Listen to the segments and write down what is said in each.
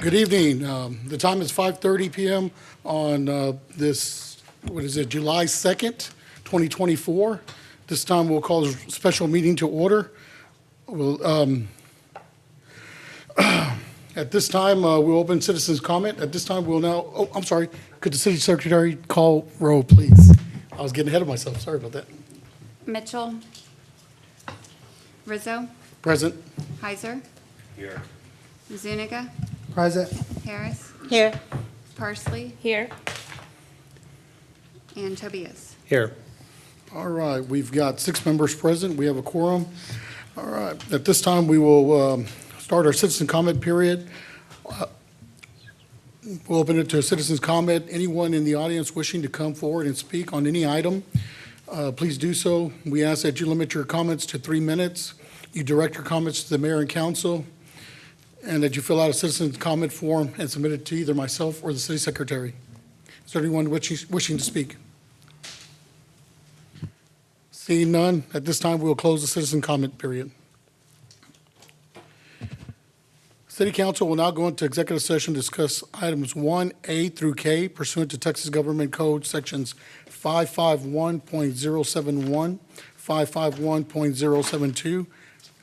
Good evening. The time is 5:30 p.m. on this, July 2nd, 2024. This time we'll call a special meeting to order. At this time, we'll open citizens' comment. At this time, we'll now, I'm sorry, could the city secretary call roll, please? I was getting ahead of myself. Sorry about that. Mitchell. Rizzo. Present. Heiser. Here. Zuniga. Present. Harris. Here. Parsley. Here. And Tobias. Here. All right, we've got 6 members present. We have a quorum. All right, at this time, we will start our citizen comment period. We'll open it to a citizen's comment. Anyone in the audience wishing to come forward and speak on any item, please do so. We ask that you limit your comments to 3 minutes. You direct your comments to the mayor and council, and that you fill out a citizen's comment form and submit it to either myself or the city secretary. Is there anyone wishing to speak? Seeing none, at this time, we will close the citizen comment period. City Council will now go into executive session to discuss items 1A through K pursuant to Texas Government Code Sections 551.071, 551.072,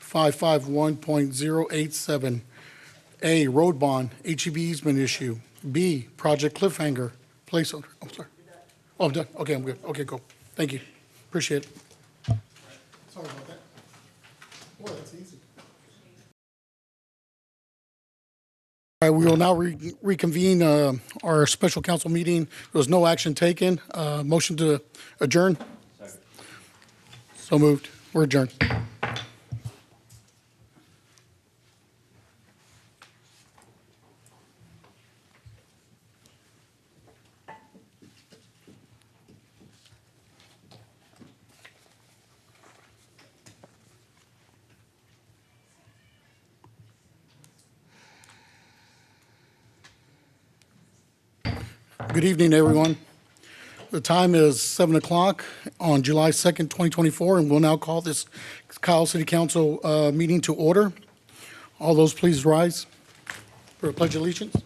551.087. A, road bond, HEB easement issue. B, project cliffhanger, placeholder. I'm sorry. Oh, I'm done. Okay, I'm good. Okay, cool. Thank you. Appreciate it. Sorry about that. Boy, that's easy. All right, we will now reconvene our special council meeting. There was no action taken. Motion to adjourn? Second. So moved. We're adjourned. Good evening, everyone. The time is 7 o'clock on July 2nd, 2024, and we'll now call this Kyle City Council meeting to order. All those please rise for a pledge of allegiance.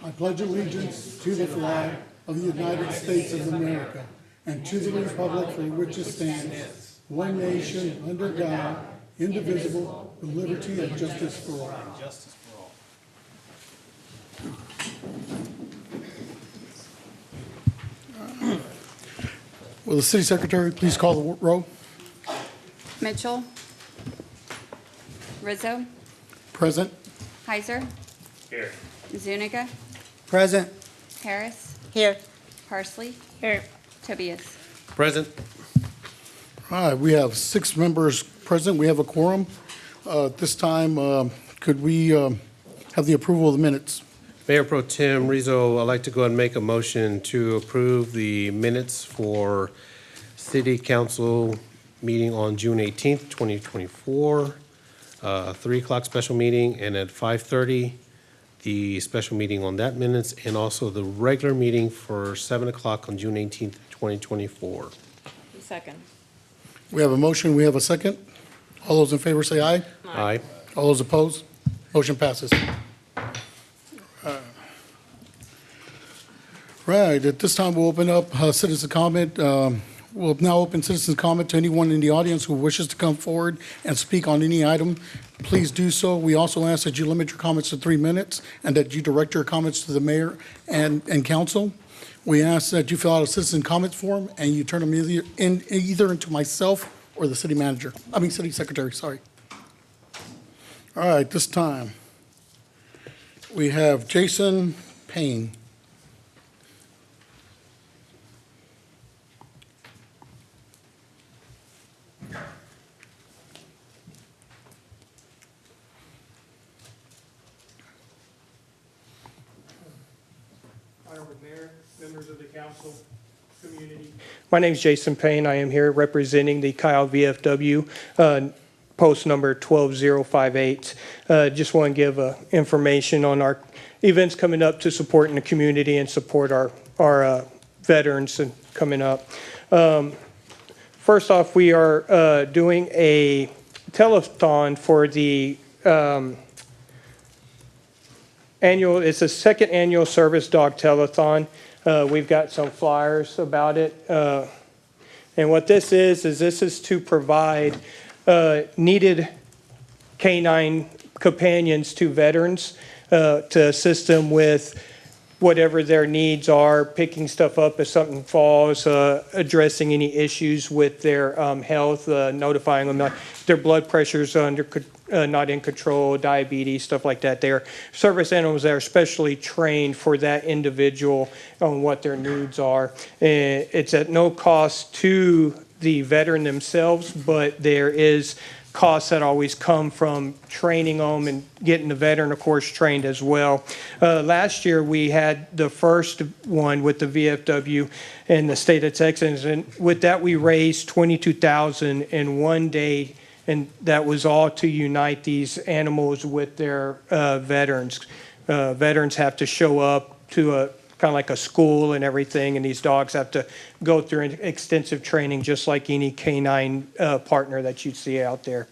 I pledge allegiance to the flag of the United States of America and to the republic for which it stands, one nation, under God, indivisible, with liberty and justice for all. Will the city secretary please call the roll? Mitchell. Rizzo. Present. Heiser. Here. Zuniga. Present. Harris. Here. Parsley. Here. Tobias. Present. All right, we have 6 members present. We have a quorum. At this time, could we have the approval of the minutes? Mayor Pro Tem Rizzo, I'd like to go ahead and make a motion to approve the minutes for City Council meeting on June 18th, 2024, 3 o'clock special meeting, and at 5:30, the special meeting on that minutes, and also the regular meeting for 7 o'clock on June 18th, 2024. Second. We have a motion. We have a second. All those in favor say aye. Aye. All those opposed? Motion passes. Right, at this time, we'll open up citizen comment. We'll now open citizen comment to anyone in the audience who wishes to come forward and speak on any item. Please do so. We also ask that you limit your comments to 3 minutes and that you direct your comments to the mayor and council. We ask that you fill out a citizen comment form and you turn them either into myself or the city manager. City secretary, sorry. All right, this time, we have Jason Payne. Honorable Mayor, members of the council, community. My name is Jason Payne. I am here representing the Kyle VFW, post number 12058. Just want to give information on our events coming up to support in the community and support our veterans and coming up. First off, we are doing a telethon for the it's a second annual service dog telethon. We've got some flyers about it. And what this is to provide needed canine companions to veterans to assist them with whatever their needs are, picking stuff up if something falls, addressing any issues with their health, notifying them that their blood pressure's not in control, diabetes, stuff like that. They're service animals that are specially trained for that individual on what their needs are. It's at no cost to the veteran themselves, but there is costs that always come from training them and getting the veteran, of course, trained as well. Last year, we had the first one with the VFW in the state of Texas, and with that, we raised $22,000 in one day, and that was all to unite these animals with their veterans. Veterans have to show up to a kind of like a school and everything, and these dogs have to go through an extensive training just like any canine partner that you'd see out there.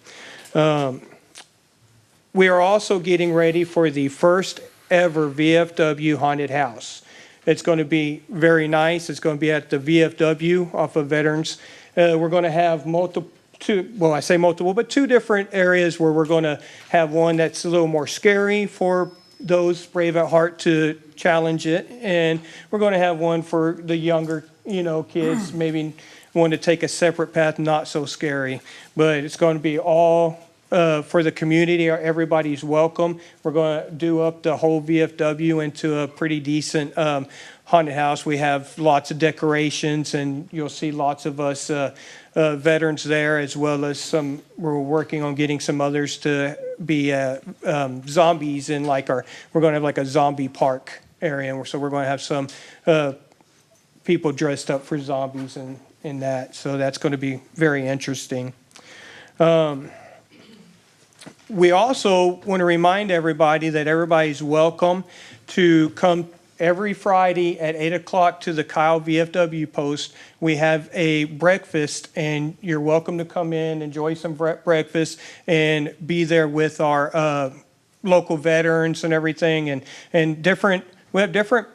We are also getting ready for the first ever VFW haunted house. It's going to be very nice. It's going to be at the VFW off of Veterans. We're going to have two different areas where we're going to have one that's a little more scary for those brave at heart to challenge it, and we're going to have one for the younger, kids, maybe want to take a separate path, not so scary. But it's going to be all for the community. Everybody's welcome. We're going to do up the whole VFW into a pretty decent haunted house. We have lots of decorations, and you'll see lots of us veterans there, as well as we're working on getting some others to be zombies in we're going to have like a zombie park area. So we're going to have some people dressed up for zombies in that. So that's going to be very interesting. We also want to remind everybody that everybody's welcome to come every Friday at 8 o'clock to the Kyle VFW post. We have a breakfast, and you're welcome to come in, enjoy some breakfast, and be there with our local veterans and everything. And we have different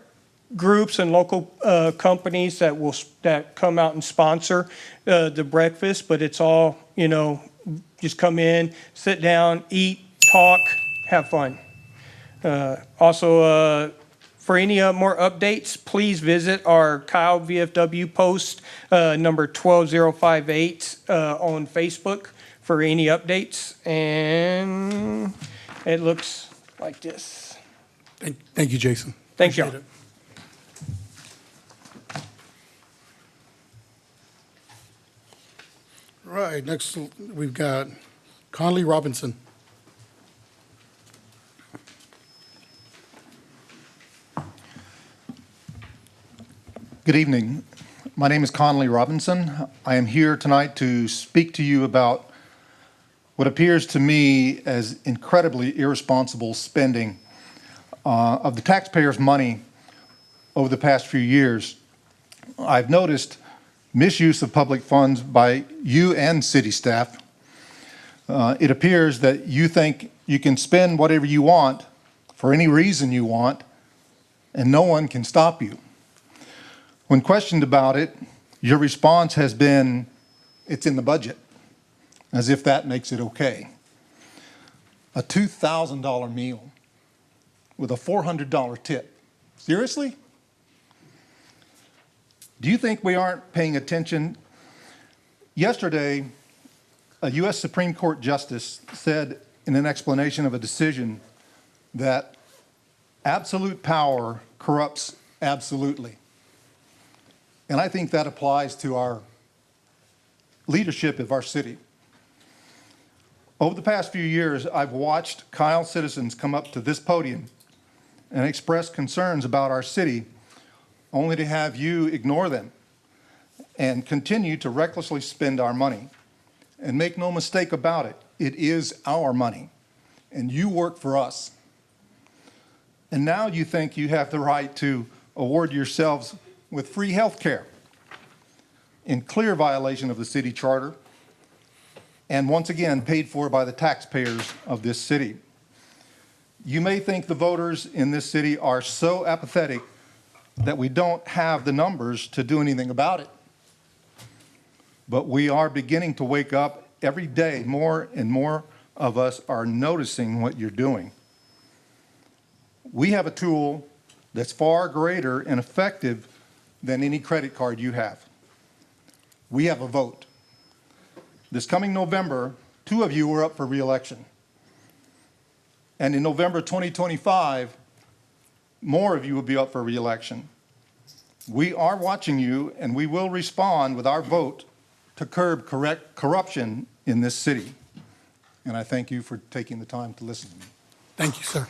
groups and local companies that come out and sponsor the breakfast, but it's all, just come in, sit down, eat, talk, have fun. Also, for any more updates, please visit our Kyle VFW post, number 12058 on Facebook for any updates. And it looks like this. Thank you, Jason. Thanks, y'all. Appreciate it. Right, next we've got Conley Robinson. Good evening. My name is Conley Robinson. I am here tonight to speak to you about what appears to me as incredibly irresponsible spending of the taxpayers' money over the past few years. I've noticed misuse of public funds by you and city staff. It appears that you think you can spend whatever you want for any reason you want, and no one can stop you. When questioned about it, your response has been, it's in the budget, as if that makes it okay. A $2,000 meal with a $400 tip. Seriously? Do you think we aren't paying attention? Yesterday, a U.S. Supreme Court justice said in an explanation of a decision that absolute power corrupts absolutely. And I think that applies to our leadership of our city. Over the past few years, I've watched Kyle citizens come up to this podium and express concerns about our city, only to have you ignore them and continue to recklessly spend our money. And make no mistake about it, it is our money, and you work for us. And now you think you have the right to award yourselves with free health care in clear violation of the city charter. and once again, paid for by the taxpayers of this city. You may think the voters in this city are so apathetic that we don't have the numbers to do anything about it. But we are beginning to wake up every day. More and more of us are noticing what you're doing. We have a tool that's far greater and effective than any credit card you have. We have a vote. This coming November, 2 of you are up for re-election. And in November 2025, more of you will be up for re-election. We are watching you, and we will respond with our vote to curb corruption in this city. And I thank you for taking the time to listen to me. Thank you, sir.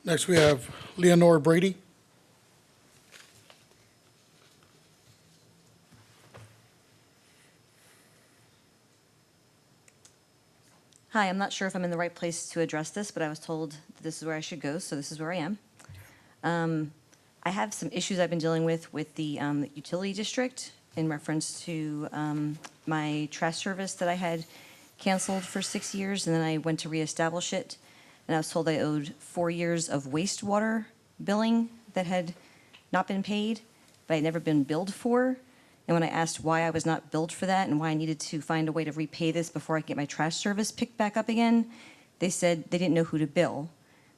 Next, we have Leonora Brady. Hi, I'm not sure if I'm in the right place to address this, but I was told that this is where I should go, so this is where I am. I have some issues I've been dealing with the utility district in reference to my trash service that I had canceled for 6 years, and then I went to reestablish it, and I was told I owed 4 years of wastewater billing that had not been paid, but I had never been billed for. And when I asked why I was not billed for that and why I needed to find a way to repay this before I could get my trash service picked back up again, they said they didn't know who to bill,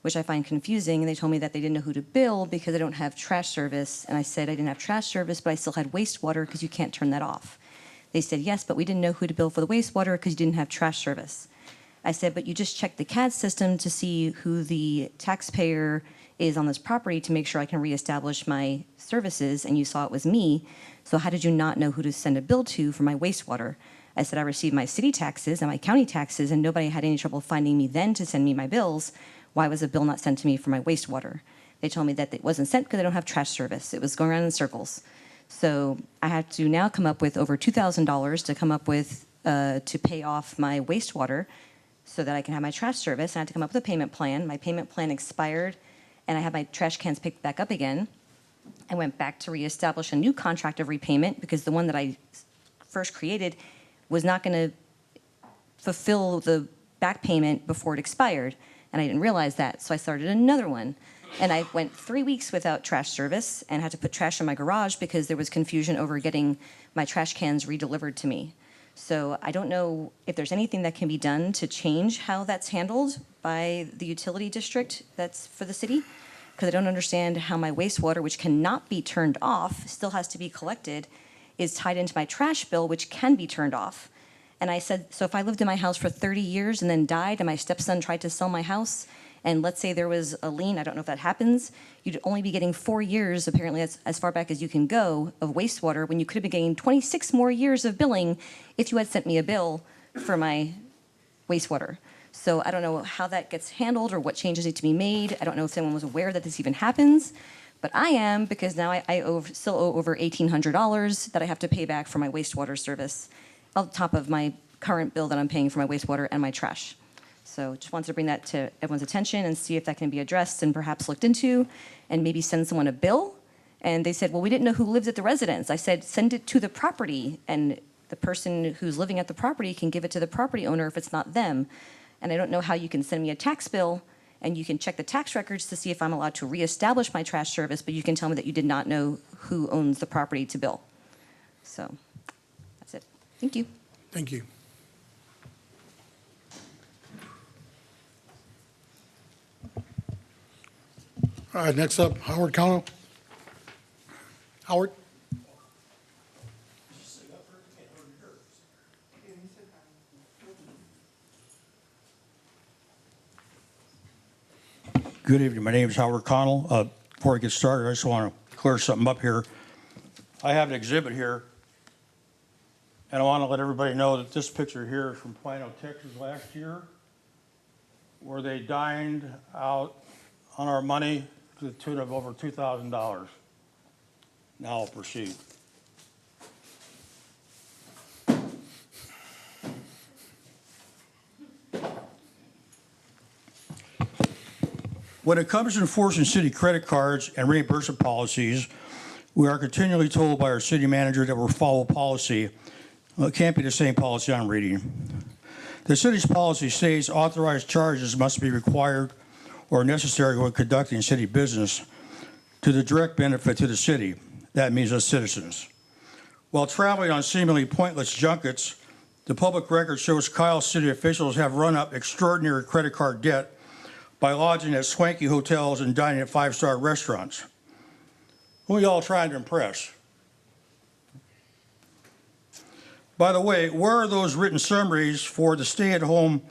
which I find confusing. And they told me that they didn't know who to bill because I don't have trash service. And I said I didn't have trash service, but I still had wastewater because you can't turn that off. They said, yes, but we didn't know who to bill for the wastewater because you didn't have trash service. I said, but you just checked the CAD system to see who the taxpayer is on this property to make sure I can reestablish my services, and you saw it was me. So how did you not know who to send a bill to for my wastewater? I said I received my city taxes and my county taxes, and nobody had any trouble finding me then to send me my bills. Why was a bill not sent to me for my wastewater? They told me that it wasn't sent because I don't have trash service. It was going around in circles. So I had to now come up with over $2,000 to come up with to pay off my wastewater so that I can have my trash service. I had to come up with a payment plan. My payment plan expired, and I had my trash cans picked back up again. I went back to reestablish a new contract of repayment because the one that I first created was not going to fulfill the back payment before it expired, and I didn't realize that, so I started another one. And I went 3 weeks without trash service and had to put trash in my garage because there was confusion over getting my trash cans redelivered to me. So I don't know if there's anything that can be done to change how that's handled by the utility district that's for the city, because I don't understand how my wastewater, which cannot be turned off, still has to be collected, is tied into my trash bill, which can be turned off. And I said, so if I lived in my house for 30 years and then died and my stepson tried to sell my house, and let's say there was a lien, I don't know if that happens, you'd only be getting 4 years, apparently that's as far back as you can go, of wastewater, when you could have been getting 26 more years of billing if you had sent me a bill for my wastewater. So I don't know how that gets handled or what changes need to be made. I don't know if anyone was aware that this even happens, but I am, because now I still owe over $1,800 that I have to pay back for my wastewater service on top of my current bill that I'm paying for my wastewater and my trash. So just wanted to bring that to everyone's attention and see if that can be addressed and perhaps looked into, and maybe send someone a bill. And they said, well, we didn't know who lived at the residence. I said, send it to the property, and the person who's living at the property can give it to the property owner if it's not them. And I don't know how you can send me a tax bill and you can check the tax records to see if I'm allowed to reestablish my trash service, but you can tell me that you did not know who owns the property to bill. So that's it. Thank you. Thank you. All right, next up, Howard Connell. Howard? Good evening. My name is Howard Connell. Before I get started, I just want to clear something up here. I have an exhibit here, and I want to let everybody know that this picture here is from Plano, Texas last year, where they dined out on our money to the tune of over $2,000. Now I'll proceed. When it comes to enforcing city credit cards and reimbursement policies, we are continually told by our city manager that we'll follow policy. Well, it can't be the same policy I'm reading. The city's policy states authorized charges must be required or necessary when conducting city business to the direct benefit to the city. That means us citizens. While traveling on seemingly pointless junkets, the public record shows Kyle city officials have run up extraordinary credit card debt by lodging at swanky hotels and dining at five-star restaurants. Who are y'all trying to impress? By the way, where are those written summaries for the stay-at-home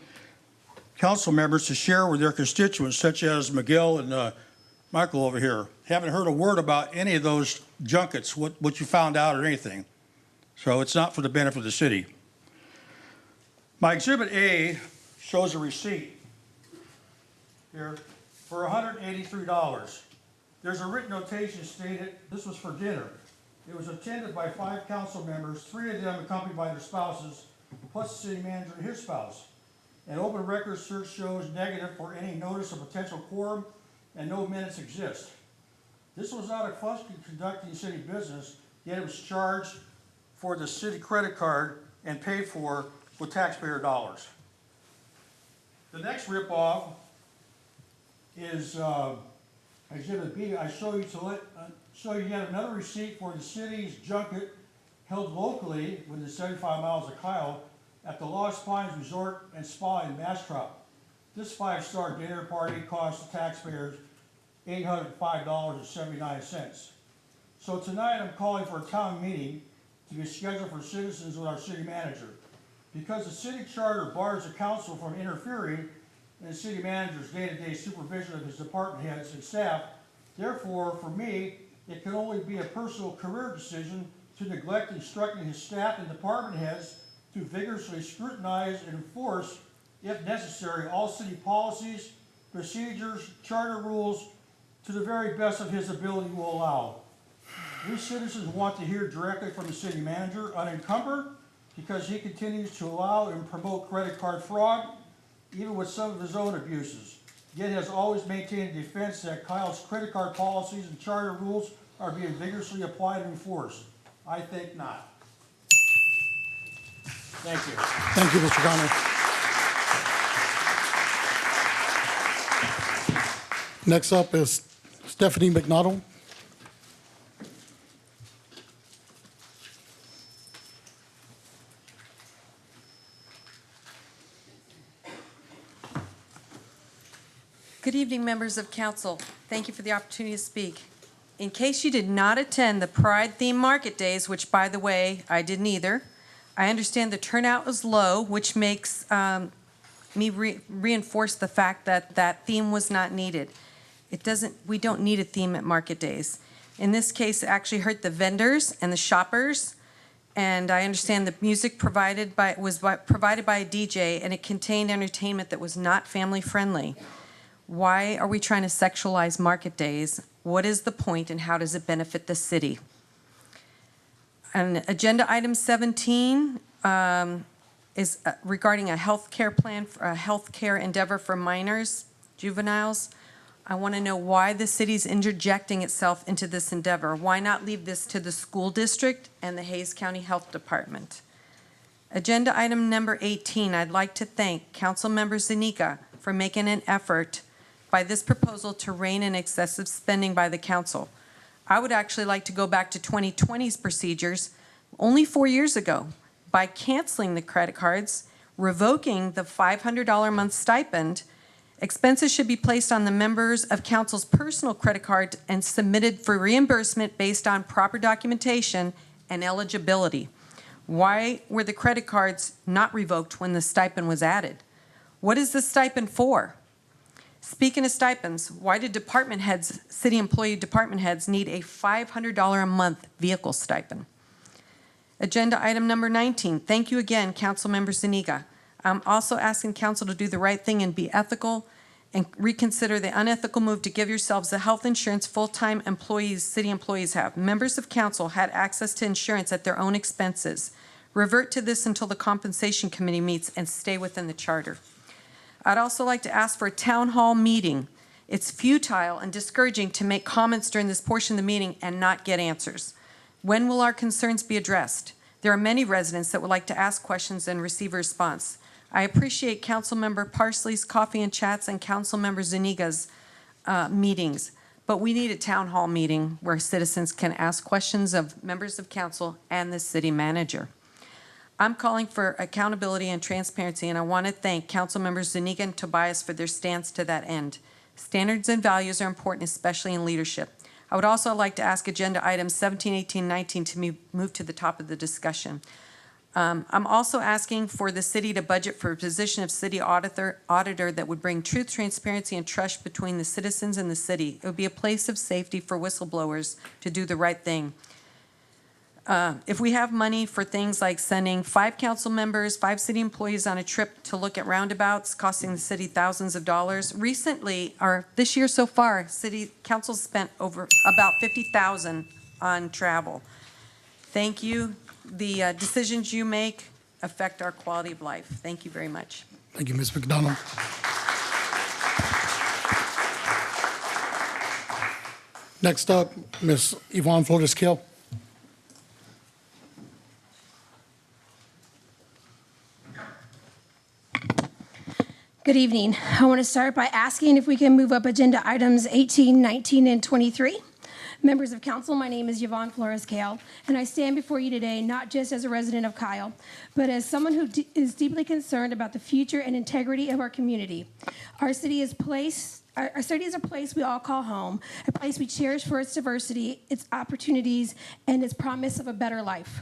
council members to share with their constituents, such as Miguel and Michael over here? Haven't heard a word about any of those junkets, what you found out or anything. So it's not for the benefit of the city. My Exhibit A shows a receipt here for $183. There's a written notation stated this was for dinner. It was attended by 5 council members, 3 of them accompanied by their spouses, plus the city manager and his spouse. An open records search shows negative for any notice of potential quorum, and no minutes exist. This was not a function conducting city business, yet it was charged for the city credit card and paid for with taxpayer dollars. The next ripoff is Exhibit B. I show you show you yet another receipt for the city's junket held locally within 75 miles of Kyle at the Lost Pines Resort and Spa in Bastrop. This 5-star dinner party cost the taxpayers $805.79. So tonight I'm calling for a town meeting to be scheduled for citizens with our city manager. Because the city charter bars the council from interfering in the city manager's day-to-day supervision of his department heads and staff, therefore, for me, it can only be a personal career decision to neglect instructing his staff and department heads to vigorously scrutinize and enforce, if necessary, all city policies, procedures, charter rules, to the very best of his ability will allow. We citizens want to hear directly from the city manager unencumbered, because he continues to allow and promote credit card fraud, even with some of his own abuses, yet has always maintained a defense that Kyle's credit card policies and charter rules are being vigorously applied and enforced. I think not. Thank you. Thank you, Mr. Connor. Next up is Stephanie McNaughton. Good evening, members of council. Thank you for the opportunity to speak. In case you did not attend the Pride Theme Market Days, which, by the way, I didn't either, I understand the turnout was low, which makes me reinforce the fact that that theme was not needed. We don't need a theme at Market Days. In this case, it actually hurt the vendors and the shoppers, and I understand the music was provided by a DJ, and it contained entertainment that was not family-friendly. Why are we trying to sexualize Market Days? What is the point, and how does it benefit the city? And agenda item 17 is regarding a health care plan, a health care endeavor for minors, juveniles. I want to know why the city's interjecting itself into this endeavor. Why not leave this to the school district and the Hays County Health Department? Agenda item number 18, I'd like to thank Councilmember Zanika for making an effort by this proposal to rein in excessive spending by the council. I would actually like to go back to 2020's procedures only 4 years ago by canceling the credit cards, revoking the $500 a month stipend. Expenses should be placed on the members of council's personal credit card and submitted for reimbursement based on proper documentation and eligibility. Why were the credit cards not revoked when the stipend was added? What is the stipend for? Speaking of stipends, why did department heads, city employee department heads, need a $500 a month vehicle stipend? Agenda item number 19. Thank you again, Councilmember Zuniga. I'm also asking council to do the right thing and be ethical and reconsider the unethical move to give yourselves the health insurance full-time employees, city employees have. Members of council had access to insurance at their own expenses. Revert to this until the compensation committee meets and stay within the charter. I'd also like to ask for a town hall meeting It's futile and discouraging to make comments during this portion of the meeting and not get answers. When will our concerns be addressed? There are many residents that would like to ask questions and receive a response. I appreciate Councilmember Parsley's coffee and chats and Councilmember Zuniga's meetings, but we need a town hall meeting where citizens can ask questions of members of council and the city manager. I'm calling for accountability and transparency, and I want to thank Councilmembers Zuniga and Tobias for their stance to that end. Standards and values are important, especially in leadership. I would also like to ask agenda items 17, 18, 19 to be moved to the top of the discussion. I'm also asking for the city to budget for a position of city auditor that would bring truth, transparency, and trust between the citizens and the city. It would be a place of safety for whistleblowers to do the right thing. If we have money for things like sending 5 council members, 5 city employees on a trip to look at roundabouts, costing the city thousands of dollars. Recently, or this year so far, city council spent over about $50,000 on travel. Thank you. The decisions you make affect our quality of life. Thank you very much. Thank you, Ms. McDonald. Next up, Ms. Yvonne Flores-Kale. Good evening. I want to start by asking if we can move up agenda items 18, 19, and 23. Members of council, my name is Yvonne Flores-Kale, and I stand before you today not just as a resident of Kyle, but as someone who is deeply concerned about the future and integrity of our community. Our city is a place we all call home, a place we cherish for its diversity, its opportunities, and its promise of a better life.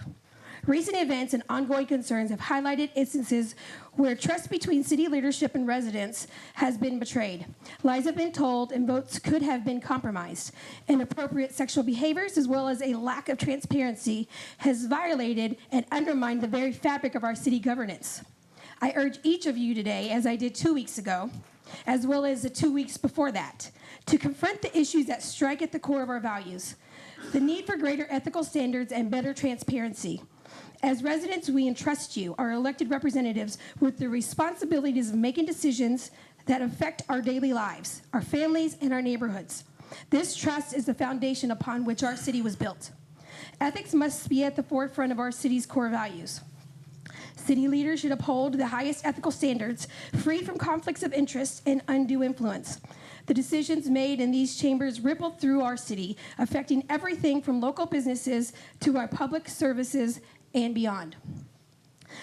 Recent events and ongoing concerns have highlighted instances where trust between city leadership and residents has been betrayed. Lies have been told and votes could have been compromised. Inappropriate sexual behaviors as well as a lack of transparency has violated and undermined the very fabric of our city governance. I urge each of you today, as I did 2 weeks ago, as well as the 2 weeks before that, to confront the issues that strike at the core of our values. The need for greater ethical standards and better transparency. As residents, we entrust you, our elected representatives, with the responsibilities of making decisions that affect our daily lives, our families, and our neighborhoods. This trust is the foundation upon which our city was built. Ethics must be at the forefront of our city's core values. City leaders should uphold the highest ethical standards, free from conflicts of interest and undue influence. The decisions made in these chambers ripple through our city, affecting everything from local businesses to our public services and beyond.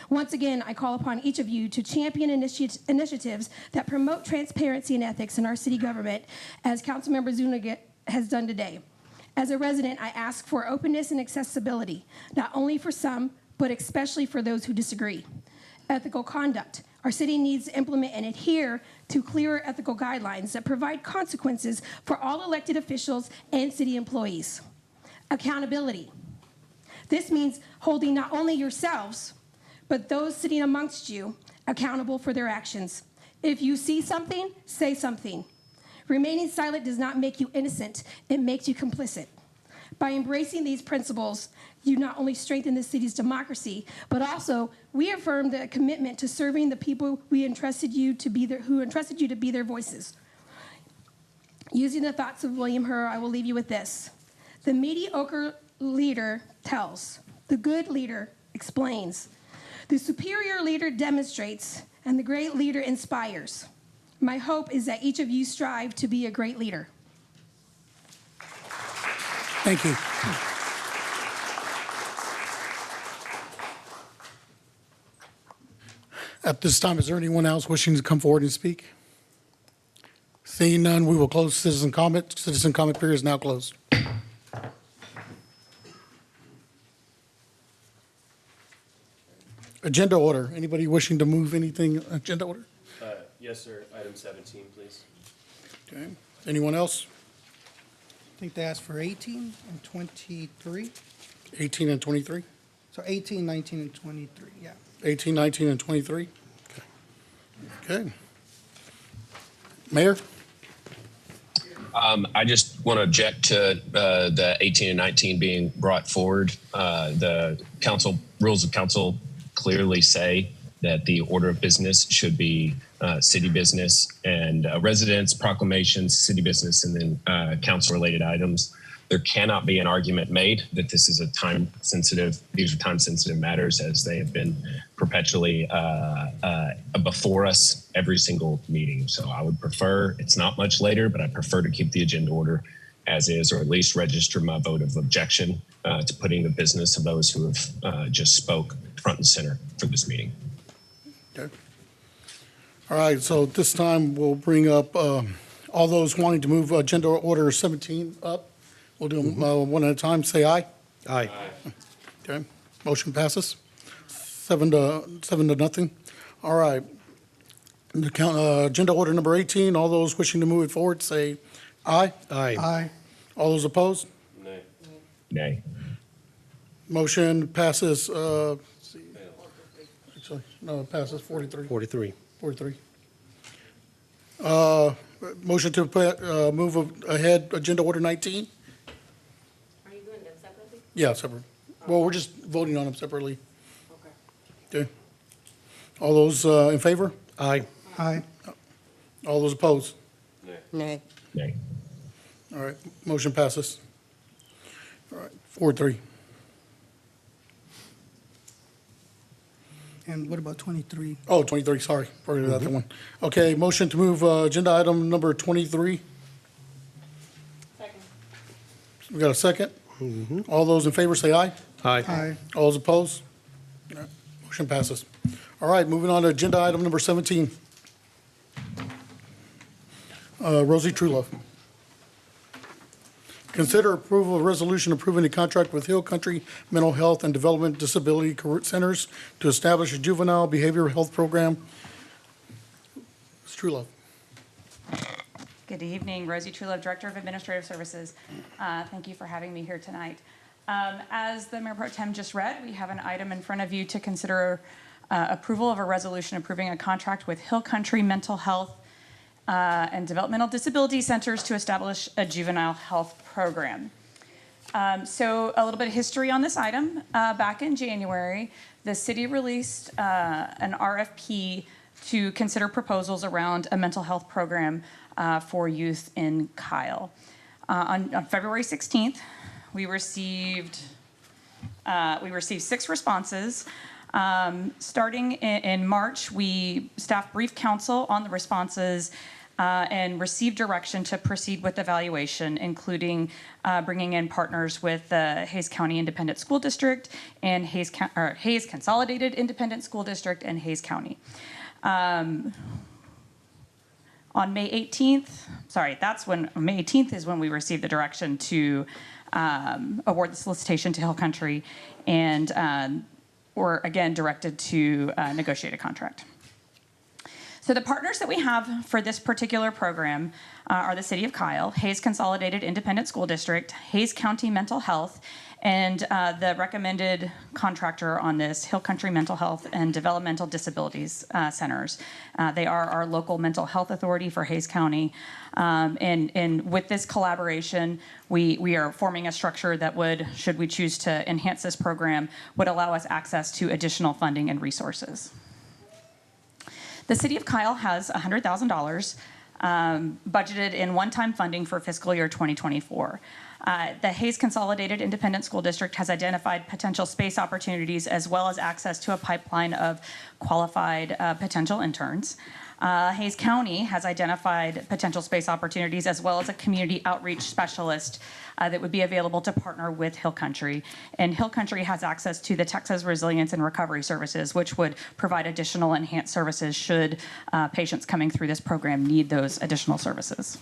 Once again, I call upon each of you to champion initiatives that promote transparency and ethics in our city government, as Councilmember Zuniga has done today. As a resident, I ask for openness and accessibility, not only for some, but especially for those who disagree. Ethical conduct. Our city needs to implement and adhere to clearer ethical guidelines that provide consequences for all elected officials and city employees. Accountability. This means holding not only yourselves, but those sitting amongst you accountable for their actions. If you see something, say something. Remaining silent does not make you innocent, it makes you complicit. By embracing these principles, you not only strengthen the city's democracy, but also we affirm the commitment to serving the people who entrusted you to be their voices. Using the thoughts of William Herr, I will leave you with this. The mediocre leader tells, the good leader explains, the superior leader demonstrates, and the great leader inspires. My hope is that each of you strive to be a great leader. Thank you. At this time, is there anyone else wishing to come forward and speak? Seeing none, we will close citizen comment. Citizen comment period is now closed. Agenda order. Anybody wishing to move anything agenda order? Yes, sir. Item 17, please. Okay. Anyone else? I think they asked for 18 and 23. 18 and 23? So 18, 19, and 23, yeah. 18, 19, and 23? Okay. Mayor? I just want to object to the 18 and 19 being brought forward. The council rules of council clearly say that the order of business should be city business and residents, proclamations, city business, and then council-related items. There cannot be an argument made that this is these are time-sensitive matters, as they have been perpetually before us every single meeting. So I would prefer, it's not much later, but I prefer to keep the agenda order as is, or at least register my vote of objection to putting the business of those who have just spoke front and center for this meeting. Okay. All right, so this time we'll bring up all those wanting to move agenda order 17 up. We'll do them one at a time. Say aye. Aye. Okay, motion passes. 7-0. All right. Agenda order number 18, all those wishing to move it forward, say aye. Aye. Aye. All those opposed? Nay. Motion passes, actually, no, it passes 43. 43. 43. Motion to move ahead, agenda order 19? Are you doing them separately? Yeah, separate. Well, we're just voting on them separately. Okay. All those in favor? Aye. Aye. All those opposed? Nay. Nay. All right, motion passes. All right, 4-3. And what about 23? Oh, 23, sorry, forgot about that one. Okay, motion to move agenda item number 23. Second. We got a second? All those in favor say aye. Aye. Aye. All those opposed? All right, motion passes. All right, moving on to agenda item number 17. Rosie Truelove. Consider approval of resolution approving a contract with Hill Country Mental Health and Development Disability Centers to establish a juvenile behavioral health program. Ms. Truelove. Good evening, Rosie Truelove, Director of Administrative Services. Thank you for having me here tonight. As the Mayor Pro Tem just read, we have an item in front of you to consider approval of a resolution approving a contract with Hill Country Mental Health and Developmental Disability Centers to establish a juvenile health program. So a little bit of history on this item. Back in January, the city released an RFP to consider proposals around a mental health program for youth in Kyle. On February 16th, we received 6 responses. Starting in March, staff briefed council on the responses and received direction to proceed with evaluation, including bringing in partners with the Hays County Independent School District and Hays Consolidated Independent School District and Hays County. On May 18th, May 18th is when we received the direction to award the solicitation to Hill Country, and were again directed to negotiate a contract. So the partners that we have for this particular program are the City of Kyle, Hays Consolidated Independent School District, Hays County Mental Health, and the recommended contractor on this, Hill Country Mental Health and Developmental Disabilities Centers. They are our local mental health authority for Hays County. And with this collaboration, we are forming a structure that would, should we choose to enhance this program, would allow us access to additional funding and resources. The City of Kyle has $100,000 budgeted in one-time funding for fiscal year 2024. The Hays Consolidated Independent School District has identified potential space opportunities as well as access to a pipeline of qualified potential interns. Hays County has identified potential space opportunities as well as a community outreach specialist that would be available to partner with Hill Country. And Hill Country has access to the Texas Resilience and Recovery Services, which would provide additional enhanced services should patients coming through this program need those additional services.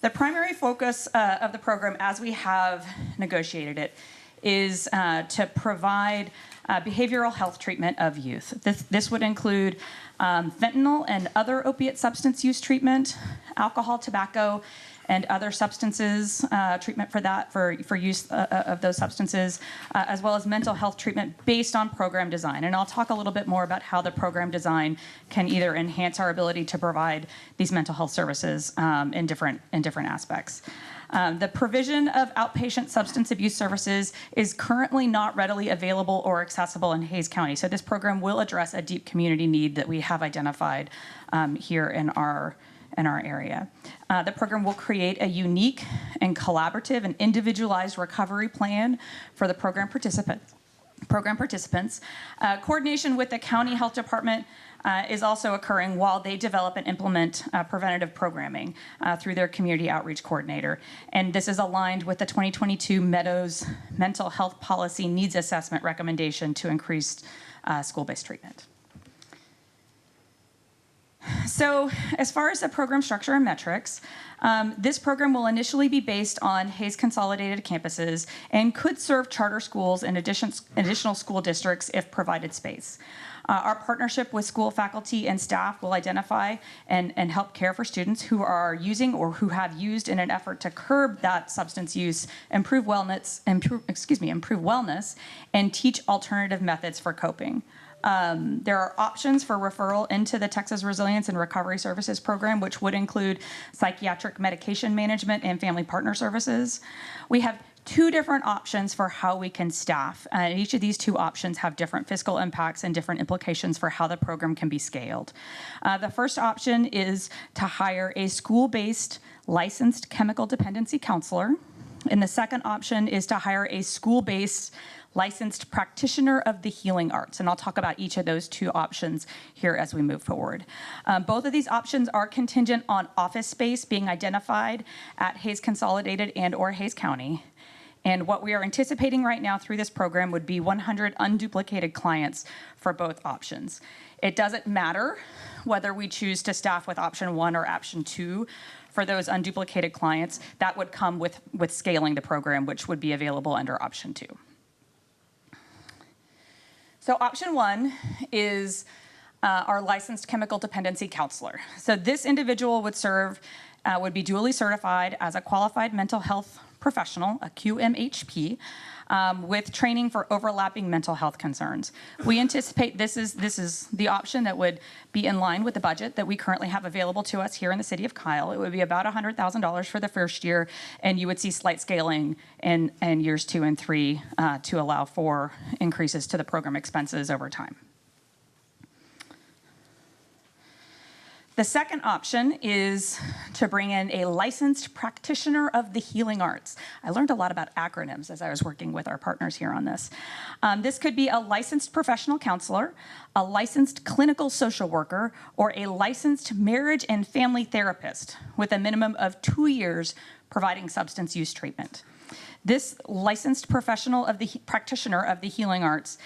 The primary focus of the program, as we have negotiated it, is to provide behavioral health treatment of youth. This would include fentanyl and other opiate substance use treatment, alcohol, tobacco, and other substances, treatment for that, for use of those substances, as well as mental health treatment based on program design. And I'll talk a little bit more about how the program design can either enhance our ability to provide these mental health services in different aspects. The provision of outpatient substance abuse services is currently not readily available or accessible in Hays County. So this program will address a deep community need that we have identified here in our area. The program will create a unique and collaborative and individualized recovery plan for the program participants. Coordination with the county health department is also occurring while they develop and implement preventative programming through their community outreach coordinator. And this is aligned with the 2022 Meadows Mental Health Policy Needs Assessment recommendation to increase school-based treatment. So as far as the program structure and metrics, this program will initially be based on Hays Consolidated campuses and could serve charter schools and additional school districts if provided space. Our partnership with school faculty and staff will identify and help care for students who are using or who have used in an effort to curb that substance use, improve wellness, and teach alternative methods for coping. There are options for referral into the Texas Resilience and Recovery Services Program, which would include psychiatric medication management and family partner services. We have two different options for how we can staff. Each of these two options have different fiscal impacts and different implications for how the program can be scaled. The first option is to hire a school-based licensed chemical dependency counselor. And the second option is to hire a school-based licensed practitioner of the healing arts. And I'll talk about each of those two options here as we move forward. Both of these options are contingent on office space being identified at Hays Consolidated and or Hays County. And what we are anticipating right now through this program would be 100 unduplicated clients for both options. It doesn't matter whether we choose to staff with option 1 or option 2 for those unduplicated clients. That would come with scaling the program, which would be available under option 2. So option 1 is our licensed chemical dependency counselor. So this individual would be duly certified as a qualified mental health professional, a QMHP, with training for overlapping mental health concerns. We anticipate this is the option that would be in line with the budget that we currently have available to us here in the city of Kyle. It would be about $100,000 for the first year, and you would see slight scaling in years 2 and 3 to allow for increases to the program expenses over time. The second option is to bring in a licensed practitioner of the healing arts. I learned a lot about acronyms as I was working with our partners here on this. This could be a licensed professional counselor, a licensed clinical social worker, or a licensed marriage and family therapist with a minimum of 2 years providing substance use treatment. This licensed professional of the practitioner of the healing arts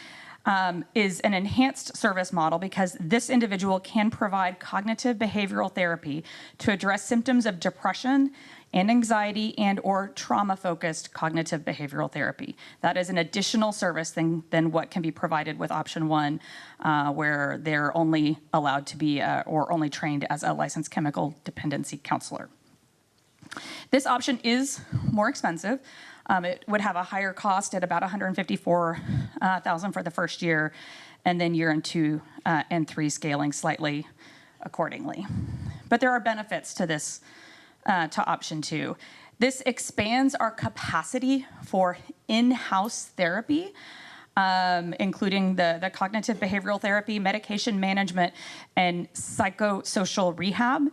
is an enhanced service model because this individual can provide cognitive behavioral therapy to address symptoms of depression and anxiety and or trauma-focused cognitive behavioral therapy. That is an additional service than what can be provided with option 1, where they're only allowed to be or only trained as a licensed chemical dependency counselor. This option is more expensive. It would have a higher cost at about $154,000 for the first year, and then year 2 and 3 scaling slightly accordingly. But there are benefits to this, to option 2. This expands our capacity for in-house therapy, including the cognitive behavioral therapy, medication management, and psychosocial rehab.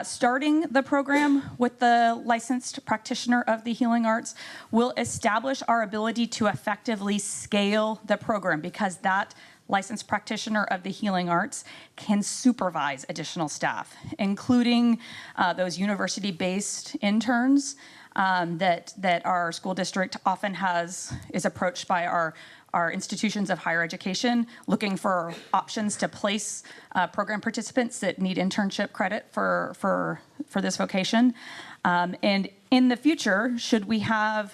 Starting the program with the licensed practitioner of the healing arts will establish our ability to effectively scale the program because that licensed practitioner of the healing arts can supervise additional staff, including those university-based interns that our school district often is approached by our institutions of higher education looking for options to place program participants that need internship credit for this vocation. And in the future, should we have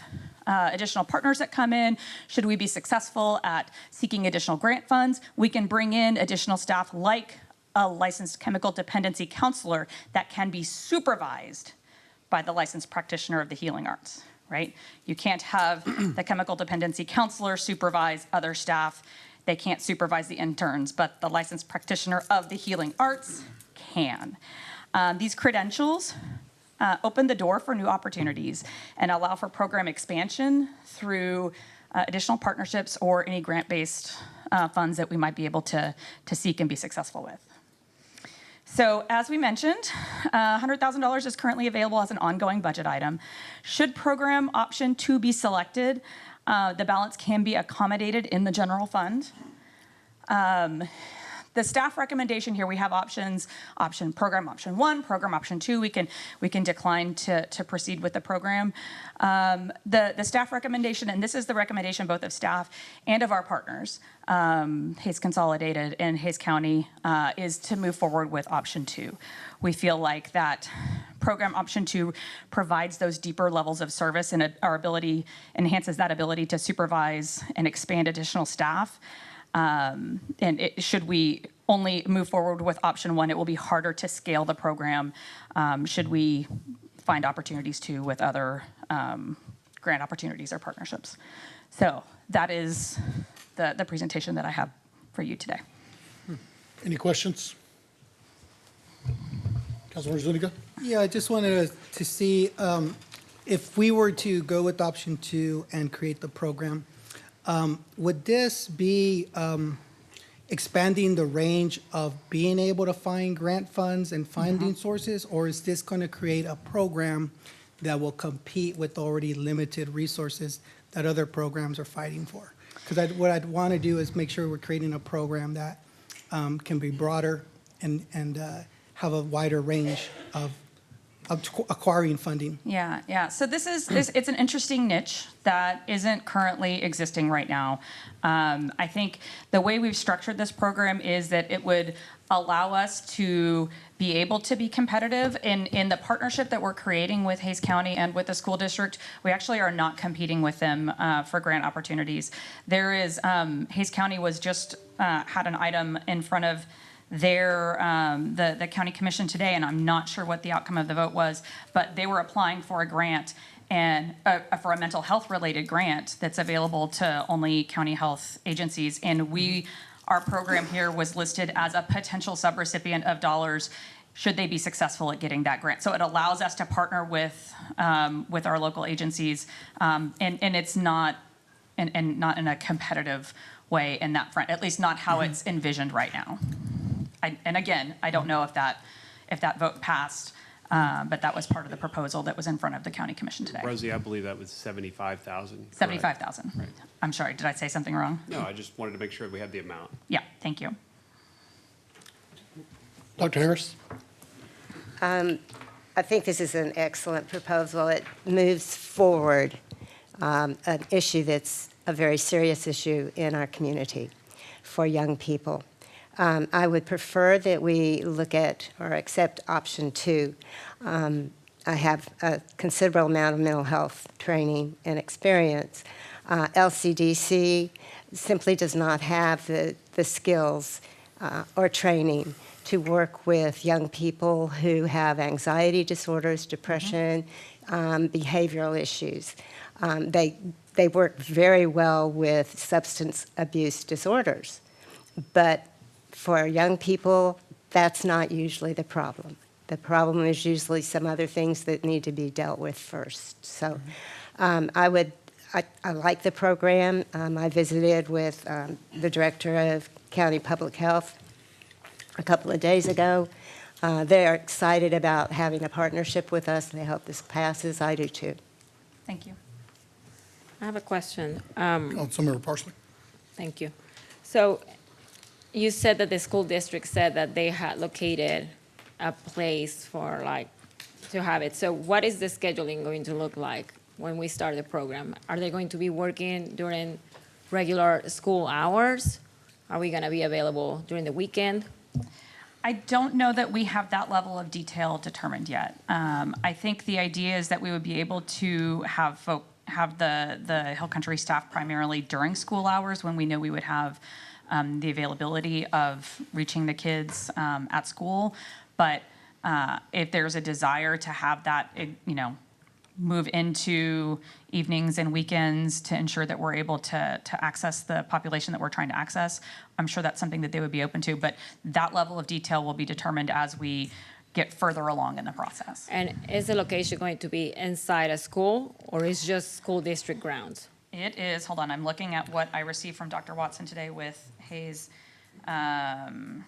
additional partners that come in, should we be successful at seeking additional grant funds, we can bring in additional staff like a licensed chemical dependency counselor that can be supervised by the licensed practitioner of the healing arts. Right? You can't have the chemical dependency counselor supervise other staff. They can't supervise the interns, but the licensed practitioner of the healing arts can. These credentials open the door for new opportunities and allow for program expansion through additional partnerships or any grant-based funds that we might be able to seek and be successful with. So as we mentioned, $100,000 is currently available as an ongoing budget item. Should program option 2 be selected, the balance can be accommodated in the general fund. The staff recommendation here, we have options, program option 1, program option 2. We can decline to proceed with the program. The staff recommendation, and this is the recommendation both of staff and of our partners, Hays Consolidated and Hays County, is to move forward with option 2. We feel like that program option 2 provides those deeper levels of service and our ability, enhances that ability to supervise and expand additional staff. Should we only move forward with option 1, it will be harder to scale the program should we find opportunities with other grant opportunities or partnerships. So that is the presentation that I have for you today. Any questions? Councilmember Zuniga? Yeah, I just wanted to see if we were to go with option 2 and create the program, would this be expanding the range of being able to find grant funds and funding sources, or is this going to create a program that will compete with already limited resources that other programs are fighting for? Because what I'd want to do is make sure we're creating a program that can be broader and have a wider range of acquiring funding. Yeah. So it's an interesting niche that isn't currently existing right now. I think the way we've structured this program is that it would allow us to be able to be competitive in the partnership that we're creating with Hays County and with the school district. We actually are not competing with them for grant opportunities. There is, Hays County was just had an item in front of the county commission today, and I'm not sure what the outcome of the vote was, but they were applying for a grant and for a mental health related grant that's available to only county health agencies. And our program here was listed as a potential subrecipient of dollars should they be successful at getting that grant. So it allows us to partner with our local agencies, and it's not and not in a competitive way in that front, at least not how it's envisioned right now. And again, I don't know if that vote passed, but that was part of the proposal that was in front of the county commission today. Rosie, I believe that was 75,000. 75,000. Right. I'm sorry, did I say something wrong? No, I just wanted to make sure we had the amount. Yeah, thank you. Dr. Harris? I think this is an excellent proposal. It moves forward an issue that's a very serious issue in our community for young people. I would prefer that we look at or accept option 2. I have a considerable amount of mental health training and experience. LCDC simply does not have the skills or training to work with young people who have anxiety disorders, depression, behavioral issues. They work very well with substance abuse disorders, but for young people, that's not usually the problem. The problem is usually some other things that need to be dealt with first. So I like the program. I visited with the director of county public health a couple of days ago. They are excited about having a partnership with us. They hope this passes. I do too. Thank you. I have a question. Councilmember Parsley? Thank you. So you said that the school district said that they had located a place for to have it. So what is the scheduling going to look like when we start the program? Are they going to be working during regular school hours? Are we going to be available during the weekend? I don't know that we have that level of detail determined yet. I think the idea is that we would be able to have the Hill Country staff primarily during school hours when we know we would have the availability of reaching the kids at school. But if there's a desire to have that, move into evenings and weekends to ensure that we're able to access the population that we're trying to access, I'm sure that's something that they would be open to. But that level of detail will be determined as we get further along in the process. And is the location going to be inside a school, or is just school district grounds? It is, hold on, I'm looking at what I received from Dr. Watson today with Hayes. Kyle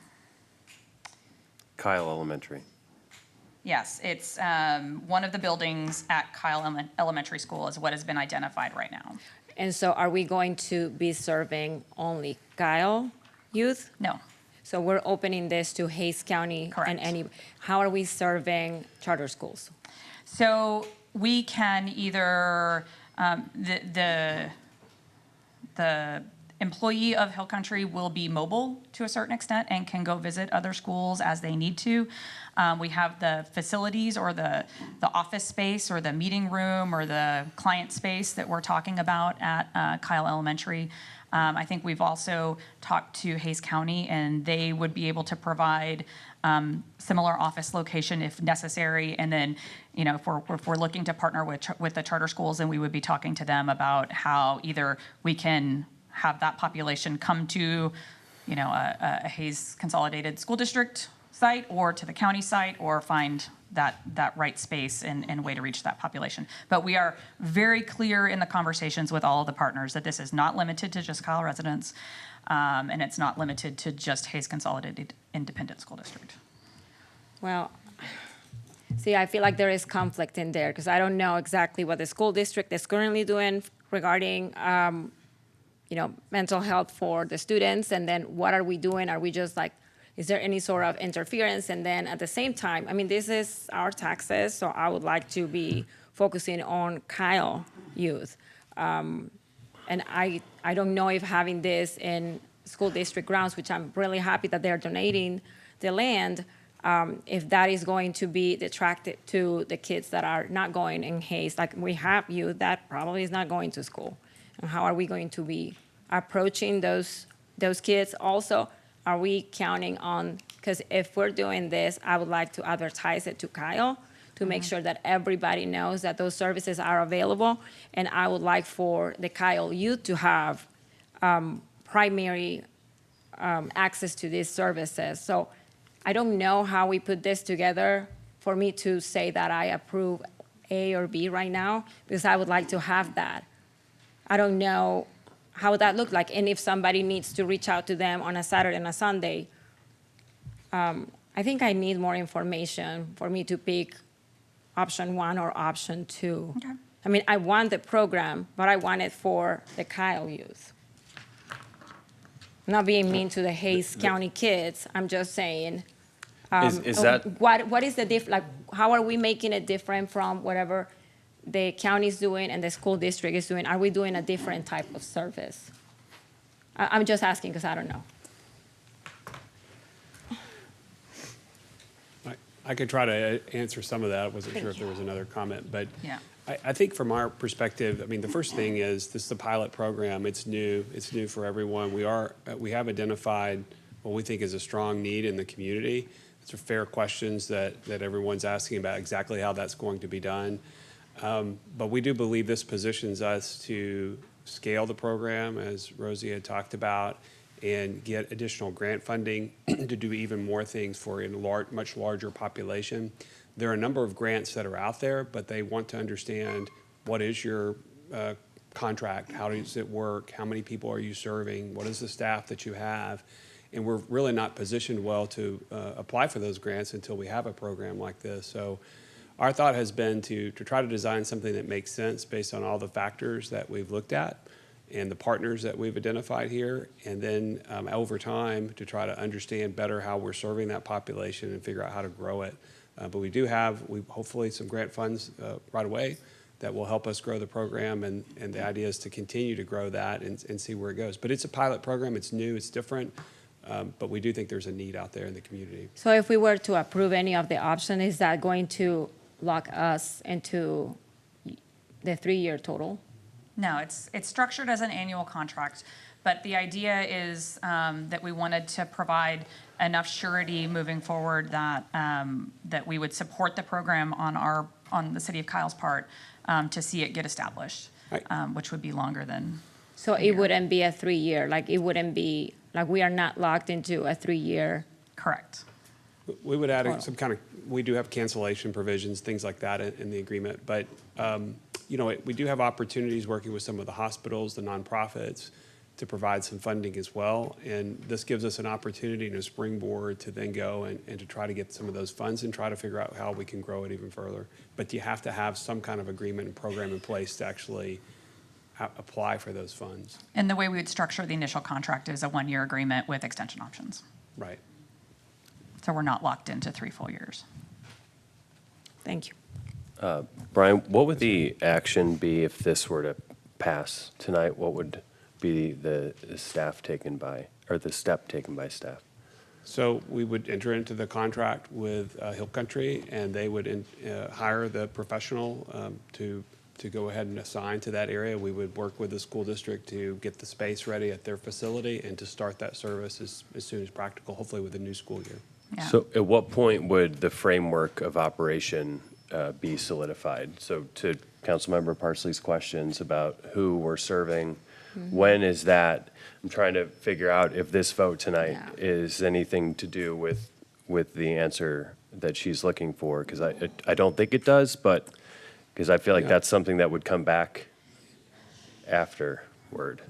Elementary. Yes, it's one of the buildings at Kyle Elementary School is what has been identified right now. And so are we going to be serving only Kyle youth? No. So we're opening this to Hayes County? Correct. And any, how are we serving charter schools? So we can either, the employee of Hill Country will be mobile to a certain extent and can go visit other schools as they need to. We have the facilities or the office space or the meeting room or the client space that we're talking about at Kyle Elementary. I think we've also talked to Hayes County, and they would be able to provide similar office location if necessary. And then, you know, if we're looking to partner with the charter schools, then we would be talking to them about how either we can have that population come to, you know, a Hayes Consolidated School District site or to the county site, or find that right space and way to reach that population. But we are very clear in the conversations with all of the partners that this is not limited to just Kyle residents, and it's not limited to just Hayes Consolidated Independent School District. Well, see, I feel like there is conflict in there because I don't know exactly what the school district is currently doing regarding, you know, mental health for the students, and then what are we doing? Are we just like, is there any sort of interference? And then at the same time, I mean, this is our taxes, so I would like to be focusing on Kyle youth. And I don't know if having this in school district grounds, which I'm really happy that they're donating the land, if that is going to be detracted to the kids that are not going in Hayes. Like we have youth that probably is not going to school. And how are we going to be approaching those kids? Also, are we counting on, because if we're doing this, I would like to advertise it to Kyle to make sure that everybody knows that those services are available. And I would like for the Kyle youth to have primary access to these services. So I don't know how we put this together for me to say that I approve A or B right now, because I would like to have that. I don't know how would that look like, and if somebody needs to reach out to them on a Saturday and a Sunday. I think I need more information for me to pick option 1 or option 2. Okay. I mean, I want the program, but I want it for the Kyle youth. I'm not being mean to the Hayes County kids. I'm just saying, Is that what is the like? How are we making it different from whatever the county is doing and the school district is doing? Are we doing a different type of service? I'm just asking because I don't know. I could try to answer some of that. I wasn't sure if there was another comment, but Yeah. I think from our perspective, I mean, the first thing is this is a pilot program. It's new for everyone. We have identified what we think is a strong need in the community. These are fair questions that everyone's asking about exactly how that's going to be done. But we do believe this positions us to scale the program, as Rosie had talked about, and get additional grant funding to do even more things for a much larger population. There are a number of grants that are out there, but they want to understand what is your contract, how does it work, how many people are you serving, what is the staff that you have, and we're really not positioned well to apply for those grants until we have a program like this. So our thought has been to try to design something that makes sense based on all the factors that we've looked at and the partners that we've identified here, and then over time to try to understand better how we're serving that population and figure out how to grow it. But we do have, hopefully, some grant funds right away that will help us grow the program, and the idea is to continue to grow that and see where it goes. But it's a pilot program, it's new, it's different, but we do think there's a need out there in the community. So if we were to approve any of the option, is that going to lock us into the 3-year total? No, it's structured as an annual contract, but the idea is that we wanted to provide enough surety moving forward that that we would support the program on the city of Kyle's part to see it get established, Right. Which would be longer than. So it wouldn't be a 3-year, like it wouldn't be, like we are not locked into a 3-year. Correct. We would add some kind of, we do have cancellation provisions, things like that in the agreement. But, we do have opportunities working with some of the hospitals, the nonprofits, to provide some funding as well. And this gives us an opportunity and a springboard to then go and to try to get some of those funds and try to figure out how we can grow it even further. But you have to have some kind of agreement and program in place to actually apply for those funds. And the way we would structure the initial contract is a 1-year agreement with extension options. Right. So we're not locked into 3 full years. Thank you. Brian, what would the action be if this were to pass tonight? What would be the step taken by staff? So we would enter into the contract with Hill Country, and they would hire the professional to go ahead and assign to that area. We would work with the school district to get the space ready at their facility and to start that service as soon as practical, hopefully with the new school year. Yeah. So at what point would the framework of operation be solidified? So to Councilmember Parsley's questions about who we're serving, when is that? I'm trying to figure out if this vote tonight is anything to do with the answer that she's looking for, because I don't think it does, but because I feel like that's something that would come back afterward.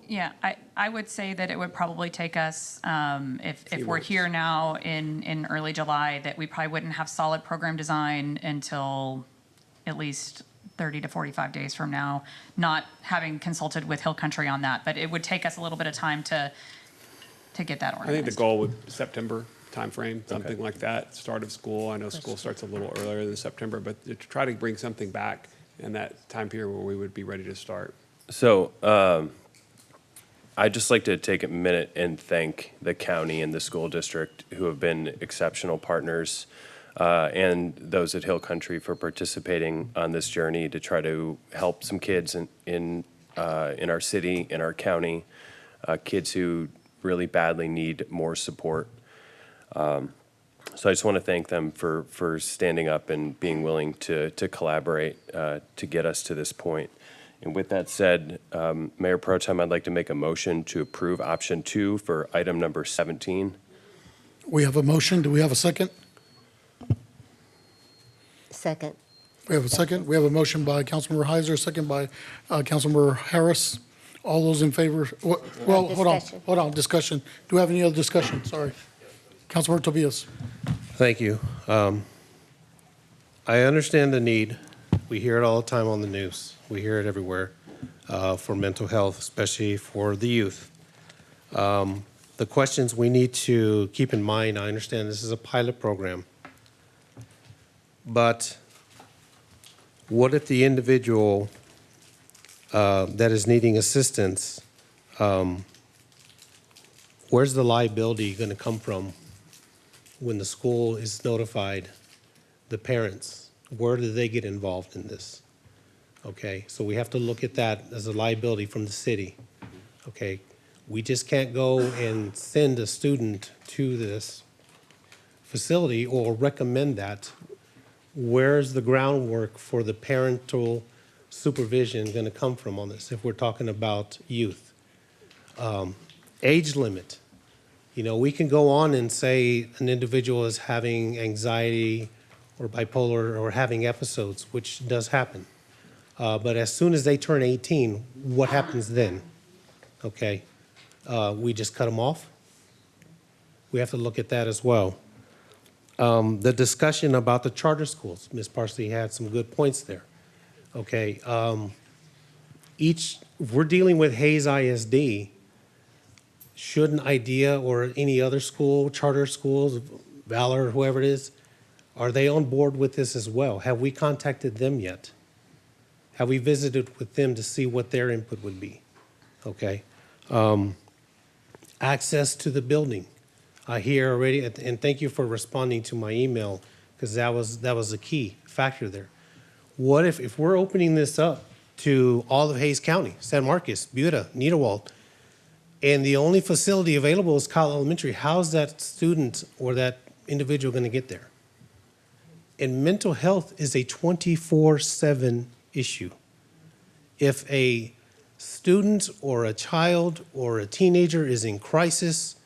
Yeah, I would say that it would probably take us, if we're here now in early July, that we probably wouldn't have solid program design until at least 30 to 45 days from now, not having consulted with Hill Country on that. But it would take us a little bit of time to get that organized. I think the goal would be September timeframe, something like that, start of school. I know school starts a little earlier than September, but to try to bring something back in that time period where we would be ready to start. So I'd just like to take a minute and thank the county and the school district who have been exceptional partners, and those at Hill Country for participating on this journey to try to help some kids in our city, in our county, kids who really badly need more support. So I just want to thank them for standing up and being willing to collaborate to get us to this point. And with that said, Mayor Pro Tem, I'd like to make a motion to approve option 2 for item number 17. We have a motion. Do we have a second? Second. We have a second. We have a motion by Councilmember Heiser, second by Councilmember Harris. All those in favor? Well, hold on, discussion. Do we have any other discussion? Sorry. Councilmember Tobias. Thank you. I understand the need. We hear it all the time on the news. We hear it everywhere for mental health, especially for the youth. The questions we need to keep in mind, I understand this is a pilot program, but what if the individual that is needing assistance, where's the liability going to come from when the school is notified, the parents? Where do they get involved in this? Okay, so we have to look at that as a liability from the city. Okay, we just can't go and send a student to this facility or recommend that. Where's the groundwork for the parental supervision going to come from on this if we're talking about youth? Age limit. You know, we can go on and say an individual is having anxiety or bipolar or having episodes, which does happen. But as soon as they turn 18, what happens then? Okay, we just cut them off? We have to look at that as well. The discussion about the charter schools, Ms. Parsley had some good points there. Okay, we're dealing with Hayes ISD. Shouldn't IDEA or any other school, charter schools, Valor, whoever it is, are they on board with this as well? Have we contacted them yet? Have we visited with them to see what their input would be? Okay. Access to the building. I hear already, and thank you for responding to my email, because that was a key factor there. What if we're opening this up to all of Hayes County, San Marcos, Buda, Niederwald, and the only facility available is Kyle Elementary? How's that student or that individual going to get there? And mental health is a 24/7 issue. If a student or a child or a teenager is in crisis,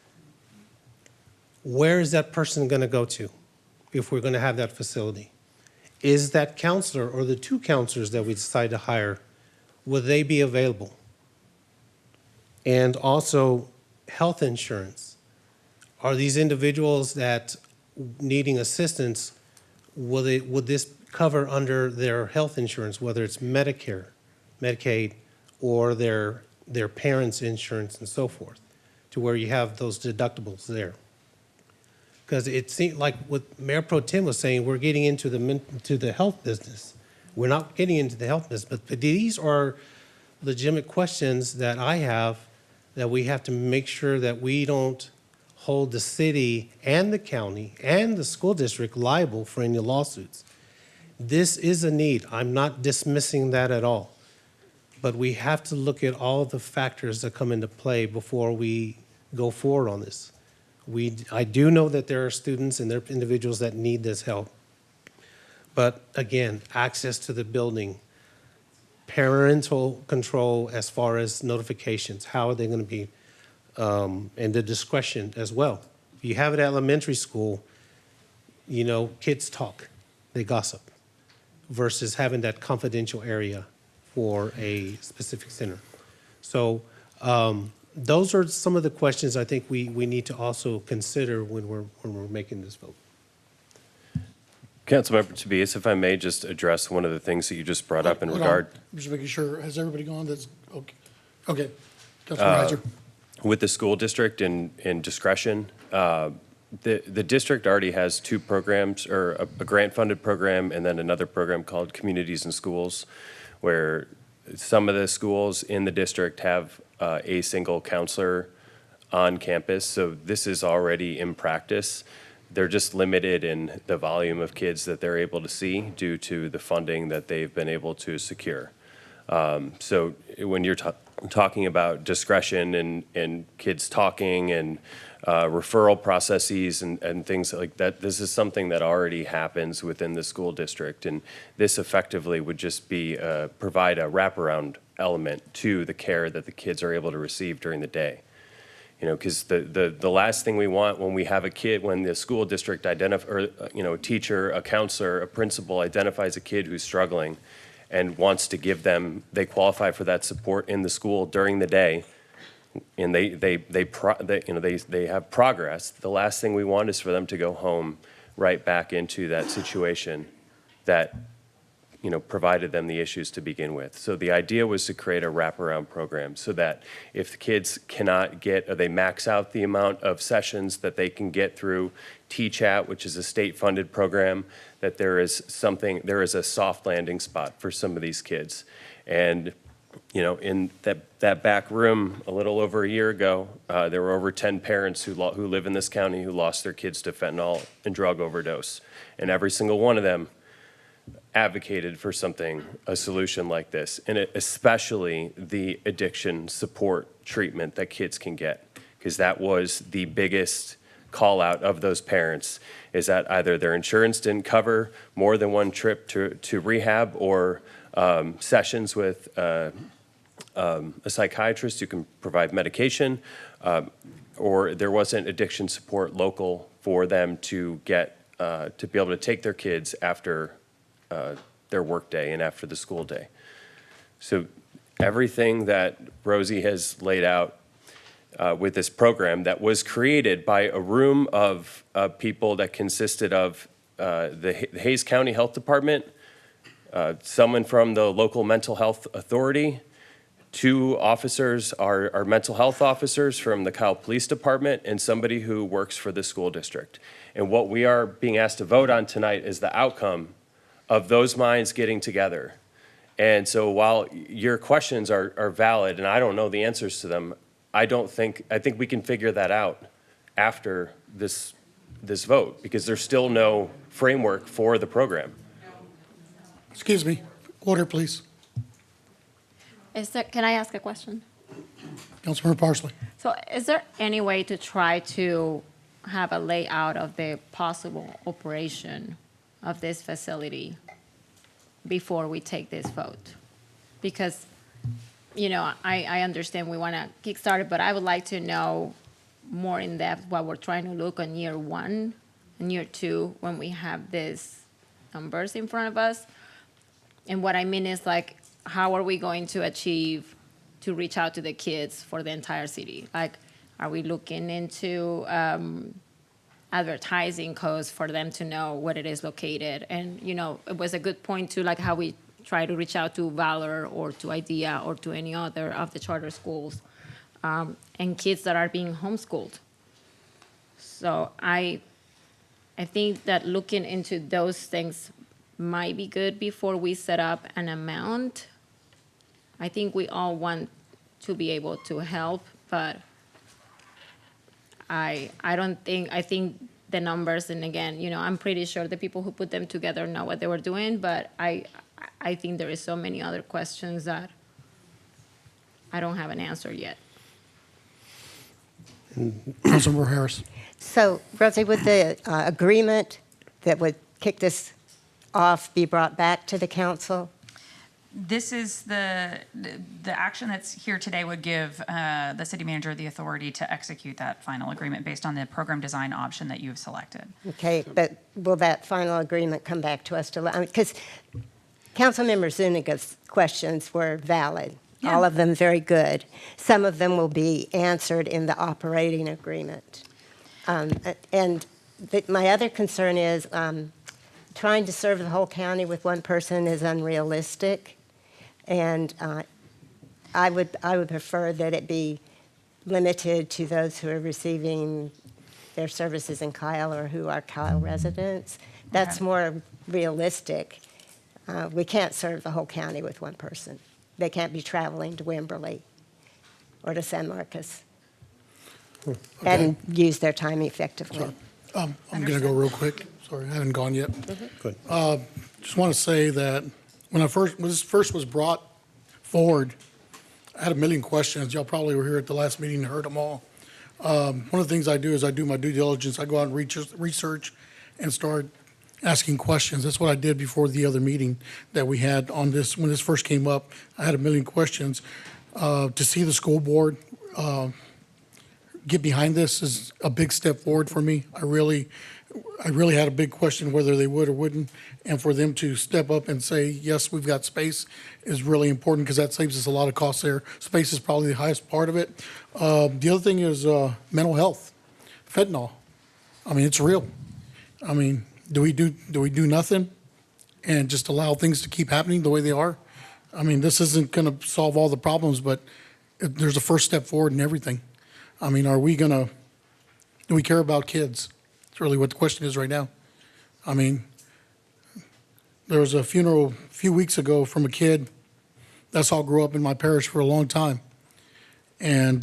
where is that person going to go to if we're going to have that facility? Is that counselor or the 2 counselors that we decide to hire, will they be available? And also, health insurance. Are these individuals that needing assistance, would this cover under their health insurance, whether it's Medicare, Medicaid, or their parents' insurance and so forth, to where you have those deductibles there? Because it seemed like what Mayor Pro Tem was saying, we're getting into the health business. We're not getting into the health business, but these are legitimate questions that I have, that we have to make sure that we don't hold the city and the county and the school district liable for any lawsuits. This is a need. I'm not dismissing that at all. But we have to look at all the factors that come into play before we go forward on this. I do know that there are students and there are individuals that need this help. But again, access to the building, parental control as far as notifications, how are they going to be, and the discretion as well. If you have it at elementary school, you know, kids talk, they gossip, versus having that confidential area for a specific center. So those are some of the questions I think we need to also consider when we're making this vote. Councilmember Tobias, if I may just address one of the things that you just brought up in regard. I'm just making sure, has everybody gone? That's okay. Okay. Councilman Reiser. With the school district and discretion, the district already has 2 programs, or a grant-funded program and then another program called Communities and Schools, where some of the schools in the district have a single counselor on campus. So this is already in practice. They're just limited in the volume of kids that they're able to see due to the funding that they've been able to secure. So when you're talking about discretion and kids talking and referral processes and things like that, this is something that already happens within the school district. And this effectively would just be provide a wraparound element to the care that the kids are able to receive during the day. You know, because the last thing we want when we have a kid, when the school district or a teacher, a counselor, a principal identifies a kid who's struggling and wants to give them, they qualify for that support in the school during the day, and they have progress. The last thing we want is for them to go home right back into that situation that provided them the issues to begin with. So the idea was to create a wraparound program so that if the kids cannot get, or they max out the amount of sessions that they can get through T-Chat, which is a state-funded program, that there is a soft landing spot for some of these kids. And in that back room a little over a year ago, there were over 10 parents who live in this county who lost their kids to fentanyl and drug overdose. And every single one of them advocated for a solution like this, and especially the addiction support treatment that kids can get, because that was the biggest call out of those parents, is that either their insurance didn't cover more than one trip to rehab or sessions with a psychiatrist who can provide medication, or there wasn't addiction support local for them to get to be able to take their kids after their work day and after the school day. So everything that Rosie has laid out with this program that was created by a room of people that consisted of the Hays County Health Department, someone from the local mental health authority, 2 officers are mental health officers from the Kyle Police Department, and somebody who works for the school district. And what we are being asked to vote on tonight is the outcome of those minds getting together. And so while your questions are valid, and I don't know the answers to them, I think we can figure that out after this vote, because there's still no framework for the program. Excuse me. Order, please. Can I ask a question? Councilmember Parsley. So is there any way to try to have a layout of the possible operation of this facility before we take this vote? Because, I understand we want to kickstart it, but I would like to know more in depth what we're trying to look on year one and year two when we have these numbers in front of us. And what I mean is like, how are we going to achieve to reach out to the kids for the entire city? Like, are we looking into advertising codes for them to know where it is located? And, you know, it was a good point to like how we try to reach out to Valor or to IDEA or to any other of the charter schools and kids that are being homeschooled. So I think that looking into those things might be good before we set up an amount. I think we all want to be able to help, but I think the numbers, and again, you know, I'm pretty sure the people who put them together know what they were doing, but I think there is so many other questions that I don't have an answer yet. Councilmember Harris. So, Rosie, would the agreement that would kick this off be brought back to the council? This is the action that's here today would give the city manager the authority to execute that final agreement based on the program design option that you've selected. Okay, but will that final agreement come back to us to, because Councilmember Zuniga's questions were valid. Yeah. All of them very good. Some of them will be answered in the operating agreement. My other concern is trying to serve the whole county with one person is unrealistic. And I would prefer that it be limited to those who are receiving their services in Kyle or who are Kyle residents. That's more realistic. We can't serve the whole county with one person. They can't be traveling to Wimberley or to San Marcos and use their time effectively. I'm going to go real quick. Sorry, I haven't gone yet. Good. Just want to say that when this first was brought forward, I had a million questions. Y'all probably were here at the last meeting and heard them all. One of the things I do is I do my due diligence. I go out and research and start asking questions. That's what I did before the other meeting that we had on this. When this first came up, I had a million questions. To see the school board get behind this is a big step forward for me. I really had a big question whether they would or wouldn't, and for them to step up and say, yes, we've got space is really important because that saves us a lot of costs there. Space is probably the highest part of it. The other thing is mental health, fentanyl. I mean, it's real. I mean, do we do nothing and just allow things to keep happening the way they are? I mean, this isn't going to solve all the problems, but there's a first step forward in everything. I mean, do we care about kids? That's really what the question is right now. I mean, there was a funeral a few weeks ago from a kid. That's all grew up in my parish for a long time. And,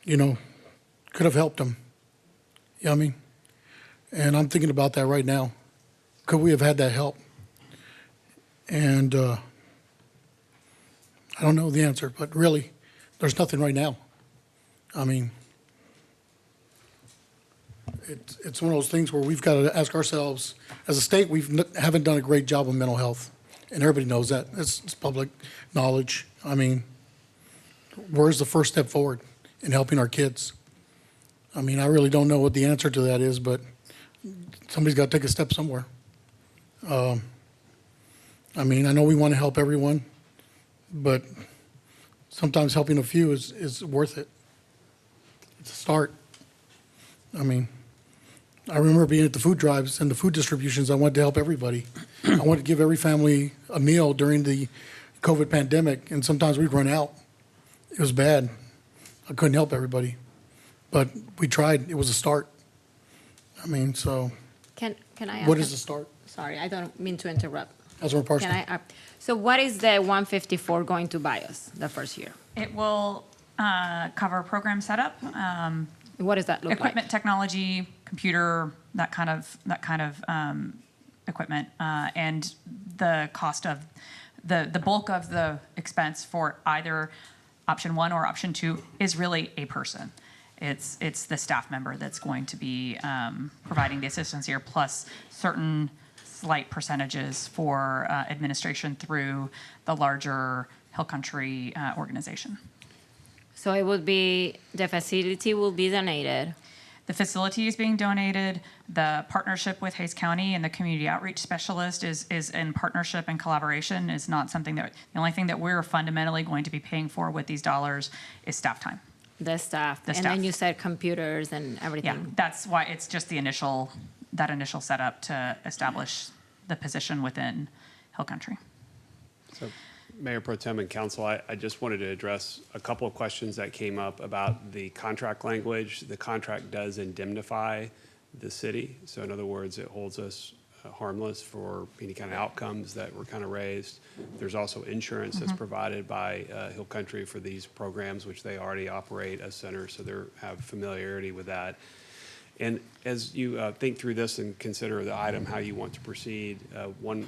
you know, could have helped him. You know what I mean? And I'm thinking about that right now. Could we have had that help? And I don't know the answer, but really, there's nothing right now. I mean, it's one of those things where we've got to ask ourselves, as a state, haven't done a great job of mental health, and everybody knows that. It's public knowledge. I mean, where's the first step forward in helping our kids? I mean, I really don't know what the answer to that is, but somebody's got to take a step somewhere. I mean, I know we want to help everyone, but sometimes helping a few is worth it. It's a start. I mean, I remember being at the food drives and the food distributions. I wanted to help everybody. I wanted to give every family a meal during the COVID pandemic, and sometimes we'd run out. It was bad. I couldn't help everybody, but we tried. It was a start. I mean, so. Can I ask? What is the start? Sorry, I don't mean to interrupt. Councilmember Parsley. So what is the 154 going to buy us the first year? It will cover program setup. What does that look equipment, technology, computer, that kind of equipment, and the cost of the bulk of the expense for either option one or option two is really a person. It's the staff member that's going to be providing the assistance here, plus certain slight percentages for administration through the larger Hill Country organization. So it would be, the facility will be donated. The facility is being donated. The partnership with Hays County and the community outreach specialist is in partnership and collaboration. Is not something that, the only thing that we're fundamentally going to be paying for with these dollars is staff time. The staff. The And staff. then you said computers and everything. Yeah, that's why it's just that initial setup to establish the position within Hill Country. So, Mayor Pro Tem and Council, I just wanted to address a couple of questions that came up about the contract language. The contract does indemnify the city. So in other words, it holds us harmless for any kind of outcomes that were kind of raised. There's also insurance that's provided by Hill Country for these programs, which they already operate as centers, so they have familiarity with that. And as you think through this and consider the item, how you want to proceed, one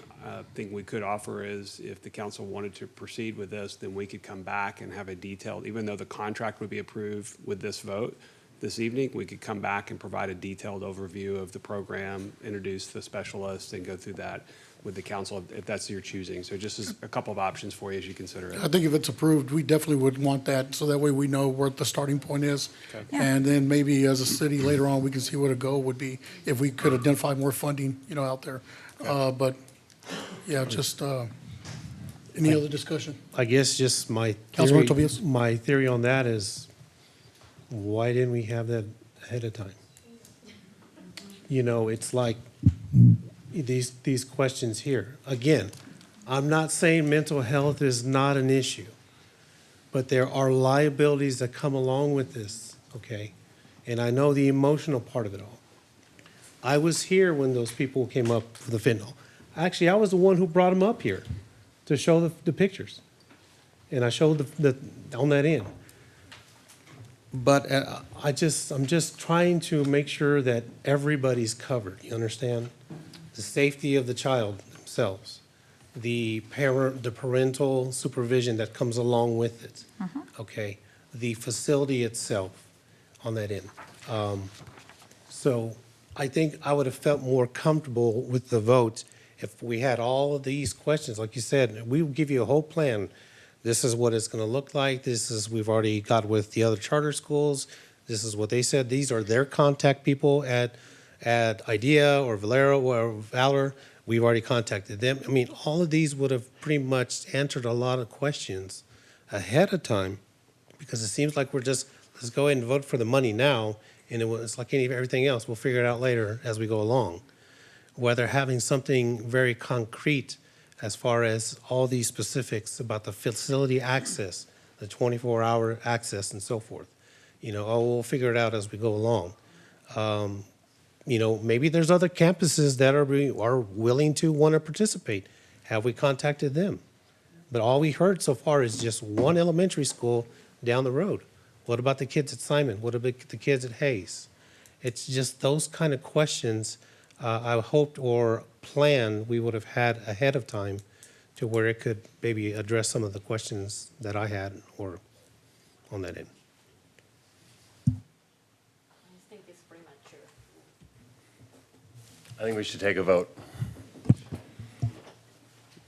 thing we could offer is if the council wanted to proceed with this, then we could come back and have a detailed, even though the contract would be approved with this vote this evening, we could come back and provide a detailed overview of the program, introduce the specialist, and go through that with the council if that's your choosing. So just as a couple of options for you as you consider it. I think if it's approved, we definitely would want that, so that way we know where the starting point is. Okay. Yeah. And then maybe as a city later on, we can see what a goal would be if we could identify more funding, out there. But, yeah, just, any other discussion? I guess just my Councilman theory, Tobias? my theory on that is, why didn't we have that ahead of time? It's like these questions here. Again, I'm not saying mental health is not an issue, but there are liabilities that come along with this, okay? And I know the emotional part of it all. I was here when those people came up for the fentanyl. Actually, I was the one who brought them up here to show the pictures. And I showed the on that end. But I'm just trying to make sure that everybody's covered, you understand? The safety of the child themselves, the parental supervision that comes along with it, okay? The facility itself on that end. So I think I would have felt more comfortable with the vote if we had all of these questions. Like you said, we would give you a whole plan. This is what it's going to look like. We've already got with the other charter schools. This is what they said. These are their contact people at IDEA or Valero or Valor. We've already contacted them. I mean, all of these would have pretty much answered a lot of questions ahead of time, because it seems like we're just, let's go ahead and vote for the money now, and it's like everything else. We'll figure it out later as we go along. Whether having something very concrete as far as all these specifics about the facility access, the 24-hour access and so forth. We'll figure it out as we go along. Maybe there's other campuses that are willing to want to participate. Have we contacted them? But all we heard so far is just one elementary school down the road. What about the kids at Simon? What about the kids at Hayes? It's just those kind of questions I hoped or planned we would have had ahead of time to where it could maybe address some of the questions that I had or on that end. I think it's premature. I think we should take a vote.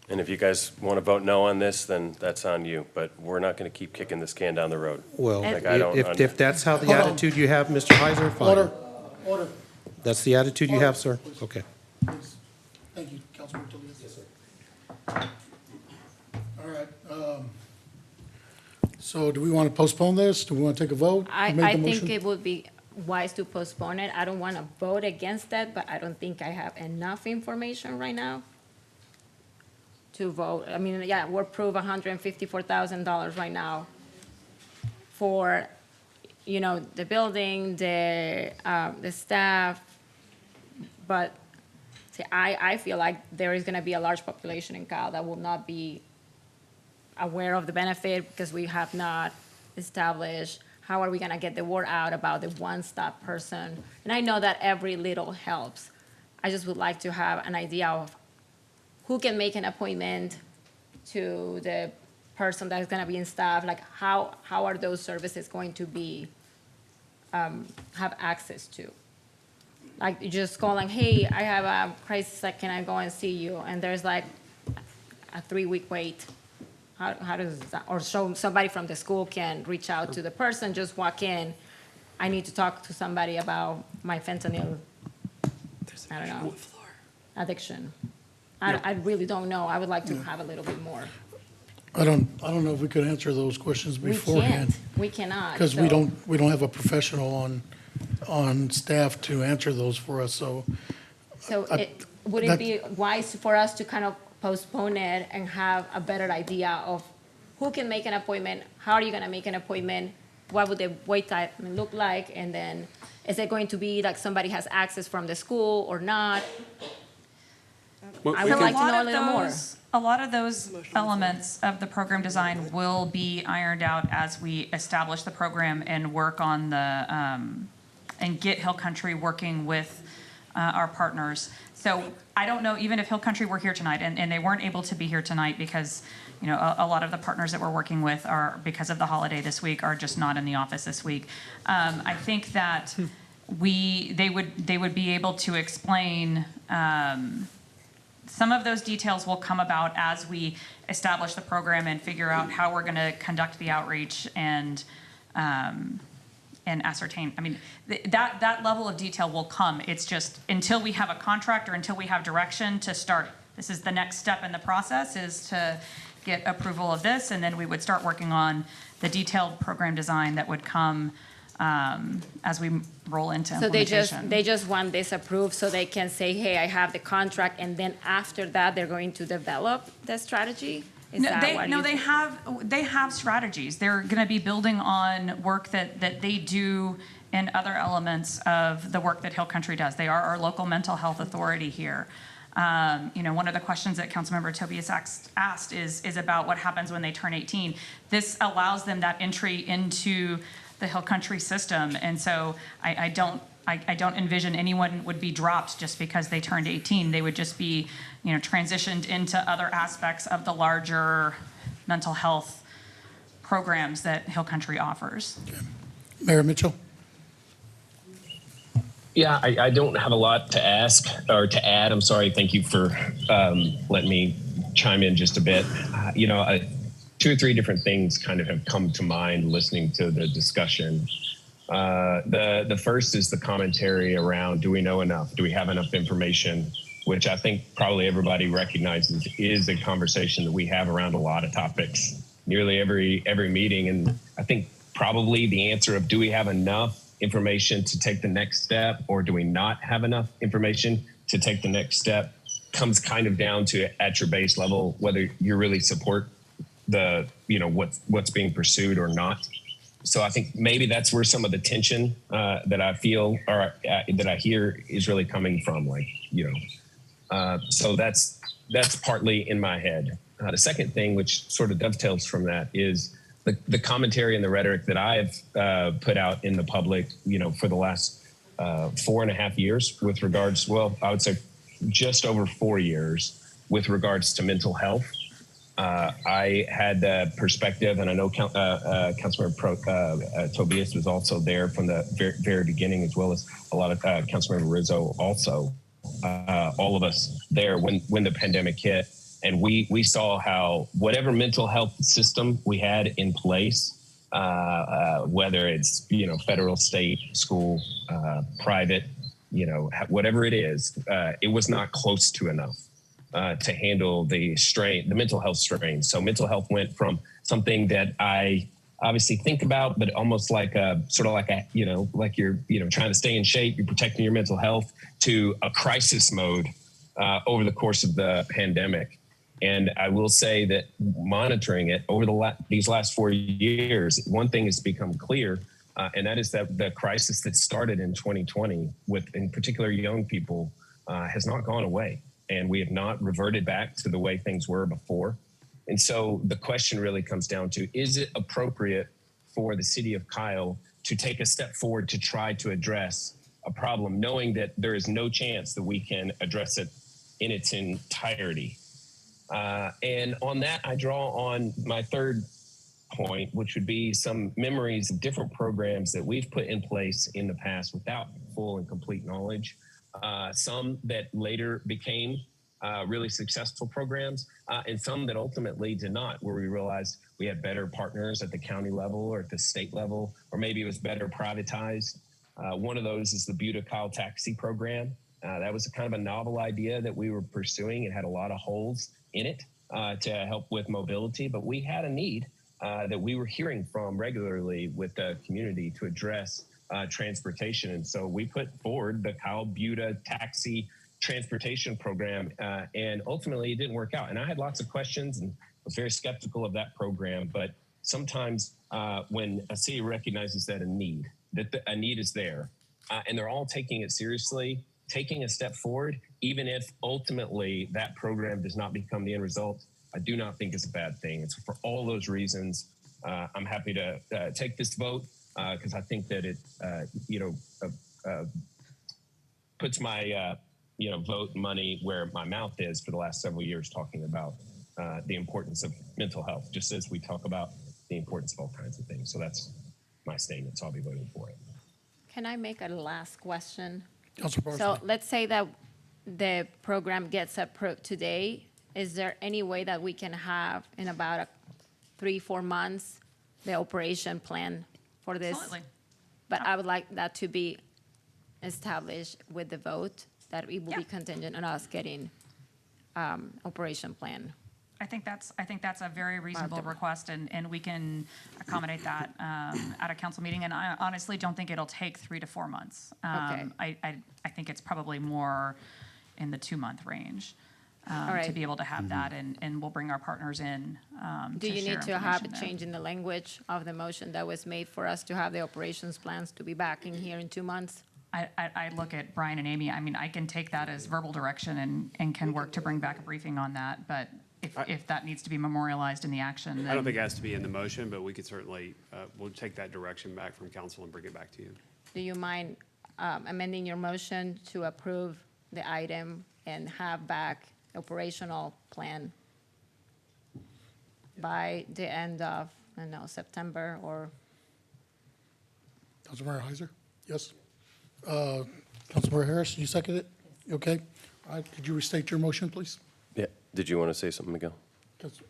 And if you guys want to vote no on this, then that's on you. But we're not going to keep kicking this can down the road. Well, Like, I don't if that's how the Hold on. attitude you have, Mr. Heiser, fine. Order. That's the attitude you have, sir? Okay. Please. Thank you, Councilman Tobias. Yes, sir. All right. So do we want to postpone this? Do we want to take a vote? I Make the think motion? it would be wise to postpone it. I don't want to vote against that, but I don't think I have enough information right now to vote. I mean, yeah, we're approved $154,000 right now for, the building, the staff. But see, I feel like there is going to be a large population in Cal that will not be aware of the benefit because we have not established how are we going to get the word out about the one-stop person. And I know that every little helps. I just would like to have an idea of who can make an appointment to the person that's going to be in staff. Like how are those services going to be have access to? Like you just call like, hey, I have a crisis, like, can I go and see you? And there's like a 3-week wait. how does that, or so somebody from the school can reach out to the person, just walk in, I need to talk to somebody about my fentanyl, I don't know, addiction. I really don't know. I would like to have a little bit more. I don't know if we could answer those questions beforehand. We cannot. Because we so- don't have a professional on staff to answer those for us, so. So I- would it that- be wise for us to kind of postpone it and have a better idea of who can make an appointment, how are you gonna make an appointment, what would the wait time look like, and then is it going to be like somebody has access from the school or not? I would like to know a little more. A lot of those elements of the program design will be ironed out as we establish the program and work on the, and get Hill Country working with our partners. So I don't know, even if Hill Country were here tonight, and they weren't able to be here tonight because, you know, a lot of the partners that we're working with are, because of the holiday this week, are just not in the office this week. I think that they would be able to explain, some of those details will come about as we establish the program and figure out how we're going to conduct the outreach and ascertain. I mean, that level of detail will come. It's just until we have a contract or until we have direction to start. This is the next step in the process, is to get approval of this, and then we would start working on the detailed program design that would come as we roll into So implementation. they just want this approved so they can say, hey, I have the contract, and then after that, they're going to develop the strategy? Is No, that what you think? they have strategies. They're going to be building on work that they do in other elements of the work that Hill Country does. They are our local mental health authority here. You know, one of the questions that Councilmember Tobias asked is about what happens when they turn 18. This allows them that entry into the Hill Country system, and so I don't envision anyone would be dropped just because they turned 18. They would just be, you know, transitioned into other aspects of the larger mental health programs that Hill Country offers. Mayor Mitchell? Yeah, I don't have a lot to ask or to add. I'm sorry. Thank you for letting me chime in just a bit. You know, 2 or 3 different things kind of have come to mind listening to the discussion. The first is the commentary around, do we know enough? Do we have enough information? Which I think probably everybody recognizes is a conversation that we have around a lot of topics, nearly every meeting. And I think probably the answer of, do we have enough information to take the next step, or do we not have enough information to take the next step, comes kind of down to, at your base level, whether you really support the, you know, what's being pursued or not. So I think maybe that's where some of the tension that I feel or that I hear is really coming from, like, you know. So that's partly in my head. The second thing, which sort of dovetails from that, is the commentary and the rhetoric that I've put out in the public, you know, for the last 4.5 years with regards, well, I would say just over 4 years with regards to mental health. I had the perspective, and I know Councilmember Tobias was also there from the very beginning, as well as a lot of Councilmember Rizzo also, all of us there when the pandemic hit. And we saw how whatever mental health system we had in place, whether it's, you know, federal, state, school, private, you know, whatever it is, it was not close to enough to handle the strain, the mental health strain. So mental health went from something that I obviously think about, but almost like a sort of like a, you know, like you're, you know, trying to stay in shape, you're protecting your mental health, to a crisis mode over the course of the pandemic. And I will say that monitoring it over these last 4 years, one thing has become clear, and that is that the crisis that started in 2020 with, in particular, young people has not gone away. And we have not reverted back to the way things were before. And so the question really comes down to, is it appropriate for the city of Kyle to take a step forward to try to address a problem, knowing that there is no chance that we can address it in its entirety? And on that, I draw on my third point, which would be some memories of different programs that we've put in place in the past without full and complete knowledge. Some that later became really successful programs, and some that ultimately did not, where we realized we had better partners at the county level or at the state level, or maybe it was better privatized. One of those is the Buda-Kyle taxi program. That was a kind of a novel idea that we were pursuing. It had a lot of holes in it to help with mobility, but we had a need that we were hearing from regularly with the community to address transportation. And so we put forward the Kyle Buda taxi transportation program, and ultimately it didn't work out. And I had lots of questions and was very skeptical of that program. But sometimes when a city recognizes that a need is there, and they're all taking it seriously, taking a step forward, even if ultimately that program does not become the end result, I do not think it's a bad thing. It's for all those reasons. I'm happy to take this vote because I think that it, puts my, vote money where my mouth is for the last several years, talking about the importance of mental health, just as we talk about the importance of all kinds of things. So that's my statement. So I'll be voting for it. Can I make a last question? Councilor So let's say that the program gets approved today. Is there any way that we can have in about 3-4 months the operation plan for this? Absolutely. But I would like that to be established with the vote, that it will be contingent on us getting operation plan. I think that's a very reasonable request, and we can accommodate that at a council meeting. And I honestly don't think it'll take 3 to 4 months. Okay. I think it's probably more in the 2-month range right. to be able to have that, and we'll bring our partners in. Do you share need to have a information there. change in the language of the motion that was made for us to have the operations plans to be back in here in 2 months? I look at Brian and Amy. I mean, I can take that as verbal direction and can work to bring back a briefing on that. But if that needs to be memorialized in the action, then I don't think it has to be in the motion, but we could certainly, we'll take that direction back from council and bring it back to you. Do you mind amending your motion to approve the item and have back operational plan by the end of, I don't know, September or? Councilmember Heiser? Yes. Councilmember Harris, you second it? Okay. All right. Could you restate your motion, please? Yeah. Did you want to say something, Miguel?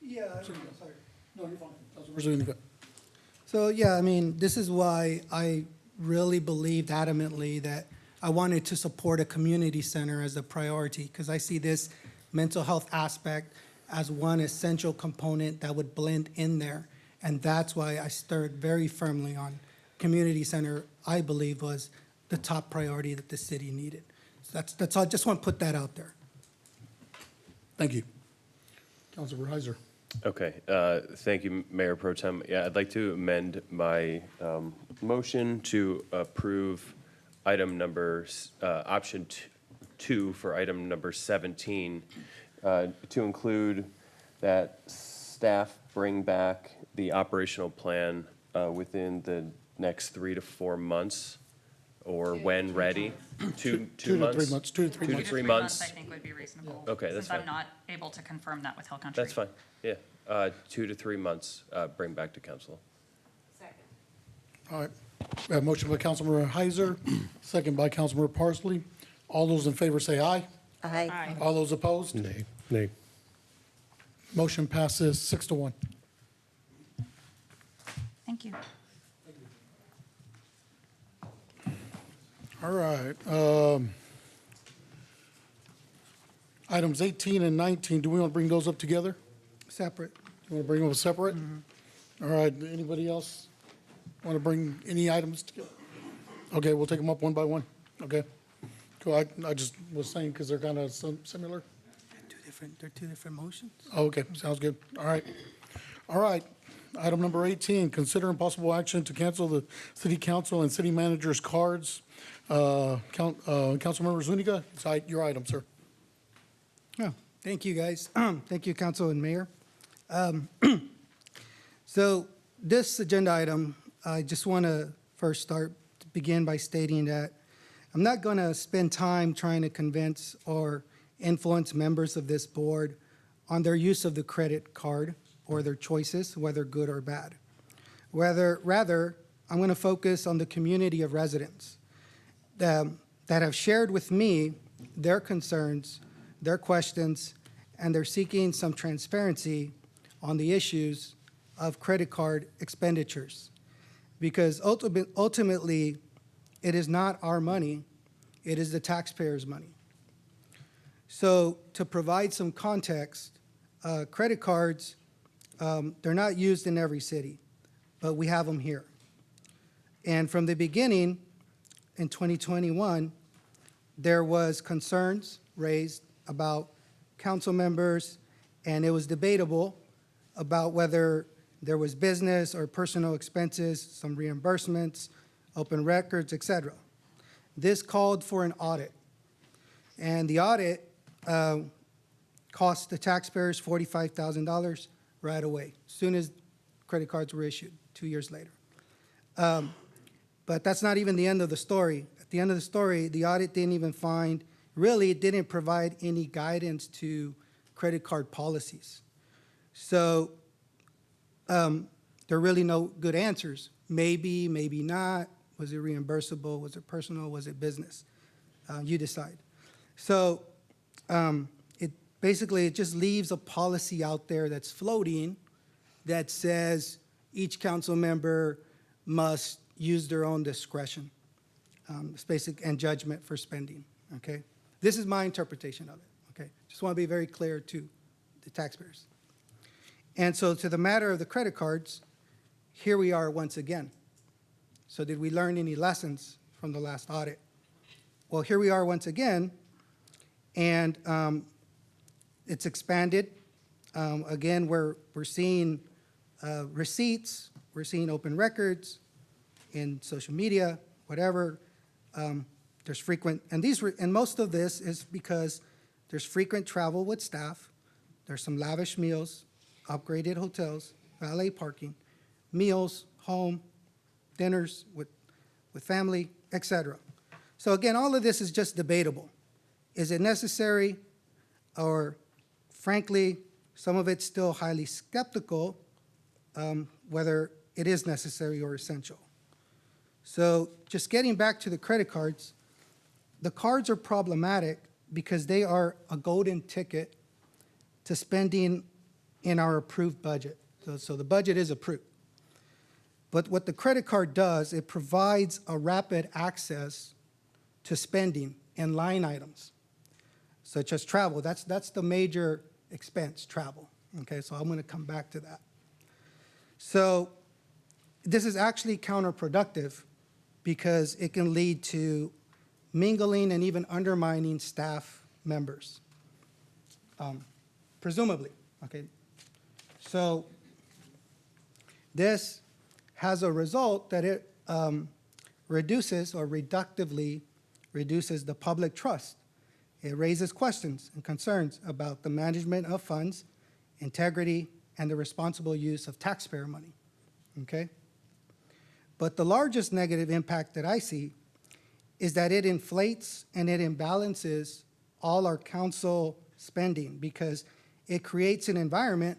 Yeah, sorry. No, you're fine. Councilmember Zuniga. So, yeah, I mean, this is why I really believed adamantly that I wanted to support a community center as a priority, because I see this mental health aspect as one essential component that would blend in there. And that's why I stirred very firmly on community center. I believe was the top priority that the city needed. So that's all. I just want to put that out there. Thank you. Councilmember Heiser. Okay, thank you, Mayor Pro Tem. Yeah, I'd like to amend my motion to approve item number, option 2 for item number 17, to include that staff bring back the operational plan within the next 3 to 4 months, or when ready. 2 months? 2 to 3 months. 2 to 3 2 to months. 3 3 months. I think would be reasonable. Okay, that's Since I'm fine. not able to confirm that with Hill Country. That's fine, yeah. 2 to 3 months, bring back to council. All right. We have a motion by Councilmember Heiser, second by Councilmember Parsley. All those in favor say aye. Aye. All those opposed? Nay. Nay. Motion passes 6-1. Thank you. All right. Items 18 and 19, do we want to bring those up together? Separate. You want to bring them separate? All right. Anybody else want to bring any items together? Okay, we'll take them up one by one. Okay. Cool. I just was saying because they're kind of similar. They're two different motions. Oh, okay, sounds good. All right. All right. Item number 18, consider impossible action to cancel the city council and city manager's cards. Councilmember Zuniga, it's your item, sir. Oh, thank you, guys. Thank you, council and mayor. So this agenda item, I just want to first begin by stating that I'm not going to spend time trying to convince or influence members of this board on their use of the credit card or their choices, whether good or bad. Rather, I'm going to focus on the community of residents that have shared with me their concerns their questions, and they're seeking some transparency on the issues of credit card expenditures. Because ultimately, it is not our money, it is the taxpayers' money. So to provide some context, credit cards, they're not used in every city, but we have them here. And from the beginning, in 2021, there was concerns raised about council members, and it was debatable about whether there was business or personal expenses, some reimbursements, open records, et cetera. This called for an audit, and the audit cost the taxpayers $45,000 right away, as soon as credit cards were issued, 2 years later. But that's not even the end of the story. At the end of the story, the audit didn't even find, really, it didn't provide any guidance to credit card policies. So there are really no good answers. Maybe, maybe not. Was it reimbursable? Was it personal? Was it business? You decide. So it just leaves a policy out there that's floating that says each council member must use their own discretion, and judgment for spending, okay? This is my interpretation of it, okay? Just want to be very clear to the taxpayers. And so to the matter of the credit cards, here we are once again. So did we learn any lessons from the last audit? Well, here we are once again, and it's expanded. Again, we're seeing receipts, we're seeing open records in social media, whatever. There's frequent, and most of this is because there's frequent travel with staff. There's some lavish meals, upgraded hotels, valet parking, meals, home, dinners with family, etc. So again, all of this is just debatable. Is it necessary? Or frankly, some of it's still highly skeptical whether it is necessary or essential. So just getting back to the credit cards, the cards are problematic because they are a golden ticket to spending in our approved budget. So the budget is approved. But what the credit card does, it provides a rapid access to spending in line items, such as travel. That's the major expense, travel. Okay, so I'm going to come back to that. So this is actually counterproductive because it can lead to mingling and even undermining staff members, presumably. Okay, so this has a result that it reduces or reductively reduces the public trust. It raises questions and concerns about the management of funds, integrity, and the responsible use of taxpayer money, okay? But the largest negative impact that I see is that it inflates and it imbalances all our council spending because it creates an environment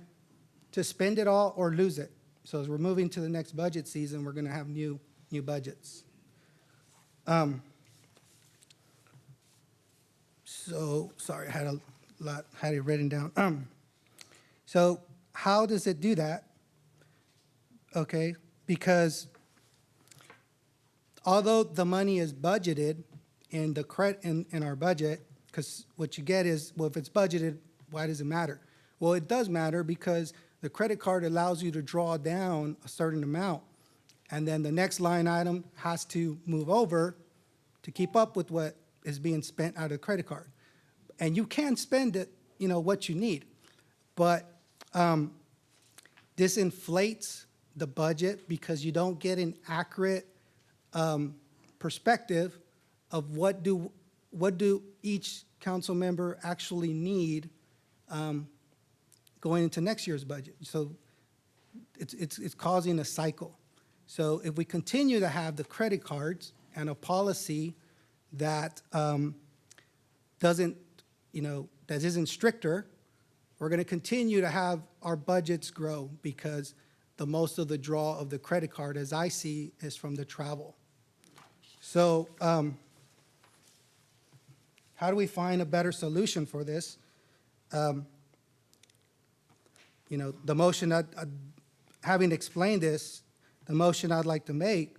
to spend it all or lose it. So as we're moving to the next budget season, we're going to have new budgets. So, sorry, I had a lot, had it written down. So how does it do that? Okay, because although the money is budgeted in our budget, because what you get is, well, if it's budgeted, why does it matter? Well, it does matter because the credit card allows you to draw down a certain amount, and then the next line item has to move over to keep up with what is being spent out of the credit card. And you can spend it, what you need, but this inflates the budget because you don't get an accurate perspective of what do each council member actually need going into next year's budget. So it's causing a cycle. So if we continue to have the credit cards and a policy that that isn't stricter, we're going to continue to have our budgets grow because the most of the draw of the credit card, as I see, is from the travel. So how do we find a better solution for this? The motion, having explained this, the motion I'd like to make,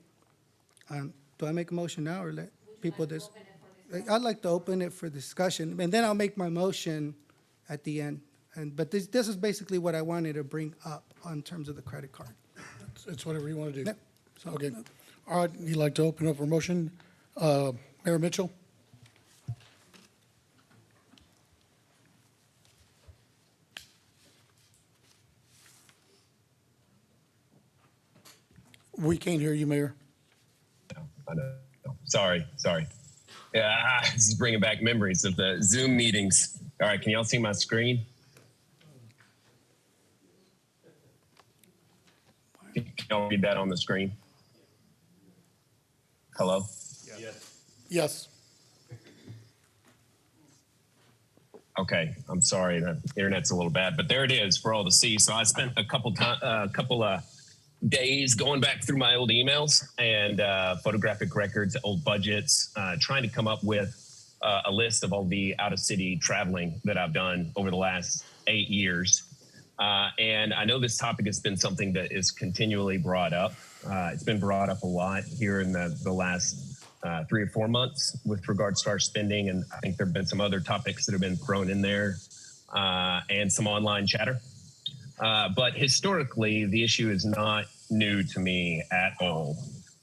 do I make a motion now or let people just? I'd like to open it for discussion, and then I'll make my motion at the end. But this is basically what I wanted to bring up in terms of the credit card. It's whatever you want to do. Yep. Okay. All right, you'd like to open up for motion? Mayor Mitchell? We can't hear you, Mayor. I know. Sorry. Yeah, this is bringing back memories of the Zoom meetings. All right, can y'all see my screen? Can y'all read that on the screen? Hello? Yes. Okay, I'm sorry, the internet's a little bad, but there it is for all to see. So I spent a couple days going back through my old emails and photographic records, old budgets, trying to come up with a list of all the out-of-city traveling that I've done over the last 8 years. And I know this topic has been something that is continually brought up. It's been brought up a lot here in the last 3 or 4 months with regards to our spending. And I think there have been some other topics that have been thrown in there and some online chatter. But historically, the issue is not new to me at all.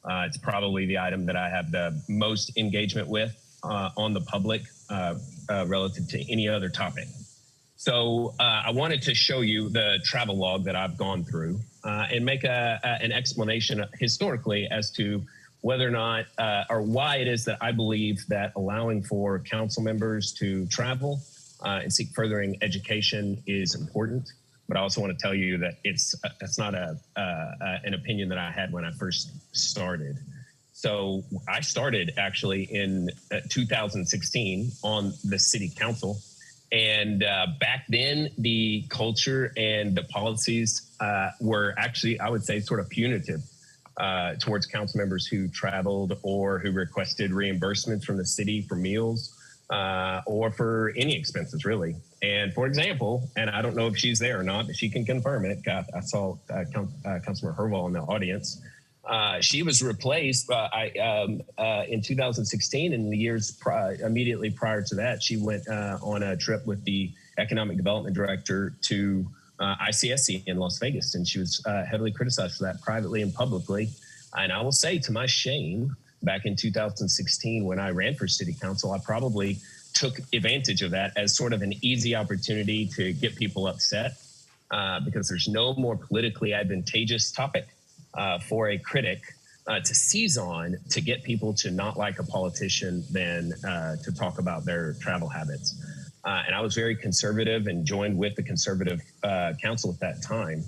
It's probably the item that I have the most engagement with on the public relative to any other topic. So I wanted to show you the travel log that I've gone through and make an explanation historically as to whether or not or why it is that I believe that allowing for council members to travel and seek furthering education is important. But I also want to tell you that that's not an opinion that I had when I first started. So I started actually in 2016 on the city council. And back then, the culture and the policies were actually, I would say, sort of punitive towards council members who traveled or who requested reimbursements from the city for meals or for any expenses, really. And for example, and I don't know if she's there or not, but she can confirm it. I saw Councilor Herval in the audience. She was replaced in 2016. In the years immediately prior to that, she went on a trip with the economic development director to ICSC in Las Vegas, and she was heavily criticized for that privately and publicly. And I will say, to my shame, back in 2016, when I ran for city council, I probably took advantage of that as sort of an easy opportunity to get people upset because there's no more politically advantageous topic for a critic to seize on to get people to not like a politician than to talk about their travel habits. And I was very conservative and joined with the conservative council at that time.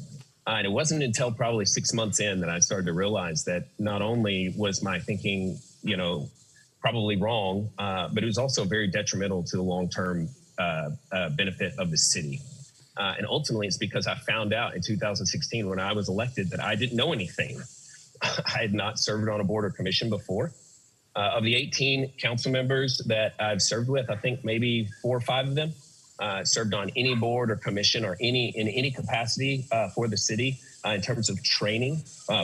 And it wasn't until probably 6 months in that I started to realize that not only was my thinking, probably wrong, but it was also very detrimental to the long-term benefit of the city. And ultimately, it's because I found out in 2016 when I was elected that I didn't know anything. I had not served on a board or commission before. Of the 18 council members that I've served with, I think maybe 4 or 5 of them served on any board or commission or in any capacity for the city in terms of training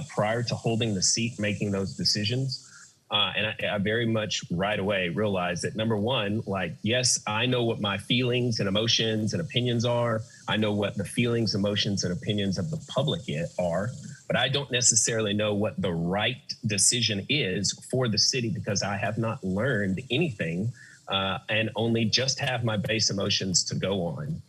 prior to holding the seat, making those decisions. And I very much right away realized that, number one, yes, I know what my feelings and emotions and opinions are. I know what the feelings, emotions, and opinions of the public are, but I don't necessarily know what the right decision is for the city because I have not learned anything and only just have my base emotions to go on.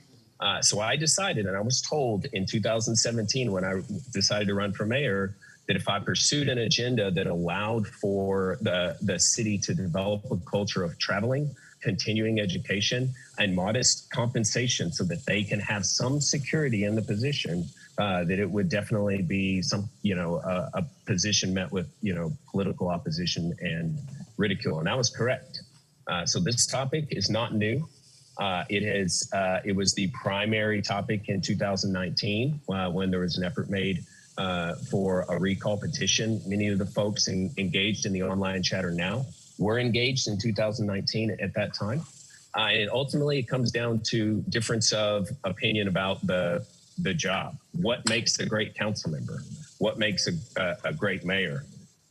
So I decided, and I was told in 2017 when I decided to run for mayor, that if I pursued an agenda that allowed for the city to develop a culture of traveling, continuing education, and modest compensation so that they can have some security in the position, that it would definitely be a position met with, political opposition and ridicule. And I was correct. So this topic is not new. It was the primary topic in 2019 when there was an effort made for a recall petition. Many of the folks engaged in the online chatter now were engaged in 2019 at that time. And ultimately, it comes down to difference of opinion about the job. What makes a great council member? What makes a great mayor?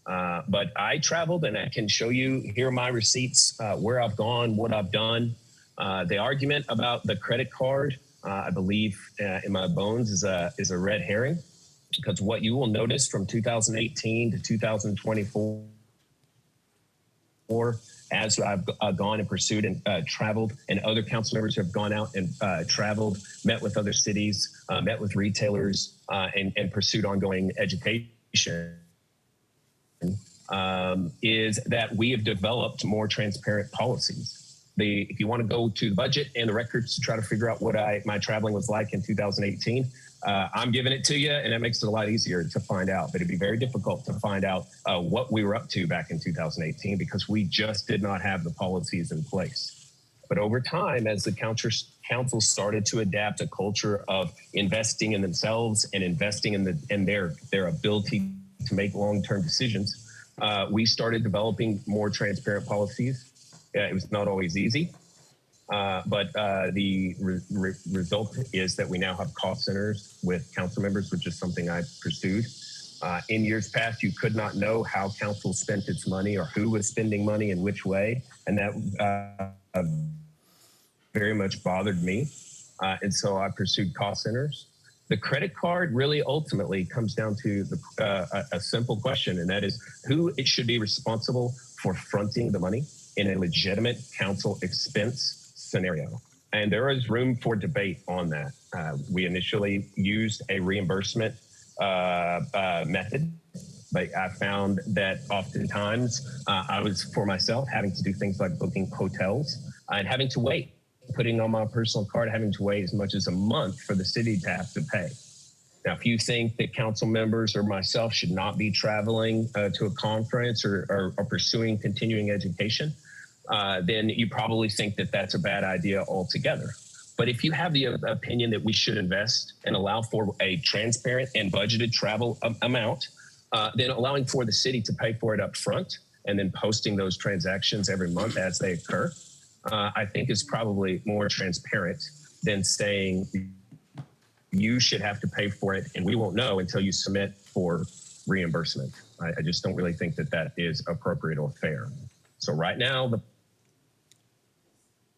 But I traveled, and I can show you, here are my receipts, where I've gone, what I've done. The argument about the credit card, I believe in my bones, is a red herring, because what you will notice from 2018 to 2024, as I've gone and pursued and traveled, and other council members have gone out and traveled, met with other cities, met with retailers, and pursued ongoing education, is that we have developed more transparent policies. If you want to go to the budget and the records to try to figure out what my traveling was like in 2018, I'm giving it to you, and that makes it a lot easier to find out. But it'd be very difficult to find out what we were up to back in 2018, because we just did not have the policies in place. But over time, as the council started to adapt a culture of investing in themselves and investing in their ability to make long-term decisions, we started developing more transparent policies. It was not always easy, but the result is that we now have cost centers with council members, which is something I pursued. In years past, you could not know how council spent its money or who was spending money in which way, and that very much bothered me. And so I pursued cost centers. The credit card really ultimately comes down to a simple question, and that is who it should be responsible for fronting the money in a legitimate council expense scenario. And there is room for debate on that. We initially used a reimbursement method, but I found that oftentimes I was, for myself, having to do things like booking hotels and having to wait, putting on my personal card, having to wait as much as a month for the city to have to pay. Now, if you think that council members or myself should not be traveling to a conference or pursuing continuing education, then you probably think that that's a bad idea altogether. But if you have the opinion that we should invest and allow for a transparent and budgeted travel amount, then allowing for the city to pay for it up front and then posting those transactions every month as they occur, I think is probably more transparent than saying you should have to pay for it and we won't know until you submit for reimbursement. I just don't really think that that is appropriate or fair. So right now, the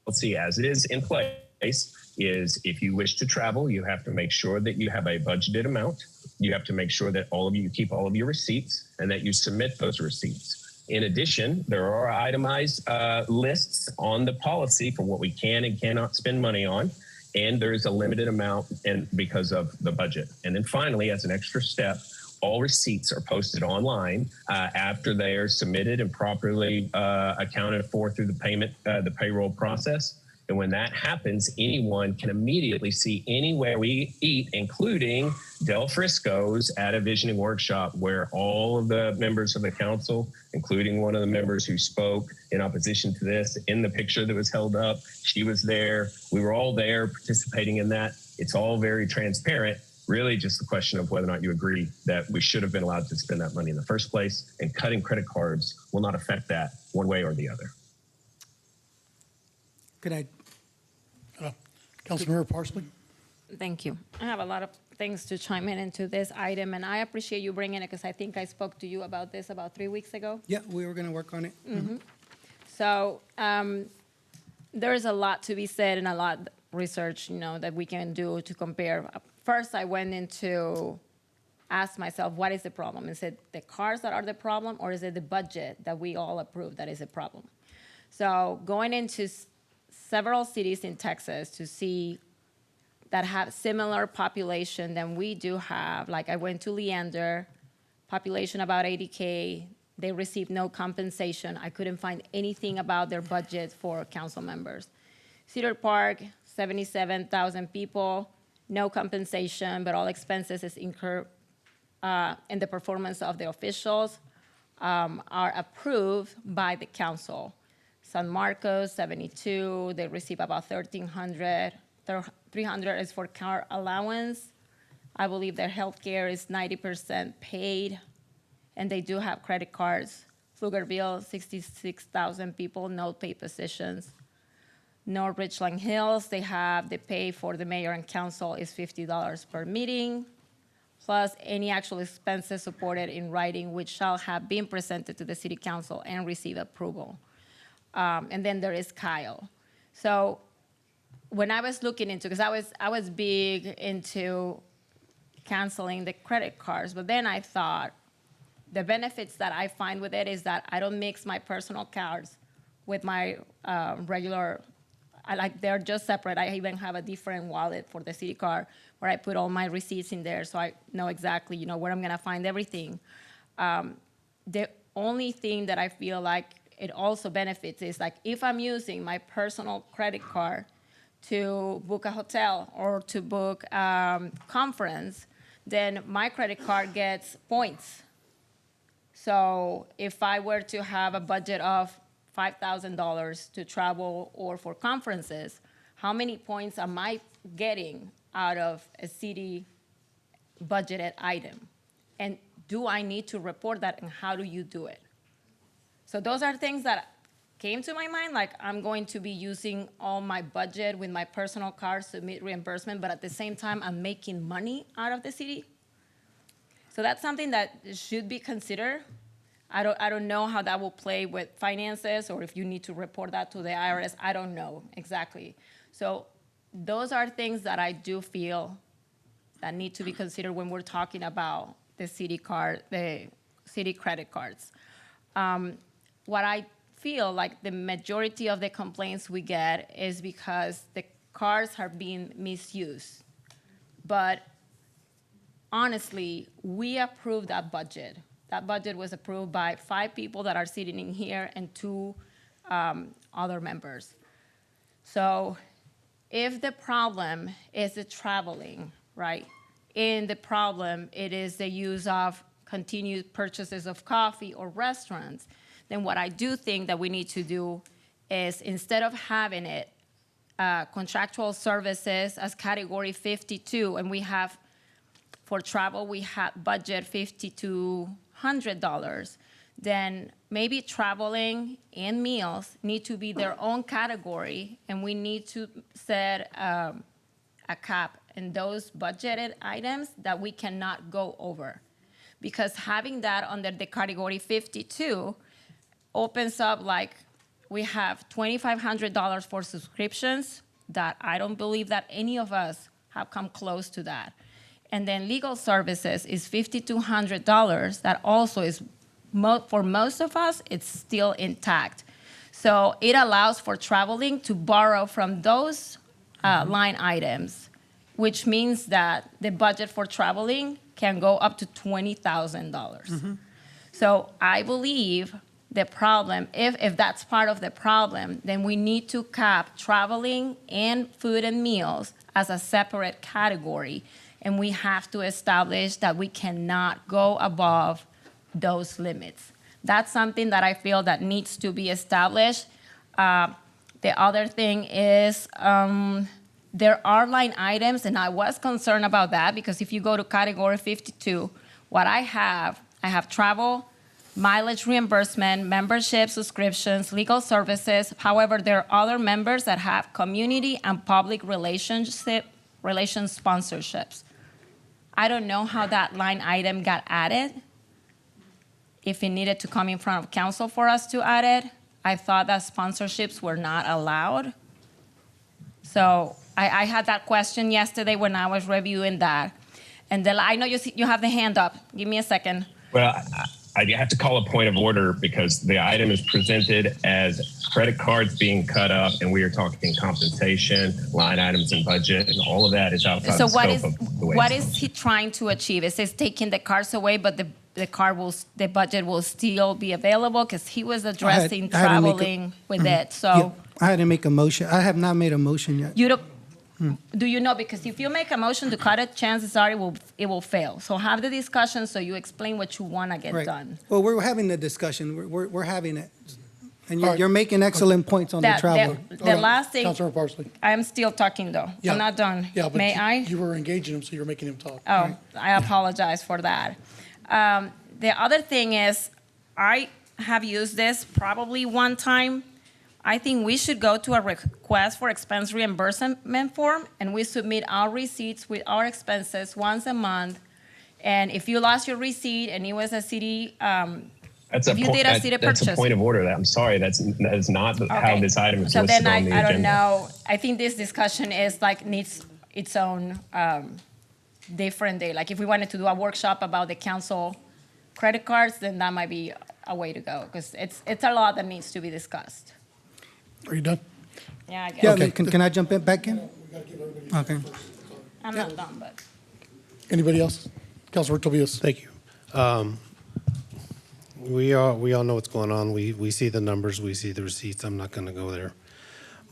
policy as it is in place is if you wish to travel, you have to make sure that you have a budgeted amount. You have to make sure that all of you keep all of your receipts and that you submit those receipts. In addition, there are itemized lists on the policy for what we can and cannot spend money on. And there's a limited amount because of the budget. And then finally, as an extra step, all receipts are posted online after they are submitted and properly accounted for through the payroll process. And when that happens, anyone can immediately see anywhere we eat, including Del Frisco's at a visioning workshop, where all of the members of the council, including one of the members who spoke in opposition to this, in the picture that was held up, she was there. We were all there participating in that. It's all very transparent. Really just the question of whether or not you agree that we should have been allowed to spend that money in the first place, and cutting credit cards will not affect that one way or the other. Good night. Councilmember Parsley? Thank you. I have a lot of things to chime in into this item, and I appreciate you bringing it because I think I spoke to you about this about 3 weeks ago. Yeah, we were going to work on it. Mm-hmm. So there's a lot to be said and a lot of research, that we can do to compare. First, I went into ask myself, what is the problem? Is it the cars that are the problem, or is it the budget that we all approve that is a problem? So going into several cities in Texas to see that have similar population than we do have. Like I went to Leander, population about 80K. They received no compensation. I couldn't find anything about their budget for council members. Cedar Park, 77,000 people, no compensation, but all expenses is incurred, and the performance of the officials are approved by the council. San Marcos, 72, they receive about 1,300. 300 is for car allowance. I believe their health care is 90% paid, and they do have credit cards. Pflugerville, 66,000 people, no pay positions. North Richland Hills, they pay for the mayor and council is $50 per meeting, plus any actual expenses supported in writing, which shall have been presented to the city council and receive approval. And then there is Kyle. So when I was looking into, because I was big into canceling the credit cards, but then I thought the benefits that I find with it is that I don't mix my personal cards with my regular. They're just separate. I even have a different wallet for the city card where I put all my receipts in there, so I know exactly, where I'm gonna find everything. The only thing that I feel like it also benefits is like if I'm using my personal credit card to book a hotel or to book conference, then my credit card gets points. So if I were to have a budget of $5,000 to travel or for conferences, how many points am I getting out of a city budgeted item? And do I need to report that, and how do you do it? So those are things that came to my mind, like I'm going to be using all my budget with my personal cards to meet reimbursement, but at the same time, I'm making money out of the city. So that's something that should be considered. I don't know how that will play with finances, or if you need to report that to the IRS. I don't know exactly. So those are things that I do feel that need to be considered when we're talking about the city credit cards. What I feel like the majority of the complaints we get is because the cards are being misused. But honestly, we approved that budget. That budget was approved by 5 people that are sitting in here and 2 other members. So if the problem is the traveling, right, and the problem it is the use of continued purchases of coffee or restaurants, then what I do think that we need to do is, instead of having it contractual services as category 52, and we have, for travel, we have budget $5,200, then maybe traveling and meals need to be their own category, and we need to set a cap in those budgeted items that we cannot go over. Because having that under the category 52 opens up, like, we have $2,500 for subscriptions that I don't believe that any of us have come close to that. And then legal services is $5,200. That also is, for most of us, it's still intact. So it allows for traveling to borrow from those line items, which means that the budget for traveling can go up to $20,000. So I believe the problem, if that's part of the problem, then we need to cap traveling and food and meals as a separate category. And we have to establish that we cannot go above those limits. That's something that I feel that needs to be established. The other thing is there are line items, and I was concerned about that, because if you go to category 52, what I have travel, mileage reimbursement, membership, subscriptions, legal services. However, there are other members that have community and public relations sponsorships. I don't know how that line item got added, if it needed to come in front of council for us to add it. I thought that sponsorships were not allowed. So I had that question yesterday when I was reviewing that. And then I know you have the hand up. Give me a second. Well, I have to call a point of order because the item is presented as credit cards being cut up, and we are talking compensation, line items, and budget, and all of that is outside the scope of the way. What is he trying to achieve? It says taking the cards away, but the budget will still be available, because he was addressing traveling with it. So Yeah, I had to make a motion. I have not made a motion yet. you don't. Do you know? Because if you make a motion to cut it, chances are it will fail. So have the discussion so you explain what you want to get Right. done. Well, we're having the discussion. We're having it. And All right. you're making excellent points on the travel. The last thing, Councilor Parsley. I'm still talking though. Yeah. I'm not done. Yeah, but May I? you were engaging him, so you're making him talk. Oh, I apologize for that. The other thing is, I have used this probably one time. I think we should go to a request for expense reimbursement form, and we submit our receipts with our expenses once a month. And if you lost your receipt and it was a city, That's if you did a city that's a purchase. point of order. I'm sorry, that is not how Okay. this item is So listed then on the I don't agenda. know, I think this discussion is like, needs its own different day. Like if we wanted to do a workshop about the council credit cards, then that might be a way to go, because it's a lot that needs to be discussed. Are you done? Yeah, I guess. Yeah, Okay. can I jump in back in? Okay. I'm not done, but. Anybody else? Councilor Tobias. Thank you. We all know what's going on. We see the numbers, we see the receipts. I'm not going to go there.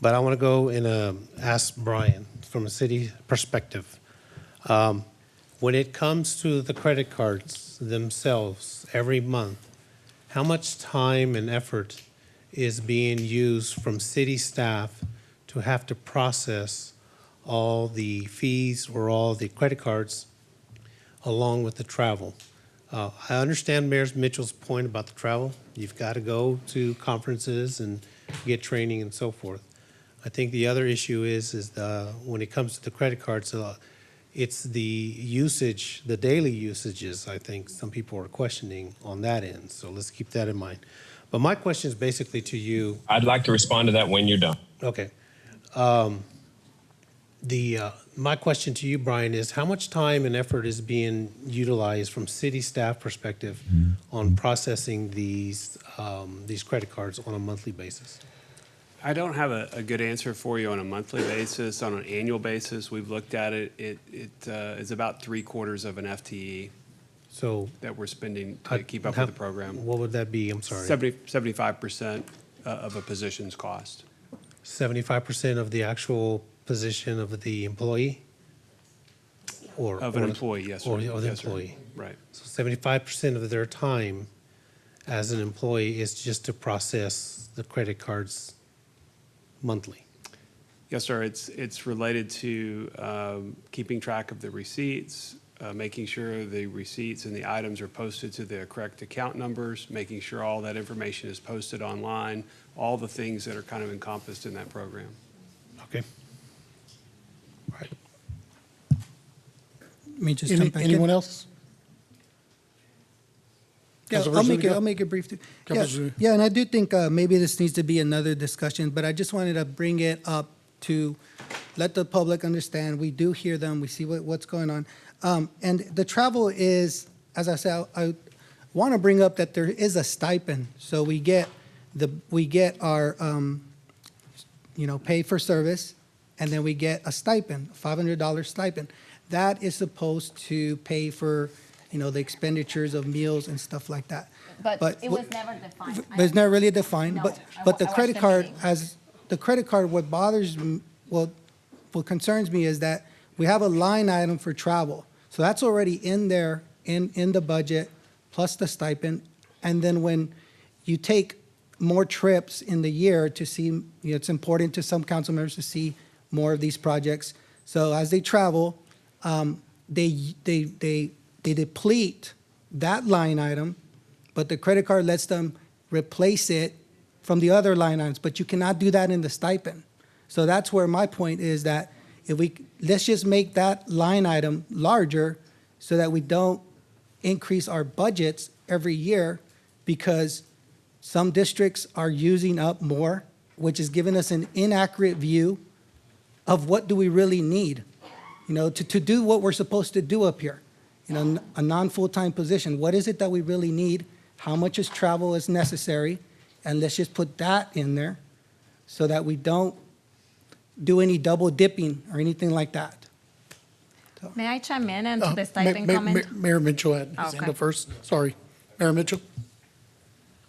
But I want to go and ask Brian from a city perspective. When it comes to the credit cards themselves every month, how much time and effort is being used from city staff to have to process all the fees or all the credit cards along with the travel? I understand Mayor Mitchell's point about the travel. You've got to go to conferences and get training and so forth. I think the other issue is when it comes to the credit cards, it's the usage, the daily usages, I think some people are questioning on that end. So let's keep that in mind. But my question is basically to you. I'd like to respond to that when you're done. Okay. My question to you, Brian, is how much time and effort is being utilized from city staff perspective on processing these credit cards on a monthly basis? I don't have a good answer for you on a monthly basis. On an annual basis, we've looked at it. It is about 3/4 of an FTE. So that we're spending to keep up with the program. What would that be? I'm sorry. 75% of a position's cost. 75% of the actual position of the employee? Of an employee, yes, sir. Or the Yes, sir. employee. Right. So 75% of their time as an employee is just to process the credit cards monthly? Yes, sir. It's related to keeping track of the receipts, making sure the receipts and the items are posted to the correct account numbers, making sure all that information is posted online, all the things that are kind of encompassed in that program. Okay. All right. Let me just jump back in. Anyone else? Yeah, I'll make it brief too. Yeah, and I do think maybe this needs to be another discussion, but I just wanted to bring it up to let the public understand. We do hear them, we see what's going on. And the travel is, as I said, I want to bring up that there is a stipend. So we get our pay for service, and then we get a stipend, $500 stipend. That is supposed to pay for the expenditures of meals and stuff like that. But it was never defined. But it's not really defined. No, But the I credit watched the card, meeting. what bothers me, what concerns me is that we have a line item for travel. So that's already in there, in the budget, plus the stipend. And then when you take more trips in the year to see, it's important to some council members to see more of these projects. So as they travel, they deplete that line item, but the credit card lets them replace it from the other line items, but you cannot do that in the stipend. So that's where my point is that let's just make that line item larger so that we don't increase our budgets every year, because some districts are using up more, which is giving us an inaccurate view of what do we really need, to do what we're supposed to do up here. A non-full-time position. What is it that we really need? How much is travel is necessary? And let's just put that in there so that we don't do any double dipping or anything like that. May I chime in into the stipend comment? Mayor Mitchell had his hand up first. Sorry. Mayor Mitchell?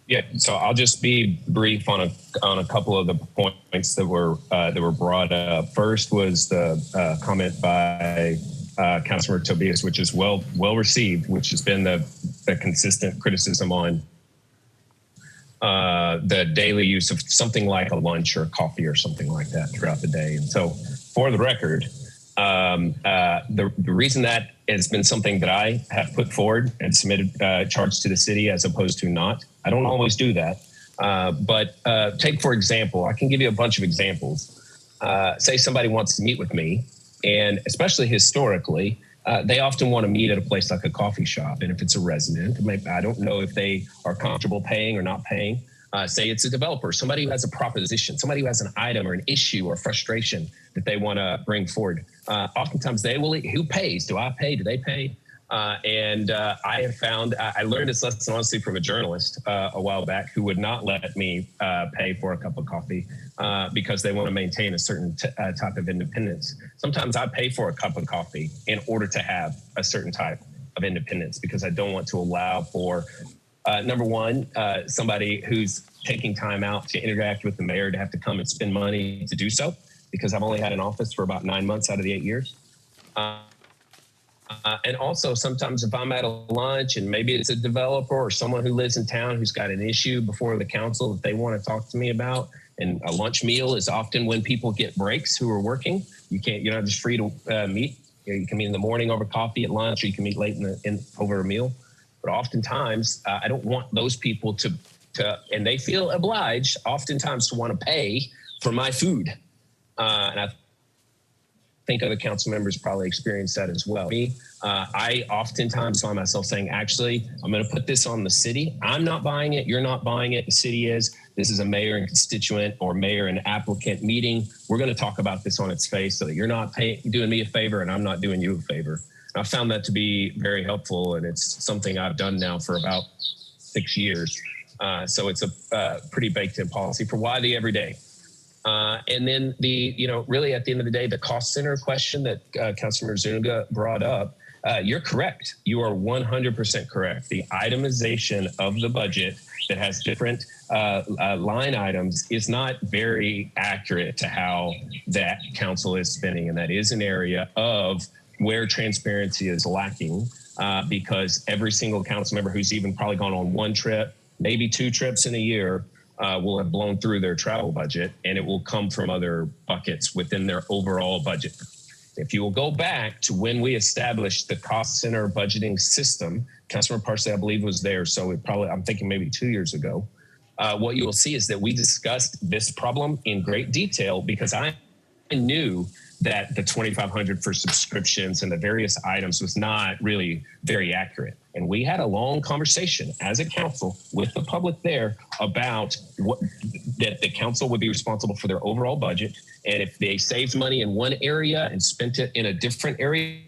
Yeah, so I'll just be brief on a couple of the points that were brought up. First was the comment by Councilor Tobias, which is well received, which has been the consistent criticism on the daily use of something like a lunch or coffee or something like that throughout the day. And so, for the record, the reason that has been something that I have put forward and submitted charged to the city as opposed to not. I don't always do that, But take, for example, I can give you a bunch of examples. Say somebody wants to meet with me, and especially historically, they often want to meet at a place like a coffee shop. And if it's a resident, maybe, I don't know if they are comfortable paying or not paying. Say it's a developer, somebody who has a proposition, somebody who has an item or an issue or frustration that they want to bring forward. Oftentimes they will, who pays? Do I pay? Do they pay? I have found, I learned this lesson honestly from a journalist a while back who would not let me pay for a cup of coffee because they want to maintain a certain type of independence. Sometimes I pay for a cup of coffee in order to have a certain type of independence because I don't want to allow for, number one, somebody who's taking time out to interact with the mayor to have to come and spend money to do so because I've only had an office for about 9 months out of the 8 years. And also sometimes if I'm at a lunch and maybe it's a developer or someone who lives in town who's got an issue before the council that they want to talk to me about, and a lunch meal is often when people get breaks who are working. You're not just free to meet. You can meet in the morning over coffee, at lunch, or you can meet late over a meal. But oftentimes I don't want those people to, and they feel obliged oftentimes to want to pay for my food. And I think other council members probably experience that as well. I oftentimes find myself saying, actually, I'm going to put this on the city. I'm not buying it. You're not buying it. The city is. This is a mayor and constituent or mayor and applicant meeting. We're going to talk about this on its face so that you're not doing me a favor and I'm not doing you a favor. I found that to be very helpful, and it's something I've done now for about 6 years. So it's a pretty baked in policy for why the everyday. And then really at the end of the day, the cost center question that Councilmember Zuniga brought up, you're correct. You are 100% correct. The itemization of the budget that has different line items is not very accurate to how that council is spending. And that is an area of where transparency is lacking because every single council member who's even probably gone on one trip, maybe 2 trips in a year, will have blown through their travel budget, and it will come from other buckets within their overall budget. If you will go back to when we established the cost center budgeting system, Councilmember Parsley, I believe, was there. So I'm thinking maybe 2 years ago. What you will see is that we discussed this problem in great detail because I knew that the $2,500 for subscriptions and the various items was not really very accurate. And we had a long conversation as a council with the public there about that the council would be responsible for their overall budget. And if they saved money in one area and spent it in a different area,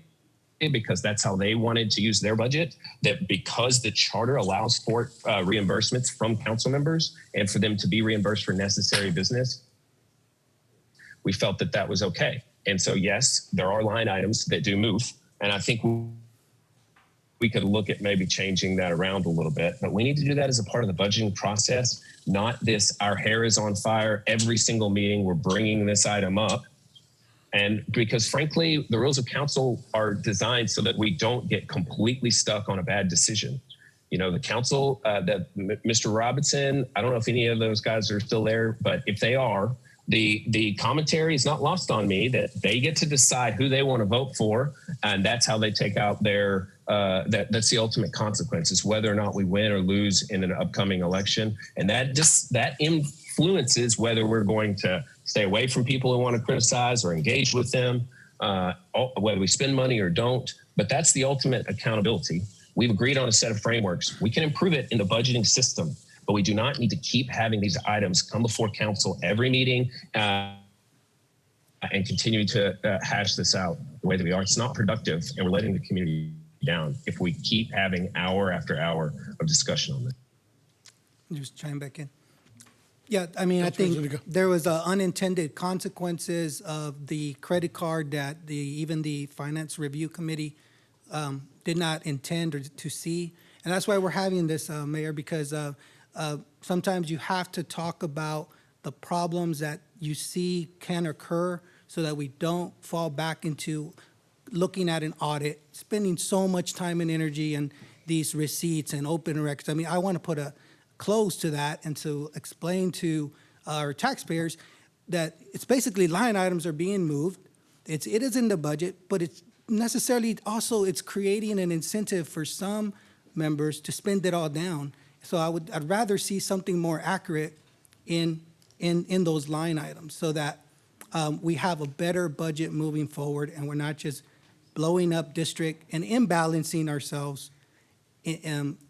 because that's how they wanted to use their budget, that because the charter allows for reimbursements from council members and for them to be reimbursed for necessary business, we felt that that was okay. And so, yes, there are line items that do move. And I think we could look at maybe changing that around a little bit, but we need to do that as a part of the budgeting process, not this, our hair is on fire. Every single meeting, we're bringing this item up. And because frankly, the rules of council are designed so that we don't get completely stuck on a bad decision. You know, the council, that Mr. Robinson, I don't know if any of those guys are still there, but if they are, the commentary is not lost on me that they get to decide who they want to vote for, and that's how they take out their that's the ultimate consequences, whether or not we win or lose in an upcoming election. And that influences whether we're going to stay away from people who want to criticize or engage with them, whether we spend money or don't. But that's the ultimate accountability. We've agreed on a set of frameworks. We can improve it in the budgeting system, but we do not need to keep having these items come before council every meeting and continue to hash this out the way that we are. It's not productive, and we're letting the community down if we keep having hour after hour of discussion on this. Just chime back in. Yeah, I mean, I think there was unintended consequences of the credit card that even the Finance Review Committee did not intend or to see. And that's why we're having this, Mayor, because sometimes you have to talk about the problems that you see can occur so that we don't fall back into looking at an audit, spending so much time and energy on these receipts and open records. I mean, I want to put a close to that and to explain to our taxpayers that it's basically line items are being moved. It is in the budget, but it's necessarily also it's creating an incentive for some members to spend it all down. So I'd rather see something more accurate in those line items so that we have a better budget moving forward and we're not just blowing up district and imbalancing ourselves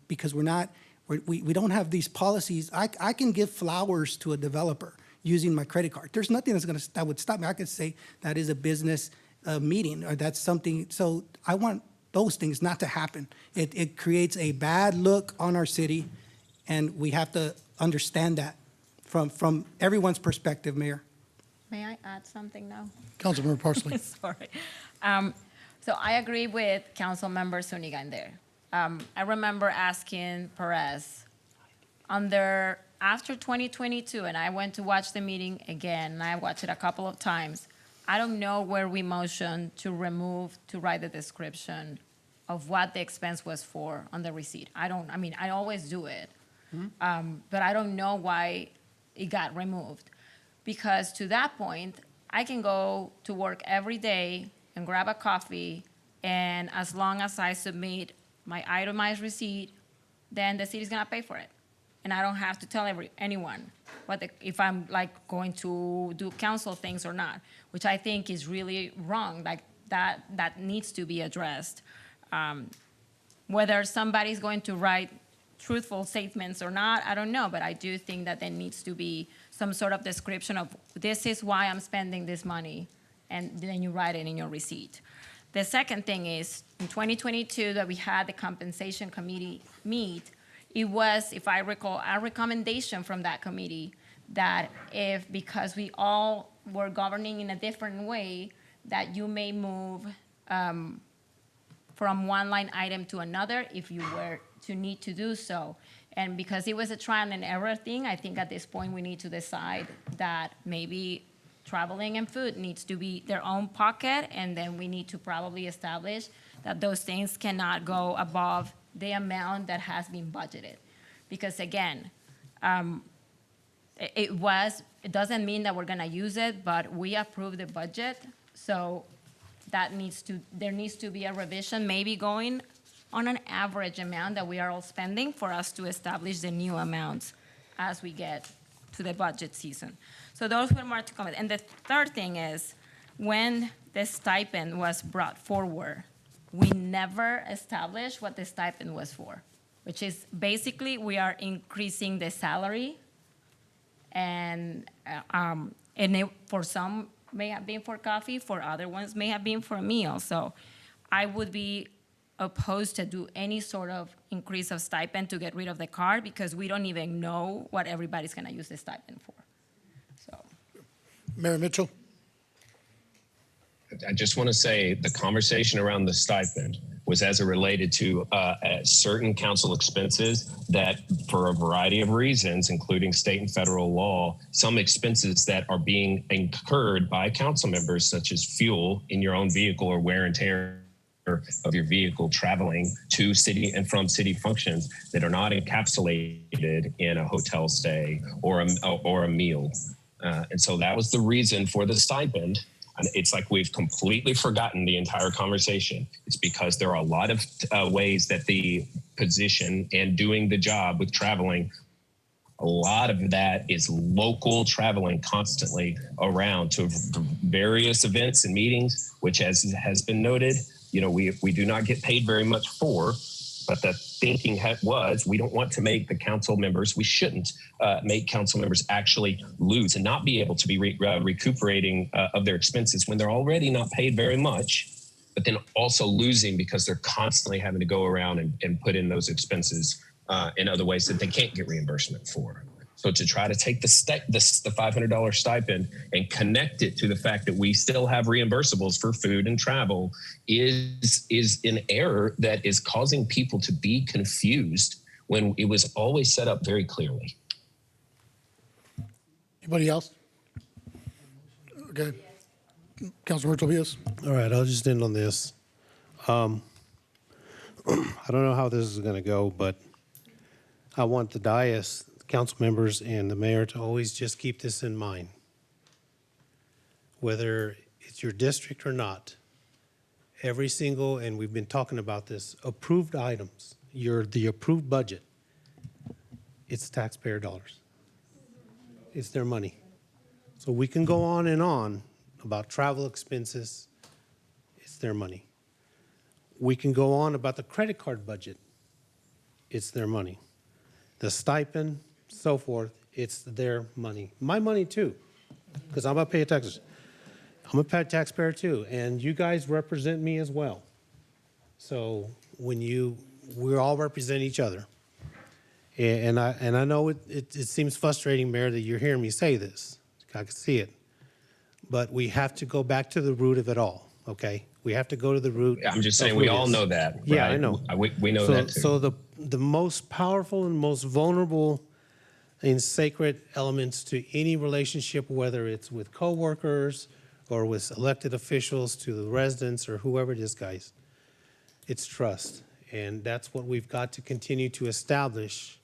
because we don't have these policies. I can give flowers to a developer using my credit card. There's nothing that would stop me. I could say that is a business meeting or that's something. So I want those things not to happen. It creates a bad look on our city, and we have to understand that from everyone's perspective, Mayor. May I add something now? Councilmember Parsley. Sorry. So I agree with Councilmember Zuniga in there. I remember asking Perez after 2022, and I went to watch the meeting again, and I watched it a couple of times. I don't know where we motioned to write the description of what the expense was for on the receipt. I always do it, but I don't know why it got removed. Because to that point, I can go to work every day and grab a coffee, and as long as I submit my itemized receipt, then the city's gonna pay for it. And I don't have to tell anyone if I'm like going to do council things or not, which I think is really wrong. Like that needs to be addressed. Whether somebody's going to write truthful statements or not, I don't know, but I do think that there needs to be some sort of description of this is why I'm spending this money, and then you write it in your receipt. The second thing is, in 2022 that we had the compensation committee meet, it was, if I recall, a recommendation from that committee that because we all were governing in a different way, that you may move from one line item to another if you were to need to do so. And because it was a trial and error thing, I think at this point we need to decide that maybe traveling and food needs to be their own pocket, and then we need to probably establish that those things cannot go above the amount that has been budgeted. Because again, it doesn't mean that we're gonna use it, but we approved the budget, so there needs to be a revision, maybe going on an average amount that we are all spending for us to establish the new amounts as we get to the budget season. So those were more to comment. And the third thing is, when the stipend was brought forward, we never established what the stipend was for, which is basically we are increasing the salary, and for some may have been for coffee, for other ones may have been for a meal. So I would be opposed to do any sort of increase of stipend to get rid of the card, because we don't even know what everybody's gonna use the stipend for. So, Mayor Mitchell. I just want to say the conversation around the stipend was as it related to certain council expenses that, for a variety of reasons, including state and federal law, some expenses that are being incurred by council members, such as fuel in your own vehicle or wear and tear of your vehicle traveling to city and from city functions, that are not encapsulated in a hotel stay or a meal. And so that was the reason for the stipend. And it's like we've completely forgotten the entire conversation. It's because there are a lot of ways that the position and doing the job with traveling, a lot of that is local traveling constantly around to various events and meetings, which has been noted, we do not get paid very much for. But the thinking was, we don't want to make the council members, we shouldn't make council members actually lose and not be able to be recuperating of their expenses when they're already not paid very much, but then also losing because they're constantly having to go around and put in those expenses in other ways that they can't get reimbursement for. So to try to take the $500 stipend and connect it to the fact that we still have reimbursables for food and travel is an error that is causing people to be confused when it was always set up very clearly. Anybody else? Okay. Councilmember Tobias. All right, I'll just end on this. I don't know how this is going to go, but I want the dais, council members, and the mayor to always just keep this in mind. Whether it's your district or not, every single, and we've been talking about this, approved items, the approved budget It's taxpayer dollars. It's their money. So we can go on and on about travel expenses. It's their money. We can go on about the credit card budget. It's their money. The stipend, so forth, it's their money. My money too, because I'm a pay taxes. I'm a taxpayer too, and you guys represent me as well. So we all represent each other. And I know it seems frustrating, Mayor, that you're hearing me say this. I can see it. But we have to go back to the root of it all, okay? We have to go to the root. I'm just saying we all know that. Yeah, right? I know. We know that too. So the most powerful and most vulnerable and sacred elements to any relationship, whether it's with coworkers or with elected officials to the residents or whoever it is, guys, it's trust. And that's what we've got to continue to establish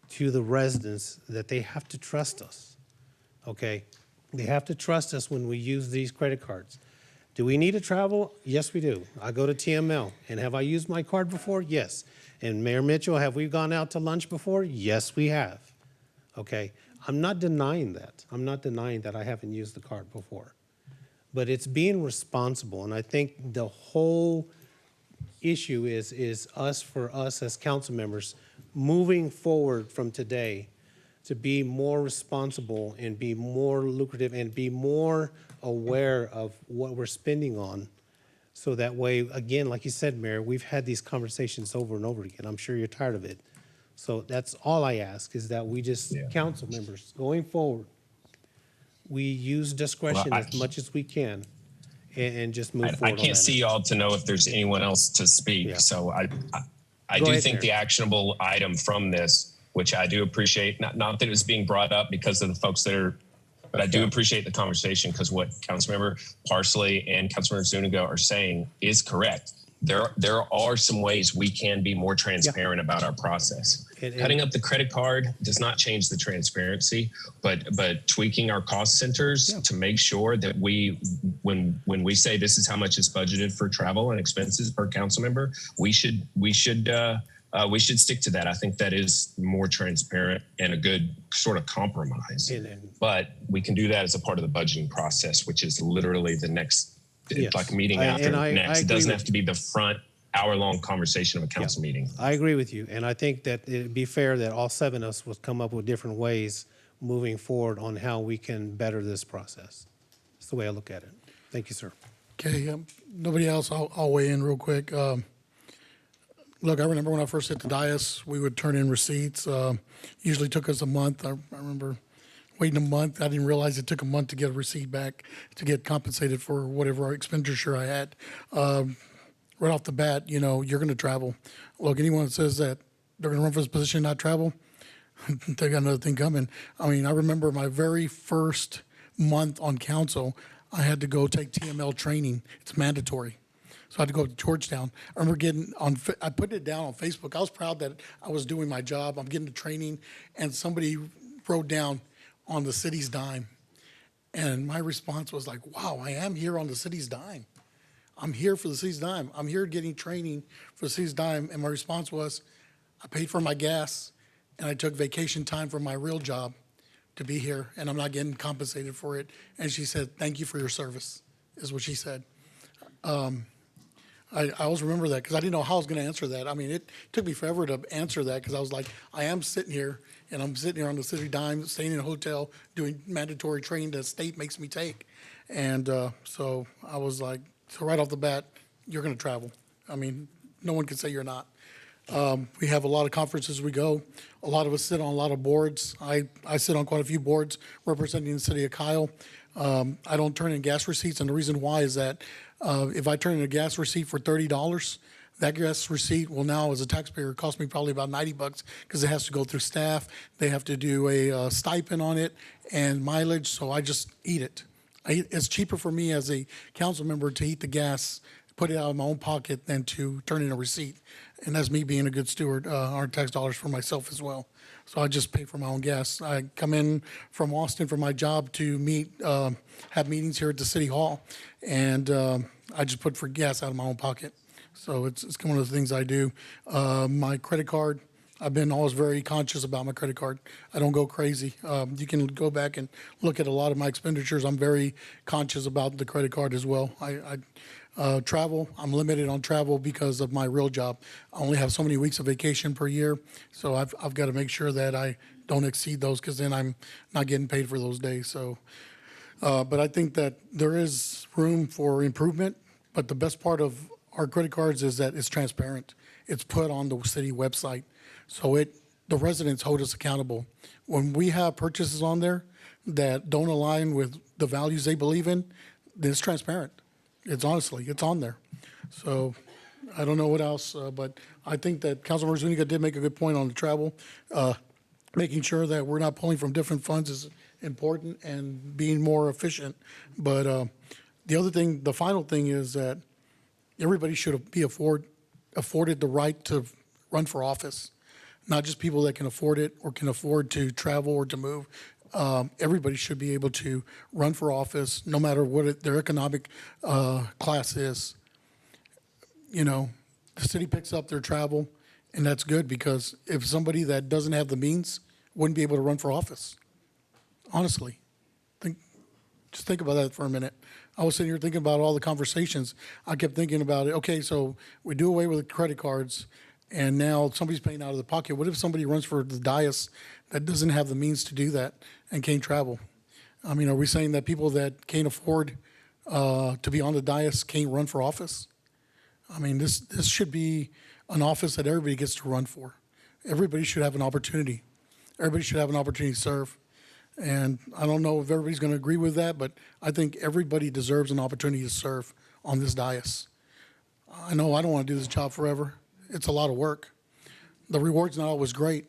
to the residents, that they have to trust us, okay? They have to trust us when we use these credit cards. Do we need to travel? Yes, we do. I go to TML. And have I used my card before? Yes. And Mayor Mitchell, have we gone out to lunch before? Yes, we have. Okay? I'm not denying that. I'm not denying that I haven't used the card before. But it's being responsible. And I think the whole issue is for us as council members moving forward from today to be more responsible and be more lucrative and be more aware of what we're spending on. So that way, again, like you said, Mayor, we've had these conversations over and over again. I'm sure you're tired of it. So that's all I ask, is that we just, council members, going forward, we use discretion as much as we can and just move forward. I can't see y'all to know if there's anyone else to speak. So I do ahead, think Mayor. the actionable item from this, which I do appreciate, not that it was being brought up because of the folks that are, but I do appreciate the conversation, because what Councilmember Parsley and Councilmember Zuniga are saying is correct. There are some ways we can be more transparent about our process. Cutting up the credit card does not change the transparency, but tweaking our cost centers to make sure that when we say this is how much is budgeted for travel and expenses per council member, we should stick to that. I think that is more transparent and a good sort of compromise. But we can do that as a part of the budgeting process, which is literally the next. It's like a meeting after next. It doesn't have to be the front hour-long conversation of a council meeting. I agree with you. And I think that it'd be fair that all seven of us would come up with different ways moving forward on how we can better this process. That's the way I look at it. Thank you, sir. Okay, nobody else, I'll weigh in real quick. Look, I remember when I first hit the dais, we would turn in receipts. Usually took us a month. I remember waiting a month. I didn't realize it took a month to get a receipt back to get compensated for whatever expenditure I had. Right off the bat, you're going to travel. Look, anyone that says that they're going to run for this position and not travel, they got another thing coming. I mean, I remember my very first month on council, I had to go take TML training. It's mandatory. So I had to go to Georgetown. I remember I put it down on Facebook. I was proud that I was doing my job. I'm getting the training, and somebody wrote down, on the city's dime. And my response was like, wow, I am here on the city's dime. I'm here for the city's dime. I'm here getting training for the city's dime. And my response was, I paid for my gas and I took vacation time from my real job to be here, and I'm not getting compensated for it. And she said, thank you for your service, is what she said. I always remember that because I didn't know how I was going to answer that. I mean, it took me forever to answer that because I was like, I am sitting here, and I'm sitting here on the city dime, staying in a hotel, doing mandatory training that the state makes me take. And so I was like, so right off the bat, you're going to travel. I mean, no one can say you're not. We have a lot of conferences we go. A lot of us sit on a lot of boards. I sit on quite a few boards representing the city of Kyle. I don't turn in gas receipts, and the reason why is that if I turn in a gas receipt for $30, that gas receipt will now, as a taxpayer, cost me probably about $90 because it has to go through staff. They have to do a stipend on it and mileage, so I just eat it. It's cheaper for me as a council member to eat the gas, put it out of my own pocket, than to turn in a receipt. And that's me being a good steward, our tax dollars for myself as well. So I just pay for my own gas. I come in from Austin for my job to meet, have meetings here at the city hall, and I just put for gas out of my own pocket. So it's one of the things I do. My credit card, I've been always very conscious about my credit card. I don't go crazy. You can go back and look at a lot of my expenditures. I'm very conscious about the credit card as well. Travel, I'm limited on travel because of my real job. I only have so many weeks of vacation per year, so I've got to make sure that I don't exceed those, because then I'm not getting paid for those days. So, but I think that there is room for improvement. But the best part of our credit cards is that it's transparent. It's put on the city website. So the residents hold us accountable. When we have purchases on there that don't align with the values they believe in, then it's transparent. It's on there. So I don't know what else, but I think that Councilmember Zuniga did make a good point on the travel. Making sure that we're not pulling from different funds is important, and being more efficient. But the final thing is that everybody should be afforded the right to run for office. Not just people that can afford it or can afford to travel or to move. Everybody should be able to run for office, no matter what their economic class is. You know, the city picks up their travel, and that's good, because if somebody that doesn't have the means wouldn't be able to run for office, honestly, just think about that for a minute. I was sitting here thinking about all the conversations. I kept thinking about it. Okay, so we do away with the credit cards, and now somebody's paying out of the pocket. What if somebody runs for the dais that doesn't have the means to do that and can't travel? I mean, are we saying that people that can't afford to be on the dais can't run for office? I mean, this should be an office that everybody gets to run for. Everybody should have an opportunity. Everybody should have an opportunity to serve. And I don't know if everybody's going to agree with that, but I think everybody deserves an opportunity to serve on this dais. I know I don't want to do this job forever. It's a lot of work. The reward's not always great.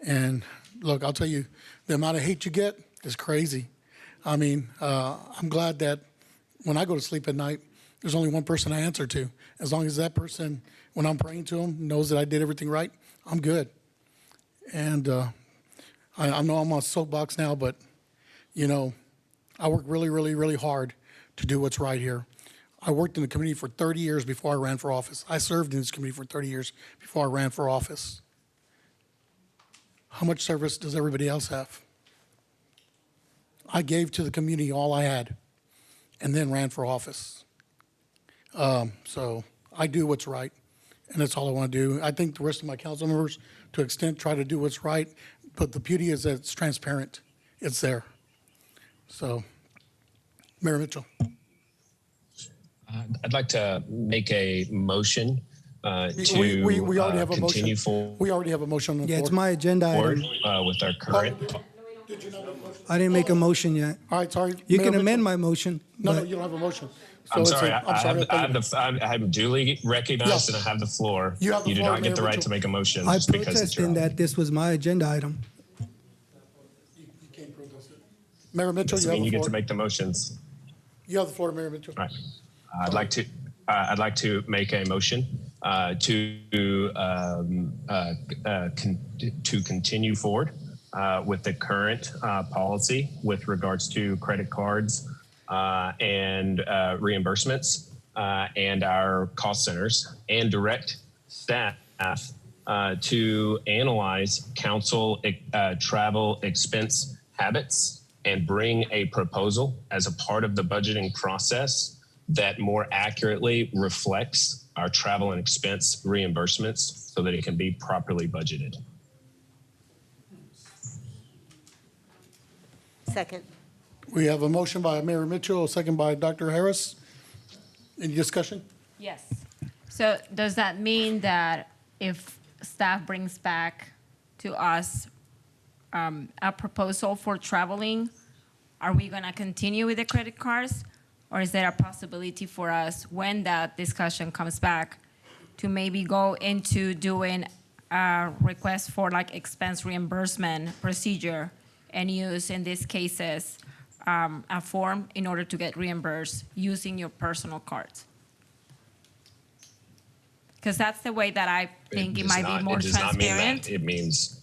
And look, I'll tell you, the amount of hate you get is crazy. I mean, I'm glad that when I go to sleep at night, there's only one person I answer to. As long as that person, when I'm praying to him, knows that I did everything right, I'm good. And I know I'm on a soapbox now, but, you know, I work really, really, really hard to do what's right here. I worked in the community for 30 years before I ran for office. I served in this community for 30 years before I ran for office. How much service does everybody else have? I gave to the community all I had and then ran for office. So I do what's right, and that's all I want to do. I think the rest of my council members, to an extent, try to do what's right, but the beauty is that it's transparent. It's there. So, Mayor Mitchell. I'd like to make a motion to we already have a continue motion. forward. We already have a motion on the floor. Yeah, it's my agenda item. With our current. I didn't make a motion yet. All right, sorry. You Mayor can amend Mitchell. my motion. No, but- you don't have a motion. So I'm it's sorry. I I have duly recognized Yes. and I have the floor. You have the do floor, not get the Mayor right Mitchell. to make a motion I just because it's protest your in own. that this was my agenda item. Mayor Mitchell, Doesn't you mean have you the get to floor. make the motions. You have the floor, Mayor Mitchell. All right. I'd like to make a motion to continue forward with the current policy with regards to credit cards and reimbursements and our cost centers, and direct staff to analyze council travel expense habits and bring a proposal as a part of the budgeting process that more accurately reflects our travel and expense reimbursements so that it can be properly budgeted. Second. We have a motion by Mayor Mitchell, a second by Dr. Harris. Any discussion? Yes. So does that mean that if staff brings back to us a proposal for traveling, are we going to continue with the credit cards? Or is there a possibility for us, when that discussion comes back, to maybe go into doing a request for like expense reimbursement procedure and use, in these cases, a form in order to get reimbursed using your personal cards? Because that's the way that I think it might be more It does not mean transparent. that. It means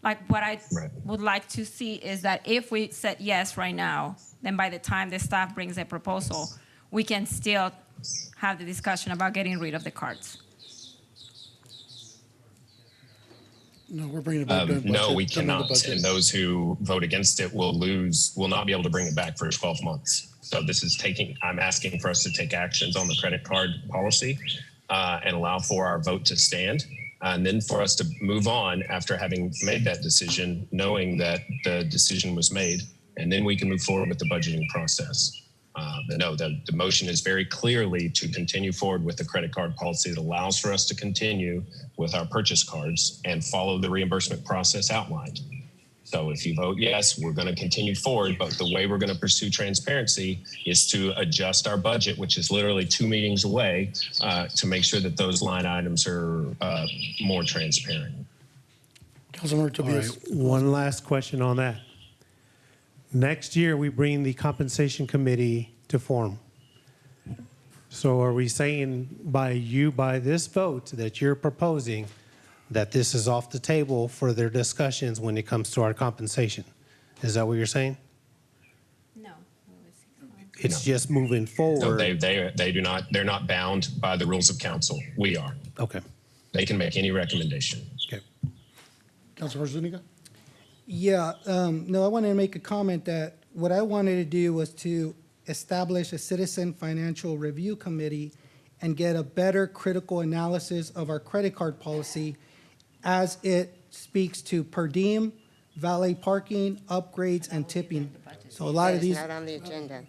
Like what I Right. would like to see is that if we said yes right now, then by the time the staff brings a proposal, we can still have the discussion about getting rid of the cards. No, we're bringing it back during budget. No, we during the cannot. budget. And those who vote against it will not be able to bring it back for 12 months. So this is I'm asking for us to take actions on the credit card policy and allow for our vote to stand. And then for us to move on after having made that decision, knowing that the decision was made, and then we can move forward with the budgeting process. But no, the motion is very clearly to continue forward with the credit card policy that allows for us to continue with our purchase cards and follow the reimbursement process outlined. So if you vote yes, we're going to continue forward, but the way we're going to pursue transparency is to adjust our budget, which is literally 2 meetings away, to make sure that those line items are more transparent. Councilmember Tobias. All right, one last question on that. Next year, we bring the compensation committee to form. So are we saying by this vote that you're proposing that this is off the table for their discussions when it comes to our compensation? Is that what you're saying? No. It's just moving forward. So they do not, they're not bound by the rules of council. We are. Okay. They can make any recommendation. Okay. Councilmember Zuniga? Yeah, no, I wanted to make a comment that what I wanted to do was to establish a citizen financial review committee and get a better critical analysis of our credit card policy as it speaks to per diem, valet parking, upgrades, and tipping. So a lot of these, It's not on the agenda.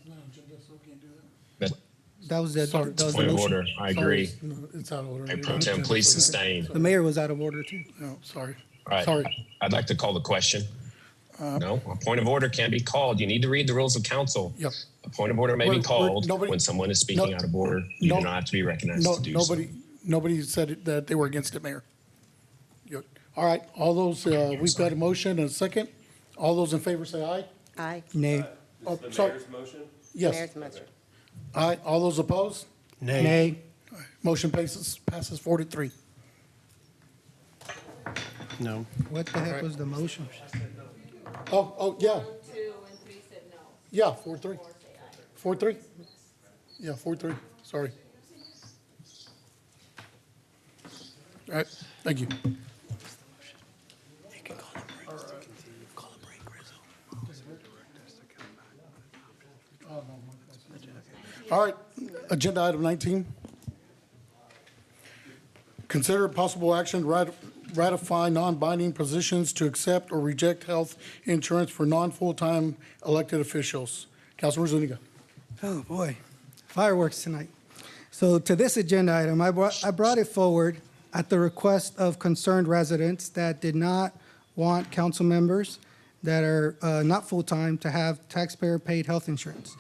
that was the Point of order. I agree. No, it's out of order. Hey, Pro Tem, please sustain. The mayor was out of order too. No, sorry. All right. Sorry. I'd like to call the question. No, a point of order can be called. You need to read the rules of council. Yep. A point of order may be called when someone is speaking out of order. You do not have to be recognized to do so. Nobody said that they were against it, Mayor. All right, all those, we've got a motion and a second. All those in favor say aye. Aye. Nay. Oh, sorry. motion? Yes. Mayor's motion. Aye. All those opposed? Nay. Nay. Motion passes 4-3. No. What the heck was the motion? Oh, yeah. 2 and 3 said no. Yeah, 4-3. 4-3? Yeah, 4-3. Sorry. All right, thank you. All right, agenda item 19. Consider possible action ratify non-binding positions to accept or reject health insurance for non-full-time elected officials. Councilmember Zuniga. Oh, boy. Fireworks tonight. So to this agenda item, I brought it forward at the request of concerned residents that did not want council members that are not full-time to have taxpayer-paid health insurance.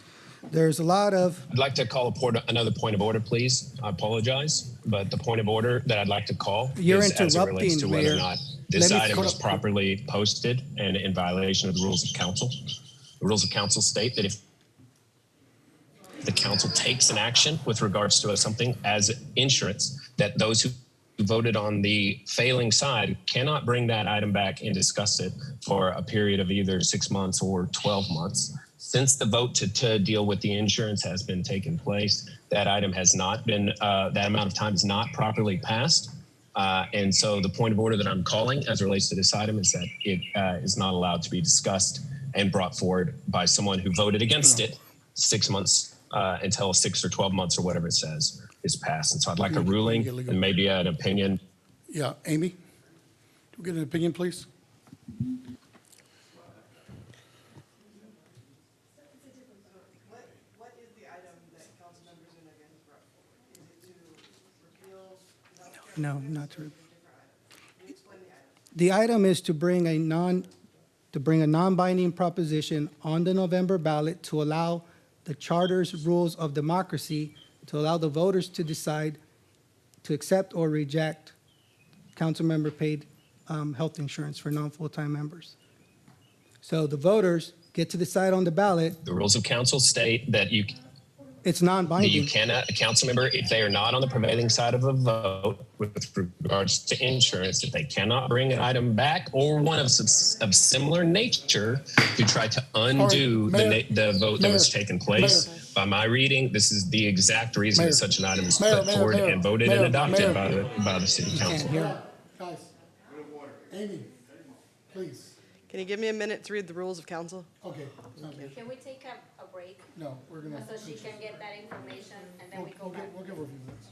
There's a lot of... I'd like to call another point of order, please. I apologize, but the point of order that I'd like to call is as it relates to whether or not this item is properly posted and in violation of the rules of council. The rules of council state that if the council takes an action with regards to something as insurance, that those who voted on the failing side cannot bring that item back and discuss it for a period of either 6 months or 12 months. Since the vote to deal with the insurance has been taken place, that item has not been, that amount of time is not properly passed. And so the point of order that I'm calling as it relates to this item is that it is not allowed to be discussed and brought forward by someone who voted against it 6 months until 6 or 12 months or whatever it says is passed. And so I'd like a ruling and maybe an opinion. Yeah, Amy, do we get an opinion, please? No, not to. The item is to bring a non-binding proposition on the November ballot to allow the charter's rules of democracy to allow the voters to decide to accept or reject council member paid health insurance for non-full-time members. So the voters get to decide on the ballot. The rules of council state that it's non-binding. You cannot, a council member, if they are not on the prevailing side of a vote with regards to insurance, if they cannot bring an item back or one of similar nature to try to undo the vote that was taken place. By my reading, this is the exact reason that such an item is put forward and voted and adopted by the city council. Amy, please. Can you give me a minute to read the rules of council? Okay. sounds good. Can we take a break? No, we're gonna. So she can get that information and then we go We'll back? give her a few minutes.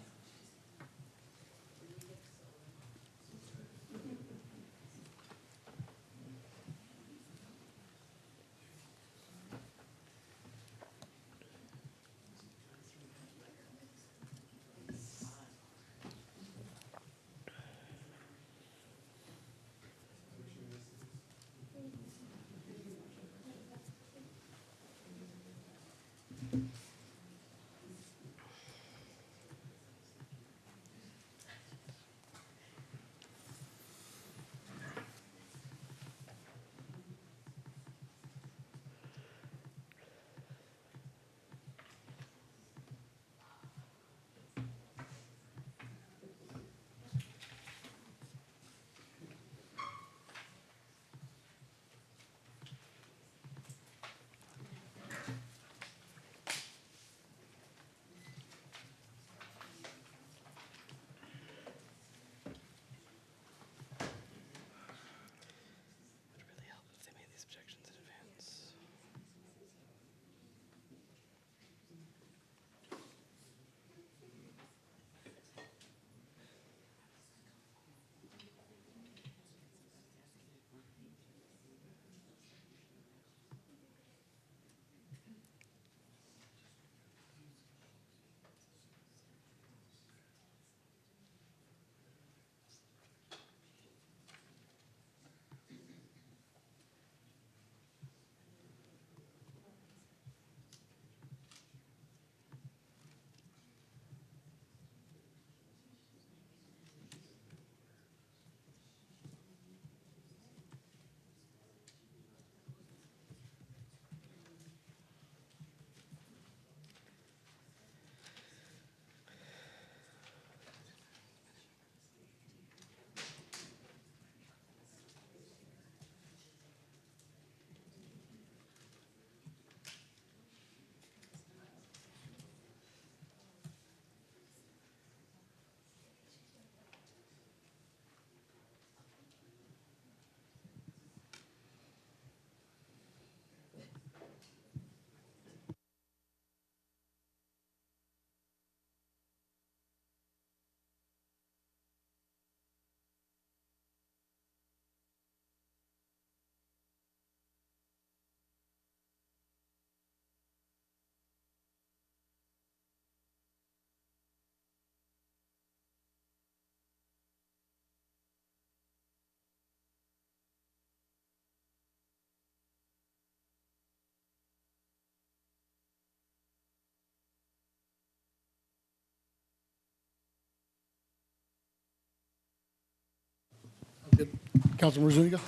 Councilman Zuniga?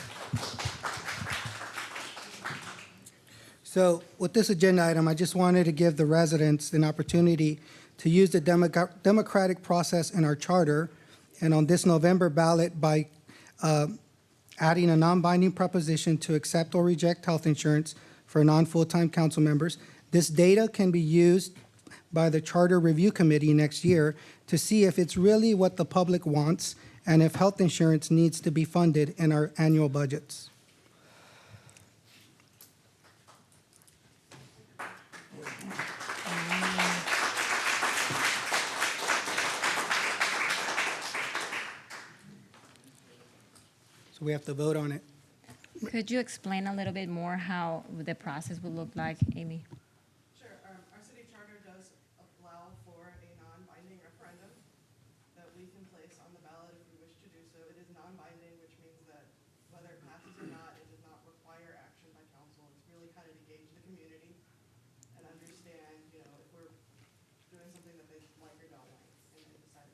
So with this agenda item, I just wanted to give the residents an opportunity to use the democratic process in our charter and on this November ballot by adding a non-binding proposition to accept or reject health insurance for non-full-time council members. This data can be used by the Charter Review Committee next year to see if it's really what the public wants and if health insurance needs to be funded in our annual budgets. So we have to vote on it. Could you explain a little bit more how the process would look like, Amy? Sure. Our city charter does allow for a non-binding referendum that we can place on the ballot if we wish to do so. It is non-binding, which means that whether it passes or not, it does not require action by council. It's really kind of to gauge the community and understand, if we're doing something that they like or don't like and decide.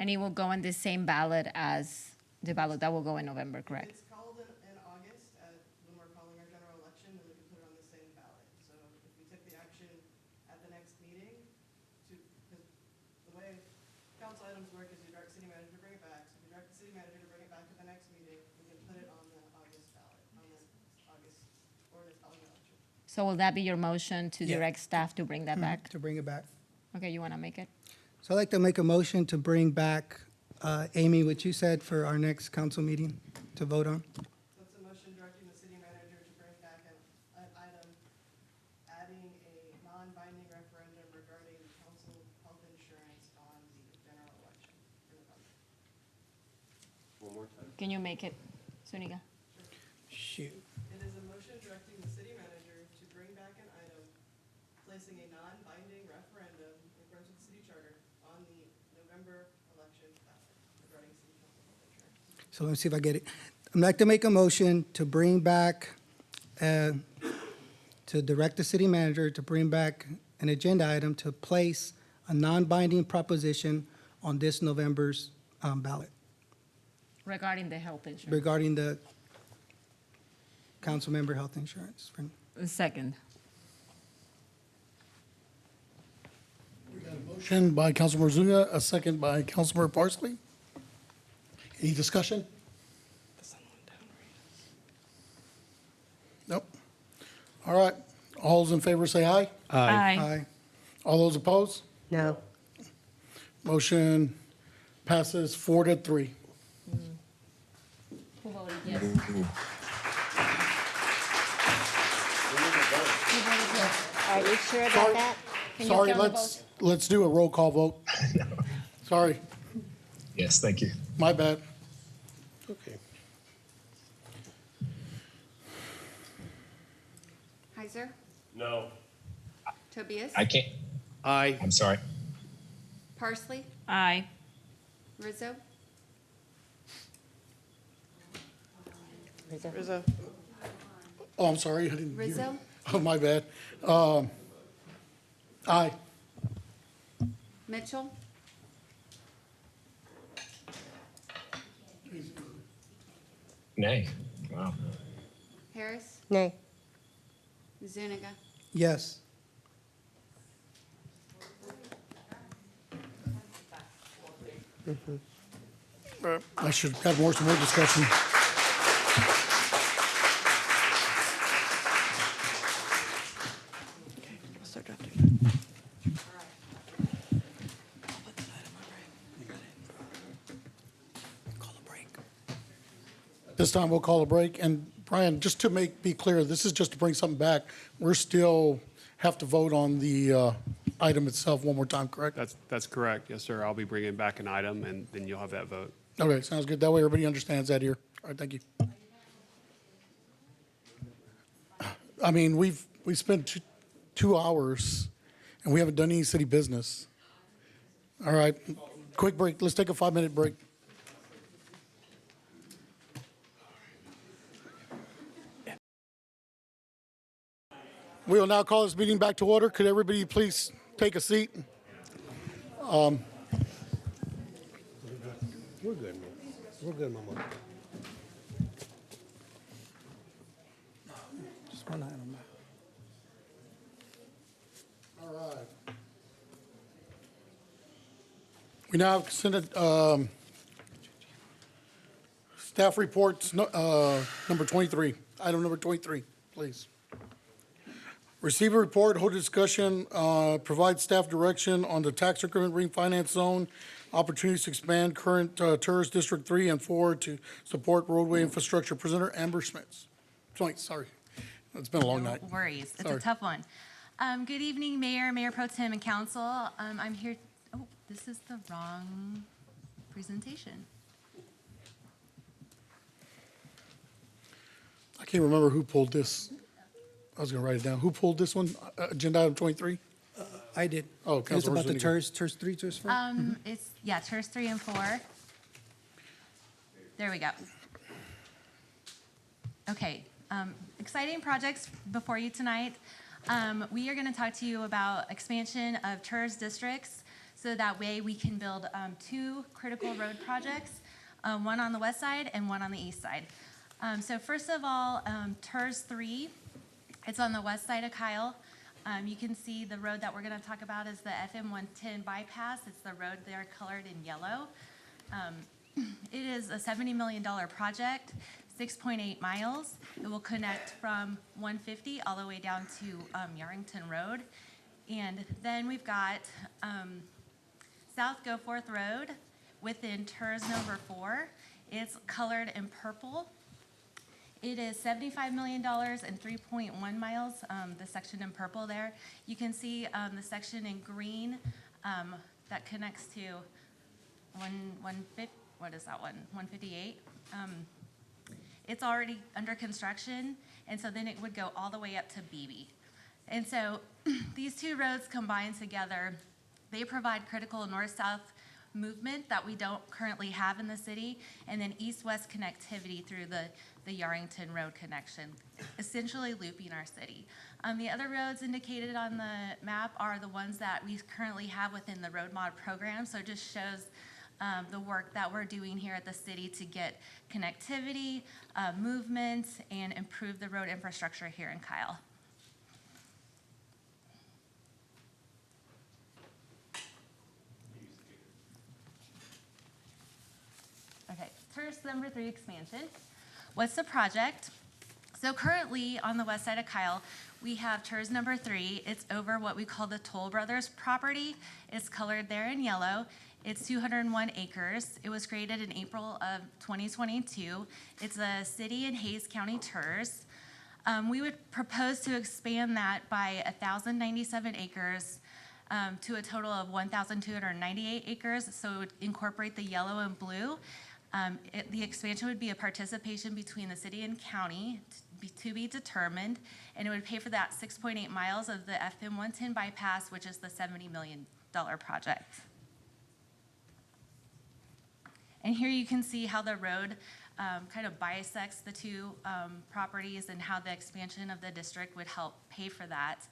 And it will go on the same ballot as the ballot that will go in November, correct? It's called in August when we're calling our general election, then we can put it on the same ballot. So if we took the action at the next meeting, because the way council items work is you direct city manager to bring it back. So if you direct the city manager to bring it back to the next meeting, we can put it on the August ballot, on the August ordinance calling election. So will that be your motion to Yeah. direct staff to bring that back? To bring it back. Okay, you want to make it? So I'd like to make a motion to bring back Amy, what you said for our next council meeting to vote on? That's a motion directing the city manager to bring back an item, adding a non-binding referendum regarding council health insurance on the general election in November. One more time. Can you make it, Zuniga? Shoot. It is a motion directing the city manager to bring back an item, placing a non-binding referendum in accordance with the city charter on the November election ballot regarding city council health insurance. So let me see if I get it. I'd like to make a motion to bring back, to direct the city manager to bring back an agenda item to place a non-binding proposition on this November's ballot Regarding the health insurance. regarding the council member health insurance. Second. Motion by Councilmember Zuniga, a second by Councilmember Parsley. Any discussion? Nope. All right. All those in favor say aye. Aye. All those opposed? No. Motion passes 4-3. Who voted yes? Are you sure about Sorry. that? Can you Sorry, count the let's do a roll call vote. Sorry, Yes, thank you. my bad. Okay. Heiser, No. Tobias, I can't, Aye. I'm sorry. Parsley, Aye. Rizzo, Rizzo. Oh, I'm sorry, I didn't hear. Rizzo, Oh, my bad. Aye. Mitchell, Nay. Wow. Harris, Nay. Zuniga. Yes. I should have had some more discussion. This time we'll call a break. And Brian, just to be clear, this is just to bring something back. We're still have to vote on the item itself one more time, correct? That's correct. Yes, sir. I'll be bringing back an item, and then you'll have that vote. Okay, sounds good. That way everybody understands that here. All right, thank you. I mean, we spent 2 hours and we haven't done any city business. All right, quick break. Let's take a 5-minute break. We will now call this meeting back to order. Could everybody please take a seat? We're good, man. We're good, Mama. Just one item. All right. We now have considered staff reports, number 23. Item number 23, please. Receive a report, hold a discussion, provide staff direction on the tax increment refinance zone, opportunities to expand current tourist District 3 and 4 to support roadway infrastructure. Presenter Amber Smith. Sorry, it's been a long night. No worries. It's Sorry. a tough one. Good evening, Mayor, Mayor Pro Tem, and Council. I'm here. Oh, this is the wrong presentation. I can't remember who pulled this. I was going to write it down. Who pulled this one? Agenda item 23? I did. Oh, It's Councilor about the Zuniga. TERS 3, TERS 4? It's, yeah, TERS 3 and 4. There we go. Okay, exciting projects before you tonight. We are going to talk to you about expansion of TERS districts, so that way we can build 2 critical road projects, one on the west side and one on the east side. So first of all, TERS 3, it's on the west side of Kyle. You can see the road that we're going to talk about is the FM 110 bypass. It's the road there colored in yellow. It is a $70 million project, 6.8 miles. It will connect from 150 all the way down to Yarrington Road. And then we've got South Goforth Road, within TERS number 4. It's colored in purple. It is $75 million and 3.1 miles, the section in purple there. You can see the section in green that connects to 158. It's already under construction, and so then it would go all the way up to BB. And so these two roads combined together, they provide critical north-south movement that we don't currently have in the city, and then east-west connectivity through the Yarrington Road connection, essentially looping our city. The other roads indicated on the map are the ones that we currently have within the road mod program, so it just shows the work that we're doing here at the city to get connectivity, movement, and improve the road infrastructure here in Kyle. Okay, TERS number 3 expansion. What's the project? So currently on the west side of Kyle, we have TERS number 3. It's over what we call the Toll Brothers property. It's colored there in yellow. It's 201 acres. It was created in April of 2022. It's a city and Hayes County TERS. We would propose to expand that by 1,097 acres to a total of 1,298 acres. So it would incorporate the yellow and blue. The expansion would be a participation between the city and county to be determined, and it would pay for that 6.8 miles of the FM 110 bypass, which is the $70 million project. And here you can see how the road kind of bisects the two properties and how the expansion of the district would help pay for that.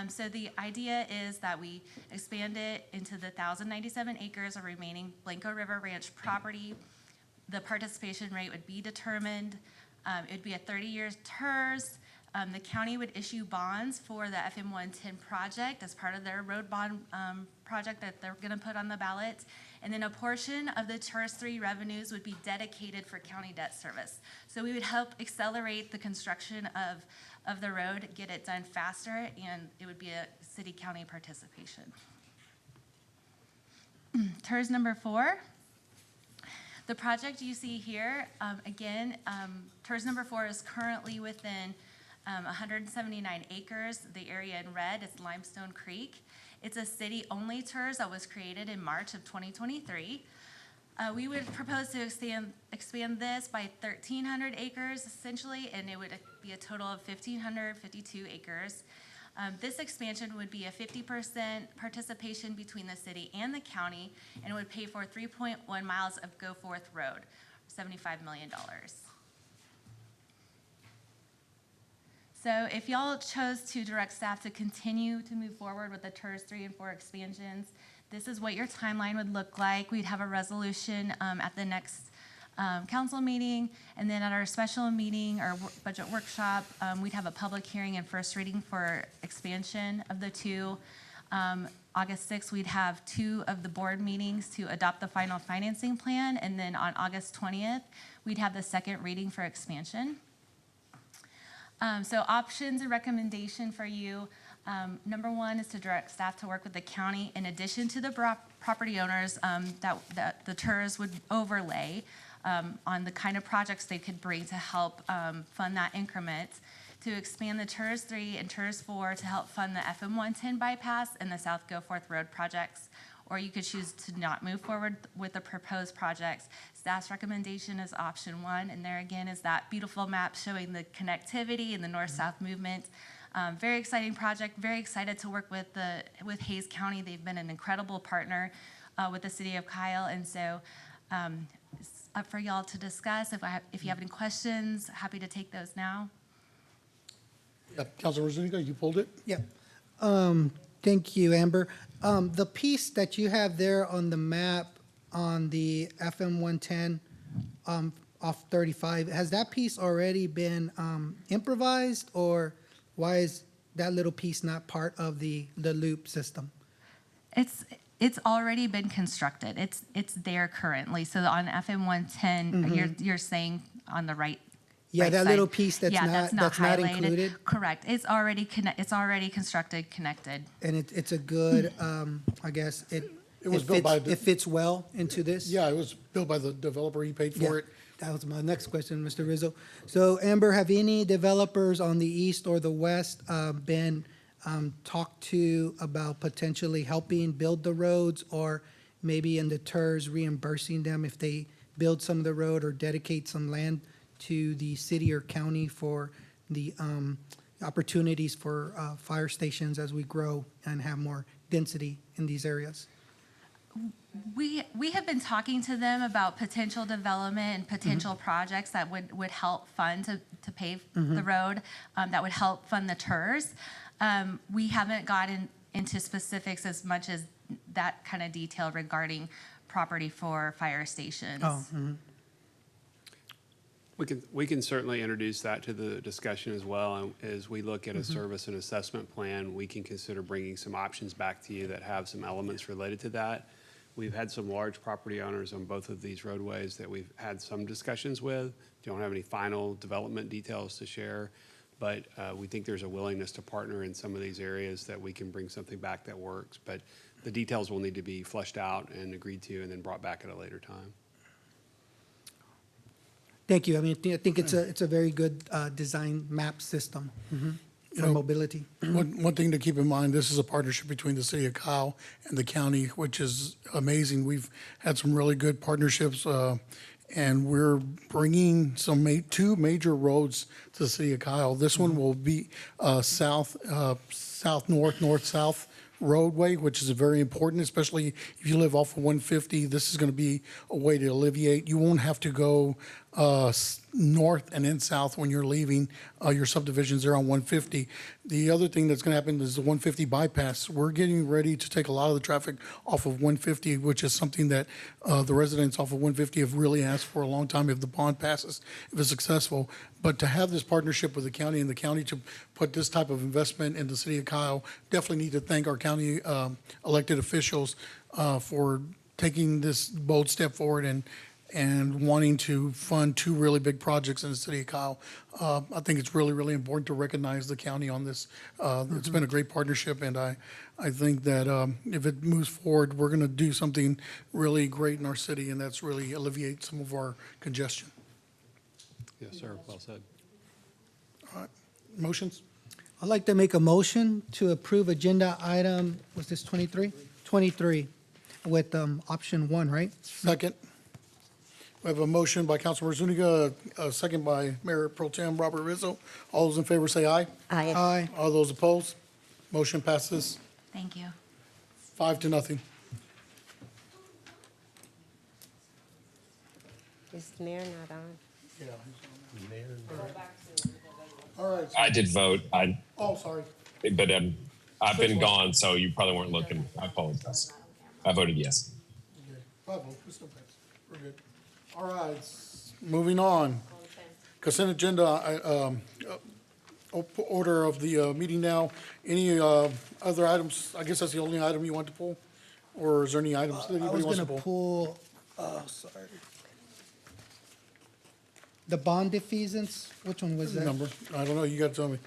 So the idea is that we expand it into the 1,097 acres of remaining Blanco River Ranch property. The participation rate would be determined. It would be a 30-year TERS. The county would issue bonds for the FM 110 project as part of their road bond project that they're going to put on the ballot. And then a portion of the TERS 3 revenues would be dedicated for county debt service. So we would help accelerate the construction of the road, get it done faster, and it would be a city-county participation. TERS number 4. The project you see here, again, TERS number 4 is currently within 179 acres. The area in red is Limestone Creek. It's a city-only TERS that was created in March of 2023. We would propose to expand this by 1,300 acres, essentially, and it would be a total of 1,552 acres. This expansion would be a 50% participation between the city and the county, and it would pay for 3.1 miles of Go Forth Road, $75 million. So if y'all chose to direct staff to continue to move forward with the TERS 3 and 4 expansions, this is what your timeline would look like. We'd have a resolution at the next council meeting, and then at our special meeting or budget workshop, we'd have a public hearing and first reading for expansion of the two. August 6th, we'd have 2 of the board meetings to adopt the final financing plan, and then on August 20th, we'd have the second reading for expansion. So options and recommendation for you. Number 1 is to direct staff to work with the county in addition to the property owners that the TERS would overlay on the kind of projects they could bring to help fund that increment, to expand the TERS 3 and TERS 4 to help fund the FM 110 bypass and the South Goforth Road projects, or you could choose to not move forward with the proposed projects. Staff's recommendation is option 1, and there again is that beautiful map showing the connectivity and the north-south movement. Very exciting project, very excited to work with Hayes County. They've been an incredible partner with the city of Kyle, and so it's up for y'all to discuss. If you have any questions, happy to take those now. Yeah, Councilor Zuniga, you pulled it? Yeah. Thank you, Amber. The piece that you have there on the map on the FM 110 off 35, has that piece already been improvised, or why is that little piece not part of the loop system? It's already been constructed. It's there currently. So on FM 110, you're saying on the right. Yeah, right that side. little piece that's not highlighted. included. Correct. It's already constructed, connected. And it's a good, I guess It was It built by fits- the- It fits well into this? Yeah, it was built by the developer. He paid for Yeah, it. that was my next question, Mr. Rizzo. So Amber, have any developers on the east or the west been talked to about potentially helping build the roads, or maybe in the TERS reimbursing them if they build some of the road or dedicate some land to the city or county for the opportunities for fire stations as we grow and have more density in these areas? We have been talking to them about potential development and potential projects that would help fund to pave the road, that would help fund the TERS. We haven't gotten into specifics as much as that kind of detail regarding property for fire stations. Oh, We can certainly introduce that to the discussion as well. And as we look at a service and assessment plan, we can consider bringing some options back to you that have some elements related to that. We've had some large property owners on both of these roadways that we've had some discussions with. Don't have any final development details to share, but we think there's a willingness to partner in some of these areas that we can bring something back that works. But the details will need to be fleshed out and agreed to and then brought back at a later time. thank you. I mean, I think it's a very good design map system for mobility. One thing to keep in mind, this is a partnership between the city of Kyle and the county, which is amazing. We've had some really good partnerships, and we're bringing two major roads to the city of Kyle. This one will be south-north, north-south roadway, which is very important, especially if you live off of 150. This is going to be a way to alleviate. You won't have to go north and then south when you're leaving your subdivisions there on 150. The other thing that's going to happen is the 150 bypass. We're getting ready to take a lot of the traffic off of 150, which is something that the residents off of 150 have really asked for a long time if the bond passes, if it's successful. But to have this partnership with the county and the county to put this type of investment in the city of Kyle, definitely need to thank our county elected officials for taking this bold step forward and wanting to fund two really big projects in the city of Kyle. I think it's really, really important to recognize the county on this. It's been a great partnership, and I think that if it moves forward, we're going to do something really great in our city, and that's really alleviate some of our congestion. Yes, sir. Well said. All right. Motions? I'd like to make a motion to approve agenda item, was this 23? 23, with option 1, right? Second. We have a motion by Councilmember Zuniga, a second by Mayor Pro Tem Robert Rizzo. All those in favor say aye. Aye. Aye. All those opposed? Motion passes Thank you. 5-0. Is the mayor not on? All right. I did vote. Oh, sorry. But I've been gone, so you probably weren't looking. I apologize. I voted yes. Okay. 5-0. We still pass. We're good. All right. Moving on. Consent agenda, order of the meeting now. Any other items? I guess that's the only item you want to pull? Or is there any items that I anybody was wants to going to pull? sorry. The bond defeasance, which one was that? Number? I don't know. You got to tell me.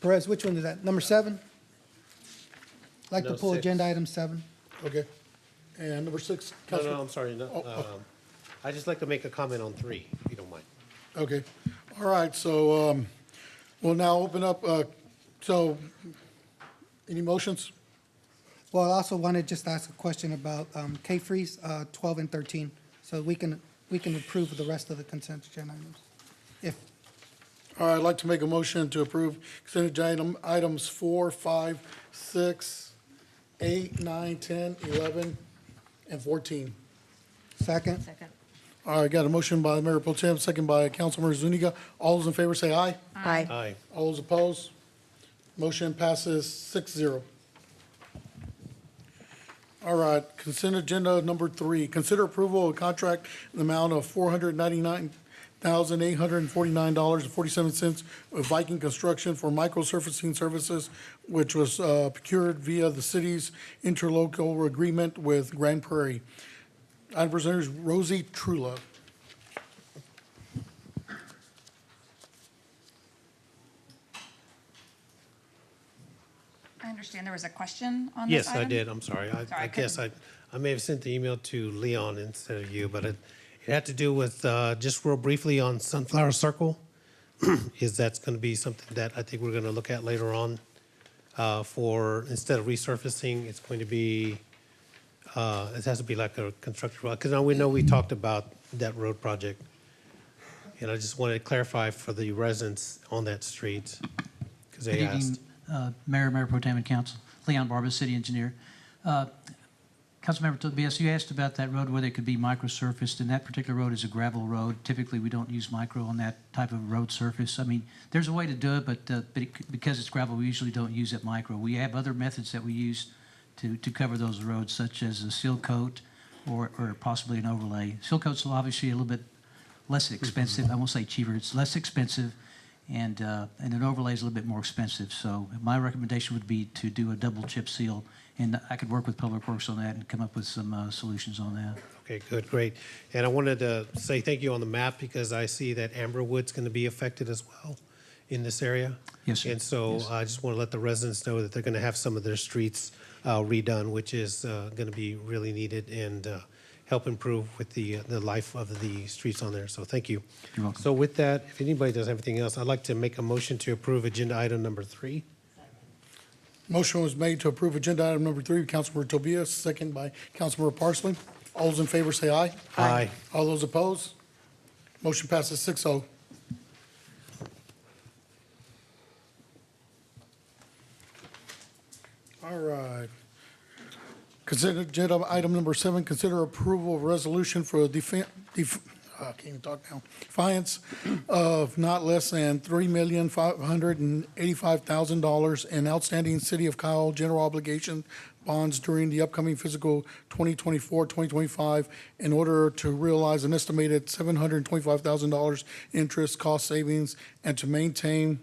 Perez, which one is that? Number 7? Like to No, pull 6. agenda item 7. Okay. And number 6? No, I'm sorry. No, Oh. I'd just like to make a comment on 3, if you don't mind. Okay. All right. So we'll now open up. So any motions? Well, I also wanted just to ask a question about K-Freeze 12 and 13, so we can approve the rest of the consent agenda items. All right. I'd like to make a motion to approve consent agenda items 4, 5, 6, 8, 9, 10, 11, and 14. Second. All right, got a motion by Mayor Pro Tem, second by Councilmember Zuniga. All those in favor say aye. Aye. Aye. All those opposed? Motion passes 6-0. All right, consent agenda number 3. Consider approval of contract in the amount of $499,849.47 with Viking Construction for microsurfacing services, which was procured via the city's interlocal agreement with Grand Prairie. Item presenter is Rosie Trulove. understand there was a question on this Yes, I item? did. I'm sorry. I guess I may have sent the email to Leon instead of you, but it had to do with, just real briefly on Sunflower Circle. Is that's going to be something that I think we're going to look at later on for, instead of resurfacing, it's going to be, it has to be like a constructed road. Because now we know we talked about that road project. And I just wanted to clarify for the residents on that street, because they Good asked. evening, Mayor Pro Tem and Council. Leon Barba, City Engineer. Councilmember Tobias, you asked about that road, whether it could be microsurfaced, and that particular road is a gravel road. Typically, we don't use micro on that type of road surface. I mean, there's a way to do it, but because it's gravel, we usually don't use it micro. We have other methods that we use to cover those roads, such as a seal coat or possibly an overlay. Seal coat's obviously a little bit less expensive. I won't say cheaper. It's less expensive, and an overlay is a little bit more expensive. So my recommendation would be to do a double chip seal, and I could work with Public Works on that and come up with some solutions on that. Okay, good, great. And I wanted to say thank you on the map because I see that Amberwood's going to be affected as well in this area. Yes, sir. And so Yes. I just want to let the residents know that they're going to have some of their streets redone, which is going to be really needed and help improve with the life of the streets on there. So thank you. You're welcome. So with that, if anybody does have anything else, I'd like to make a motion to approve agenda item number 3. Motion was made to approve agenda item number 3 by Councilmember Tobias, second by Councilmember Parsley. All those in favor say aye. Aye. All those opposed? Motion passes 6-0. All right. Consider agenda item number 7, consider approval of resolution for I can't even talk now. Defiance of not less than $3,585,000 in outstanding City of Kyle general obligation bonds during the upcoming fiscal 2024-2025 in order to realize an estimated $725,000 interest cost savings and to maintain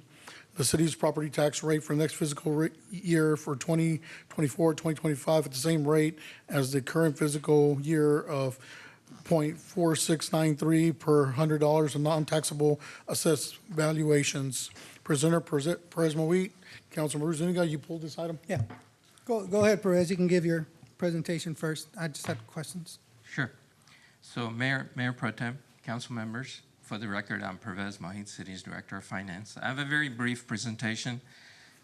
the city's property tax rate for the next fiscal year for 2024-2025 at the same rate as the current fiscal year of .4693 per $100 of non-taxable assessed valuations. Presenter Perez Moit. Councilmember Zuniga, you pulled this item? Yeah. Go ahead, Perez. You can give your presentation first. I just had questions. Sure. So Mayor Pro Tem, council members, for the record, I'm Pervez Mohit, City's Director of Finance. I have a very brief presentation,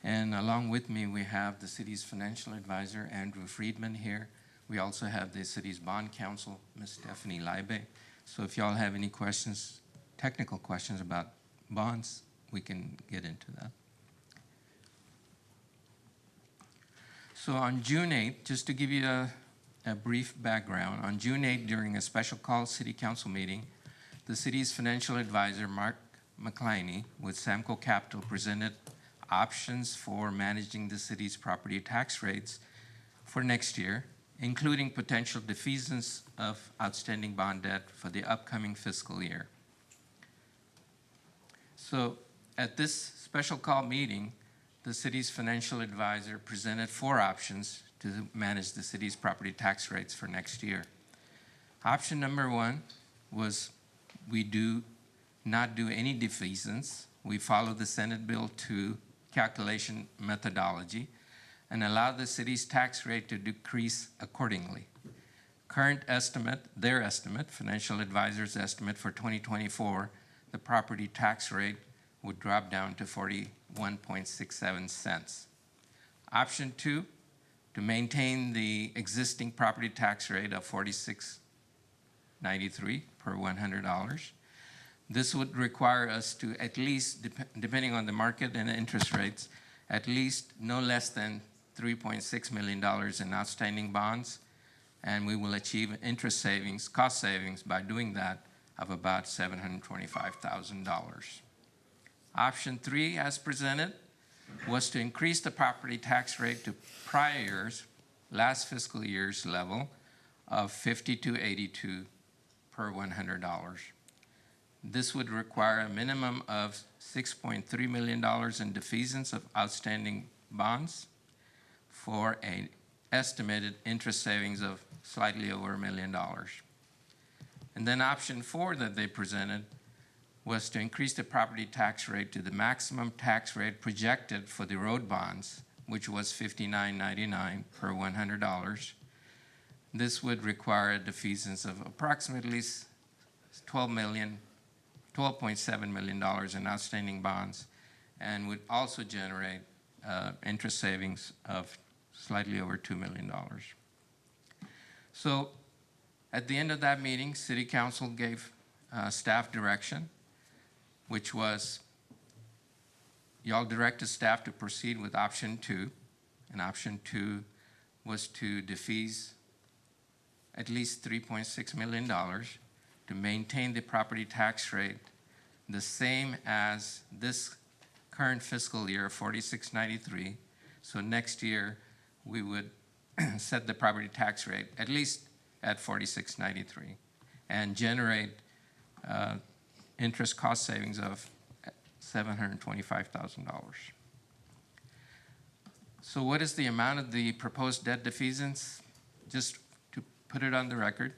and along with me, we have the city's financial advisor, Andrew Friedman, here. We also have the city's bond counsel, Ms. Stephanie Leibe. So if y'all have any questions, technical questions about bonds, we can get into that. So on June 8th, just to give you a brief background, on June 8th, during a special call city council meeting, the city's financial advisor, Mark McCliney, with Samco Capital, presented options for managing the city's property tax rates for next year, including potential defeasance of outstanding bond debt for the upcoming fiscal year. So at this special call meeting, the city's financial advisor presented 4 options to manage the city's property tax rates for next year. Option number 1 was we do not do any defeasance. We follow the Senate Bill 2 calculation methodology and allow the city's tax rate to decrease accordingly. Current estimate, their estimate, financial advisor's estimate for 2024, the property tax rate would drop down to 41.67 cents. Option 2, to maintain the existing property tax rate of $46.93 per $100. This would require us to at least, depending on the market and interest rates, at least no less than $3.6 million in outstanding bonds, and we will achieve interest savings, cost savings by doing that of about $725,000. Option 3, as presented, was to increase the property tax rate to prior year's, last fiscal year's level of $52.82 per $100. This would require a minimum of $6.3 million in defeasance of outstanding bonds for an estimated interest savings of slightly over $1 million. And then option 4 that they presented was to increase the property tax rate to the maximum tax rate projected for the road bonds which was $59.99 per $100. This would require a defeasance of approximately $12.7 million in outstanding bonds, and would also generate interest savings of slightly over $2 million. So at the end of that meeting, City Council gave staff direction, which was y'all directed staff to proceed with option 2, and option 2 was to defease at least $3.6 million to maintain the property tax rate the same as this current fiscal year, 4693. So next year, we would set the property tax rate at least at 4693 and generate interest cost savings of $725,000. So what is the amount of the proposed debt defeasance? Just to put it on the record,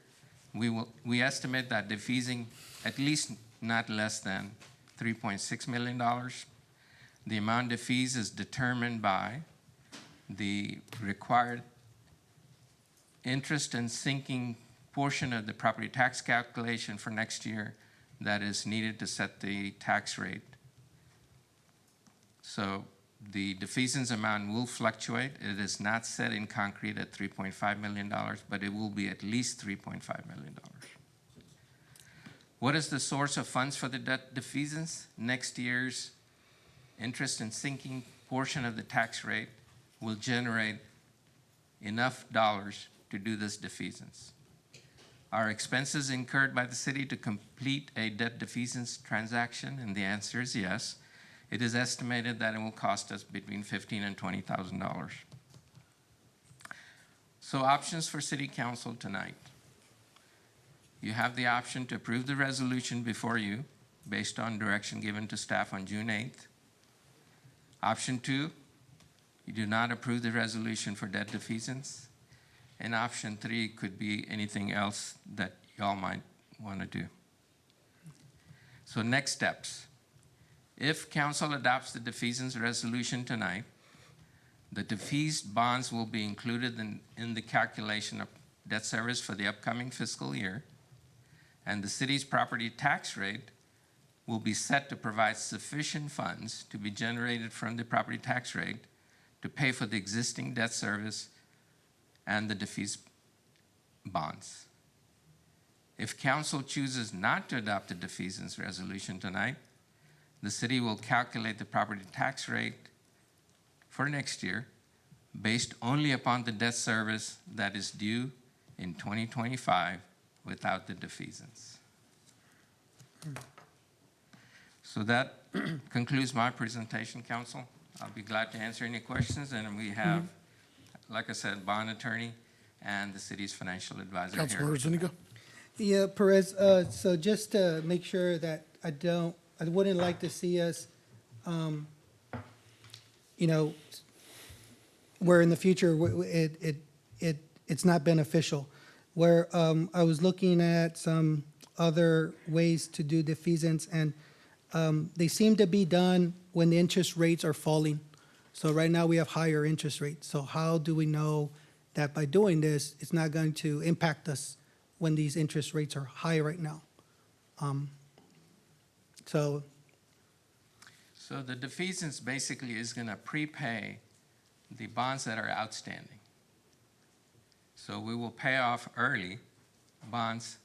we estimate that defeasing at least not less than $3.6 million. The amount defeased is determined by the required interest and sinking portion of the property tax calculation for next year that is needed to set the tax rate. So the defeasance amount will fluctuate. It is not set in concrete at $3.5 million, but it will be at least $3.5 million. What is the source of funds for the debt defeasance? Next year's interest and sinking portion of the tax rate will generate enough dollars to do this defeasance. Are expenses incurred by the city to complete a debt defeasance transaction? And the answer is yes. It is estimated that it will cost us between $15,000 and $20,000. So options for City Council tonight. You have the option to approve the resolution before you based on direction given to staff on June 8th. Option 2, you do not approve the resolution for debt defeasance. And option 3 could be anything else that y'all might want to do. So next steps. If council adopts the defeasance resolution tonight, the defeased bonds will be included in the calculation of debt service for the upcoming fiscal year, and the city's property tax rate will be set to provide sufficient funds to be generated from the property tax rate to pay for the existing debt service and the defeased bonds. If council chooses not to adopt the defeasance resolution tonight, the city will calculate the property tax rate for next year based only upon the debt service that is due in 2025 without the defeasance. So that concludes my presentation, Council. I'll be glad to answer any questions, and we have, like I said, bond attorney and the city's financial advisor here. Councilor Zuniga? Yeah, Perez, so just to make sure that I wouldn't like to see us, where in the future it's not beneficial. Where I was looking at some other ways to do defeasance, and they seem to be done when the interest rates are falling. So right now we have higher interest rates. So how do we know that by doing this, it's not going to impact us when these interest rates are high right now? So the defeasance basically is going to prepay the bonds that are outstanding. So we will pay off early bonds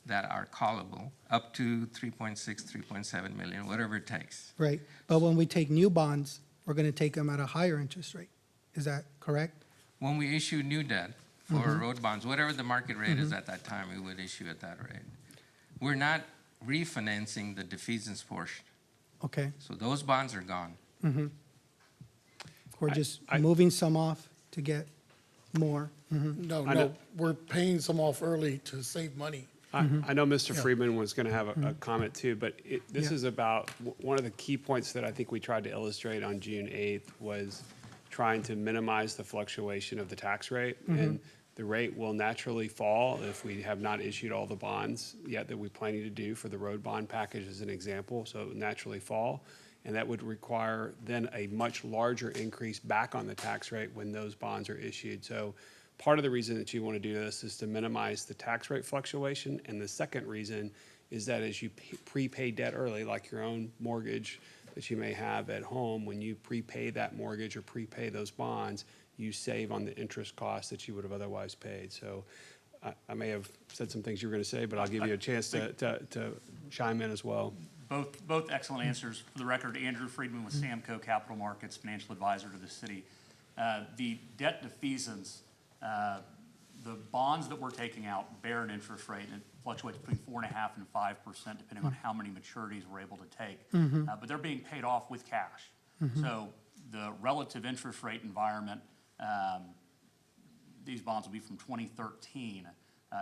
that are callable up to 3.7 million, whatever it takes. Right, but when we take new bonds, we're going to take them at a higher interest rate. Is that correct? When we issue new debt for road bonds, whatever the market rate is at that time, we would issue at that rate. We're not refinancing the defeasance portion. Okay. So those bonds are gone. We're just moving some off to get more. No, we're paying some off early to save money. I know Mr. Friedman was going to have a comment too, but this is about, one of the key points that I think we tried to illustrate on June 8th was trying to minimize the fluctuation of the tax rate. And the rate will naturally fall if we have not issued all the bonds yet that we're planning to do for the road bond package as an example. So it will naturally fall. and that would require then a much larger increase back on the tax rate when those bonds are issued. So part of the reason that you want to do this is to minimize the tax rate fluctuation, and the second reason is that as you prepay debt early, like your own mortgage that you may have at home, when you prepay that mortgage or prepay those bonds, you save on the interest costs that you would have otherwise paid. So I may have said some things you were going to say, but I'll give you a chance to chime in as well. Both excellent answers. For the record, Andrew Friedman with Samco Capital Markets, financial advisor to the city. The debt defeasance, the bonds that we're taking out bear an interest rate, and it fluctuates between 4.5% and 5%, depending on how many maturities we're able to take. But they're being paid off with cash. So the relative interest rate environment, these bonds will be from 2013.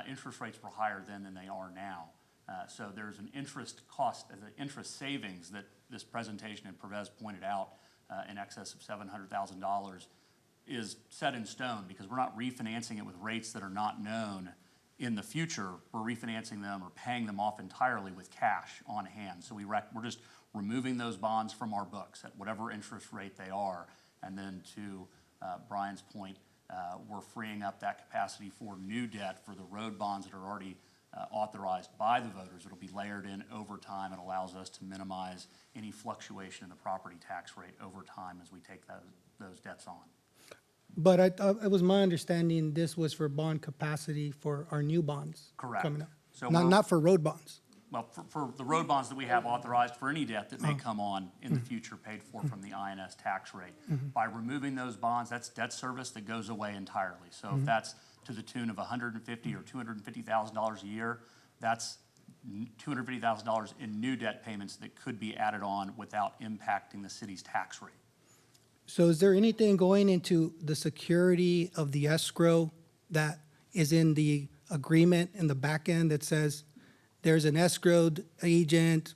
Interest rates were higher then than they are now. So there's an interest cost, an interest savings that this presentation and Pervez pointed out in excess of $700,000 is set in stone because we're not refinancing it with rates that are not known in the future. We're refinancing them or paying them off entirely with cash on hand. So we're just removing those bonds from our books at whatever interest rate they are. And then to Brian's point, we're freeing up that capacity for new debt for the road bonds that are already authorized by the voters. It'll be layered in over time. It allows us to minimize any fluctuation in the property tax rate over time as we take those debts on. But I thought, it was my understanding this was for bond capacity for our new bonds. Correct. Coming up. So Not for road bonds. Well, for the road bonds that we have authorized for any debt that may come on in the future paid for from the INS tax rate. By removing those bonds, that's debt service that goes away entirely. So if that's to the tune of $150,000 or $250,000 a year, that's $250,000 in new debt payments that could be added on without impacting the city's tax rate. So is there anything going into the security of the escrow that is in the agreement in the back end that says there's an escrowed agent,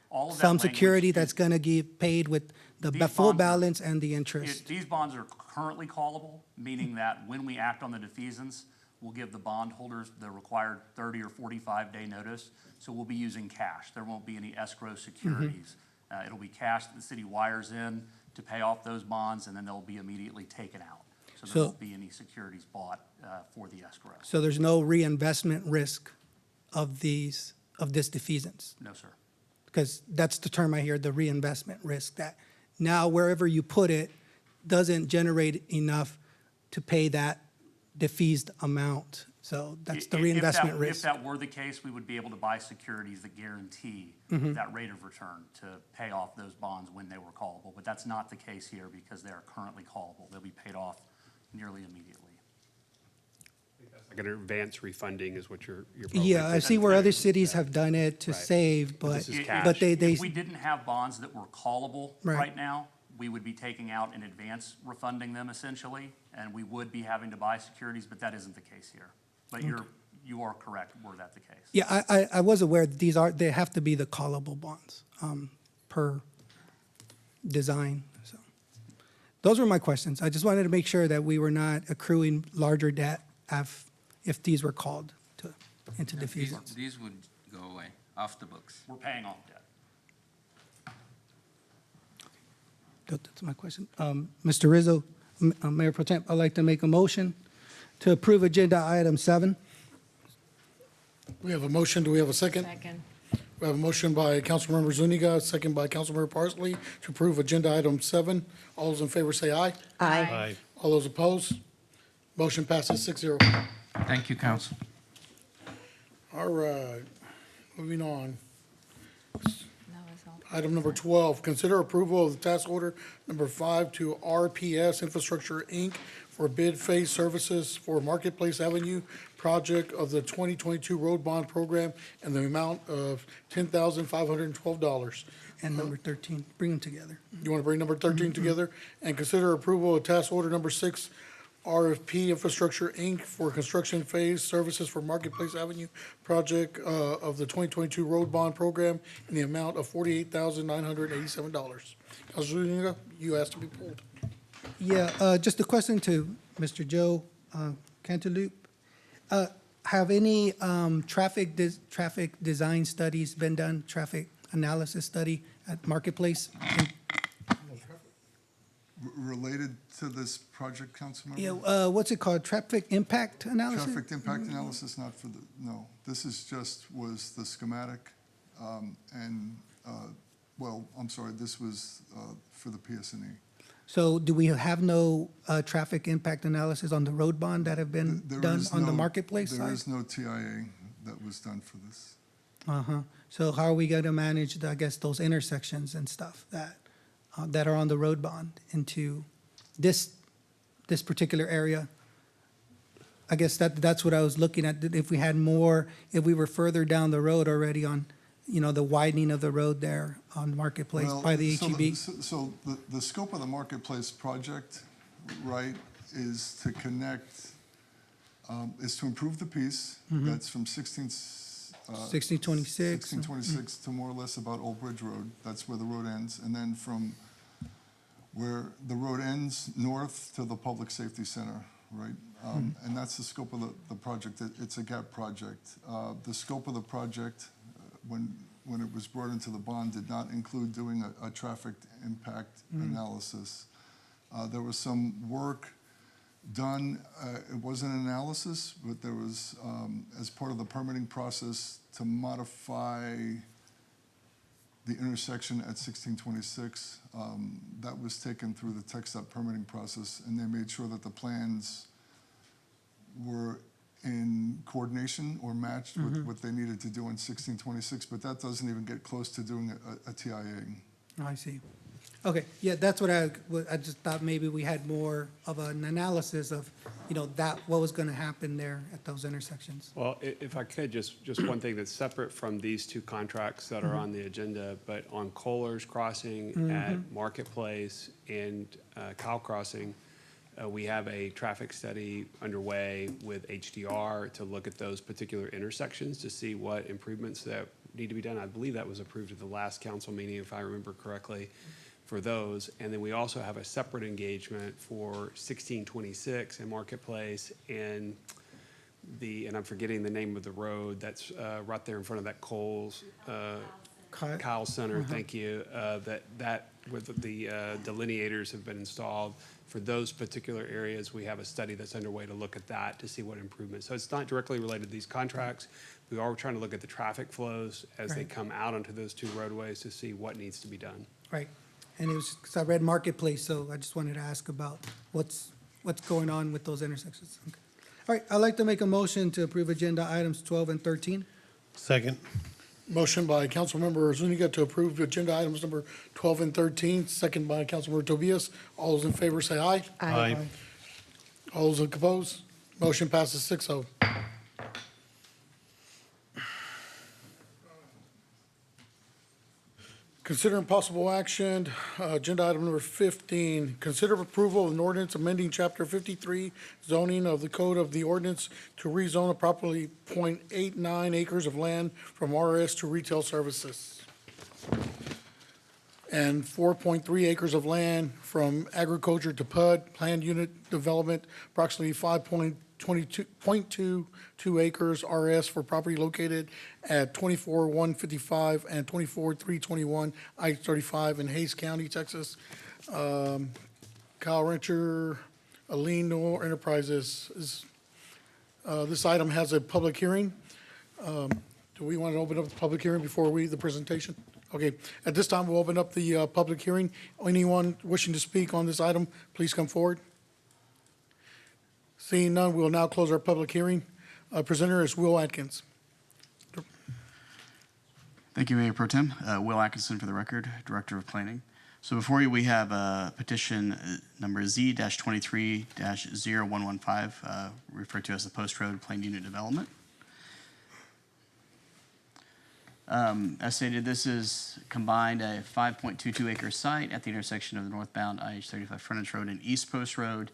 All of that some language security is- that's going to get paid with the These full bonds are- balance and the interest? These bonds are currently callable, meaning that when we act on the defeasance, we'll give the bondholders the required 30 or 45-day notice. So we'll be using cash. There won't be any escrow securities. It'll be cash that the city wires in to pay off those bonds, and then they'll be immediately taken out. So there won't be any securities bought for the escrow. So there's no reinvestment risk of this defeasance? No, sir. Because that's the term I hear, the reinvestment risk, that now wherever you put it doesn't generate enough to pay that defeased amount. So that's the reinvestment risk. If that were the case, we would be able to buy securities that guarantee that rate of return to pay off those bonds when they were callable. But that's not the case here because they are currently callable. They'll be paid off nearly immediately. Like an advance refunding is what you're probably Yeah, I see where other cities have done it to Right. save, but this is cash. but they If we didn't have bonds that were callable Right. right now, we would be taking out in advance, refunding them essentially, and we would be having to buy securities, but that isn't the case here. But you are correct, were that the case. yeah, I was aware that they have to be the callable bonds per design. So those were my questions. I just wanted to make sure that we were not accruing larger debt if these were called into defeasance. These would go away, off the books. We're paying off debt. That's my question. Mr. Rizzo, Mayor Pro Tem, I'd like to make a motion to approve Agenda Item 7. We have a motion. Do we have a second? Second. We have a motion by Councilmember Zuniga, second by Councilmember Parsley to approve Agenda Item 7. All those in favor say aye. Aye. All those opposed? Motion passes 6-0. Thank you, council. All right, moving on. Item number 12, consider approval of the task order number 5 to RPS Infrastructure, Inc. for bid phase services for Marketplace Avenue project of the 2022 road bond program and the amount of $10,512. And number 13, bring them together. You want to bring number 13 together? And consider approval of task order number 6, RFP Infrastructure, Inc. for construction phase services for Marketplace Avenue project of the 2022 road bond program in the amount of $48,987. Councilor Zuniga, you asked to be pulled. Yeah, just a question to Mr. Joe Cantaloupe. Have any traffic design studies been done, traffic analysis study at Marketplace. Related to this project, Councilmember? Yeah, what's it called? Traffic impact analysis? Traffic impact analysis, not for the, no. This is just, was the schematic, well, I'm sorry, this was for the PS&E. So do we have no traffic impact analysis on the road bond that have been There done is on the no- marketplace There side? is no TIA that was done for this. Uh-huh. So how are we going to manage, I guess, those intersections and stuff that are on the road bond into this particular area? I guess that's what I was looking at. If we had more, if we were further down the road already on, the widening of the road there on Marketplace Well, by the so HEB. So the scope of the Marketplace project, right, is to connect, is to improve the piece Mhm. that's from 1626. 1626 to more or less about Old Bridge Road. That's where the road ends. And then from where the road ends north to the Public Safety Center, right? And that's the scope of the project. It's a gap project. The scope of the project, when it was brought into the bond, did not include doing a traffic impact analysis. There was some work done, it wasn't an analysis, but there was, as part of the permitting process, to modify the intersection at 1626. That was taken through the TechStop permitting process, and they made sure that the plans were in coordination or matched with what they needed to do in 1626, but that doesn't even get close to doing a TIA. I see. Okay, yeah, that's what I just thought maybe we had more of an analysis of, what was going to happen there at those intersections. Well, if I could, just one thing that's separate from these two contracts that are on the agenda, but on Kohler's Crossing at Marketplace and Kyle Crossing, we have a traffic study underway with HDR to look at those particular intersections to see what improvements that need to be done. I believe that was approved at the last council meeting, if I remember correctly, for those. And then we also have a separate engagement for 1626 and Marketplace and I'm forgetting the name of the road that's right there in front of that Kohl's, Kyle Center, thank you, that with the delineators have been installed. For those particular areas, we have a study that's underway to look at that to see what improvements. So it's not directly related to these contracts. We are trying to look at the traffic flows as they come out onto those two roadways to see what needs to be done. Right. And it was, because I read Marketplace, so I just wanted to ask about what's going on with those intersections. Okay. All right, I'd like to make a motion to approve agenda items 12 and 13. Second. Motion by Councilmember Zuniga to approve agenda items number 12 and 13, second by Councilmember Tobias. All those in favor say aye. Aye. All those opposed? Motion passes 6-0. Consider possible action, agenda item number 15, consider approval of an ordinance amending Chapter 53 zoning of the Code of the Ordinance to rezone approximately .89 acres of land from RS to retail services, and 4.3 acres of land from agriculture to PUD, planned unit development, approximately 5.22 acres RS for property located at 24-155 and 24-321 I-35 in Hayes County, Texas. Kyle Rancher, Alino Enterprises. This item has a public hearing. Do we want to open up the public hearing before we read the presentation? Okay, at this time, we'll open up the public hearing. Anyone wishing to speak on this item, please come forward. Seeing none, we will now close our public hearing. Presenter is Will Atkins. Thank you, Mayor Pro Tem. Will Atkinson for the record, Director of Planning. So before you, we have petition number Z-23-0115, referred to as the Post Road Planned Unit Development. As stated, this is combined a 5.22 acre site at the intersection of the northbound IH-35 frontage road and East Post Road.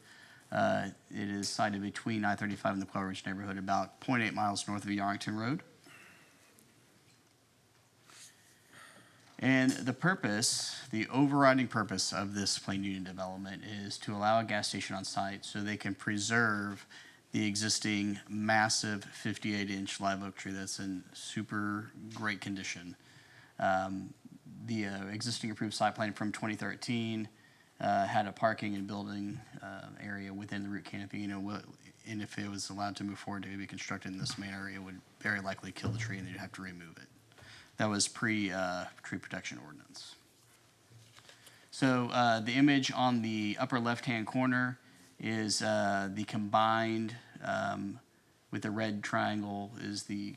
It is sited between I-35 and the Quail Ridge neighborhood, about 0.8 miles north of Yarrington Road. And the purpose, the overriding purpose of this planned unit development is to allow a gas station on site so they can preserve the existing massive 58-inch live oak tree that's in super great condition. the existing approved site plan from 2013 had a parking and building area within the root canopy, and if it was allowed to move forward to be constructed in this main area, it would very likely kill the tree and they'd have to remove it. That was pre-tree protection ordinance. So the image on the upper left-hand corner is the combined, with the red triangle, is the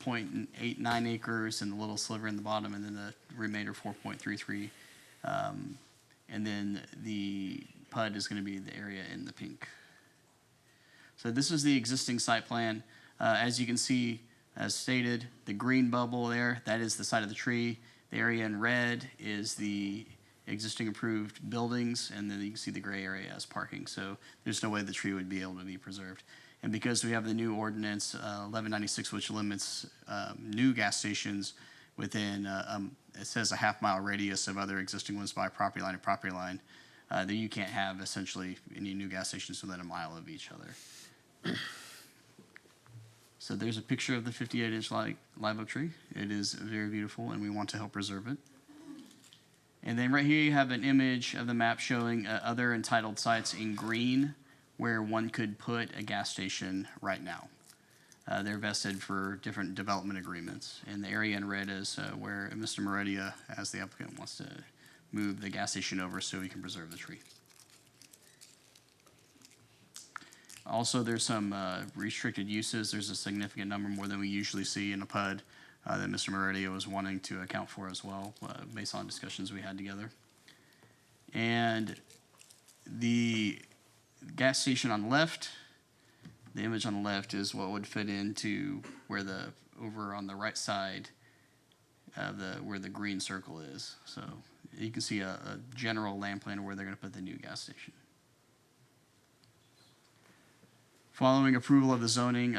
0.89 acres and the little sliver in the bottom, and then the remainder 4.33. And then the PUD is going to be the area in the pink. So this is the existing site plan. As you can see, as stated, the green bubble there, that is the site of the tree. The area in red is the existing approved buildings, and then you can see the gray area as parking. So there's no way the tree would be able to be preserved. And because we have the new ordinance, 1196, which limits new gas stations within, it says a half-mile radius of other existing ones by property line to property line, that you can't have essentially any new gas stations within a mile of each other. So there's a picture of the 58-inch live oak tree. It is very beautiful, and we want to help preserve it. And then right here you have an image of the map showing other entitled sites in green where one could put a gas station right now. They're vested for different development agreements. And the area in red is where Mr. Moretia, as the applicant, wants to move the gas station over so we can preserve the tree. Also, there's some restricted uses. There's a significant number, more than we usually see in a PUD, that Mr. Moretia was wanting to account for as well, based on discussions we had together. And the gas station on the left, the image on the left is what would fit into where over on the right side of where the green circle is. So you can see a general land plan where they're going to put the new gas station. Following approval of the zoning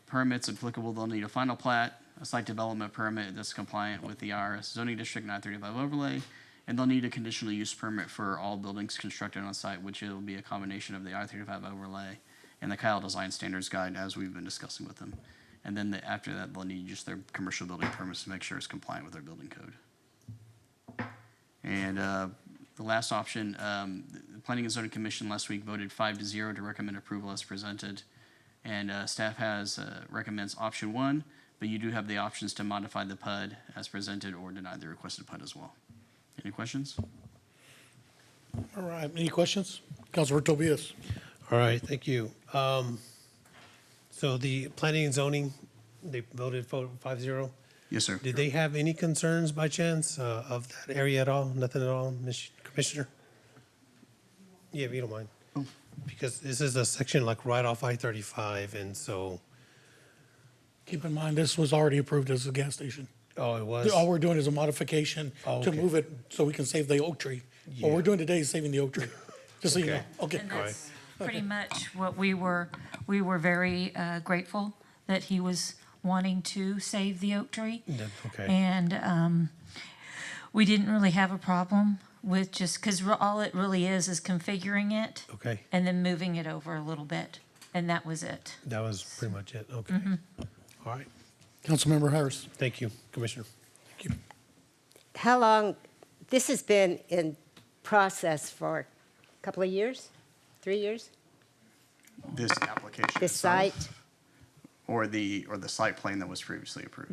permits applicable, they'll need a final plat, a site development permit that's compliant with the IRS zoning district 935 overlay, and they'll need a conditional use permit for all buildings constructed on site, which will be a combination of the I-35 overlay and the Kyle Design Standards Guide, as we've been discussing with them. And then after that, they'll need just their commercial building permits to make sure it's compliant with their building code. And the last option, the Planning and Zoning Commission last week voted 5-0 to recommend approval as presented. And staff recommends option 1, but you do have the options to modify the PUD as presented or deny the requested PUD as well. Any questions? All right, any questions? Councilor Tobias. All right, thank you. So the planning and zoning, they voted 5-0? Yes, sir. Did they have any concerns by chance of that area at all? Nothing at all, Commissioner? Yeah, if you don't mind. Oh. Because this is a section like right off I-35, and so. Keep in mind, this was already approved as a gas station. Oh, it was? All we're doing is a modification Oh, to okay. move it so we can save the oak tree. What Yeah. we're doing today is saving the oak tree, just so you know. Okay. Okay. And that's pretty much what we were very grateful that he was wanting to save the oak tree. Yeah, okay. And we didn't really have a problem with just, because all it really is configuring it. Okay. And then moving it over a little bit, and that was it. That was pretty much it, okay. All right, Councilmember Harris. thank you, Commissioner. Thank you. How long, this has been in process for a couple of years, 3 years? This application This itself, site? or the site plan that was previously approved.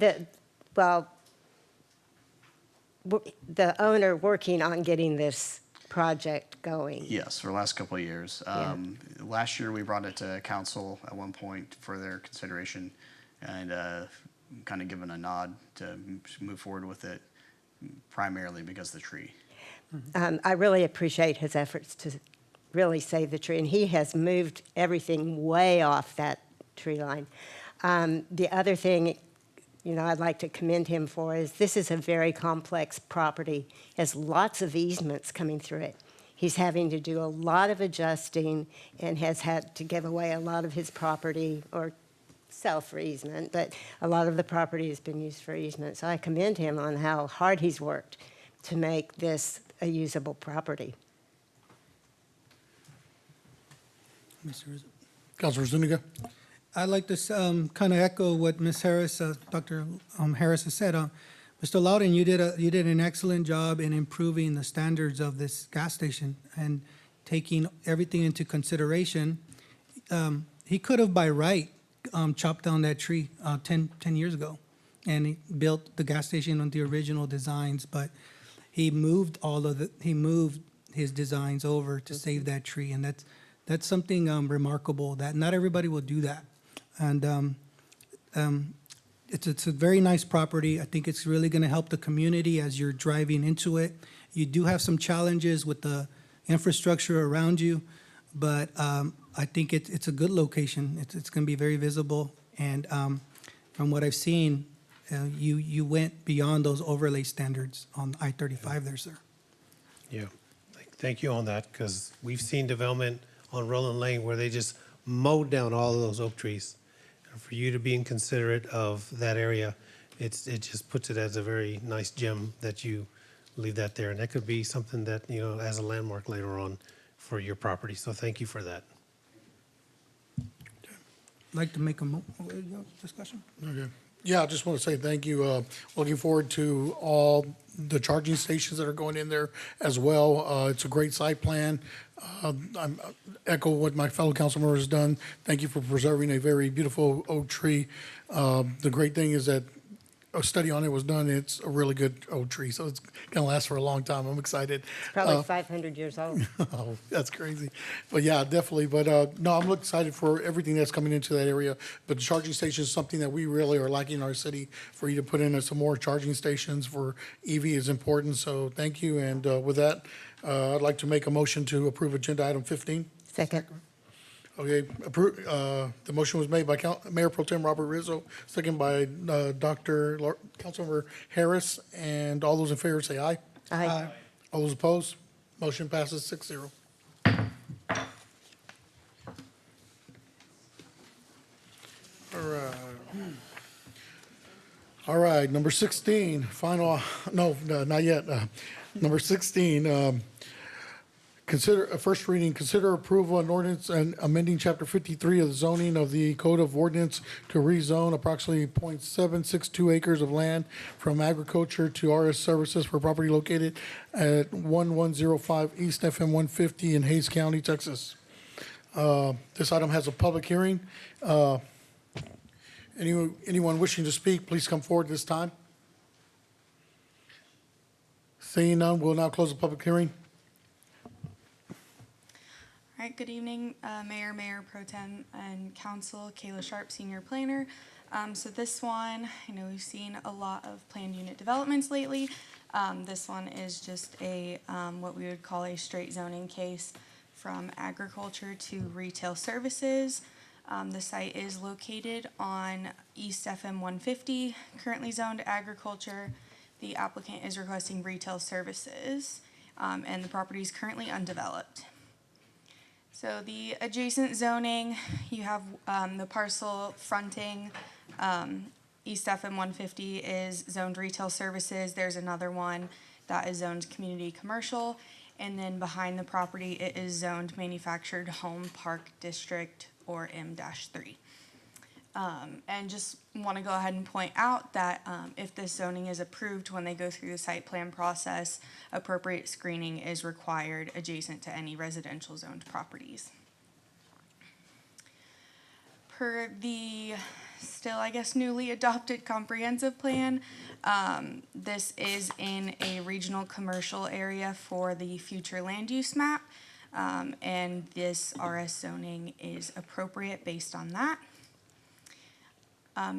The owner working on getting this project going. Yes, for the last couple of years. Yeah. Last year, we brought it to council at one point for their consideration and kind of given a nod to move forward with it, primarily because of the tree. I really appreciate his efforts to really save the tree, and he has moved everything way off that tree line. The other thing, I'd like to commend him for is this is a very complex property. It has lots of easements coming through it. He's having to do a lot of adjusting and has had to give away a lot of his property or sell for easement, but a lot of the property has been used for easement. So I commend him on how hard he's worked to make this a usable property. Councilor Zuniga. I'd like to kind of echo what Ms. Harris, Dr. Harris has said. Mr. Loudon, you did an excellent job in improving the standards of this gas station and taking everything into consideration. He could have by right chopped down that tree 10 years ago, and he built the gas station on the original designs, but he moved his designs over to save that tree, and that's something remarkable that not everybody will do that. And it's a very nice property. I think it's really going to help the community as you're driving into it. You do have some challenges with the infrastructure around you, but I think it's a good location. It's going to be very visible, and from what I've seen, you went beyond those overlay standards on I-35 there, sir. Yeah, thank you on that, because we've seen development on Roland Lane where they just mowed down all of those oak trees. And for you to be considerate of that area, it just puts it as a very nice gem that you leave that there. And that could be something that, as a landmark later on for your property. So thank you for that. Like to make a discussion? Okay. Yeah, I just want to say thank you. Looking forward to all the charging stations that are going in there as well. It's a great site plan. I echo what my fellow council member has done. Thank you for preserving a very beautiful oak tree. The great thing is that a study on it was done. It's a really good oak tree, so it's going to last for a long time. I'm excited. It's probably 500 years old. Oh, that's crazy. But yeah, definitely. But no, I'm excited for everything that's coming into that area. But the charging station is something that we really are lacking in our city. For you to put in some more charging stations for EV is important. So thank you. And with that, I'd like to make a motion to approve agenda item 15. Second. Okay, the motion was made by Mayor Pro Tem Robert Rizzo, second by Councilmember Harris, and all those in favor say aye. Aye. All those opposed, motion passes 6-0. All right, number 16, not yet. Number 16, first reading, consider approval and ordinance and amending chapter 53 of the zoning of the Code of Ordinance to rezone approximately 0.762 acres of land from agriculture to RS services for property located at 1105 East FM 150 in Hays County, Texas. This item has a public hearing. Anyone wishing to speak, please come forward this time. Seeing none, we'll now close the public hearing. All right, good evening, Mayor Pro Tem, and Council. Kayla Sharp, Senior Planner. So this one, I know we've seen a lot of planned unit developments lately. This one is just a what we would call a straight zoning case from agriculture to retail services. The site is located on East FM 150, currently zoned agriculture. The applicant is requesting retail services, and the property is currently undeveloped. So the adjacent zoning, you have the parcel fronting East FM 150 is zoned retail services. There's another one that is zoned community commercial. And then behind the property, it is zoned manufactured home park district, or M-3. And just want to go ahead and point out that if this zoning is approved when they go through the site plan process, appropriate screening is required adjacent to any residential zoned properties. Per the still, I guess, newly adopted comprehensive plan, this is in a regional commercial area for the future land use map. And this RS zoning is appropriate based on that.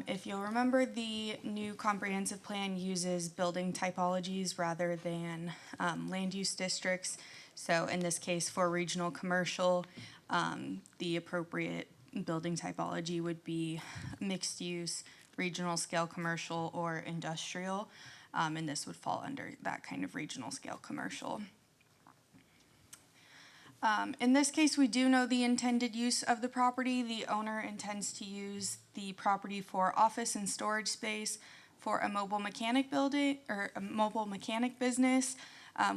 If you'll remember, the new comprehensive plan uses building typologies rather than land use districts. So in this case, for regional commercial, the appropriate building typology would be mixed use, regional scale commercial, or industrial. And this would fall under that kind of regional scale commercial. In this case, we do know the intended use of the property. The owner intends to use the property for office and storage space for a mobile mechanic building or a mobile mechanic business,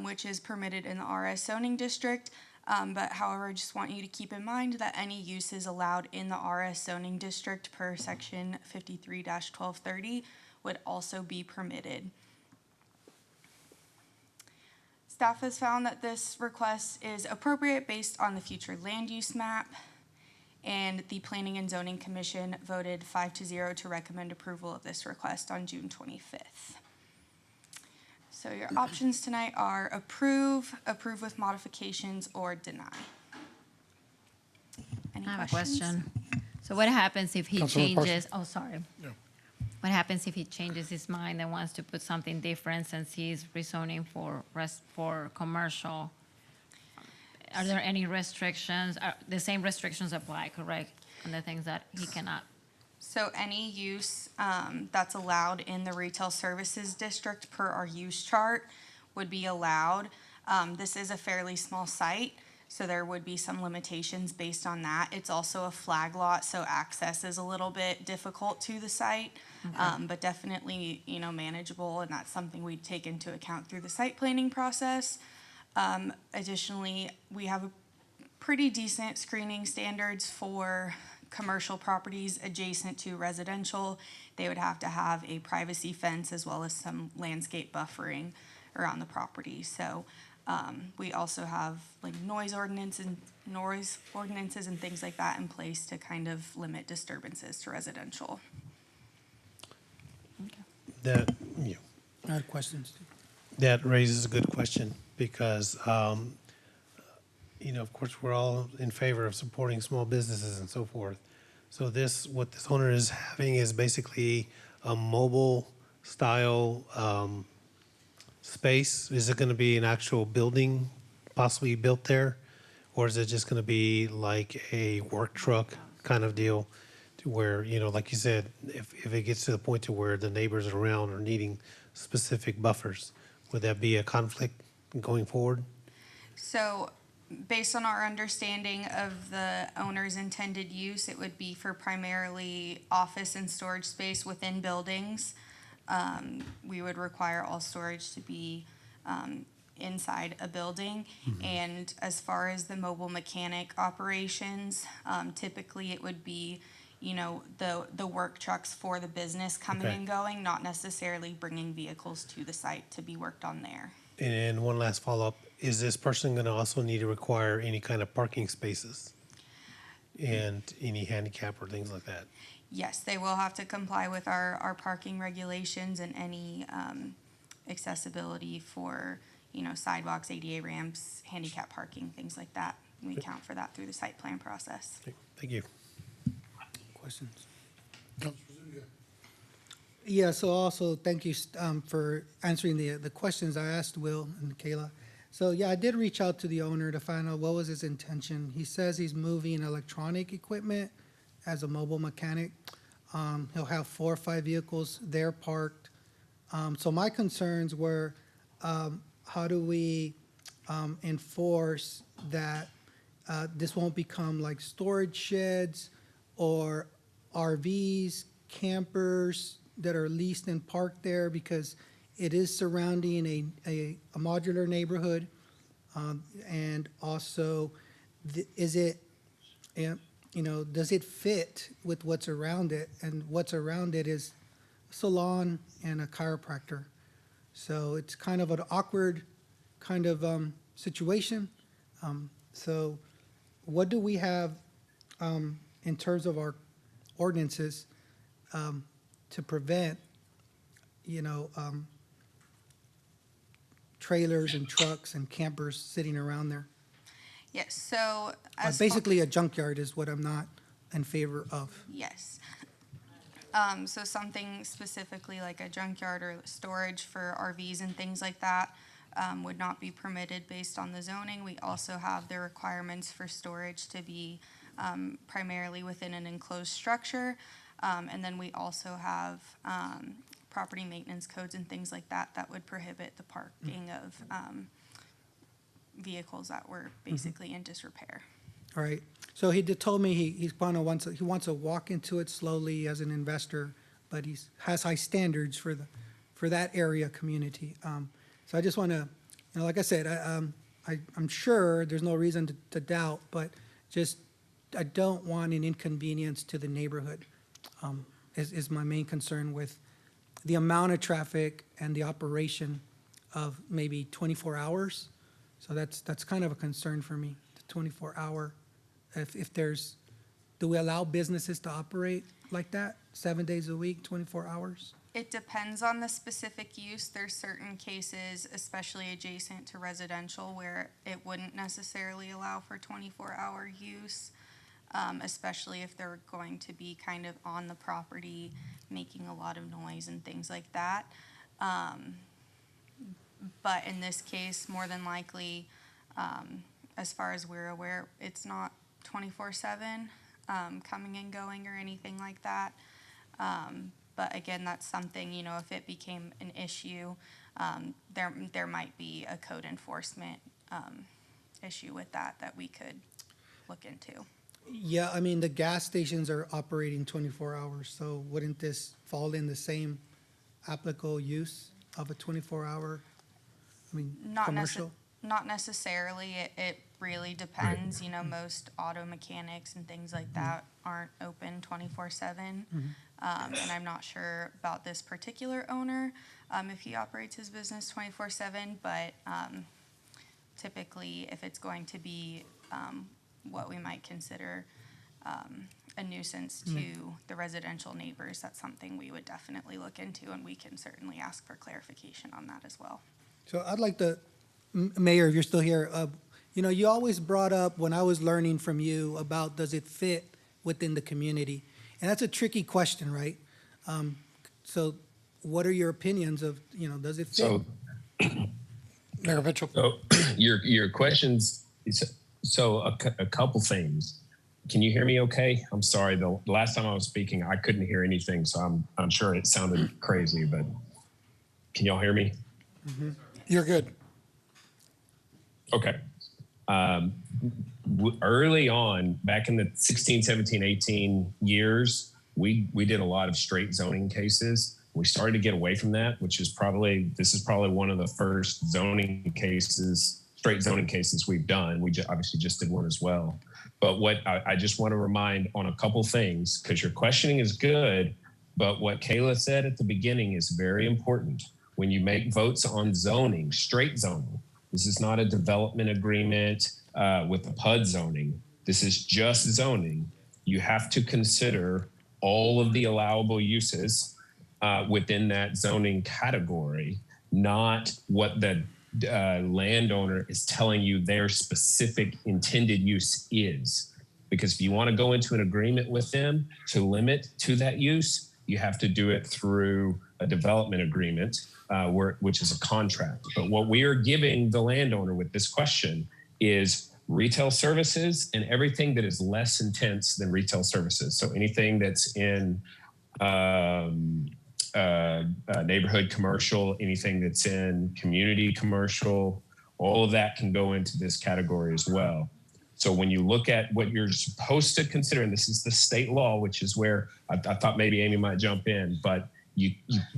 which is permitted in the RS zoning district. But however, I just want you to keep in mind that any uses allowed in the RS zoning district per section 53-1230 would also be permitted. Staff has found that this request is appropriate based on the future land use map, and the Planning and Zoning Commission voted 5-0 to recommend approval of this request on June 25th. So your options tonight are approve, approve with modifications, or deny. Any I have questions? a question. So what happens if he Councilman Parson. changes, oh, sorry. What happens if he changes his mind and wants to put something different since he's rezoning for commercial? Are there any restrictions? The same restrictions apply, correct? On the things that he cannot? So any use that's allowed in the retail services district per our use chart would be allowed. This is a fairly small site, so there would be some limitations based on that. It's also a flag lot, so access is a little bit difficult to the site, but definitely, you know, manageable, and that's something we take into account through the site planning process. Additionally, we have a pretty decent screening standards for commercial properties adjacent to residential. They would have to have a privacy fence as well as some landscape buffering around the property. So we also have like noise ordinances and things like that in place to kind of limit disturbances to residential. That, yeah, I had questions. that raises a good question because, you know, of course, we're all in favor of supporting small businesses and so forth. So this, what this owner is having is basically a mobile style space. Is it going to be an actual building possibly built there? Or is it just going to be like a work truck kind of deal to where, you know, like you said, if it gets to the point to where the neighbors around are needing specific buffers, would that be a conflict going forward? So based on our understanding of the owner's intended use, it would be for primarily office and storage space within buildings. We would require all storage to be inside a building. And as far as the mobile mechanic operations, typically it would be, you know, the work trucks for the business coming and going, not necessarily bringing vehicles to the site to be worked on there. And one last follow-up, is this person going to also need to require any kind of parking spaces? And any handicap or things like that? Yes, they will have to comply with our parking regulations and any accessibility for, you know, sidewalks, ADA ramps, handicap parking, things like that. We account for that through the site plan process. Thank you. Questions? Yeah, so also, thank you for answering the questions I asked Will and Kayla. So, yeah, I did reach out to the owner to find out what was his intention. He says he's moving electronic equipment as a mobile mechanic. He'll have 4 or 5 vehicles there parked. So my concerns were, how do we enforce that this won't become like storage sheds or RVs, campers that are leased and parked there, because it is surrounding a modular neighborhood. And also, is it, you know, does it fit with what's around it? And what's around it is a salon and a chiropractor. So it's kind of an awkward kind of situation. So what do we have in terms of our ordinances to prevent, you know, trailers and trucks and campers sitting around there? Yes, so as Basically, a junkyard is what I'm not in favor of. Yes. So something specifically like a junkyard or storage for RVs and things like that would not be permitted based on the zoning. We also have the requirements for storage to be primarily within an enclosed structure. And then we also have property maintenance codes and things like that that would prohibit the parking of vehicles that were basically in disrepair. All right. So he told me he wants to walk into it slowly as an investor, but he has high standards for that area community. So I just want to, you know, like I said, I'm sure there's no reason to doubt, but just I don't want an inconvenience to the neighborhood. Is my main concern with the amount of traffic and the operation of maybe 24 hours. So that's kind of a concern for me, the 24-hour. If there's, do we allow businesses to operate like that, 7 days a week, 24 hours? It depends on the specific use. There's certain cases, especially adjacent to residential, where it wouldn't necessarily allow for 24-hour use, especially if they're going to be kind of on the property, making a lot of noise and things like that. But in this case, more than likely, as far as we're aware, it's not 24/7 coming and going or anything like that. But again, that's something, you know, if it became an issue, there might be a code enforcement issue with that we could look into. Yeah, I mean, the gas stations are operating 24 hours, so wouldn't this fall in the same applicable use of a 24-hour, I mean, commercial? Not necessarily. It really depends. You know, most auto mechanics and things like that aren't open 24/7. And I'm not sure about this particular owner, if he operates his business 24/7, but typically if it's going to be what we might consider a nuisance to the residential neighbors, that's something we would definitely look into, and we can certainly ask for clarification on that as well. So I'd like to, Mayor, if you're still here, you know, you always brought up when I was learning from you about does it fit within the community? And that's a tricky question, right? So what are your opinions of, you know, does it fit? So, Mayor Mitchell. so your questions, so a couple things. Can you hear me okay? I'm sorry, the last time I was speaking, I couldn't hear anything, so I'm sure it sounded crazy, but can y'all hear me? You're good. Okay. Early on, back in the 16, 17, 18 years, we did a lot of straight zoning cases. We started to get away from that, which is this is probably one of the first zoning cases, straight zoning cases we've done. We obviously just did one as well. But what I just want to remind on a couple things, because your questioning is good, but what Kayla said at the beginning is very important. When you make votes on zoning, straight zoning, this is not a development agreement with the PUD zoning. This is just zoning. You have to consider all of the allowable uses within that zoning category, not what the landowner is telling you their specific intended use is. Because if you want to go into an agreement with them to limit to that use, you have to do it through a development agreement, which is a contract. But what we are giving the landowner with this question is retail services and everything that is less intense than retail services. So anything that's in neighborhood commercial, anything that's in community commercial, all of that can go into this category as well. So when you look at what you're supposed to consider, and this is the state law, which is where I thought maybe Amy might jump in, but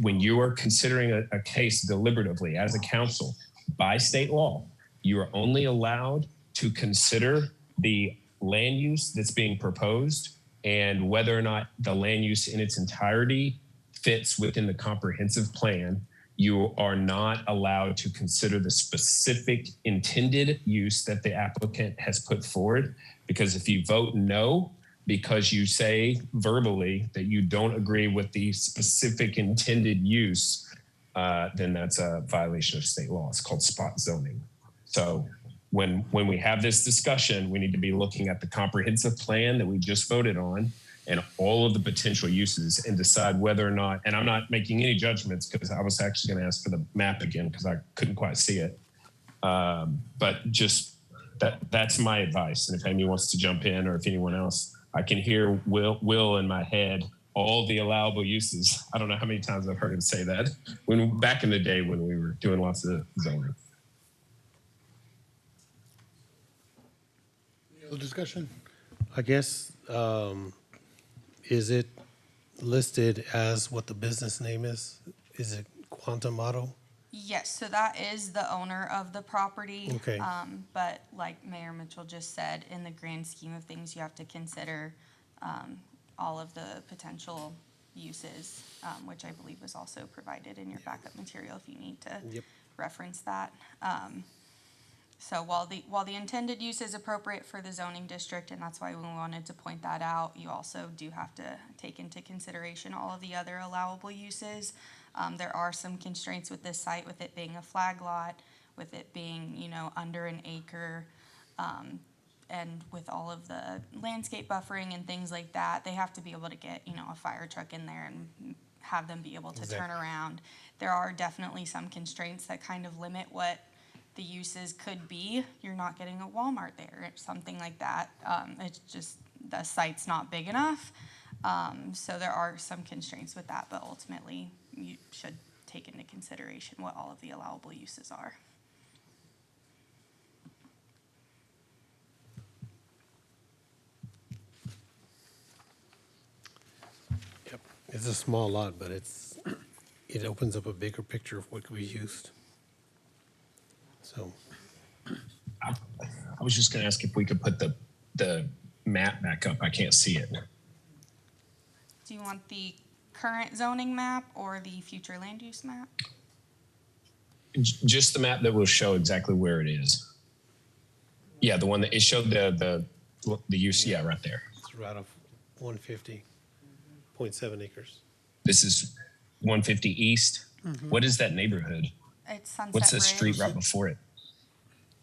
when you are considering a case deliberatively as a council by state law, you are only allowed to consider the land use that's being proposed and whether or not the land use in its entirety fits within the comprehensive plan. You are not allowed to consider the specific intended use that the applicant has put forward, because if you vote no, because you say verbally that you don't agree with the specific intended use, then that's a violation of state law. It's called spot zoning. So when we have this discussion, we need to be looking at the comprehensive plan that we just voted on and all of the potential uses and decide whether or not, and I'm not making any judgments because I was actually going to ask for the map again because I couldn't quite see it. But just that's my advice. And if Amy wants to jump in or if anyone else, I can hear Will in my head, all the allowable uses. I don't know how many times I've heard him say that back in the day when we were doing lots of zoning. Any other discussion? I guess, is it listed as what the business name is? Is it Quantum Auto? Yes, so that is the owner of the property. Okay. But like Mayor Mitchell just said, in the grand scheme of things, you have to consider all of the potential uses, which I believe was also provided in your backup material if you need to reference that. So while the intended use is appropriate for the zoning district, and that's why we wanted to point that out, you also do have to take into consideration all of the other allowable uses. There are some constraints with this site, with it being a flag lot, with it being, you know, under an acre, and with all of the landscape buffering and things like that. They have to be able to get, you know, a fire truck in there and have them be able to turn around. There are definitely some constraints that kind of limit what the uses could be. You're not getting a Walmart there, something like that. It's just, the site's not big enough. So there are some constraints with that, but ultimately you should take into consideration what all of the allowable uses are. Yep. It's a small lot, but it opens up a bigger picture of what could be used. So. I was just going to ask if we could put the map back up. I can't see it. Do you want the current zoning map or the future land use map? Just the map that will show exactly where it is. Yeah, the one that it showed the use. Yeah, right there. It's right off 150.7 acres. This is 150 East. Mm-hmm. What is that neighborhood? It's Sunset What's the Ridge. street right before it?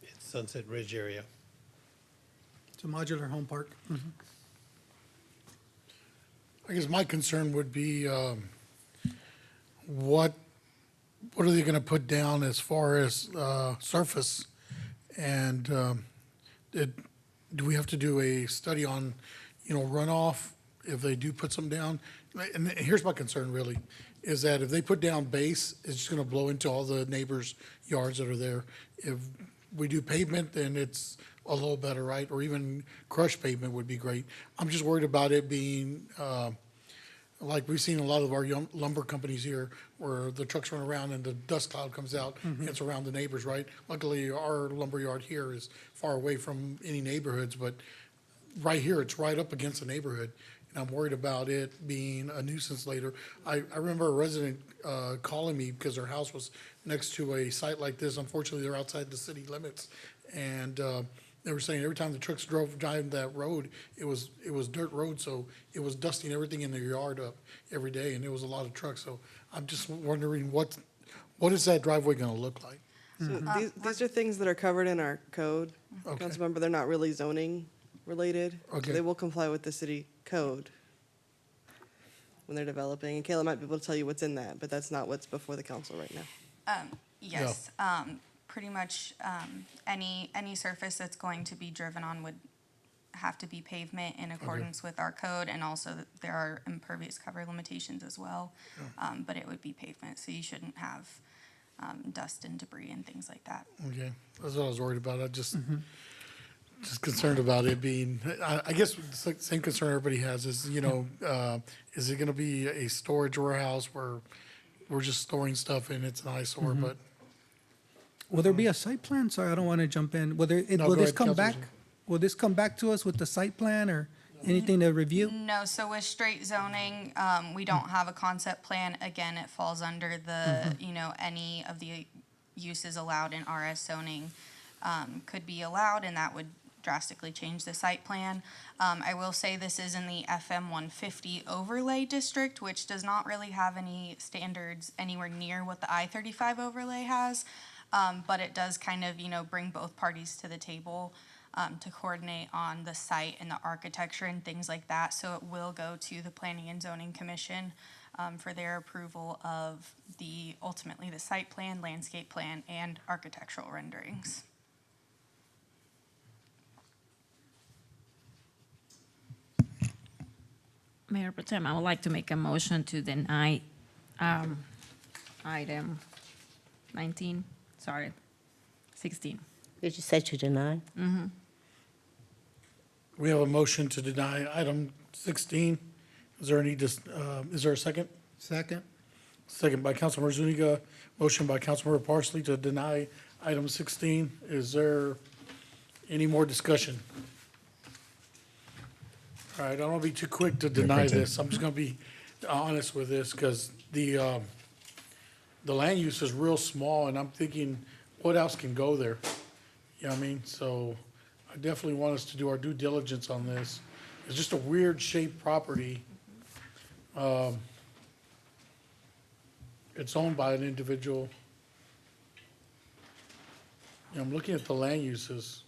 It's Sunset Ridge area. It's a modular home park. I guess my concern would be, what are they gonna put down as far as, surface? And, do we have to do a study on, runoff if they do put some down? And here's my concern really, is that if they put down base, it's just gonna blow into all the neighbors' yards that are there. If we do pavement, then it's a little better, right? Or even crushed pavement would be great. I'm just worried about it being, like we've seen a lot of our young lumber companies here where the trucks run around and the dust cloud comes out and it's around the neighbors, right? Luckily, our lumber yard here is far away from any neighborhoods, but right here, it's right up against the neighborhood. And I'm worried about it being a nuisance later. I remember a resident calling me because their house was next to a site like this. Unfortunately, they're outside the city limits. And they were saying every time the trucks drove down that road, it was dirt road, so it was dusting everything in their yard up every day, and it was a lot of trucks. So I'm just wondering what is that driveway going to look like? So these are things that are covered in our code, Okay. Councilmember. They're not really zoning related. Okay. They will comply with the city code when they're developing. And Kayla might be able to tell you what's in that, but that's not what's before the council right now. Yes, pretty much any surface that's going to be driven on would have to be pavement in accordance with our code, and also there are impervious cover limitations as well. But it would be pavement, so you shouldn't have dust and debris and things like that. Okay, that's what I was worried about. I just concerned about it being, I guess it's like the same concern everybody has is, is it going to be a storage warehouse where we're just storing stuff and it's an eyesore, but. Will there be a site plan? Sorry, I don't want to jump in. Will go this ahead, come back? Councilman. Will this come back to us with the site plan or anything to review? No, so with straight zoning, we don't have a concept plan. Again, it falls under the, any of the uses allowed in RS zoning could be allowed, and that would drastically change the site plan. I will say this is in the FM 150 overlay district, which does not really have any standards anywhere near what the I-35 overlay has. But it does kind of, bring both parties to the table to coordinate on the site and the architecture and things like that. So it will go to the Planning and Zoning Commission for their approval of ultimately the site plan, landscape plan, and architectural renderings. Mayor Pro Tem, I would like to make a motion to deny item 16. Did you say to deny? Mm-hmm. We have a motion to deny item 16. Is there is there a second? Second. Second by Councilmember Zuniga, motion by Councilmember Parsley to deny item 16. Is there any more discussion? All right, I don't want to be too quick to deny this. I'm just going to be honest with this because the the land use is real small, and I'm thinking, what else can go there? You know what I mean? So I definitely want us to do our due diligence on this. It's just a weird shaped property. It's owned by an individual. You know, I'm looking at the land uses.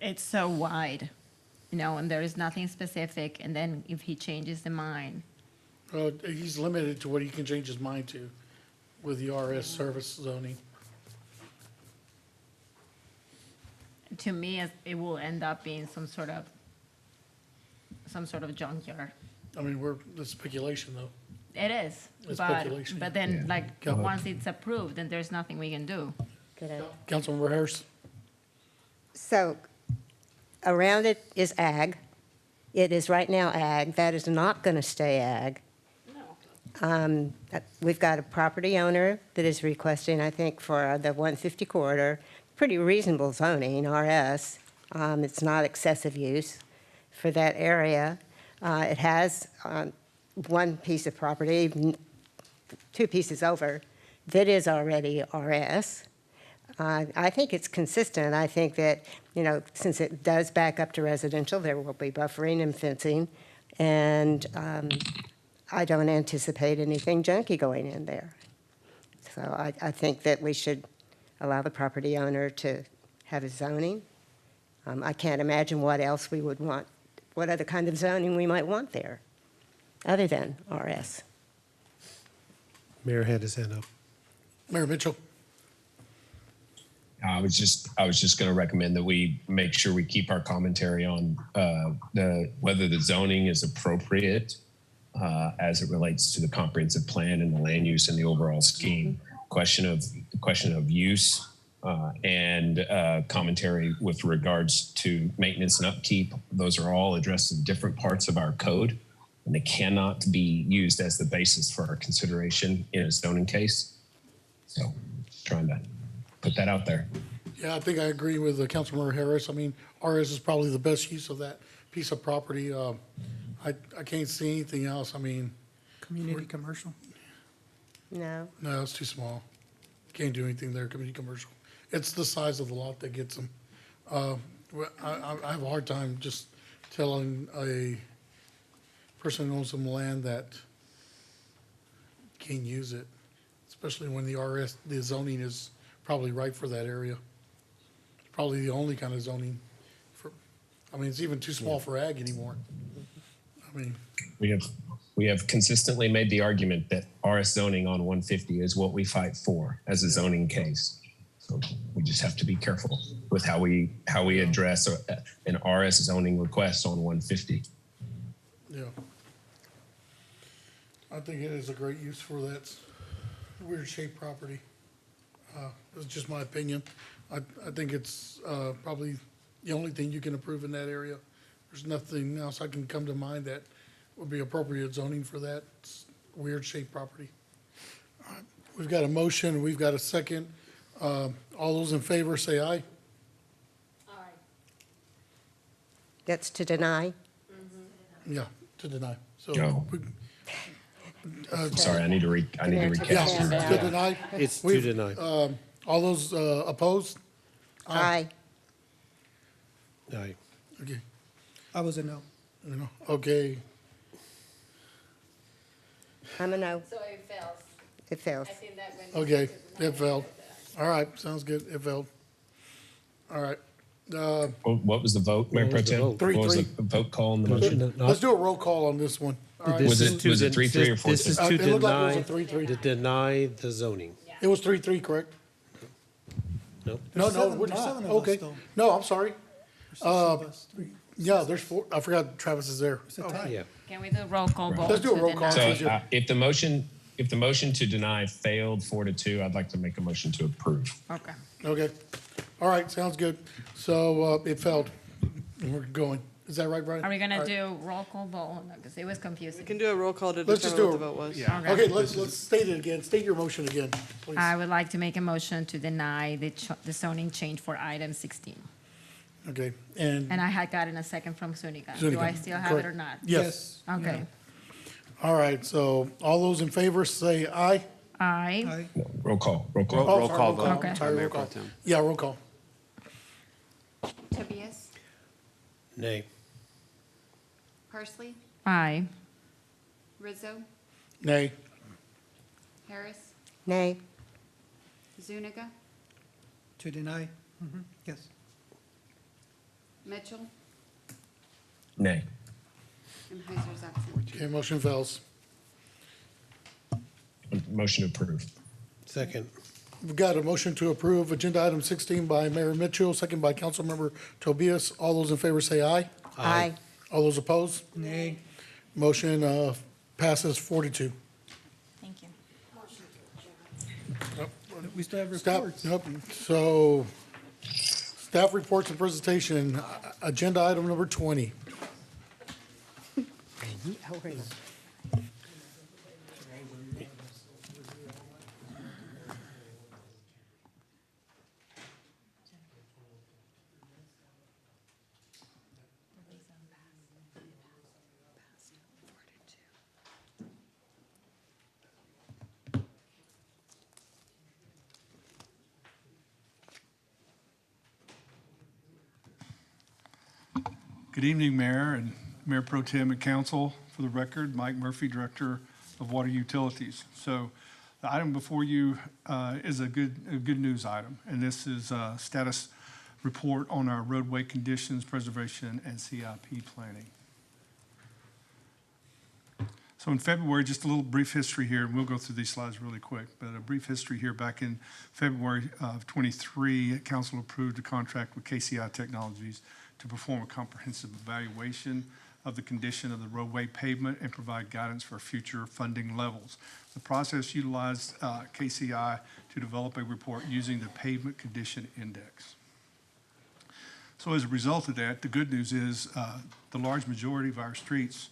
It's so wide, you know, and there is nothing specific, and then if he changes the mind. He's limited to what he can change his mind to with the RS service zoning. To me, it will end up being some sort of junkyard. I mean, that's speculation, though. It is, It's but speculation. then, Yeah. like, Go ahead. once it's approved, then there's nothing we can do. Councilmember Harris? So around it is ag. It is right now ag. That is not going to stay ag. We've got a property owner that is requesting, I think, for the 150 corridor, pretty reasonable zoning, RS. It's not excessive use for that area. It has one piece of property, 2 pieces over, that is already RS. I think it's consistent. I think that, you know, since it does back up to residential, there will be buffering and fencing, and I don't anticipate anything junky going in there. So I think that we should allow the property owner to have his zoning. I can't imagine what else we would want, what other kind of zoning we might want there, other than RS. Mayor had his hand up. Mayor Mitchell? I was just going to recommend that we make sure we keep our commentary on whether the zoning is appropriate as it relates to the comprehensive plan and the land use and the overall scheme. Question of use and commentary with regards to maintenance and upkeep. Those are all addressed in different parts of our code, and they cannot be used as the basis for our consideration in a zoning case. So, trying to put that out there. Yeah, I think I agree with Councilmember Harris. I mean, RS is probably the best use of that piece of property. I can't see anything else. I mean. Community commercial? No. No, it's too small. Can't do anything there, community commercial. It's the size of the lot that gets them. I have a hard time just telling a person who owns some land that can't use it, especially when the zoning is probably right for that area. Probably the only kind of zoning it's even too small for ag anymore. I mean. We have consistently made the argument that RS zoning on 150 is what we fight for as a zoning case. So we just have to be careful with how we address an RS zoning request on 150. Yeah. I think it is a great use for that weird shaped property. It's just my opinion. I think it's probably the only thing you can approve in that area. There's nothing else I can come to mind that would be appropriate zoning for that weird shaped property. All right. We've got a motion, we've got a second. All those in favor say aye. Aye. That's to deny? Yeah, to deny. So. No. Sorry, I need to recap. Yeah, to deny. It's to deny. All those opposed? Aye. Aye. Okay. I was a no. No. Okay. I'm a no. So it fails. It fails. I think that when. Okay, it failed. All right, sounds good. It failed. All right. What was the vote, Mayor Pro Tem? What was the vote call on the motion? Let's do a roll call on this one. All right. Was it 3-3 or 4-2? This is to It looked like deny, it was a 3-3. to deny the zoning. It was 3-3, correct? No? No, There's we're seven not. of us, Okay. though. No, I'm sorry. Of us. Yeah, there's 4. I forgot Travis is there. It's a tie. Yeah. Can we do a roll call vote? Let's do a to roll call. deny? So if the motion to deny failed 4-2, I'd like to make a motion to approve. Okay. Okay. All right, sounds good. So it failed. And we're going. Is that right, Brian? Are we gonna All right. do roll call vote? Because it was We confusing. can do a roll call to Let's just determine do what the a- vote was. Yeah. Okay, let's state it again. State your motion again, please. I would like to make a motion to deny the zoning change for item 16. Okay, and, And I had gotten a second from Sunika. Do Zuniga, I still have it or correct. not? Yes. Okay. All right, so all those in favor say aye. Aye. Roll call, roll call. Oh, Roll sorry, call vote. Okay. Sorry, Mayor roll call. Pro Tem. Yeah, roll call. Tobias, Nay. Parsley, Aye. Rizzo, Nay. Harris, Nay. Zuniga, To deny? Yes. Mitchell, Nay. and Heiser's absent. Okay, motion fails. Motion approved. Second. We've got a motion to approve agenda item 16 by Mayor Mitchell, second by Councilmember Tobias. All those in favor say aye. Aye. All those opposed? Nay. Motion passes 42. Thank you. We still have Staff, reports. nope. So, staff reports and presentation, agenda item number 20. Good evening, Mayor and Mayor Pro Tem and Council. For the record, Mike Murphy, Director of Water Utilities. So the item before you is a good news item, and this is a status report on our roadway conditions, preservation, and CIP planning. So in February, just a little brief history here, and we'll go through these slides really quick, but a brief history here. Back in February of 23, Council approved a contract with KCI Technologies to perform a comprehensive evaluation of the condition of the roadway pavement and provide guidance for future funding levels. The process utilized KCI to develop a report using the Pavement Condition Index. So as a result of that, the good news is the large majority of our streets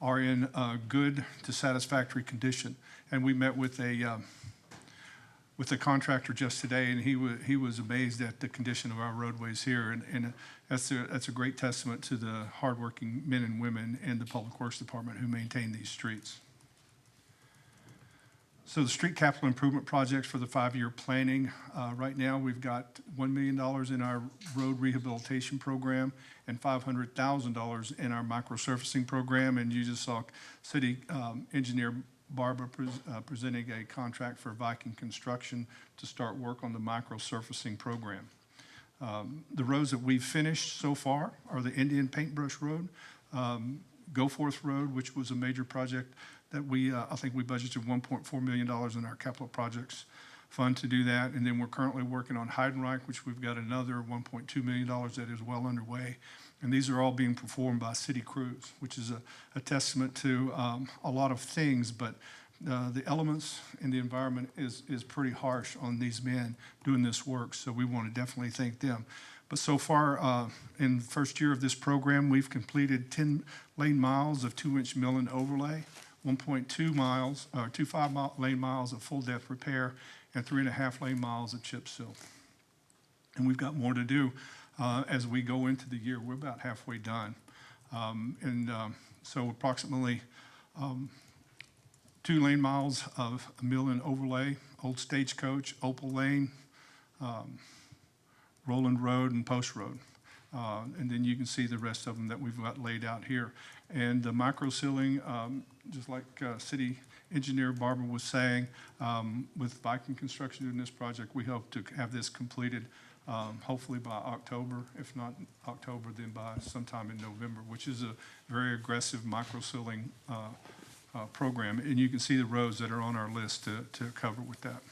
are in good to satisfactory condition. And we met with a contractor just today, and he was amazed at the condition of our roadways here, and that's a great testament to the hardworking men and women in the Public Works Department who maintain these streets. So the street capital improvement projects for the 5-year planning, right now we've got $1 million in our road rehabilitation program and $500,000 in our microsurfacing program, and you just saw City Engineer Barbara presenting a contract for Viking Construction to start work on the microsurfacing program. The roads that we've finished so far are the Indian Paintbrush Road, Goforth Road, which was a major project that I think we budgeted $1.4 million in our capital projects fund to do that. And then we're currently working on Heidenreich, which we've got another $1.2 million that is well underway. And these are all being performed by city crews, which is a testament to a lot of things, but the elements in the environment is pretty harsh on these men doing this work, so we want to definitely thank them. But so far, in the first year of this program, we've completed 10 lane miles of 2-inch mill and overlay, 1.2 miles, or 2.5 lane miles of full depth repair, and 3.5 lane miles of chip seal. And we've got more to do as we go into the year. We're about halfway done. So approximately 2 lane miles of mill and overlay, Old Stagecoach, Opal Lane, Roland Road, and Post Road. And then you can see the rest of them that we've got laid out here. And the micro sealing, just like City Engineer Barbara was saying, with Viking Construction doing this project, we hope to have this completed hopefully by October. If not October, then by sometime in November, which is a very aggressive micro sealing program. And you can see the roads that are on our list to cover with that.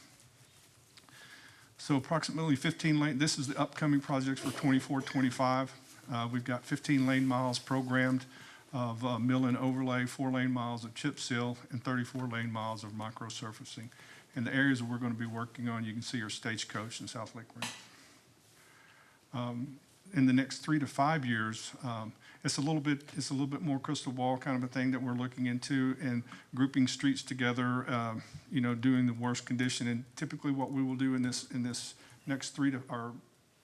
So approximately 15 lane, this is the upcoming projects for 24-25. We've got 15 lane miles programmed of mill and overlay, 4 lane miles of chip seal, and 34 lane miles of micro surfacing. And the areas that we're going to be working on, you can see are Stagecoach and South Lake Ring. In the next 3 to 5 years, it's a little bit more crystal ball kind of a thing that we're looking into, and grouping streets together, doing the worst condition. And typically what we will do in this next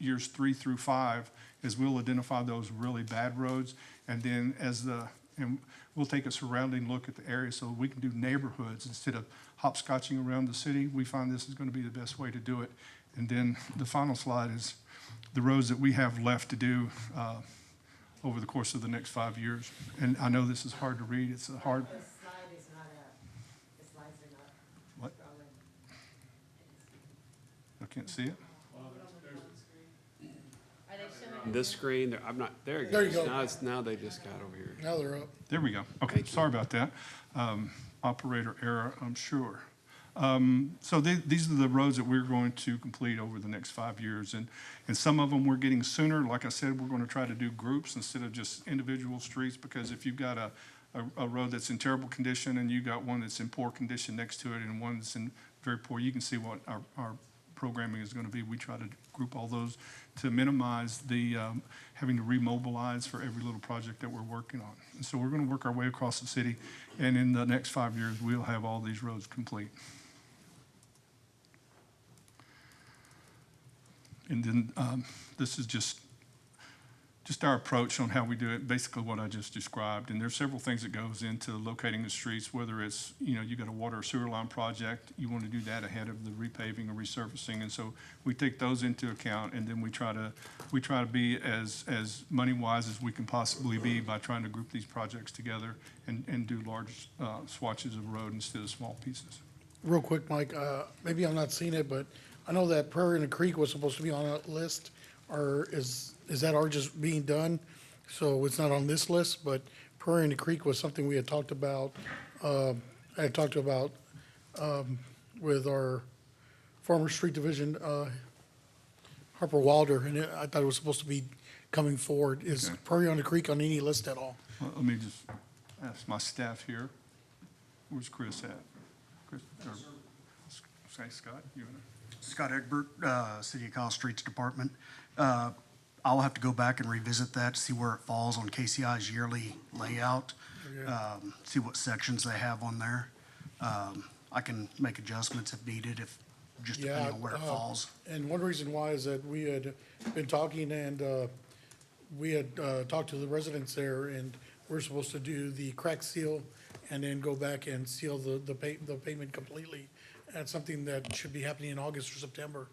years 3 through 5 is we'll identify those really bad roads, and then as the And we'll take a surrounding look at the area so we can do neighborhoods instead of hopscotching around the city. We find this is going to be the best way to do it. And then the final slide is the roads that we have left to do over the course of the next 5 years. And I know this is hard to read. It's a hard. The slide is not up. The slides are not. What? I can't see it. This screen, I'm not, there it There you goes. go. Now they just got over here. Now they're up. There we go. Okay, sorry about that. Operator error, I'm sure. So these are the roads that we're going to complete over the next 5 years. And some of them we're getting sooner. Like I said, we're going to try to do groups instead of just individual streets, because if you've got a road that's in terrible condition and you got one that's in poor condition next to it and one that's in very poor, you can see what our programming is going to be. We try to group all those to minimize the having to remobilize for every little project that we're working on. And so we're going to work our way across the city, and in the next 5 years, we'll have all these roads complete. And then this is just our approach on how we do it, basically what I just described. And there's several things that goes into locating the streets, whether it's, you got a water or sewer line project, you want to do that ahead of the repaving or resurfacing. And so we take those into account, and then we try to be as money-wise as we can possibly be by trying to group these projects together and do large swatches of road instead of small pieces. Real quick, Mike, maybe I'm not seeing it, but I know that Prairie and the Creek was supposed to be on a list, or is that already just being done? So it's not on this list, but Prairie and the Creek was something we had talked about, I had talked about with our former street division, Harper Wilder, and I thought it was supposed to be coming forward. Is Prairie on the Creek on any list at all? Well, let me just ask my staff here. Where's Chris at? Chris, or, say, Scott, you wanna? Scott Egbert, City of Kyle Streets Department. I'll have to go back and revisit that to see where it falls on KCI's yearly layout, see what sections they have on there. I can make adjustments if needed, just depending on where it falls. And one reason why is that we had been talking, and we had talked to the residents there, and we're supposed to do the crack seal and then go back and seal the pavement completely. That's something that should be happening in August or September.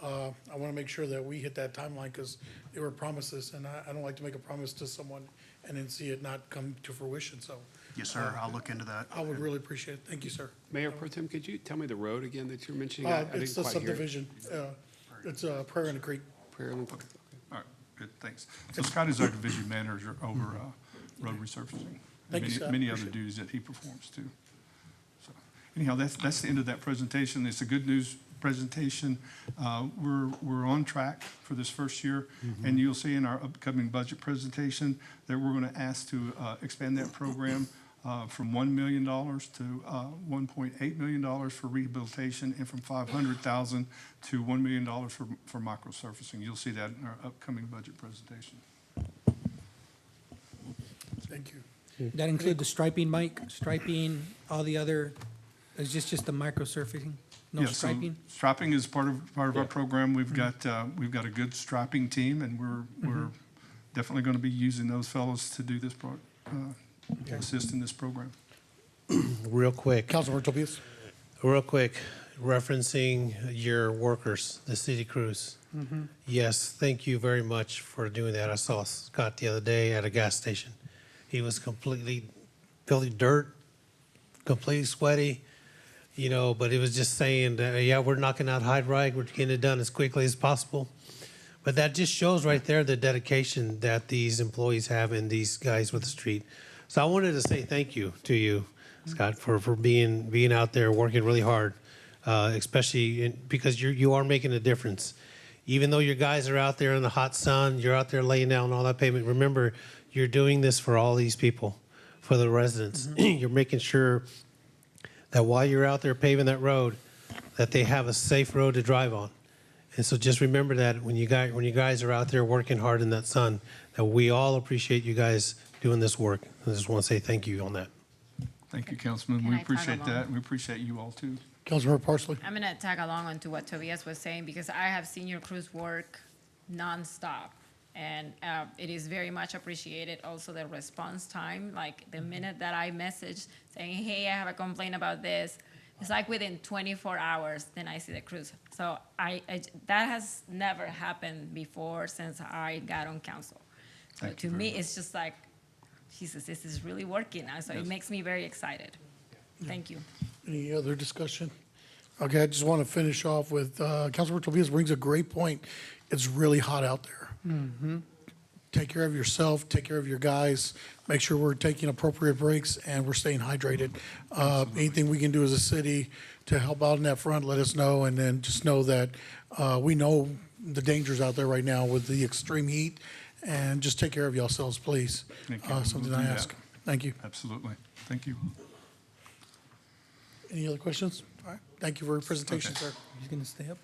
I want to make sure that we hit that timeline, because they were promises, and I don't like to make a promise to someone and then see it not come to fruition, so. Yes, sir, I'll look into that. I would really appreciate it. Thank you, sir. Mayor Pro Tem, could you tell me the road again that you're mentioning? I It's didn't the quite hear it. subdivision. It's Prairie and the Creek. Prairie and the Creek. All right, good, thanks. So Scott is our division manager over road resurfacing. Thank you, Scott. Many other Appreciate it. duties that he performs too. So anyhow, that's the end of that presentation. It's a good news presentation. We're on track for this first year, and you'll see in our upcoming budget presentation that we're going to ask to expand that program from $1 million to $1.8 million for rehabilitation, and from $500,000 to $1 million for microsurfacing. You'll see that in our upcoming budget presentation. Thank you. That include the striping, Mike? Striping, all the other, is this just the microsurfacing? No Yeah, so striping? striping is part of our program. We've got a good striping team, and we're definitely going to be using those fellows to do this assist in this program. Real quick. Councilmember Tobias. Real quick, referencing your workers, the city crews. Yes, thank you very much for doing that. I saw Scott the other day at a gas station. He was completely filthy dirt, completely sweaty, but it was just saying that, we're knocking out Hyde Ride, we're getting it done as quickly as possible. But that just shows right there the dedication that these employees have and these guys with the street. So I wanted to say thank you to you, Scott, for being out there working really hard, especially because you are making a difference. Even though your guys are out there in the hot sun, you're out there laying down all that pavement, remember, you're doing this for all these people, for the residents. You're making sure that while you're out there paving that road, that they have a safe road to drive on. And so just remember that when you guys are out there working hard in that sun, that we all appreciate you guys doing this work. I just want to say thank you on that. Thank you, Councilman. Can We I tag appreciate along? that. We appreciate you all too. Councilmember Parsley. I'm gonna tag along onto what Tobias was saying, because I have seen your crews work nonstop. And it is very much appreciated. Also, the response time, like the minute that I message saying, hey, I have a complaint about this, it's like within 24 hours, then I see the crews. So that has never happened before since I got on council. So to me, it's just like, Jesus, this is really working now. So it makes me very excited. Thank you. Any other discussion? Okay, I just want to finish off with, Councilor Tobias brings a great point. It's really hot out there. Take care of yourself, take care of your guys, make sure we're taking appropriate breaks and we're staying hydrated. Anything we can do as a city to help out in that front, let us know. And then just know that we know the dangers out there right now with the extreme heat, and just take care of yourselves, please. Thank you. Something We'll I do that. ask. Thank you. Absolutely. Thank you. Any other questions? All right, thank you for your presentation, sir. He's going to stay up.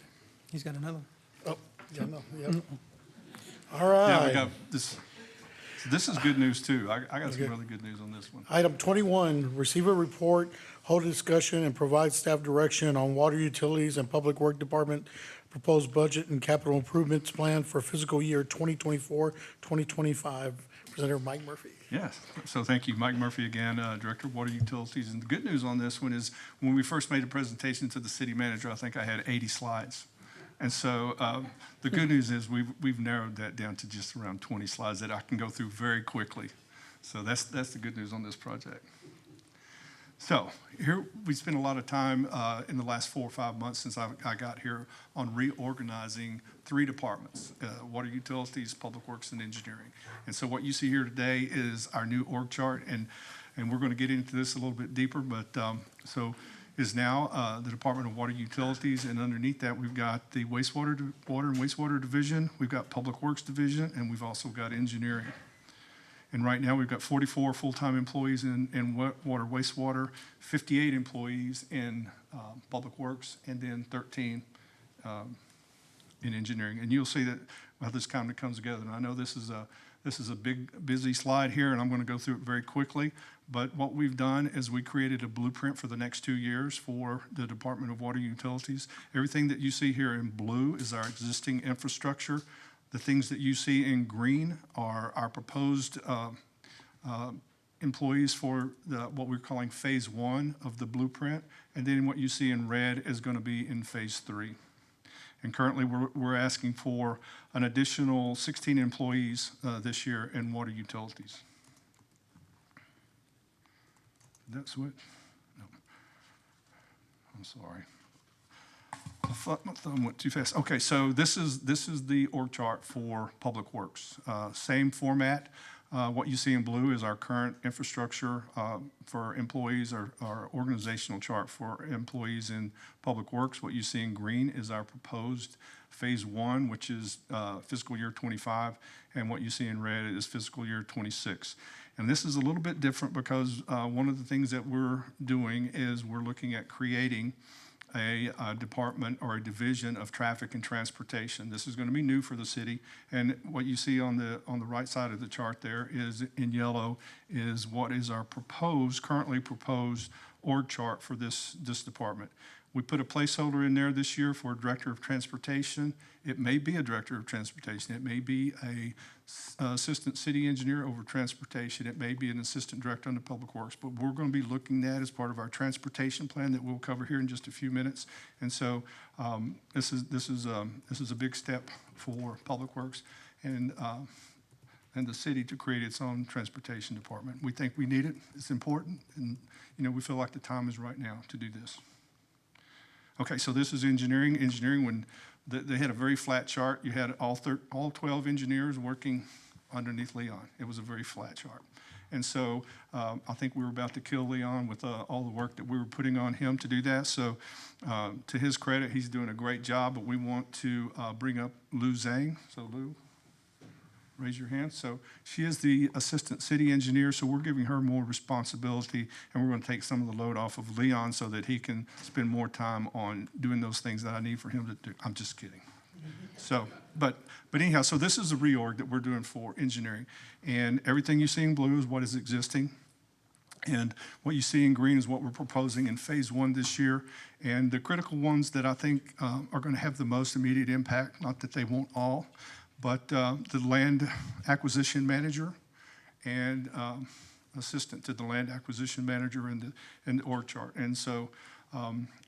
He's got another one. Oh, yeah, no, yeah. All right. Yeah, I got this. This is good news too. I got some really good news on this one. Item 21, receive a report, hold a discussion, and provide staff direction on water utilities and public work department proposed budget and capital improvements plan for fiscal year 2024-2025. Presenter Mike Murphy. Yes, so thank you, Mike Murphy again, Director of Water Utilities. And the good news on this one is when we first made a presentation to the city manager, I think I had 80 slides. And so the good news is we've narrowed that down to just around 20 slides that I can go through very quickly. So that's the good news on this project. So here we spent a lot of time in the last 4 or 5 months since I got here on reorganizing 3 departments, water utilities, public works, and engineering. And so what you see here today is our new org chart, and we're going to get into this a little bit deeper, but so is now the Department of Water Utilities, and underneath that we've got the water and wastewater division, we've got public works division, and we've also got engineering. And right now we've got 44 full-time employees in water wastewater, 58 employees in public works, and then 13 in engineering. And you'll see that how this kind of comes together. And I know this is a big, busy slide here, and I'm going to go through it very quickly. But what we've done is we created a blueprint for the next 2 years for the Department of Water Utilities. Everything that you see here in blue is our existing infrastructure. The things that you see in green are our proposed employees for what we're calling phase 1 of the blueprint. And then what you see in red is going to be in phase 3. And currently we're asking for an additional 16 employees this year in water utilities. Did that switch? No. I'm sorry. My thumb went too fast. Okay, so this is the org chart for Public Works. Same format. What you see in blue is our current infrastructure for employees, our organizational chart for employees in Public Works. What you see in green is our proposed phase 1, which is fiscal year 25, and what you see in red is fiscal year 26. And this is a little bit different because one of the things that we're doing is we're looking at creating a department or a division of traffic and transportation. This is going to be new for the city, and what you see on the right side of the chart there is in yellow is what is our currently proposed org chart for this department. We put a placeholder in there this year for a director of transportation. It may be a director of transportation. It may be a assistant city engineer over transportation. It may be an assistant director under public works, but we're going to be looking at as part of our transportation plan that we'll cover here in just a few minutes. And so this is a big step for public works and the city to create its own transportation department. We think we need it. It's important, and we feel like the time is right now to do this. Okay, so this is engineering. Engineering, when they had a very flat chart, you had all 12 engineers working underneath Leon. It was a very flat chart. And so I think we were about to kill Leon with all the work that we were putting on him to do that. So to his credit, he's doing a great job, but we want to bring up Lou Zhang. So Lou, raise your hand. So she is the assistant city engineer, so we're giving her more responsibility, and we're going to take some of the load off of Leon so that he can spend more time on doing those things that I need for him to do. I'm just kidding. So, but anyhow, so this is a reorg that we're doing for engineering, and everything you see in blue is what is existing, and what you see in green is what we're proposing in phase 1 this year. And the critical ones that I think are going to have the most immediate impact, not that they won't all, but the land acquisition manager and assistant to the land acquisition manager and the org chart. And so,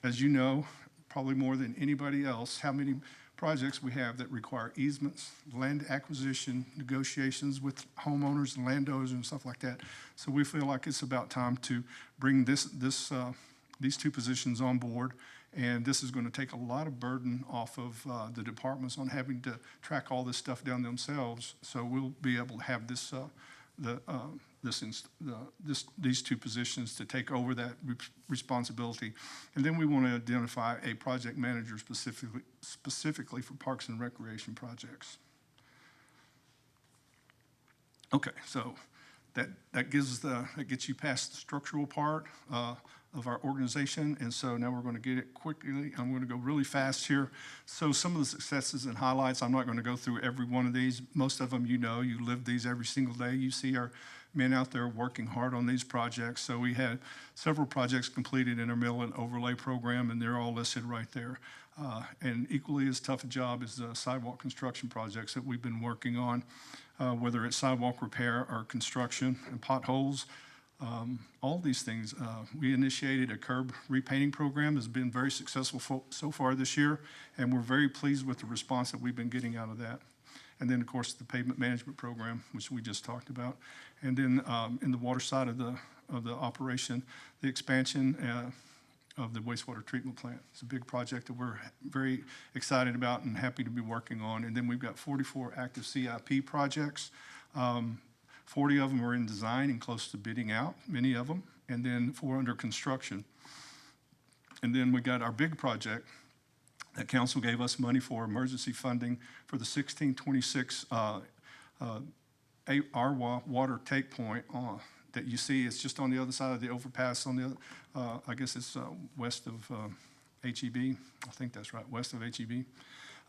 as you know, probably more than anybody else, how many projects we have that require easements, land acquisition, negotiations with homeowners and landowners and stuff like that. So we feel like it's about time to bring these two positions on board. And this is going to take a lot of burden off of the departments on having to track all this stuff down themselves. So we'll be able to have these two positions to take over that responsibility. And then we want to identify a project manager specifically for parks and recreation projects. Okay, so that gets you past the structural part of our organization. And so now we're going to get it quickly. I'm going to go really fast here. So some of the successes and highlights, I'm not going to go through every one of these. Most of them you know, you live these every single day. You see our men out there working hard on these projects. So we had several projects completed in our mill and overlay program, and they're all listed right there. And equally as tough a job is the sidewalk construction projects that we've been working on, whether it's sidewalk repair or construction and potholes. All these things. We initiated a curb repainting program. Has been very successful so far this year, and we're very pleased with the response that we've been getting out of that. And then, of course, the pavement management program, which we just talked about. And then in the water side of the operation, the expansion of the wastewater treatment plant. It's a big project that we're very excited about and happy to be working on. And then we've got 44 active CIP projects. 40 of them are in design and close to bidding out, many of them, and then 4 under construction. And then we got our big project that council gave us money for, emergency funding for the 1626 Arwa water take point that you see. It's just on the other side of the overpass on the, I guess it's west of HEB. I think that's right, west of HEB.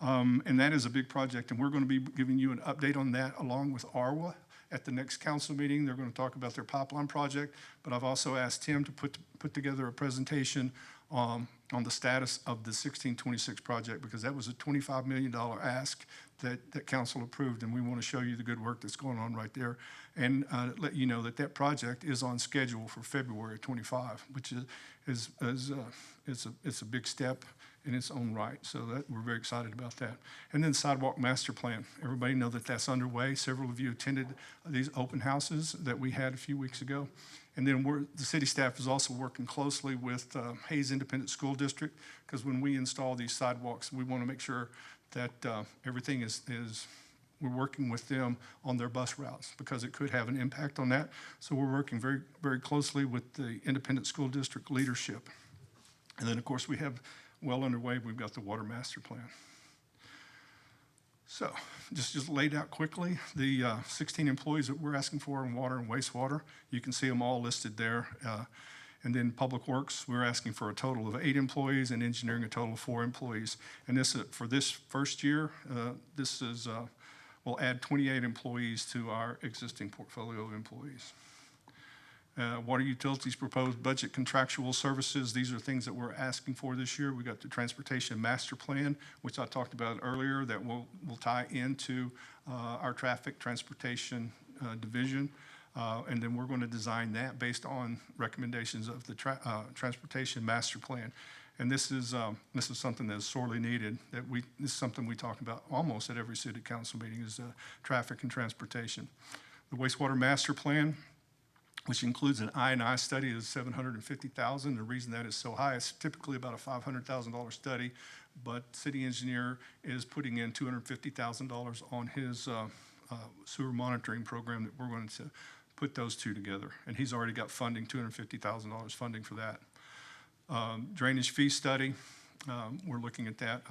And that is a big project, and we're going to be giving you an update on that along with Arwa. At the next council meeting, they're going to talk about their pipeline project, but I've also asked Tim to put together a presentation on the status of the 1626 project, because that was a $25 million ask that council approved, and we want to show you the good work that's going on right there, and let you know that project is on schedule for February 25, which is it's a big step in its own right. So that we're very excited about that. And then sidewalk master plan. Everybody know that that's underway. Several of you attended these open houses that we had a few weeks ago. And then the city staff is also working closely with Hayes Independent School District, because when we install these sidewalks, we want to make sure that everything is we're working with them on their bus routes, because it could have an impact on that. So we're working very, very closely with the Independent School District leadership. And then, of course, we have well underway, we've got the water master plan. So just laid out quickly, the 16 employees that we're asking for in water and wastewater, you can see them all listed there. And then Public Works, we're asking for a total of 8 employees, and engineering a total of 4 employees. And this for this first year, we'll add 28 employees to our existing portfolio of employees. Water utilities proposed budget contractual services. These are things that we're asking for this year. We got the transportation master plan, which I talked about earlier, that will tie into our traffic transportation division. And then we're going to design that based on recommendations of the transportation master plan. And this is something that's sorely needed. This is something we talk about almost at every city council meeting, is traffic and transportation. The wastewater master plan, which includes an I&I study, is $750,000. The reason that is so high is typically about a $500,000 study, but city engineer is putting in $250,000 on his sewer monitoring program that we're going to put those two together. And he's already got funding, $250,000 funding for that. Drainage fee study, we're looking at that.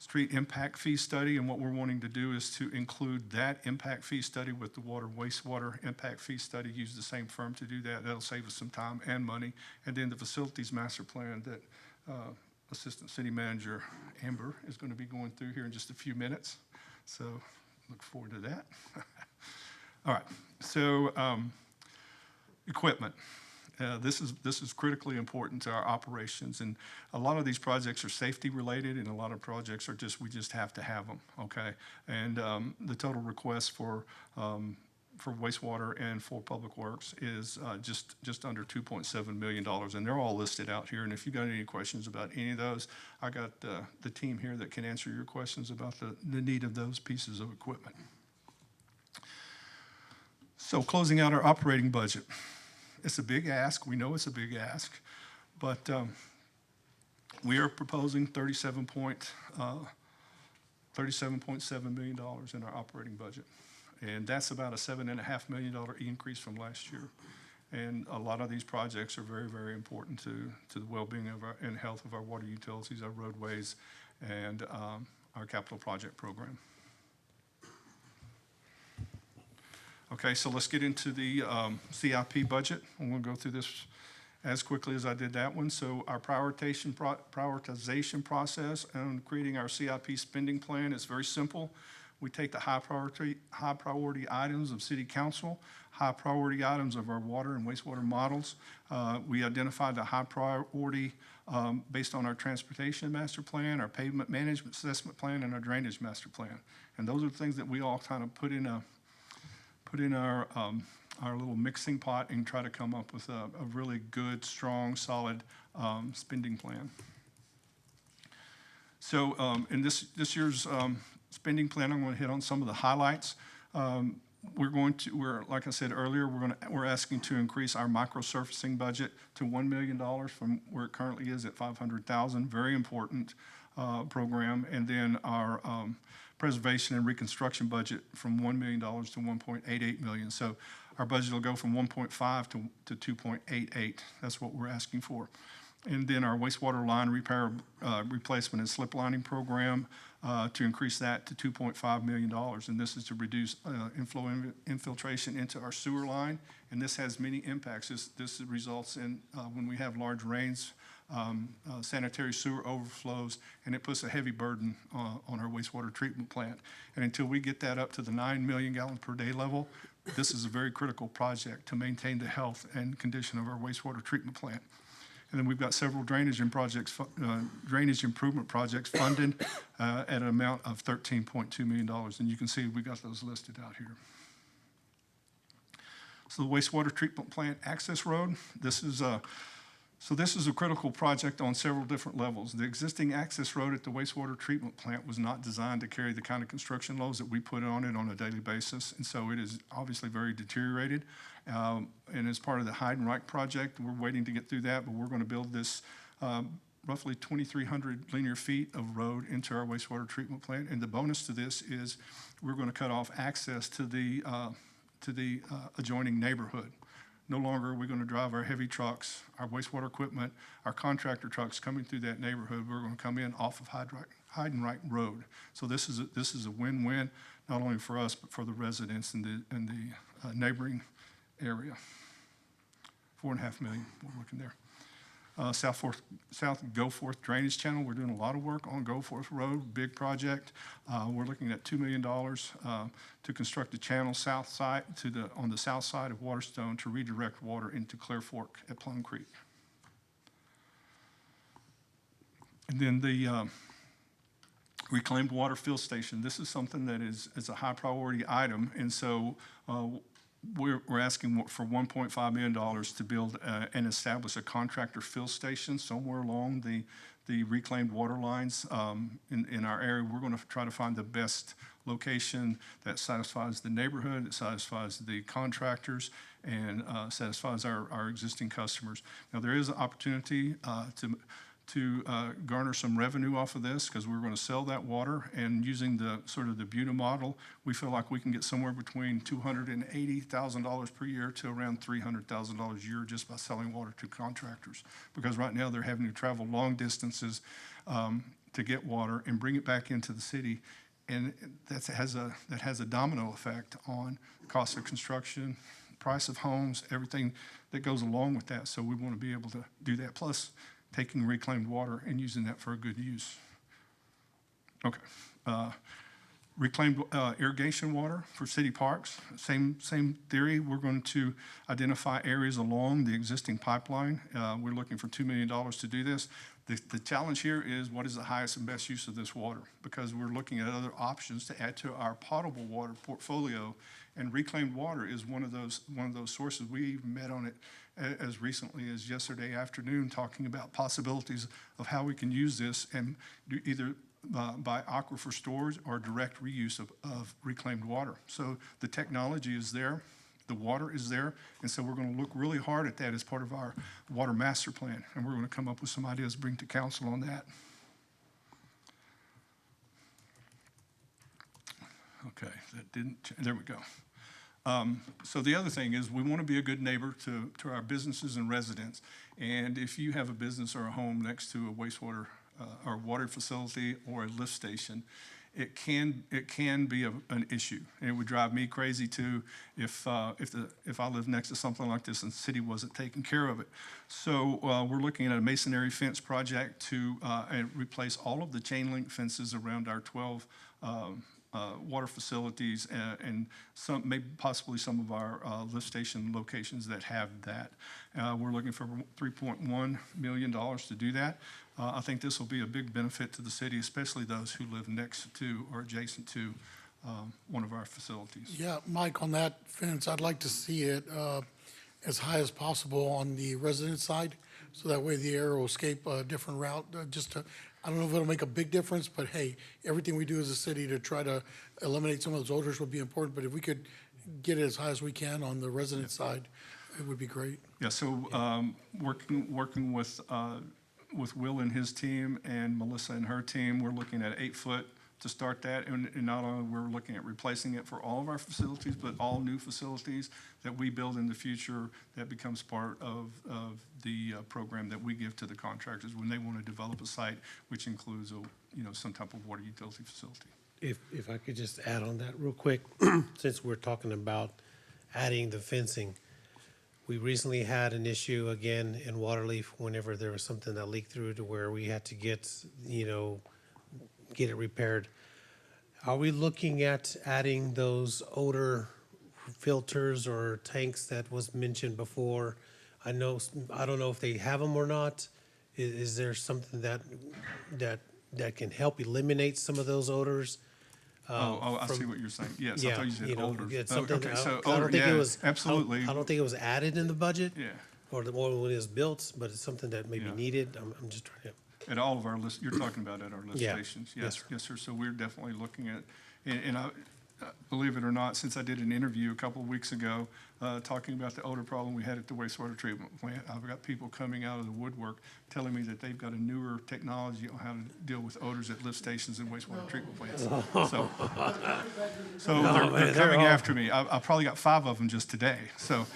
Street impact fee study, and what we're wanting to do is to include that impact fee study with the water wastewater impact fee study, use the same firm to do that. That'll save us some time and money. And then the facilities master plan that Assistant City Manager Amber is going to be going through here in just a few minutes. So look forward to that. All right, so equipment. This is critically important to our operations, and a lot of these projects are safety related, and a lot of projects are we just have to have them, okay? And the total request for wastewater and for public works is just under $2.7 million, and they're all listed out here. And if you got any questions about any of those, I got the team here that can answer your questions about the need of those pieces of equipment. So closing out our operating budget. It's a big ask. We know it's a big ask, but we are proposing $37.7 million in our operating budget. And that's about a $7.5 million increase from last year. And a lot of these projects are very, very important to the well-being of and health of our water utilities, our roadways, and our capital project program. Okay, so let's get into the CIP budget. I'm going to go through this as quickly as I did that one. So our prioritization process and creating our CIP spending plan is very simple. We take the high priority items of City Council, high priority items of our water and wastewater models. We identify the high priority based on our transportation master plan, our pavement management assessment plan, and our drainage master plan. And those are the things that we all kind of put in our little mixing pot and try to come up with a really good, strong, solid spending plan. So in this year's spending plan, I'm going to hit on some of the highlights. Like I said earlier, we're asking to increase our microsurfacing budget to $1 million from where it currently is at $500,000. Very important program. And then our preservation and reconstruction budget from $1 million to $1.88 million. So our budget will go from 1.5 to 2.88. That's what we're asking for. And then our wastewater line repair, replacement and slip lining program to increase that to $2.5 million. And this is to reduce infiltration into our sewer line. And this has many impacts. This results in, when we have large rains, sanitary sewer overflows, and it puts a heavy burden on our wastewater treatment plant. And until we get that up to the 9 million gallon per day level, this is a very critical project to maintain the health and condition of our wastewater treatment plant. And then we've got several drainage improvement projects funded at an amount of $13.2 million. And you can see we got those listed out here. So the wastewater treatment plant access road, this is a critical project on several different levels. The existing access road at the wastewater treatment plant was not designed to carry the kind of construction loads that we put on it on a daily basis, and so it is obviously very deteriorated. And as part of the Heidenreich project, we're waiting to get through that, but we're going to build this roughly 2,300 linear feet of road into our wastewater treatment plant. And the bonus to this is we're going to cut off access to the adjoining neighborhood. No longer are we going to drive our heavy trucks, our wastewater equipment, our contractor trucks coming through that neighborhood. We're going to come in off of Heidenreich Road. So this is a win-win, not only for us, but for the residents in the neighboring area. $4.5 million, we're looking there. South Goforth Drainage Channel, we're doing a lot of work on Goforth Road, big project. We're looking at $2 million to construct a channel on the south side of Waterstone to redirect water into Clear Fork at Plum Creek. And then the reclaimed water fill station. This is something that is a high priority item, and so we're asking for $1.5 million to build and establish a contractor fill station somewhere along the reclaimed water lines in our area. We're going to try to find the best location that satisfies the neighborhood, that satisfies the contractors, and satisfies our existing customers. Now, there is an opportunity to garner some revenue off of this because we're going to sell that water, and using the sort of the BUTA model, we feel like we can get somewhere between $280,000 per year to around $300,000 a year just by selling water to contractors, because right now they're having to travel long distances to get water and bring it back into the city, and that has a domino effect on the cost of construction, price of homes, everything that goes along with that. So we want to be able to do that, plus taking reclaimed water and using that for a good use. Okay. Reclaimed irrigation water for city parks, same theory. We're going to identify areas along the existing pipeline. We're looking for $2 million to do this. The challenge here is what is the highest and best use of this water? Because we're looking at other options to add to our potable water portfolio, and reclaimed water is one of those sources. We even met on it as recently as yesterday afternoon, talking about possibilities of how we can use this and do either by aquifer storage or direct reuse of reclaimed water. So the technology is there, the water is there, and so we're going to look really hard at that as part of our water master plan, and we're going to come up with some ideas to bring to council on that. Okay, that didn't, there we go. So the other thing is we want to be a good neighbor to our businesses and residents, and if you have a business or a home next to a wastewater or water facility or a lift station, it can be an issue. And it would drive me crazy too if I lived next to something like this and the city wasn't taking care of it. So we're looking at a masonry fence project to replace all of the chain link fences around our 12 water facilities and some, maybe possibly some of our lift station locations that have that. We're looking for $3.1 million to do that. I think this will be a big benefit to the city, especially those who live next to or adjacent to one of our facilities. Yeah, Mike, on that fence, I'd like to see it as high as possible on the resident side, so that way the air will escape a different route. I don't know if it'll make a big difference, but hey, everything we do as a city to try to eliminate some of those odors would be important. But if we could get it as high as we can on the resident side, it would be great. Yeah, so working with Will and his team and Melissa and her team, we're looking at 8 foot to start that. And not only we're looking at replacing it for all of our facilities, but all new facilities that we build in the future that becomes part of the program that we give to the contractors when they want to develop a site, which includes some type of water utility facility. If I could just add on that real quick, since we're talking about adding the fencing. We recently had an issue again in Waterleaf whenever there was something that leaked through to where we had to get it repaired. Are we looking at adding those odor filters or tanks that was mentioned before? I don't know if they have them or not. Is there something that can help eliminate some of those odors? I see what you're saying. Yes, Yeah, I thought you said odors. it's something, Okay, so I don't odor, think it yeah, was absolutely. I don't think it was added in the budget. Yeah. Or when it was built, but it's something that may be Yeah. needed. I'm just trying to. At all of our list, you're talking about at our lift Yeah. stations? Yes, Yes, yes, sir. So we're definitely looking at, and I, believe it or not, since I did an interview a couple of weeks ago, talking about the odor problem we had at the wastewater treatment plant, I've got people coming out of the woodwork telling me that they've got a newer technology on how to deal with odors at lift stations and wastewater treatment plants. So they're coming after me. I probably got 5 of them just today. So,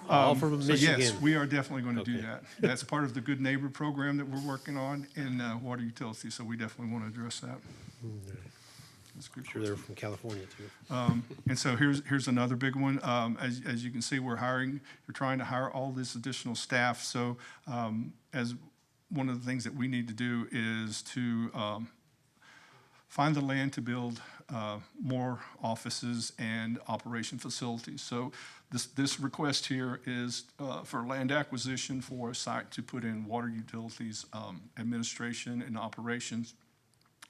All from so yes, Michigan. we are definitely going to do that. That's part of the Good Neighbor program that we're working on in water utilities, so we definitely want to address that. That's good. I'm sure they're from California too. And so here's another big one. As you can see, we're trying to hire all this additional staff. So as one of the things that we need to do is to find the land to build more offices and operation facilities. So this request here is for land acquisition for a site to put in water utilities administration and operations,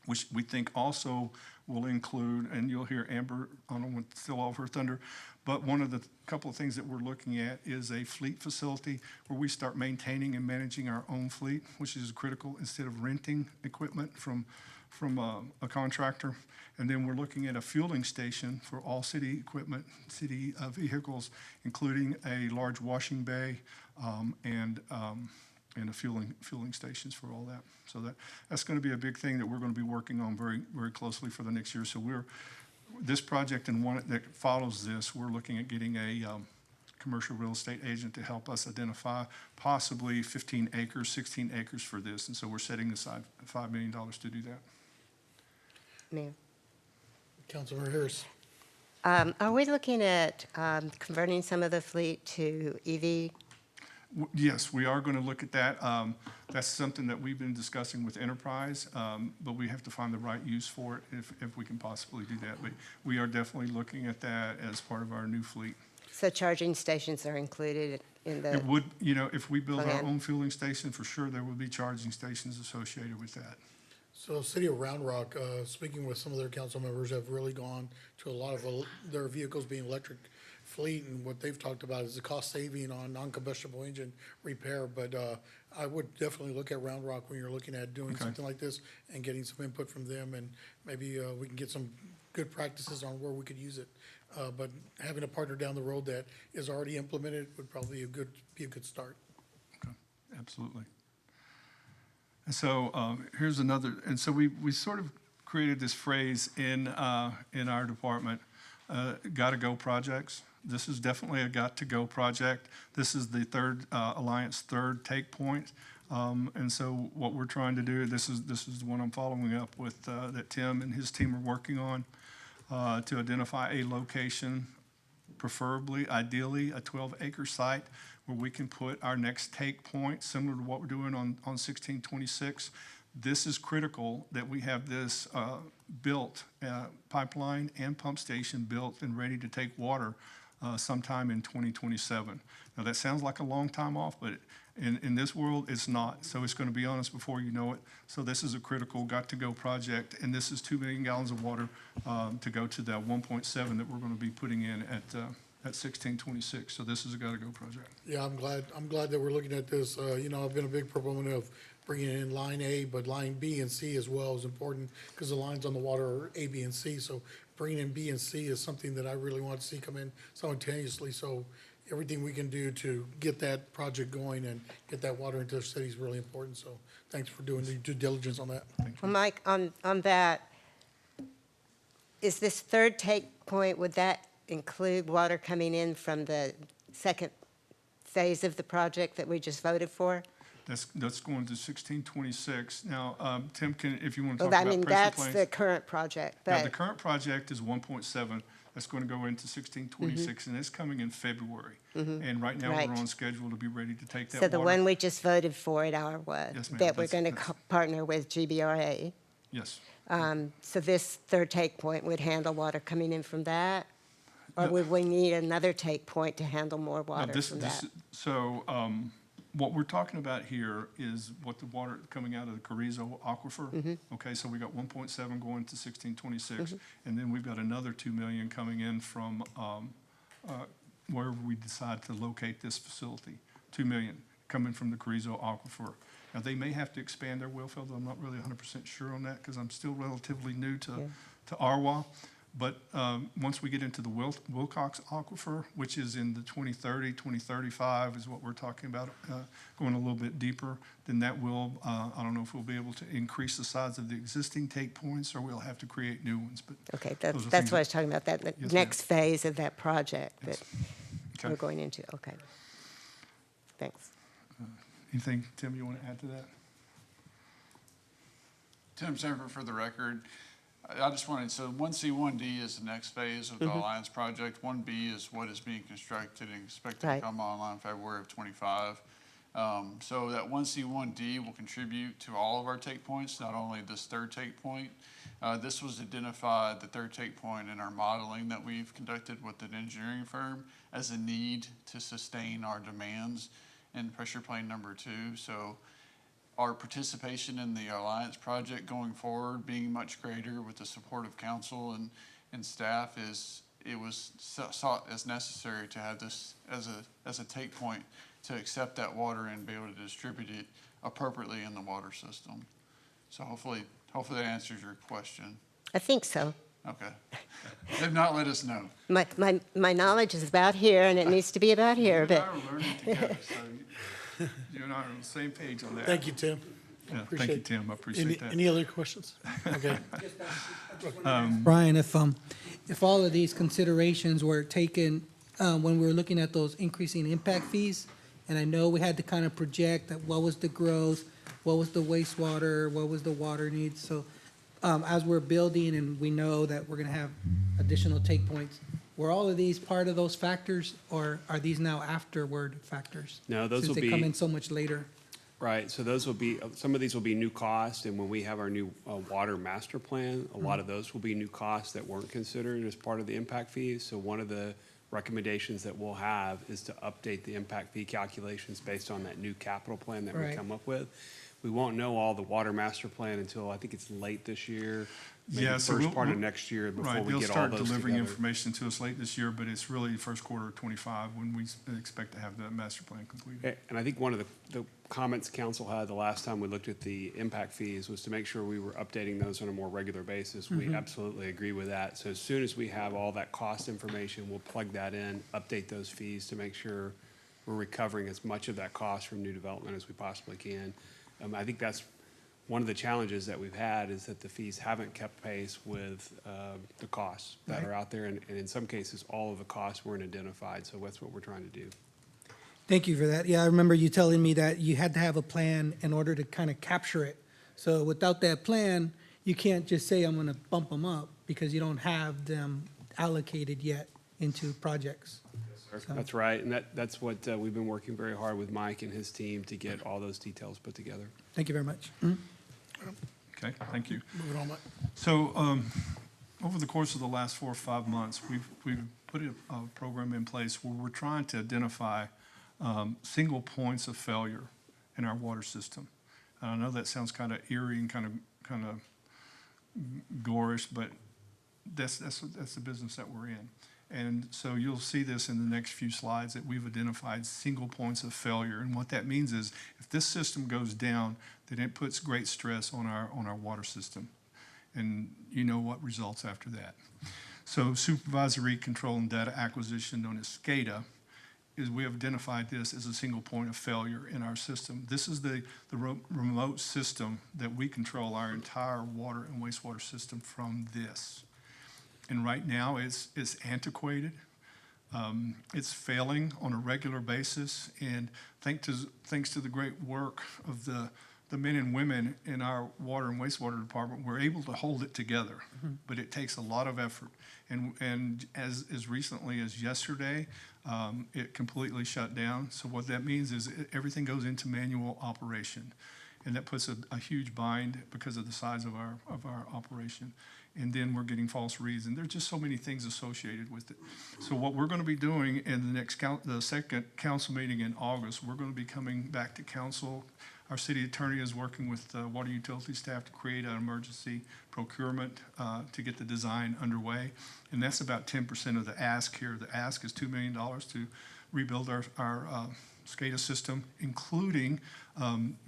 which we think also will include, and you'll hear Amber, I don't want to steal all of her thunder, but one of the couple of things that we're looking at is a fleet facility where we start maintaining and managing our own fleet, which is critical, instead of renting equipment from a contractor. And then we're looking at a fueling station for all city equipment, city vehicles, including a large washing bay and a fueling stations for all that. So that's going to be a big thing that we're going to be working on very, very closely for the next year. So this project and one that follows this, we're looking at getting a commercial real estate agent to help us identify possibly 15 acres, 16 acres for this. And so we're setting aside $5 million to do that. Mayor. Councilmember Harris. Are we looking at converting some of the fleet to EV? Yes, we are going to look at that. That's something that we've been discussing with Enterprise, but we have to find the right use for it if we can possibly do that. But we are definitely looking at that as part of our new fleet. So charging stations are included in the It would, if we build our plan? own fueling station, for sure, there would be charging stations associated with that. So City of Round Rock, speaking with some of their council members, have really gone to a lot of their vehicles being electric fleet, and what they've talked about is the cost saving on non-combustible engine repair. But I would definitely look at Round Rock when you're looking at doing something like this and getting some input from them, and maybe we can get some good practices on where we could use it. But having a partner down the road that is already implemented would probably be a good start. Okay, absolutely. And so here's another, and so we sort of created this phrase in our department, gotta go projects. This is definitely a got to go project. This is the Alliance third take point. And so what we're trying to do, this is the one I'm following up with, that Tim and his team are working on, to identify a location, preferably, ideally, a 12-acre site where we can put our next take point, similar to what we're doing on 1626. This is critical that we have this built, pipeline and pump station built and ready to take water sometime in 2027. Now, that sounds like a long time off, but in this world, it's not. So it's going to be on us before you know it. So this is a critical got-to-go project, and this is 2 million gallons of water to go to that 1.7 that we're going to be putting in at 1626. So this is a got-to-go project. Yeah, I'm glad that we're looking at this. I've been a big proponent of bringing in line A, but line B and C as well is important because the lines on the water are A, B, and C. So bringing in B and C is something that I really want to see come in simultaneously. So everything we can do to get that project going and get that water into the city is really important. So thanks for doing the due diligence on that. Well, Mike, on that, is this third take point, would that include water coming in from the second phase of the project that we just voted for? That's going to 1626. Now, Tim, if you want to talk Well, I about mean, pressure that's planes. the current project, Now, the but, current project is 1.7. That's going to go into 1626, and it's coming in February. And right now, Right. we're on schedule to be ready to take that so the water. one we just voted for at our what? Yes, ma'am, That we're that's- going to that's- partner with GBRA. Yes. So this third take point would handle water coming in from that? Or No. would we need another take point to handle more Now, water from that? So what we're talking about here is what the water coming out of the Carrizo aquifer. Mm-hmm. Okay, so we got 1.7 going to 1626, and then we've got another 2 million coming in from where we decide to locate this facility. 2 million coming from the Carrizo aquifer. Now, they may have to expand their well field. I'm not really 100% sure on that because I'm still relatively new to Arwa. But once we get into the Wilcox aquifer, which is in the 2030, 2035 is what we're talking about, going a little bit deeper, then that will, I don't know if we'll be able to increase the size of the existing take points or we'll have to create new ones. But Okay, those are that's things what I was talking about, that the Yes, next phase of that project Yes. that Okay. we're going into. Okay. Thanks. Anything, Tim, you want to add to that? Tim Sanford for the record. I just wanted, so 1C, 1D is the next phase of the Alliance project. 1B is what is being constructed and expected to come online February of 25. So that 1C, 1D will contribute to all of our take points, not only this third take point. This was identified, the third take point, in our modeling that we've conducted with an engineering firm as a need to sustain our demands in pressure plane number 2. So our participation in the Alliance project going forward being much greater with the support of council and staff it was sought as necessary to have this as a take point to accept that water and be able to distribute it appropriately in the water system. So hopefully that answers your question. I think so. Okay. If not, let us know. My knowledge is about here, and it needs to be about here, You and but. I are learning together, so you and I are on the same page on that. Thank you, Tim. Yeah, thank you, Tim. I appreciate that. Any other questions? Okay. Brian, if all of these considerations were taken when we were looking at those increasing impact fees, and I know we had to kind of project that what was the growth, what was the wastewater, what was the water needs. So as we're building and we know that we're going to have additional take points, were all of these part of those factors, or are these now afterward factors? No, those will Since they come be, in so much later. right, so those will be, some of these will be new costs, and when we have our new water master plan, a lot of those will be new costs that weren't considered as part of the impact fees. So one of the recommendations that we'll have is to update the impact fee calculations based on that new capital plan that we Right. come up with. We won't know all the water master plan until, I think it's late this year, maybe Yeah, the so first we'll- part of we'll- next year before Right, we they'll get all start those delivering together. information to us late this year, but it's really first quarter of '25 when we expect to have the master plan completed. And I think one of the comments council had the last time we looked at the impact fees was to make sure we were updating those on a more regular basis. We absolutely agree with that. So as soon as we have all that cost information, we'll plug that in, update those fees to make sure we're recovering as much of that cost from new development as we possibly can. I think that's one of the challenges that we've had, is that the fees haven't kept pace with the costs that are out there. And in some cases, all of the costs weren't identified. So that's what we're trying to do. Thank you for that. Yeah, I remember you telling me that you had to have a plan in order to kind of capture it. So without that plan, you can't just say, I'm going to bump them up, because you don't have them allocated yet into projects. So- That's right. And that's what we've been working very hard with Mike and his team to get all those details put together. Thank you very much. Okay, thank you. Moving on, Mike. So, over the course of the last 4 or 5 months, we've put a program in place where we're trying to identify single points of failure in our water system. And I know that sounds kind of eerie and kind of gorish, but that's the business that we're in. And so you'll see this in the next few slides, that we've identified single points of failure. And what that means is, if this system goes down, then it puts great stress on our water system. And you know what results after that. So supervisory control and data acquisition, known as SCADA, is we have identified this as a single point of failure in our system. This is the remote system that we control our entire water and wastewater system from this. And right now, it's antiquated. It's failing on a regular basis. And thanks to the great work of the men and women in our water and wastewater department, we're able to hold it together. But it takes a lot of effort. And as recently as yesterday, it completely shut down. So what that means is everything goes into manual operation. And that puts a huge bind because of the size of our operation. And then we're getting false reads, and there's just so many things associated with it. So what we're going to be doing in the second council meeting in August, we're going to be coming back to council. Our city attorney is working with water utility staff to create an emergency procurement to get the design underway, and that's about 10% of the ask here. The ask is $2 million to rebuild our SCADA system, including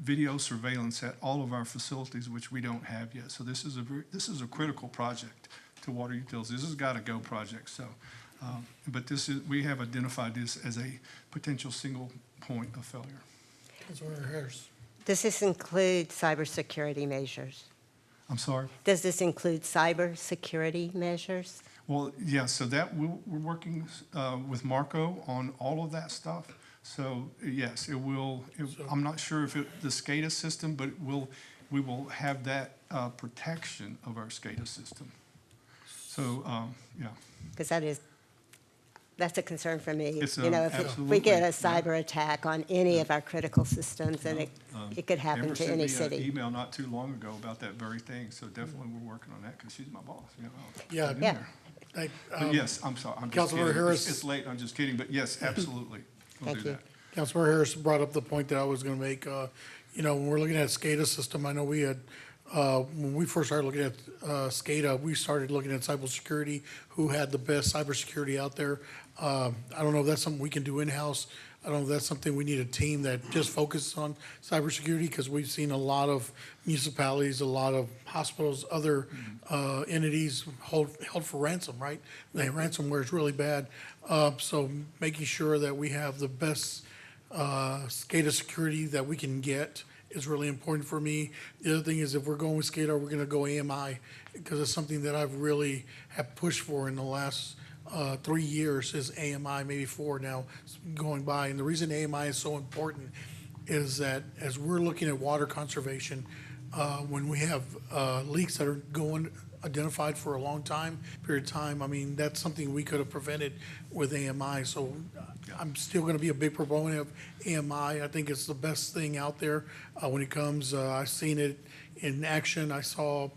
video surveillance at all of our facilities, which we don't have yet. So this is a critical project to water utilities. This has got to go project. So, but we have identified this as a potential single point of failure. Councilmember Harris. Does this include cybersecurity measures? I'm sorry? Does this include cybersecurity measures? Well, yeah, so that we're working with Marco on all of that stuff. So yes, it will. I'm not sure if the SCADA system, but we will have that protection of our SCADA system. So yeah. Because that's a concern for me. It's if we get a cyber attack on any of our critical systems, then it could happen to any Amber sent city. me an email not too long ago about that very thing. So definitely we're working on that because she's my boss. You know, Yeah. get in Yeah. there. But yes, I'm sorry. I'm just Councilmember kidding. Harris. It's late. I'm just kidding. But yes, absolutely. We'll Thank do you. that. Councilmember Harris brought up the point that I was going to make. When we're looking at SCADA system, I know we had, when we first started looking at SCADA, we started looking at cybersecurity, who had the best cybersecurity out there. I don't know if that's something we can do in-house. I don't know if that's something we need a team that just focuses on cybersecurity, because we've seen a lot of municipalities, a lot of hospitals, other entities held for ransom, right? Ransomware is really bad. So making sure that we have the best SCADA security that we can get is really important for me. The other thing is, if we're going with SCADA, we're going to go AMI, because it's something that I've really have pushed for in the last 3 years is AMI, maybe 4 now going by. And the reason AMI is so important is that as we're looking at water conservation, when we have leaks that are going identified for a long period of time. I mean, that's something we could have prevented with AMI. So I'm still going to be a big proponent of AMI. I think it's the best thing out there when it comes. I've seen it in action. I saw,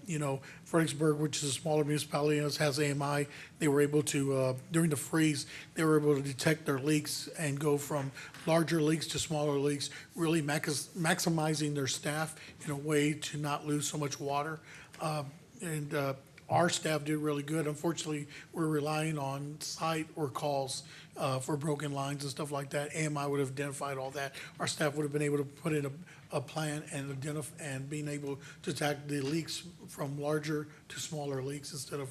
Fredericksburg, which is a smaller municipality, has AMI. They were able to, during the freeze, they were able to detect their leaks and go from larger leaks to smaller leaks, really maximizing their staff in a way to not lose so much water. And our staff did really good. Unfortunately, we're relying on site or calls for broken lines and stuff like that. AMI would have identified all that. Our staff would have been able to put in a plan and being able to attack the leaks from larger to smaller leaks instead of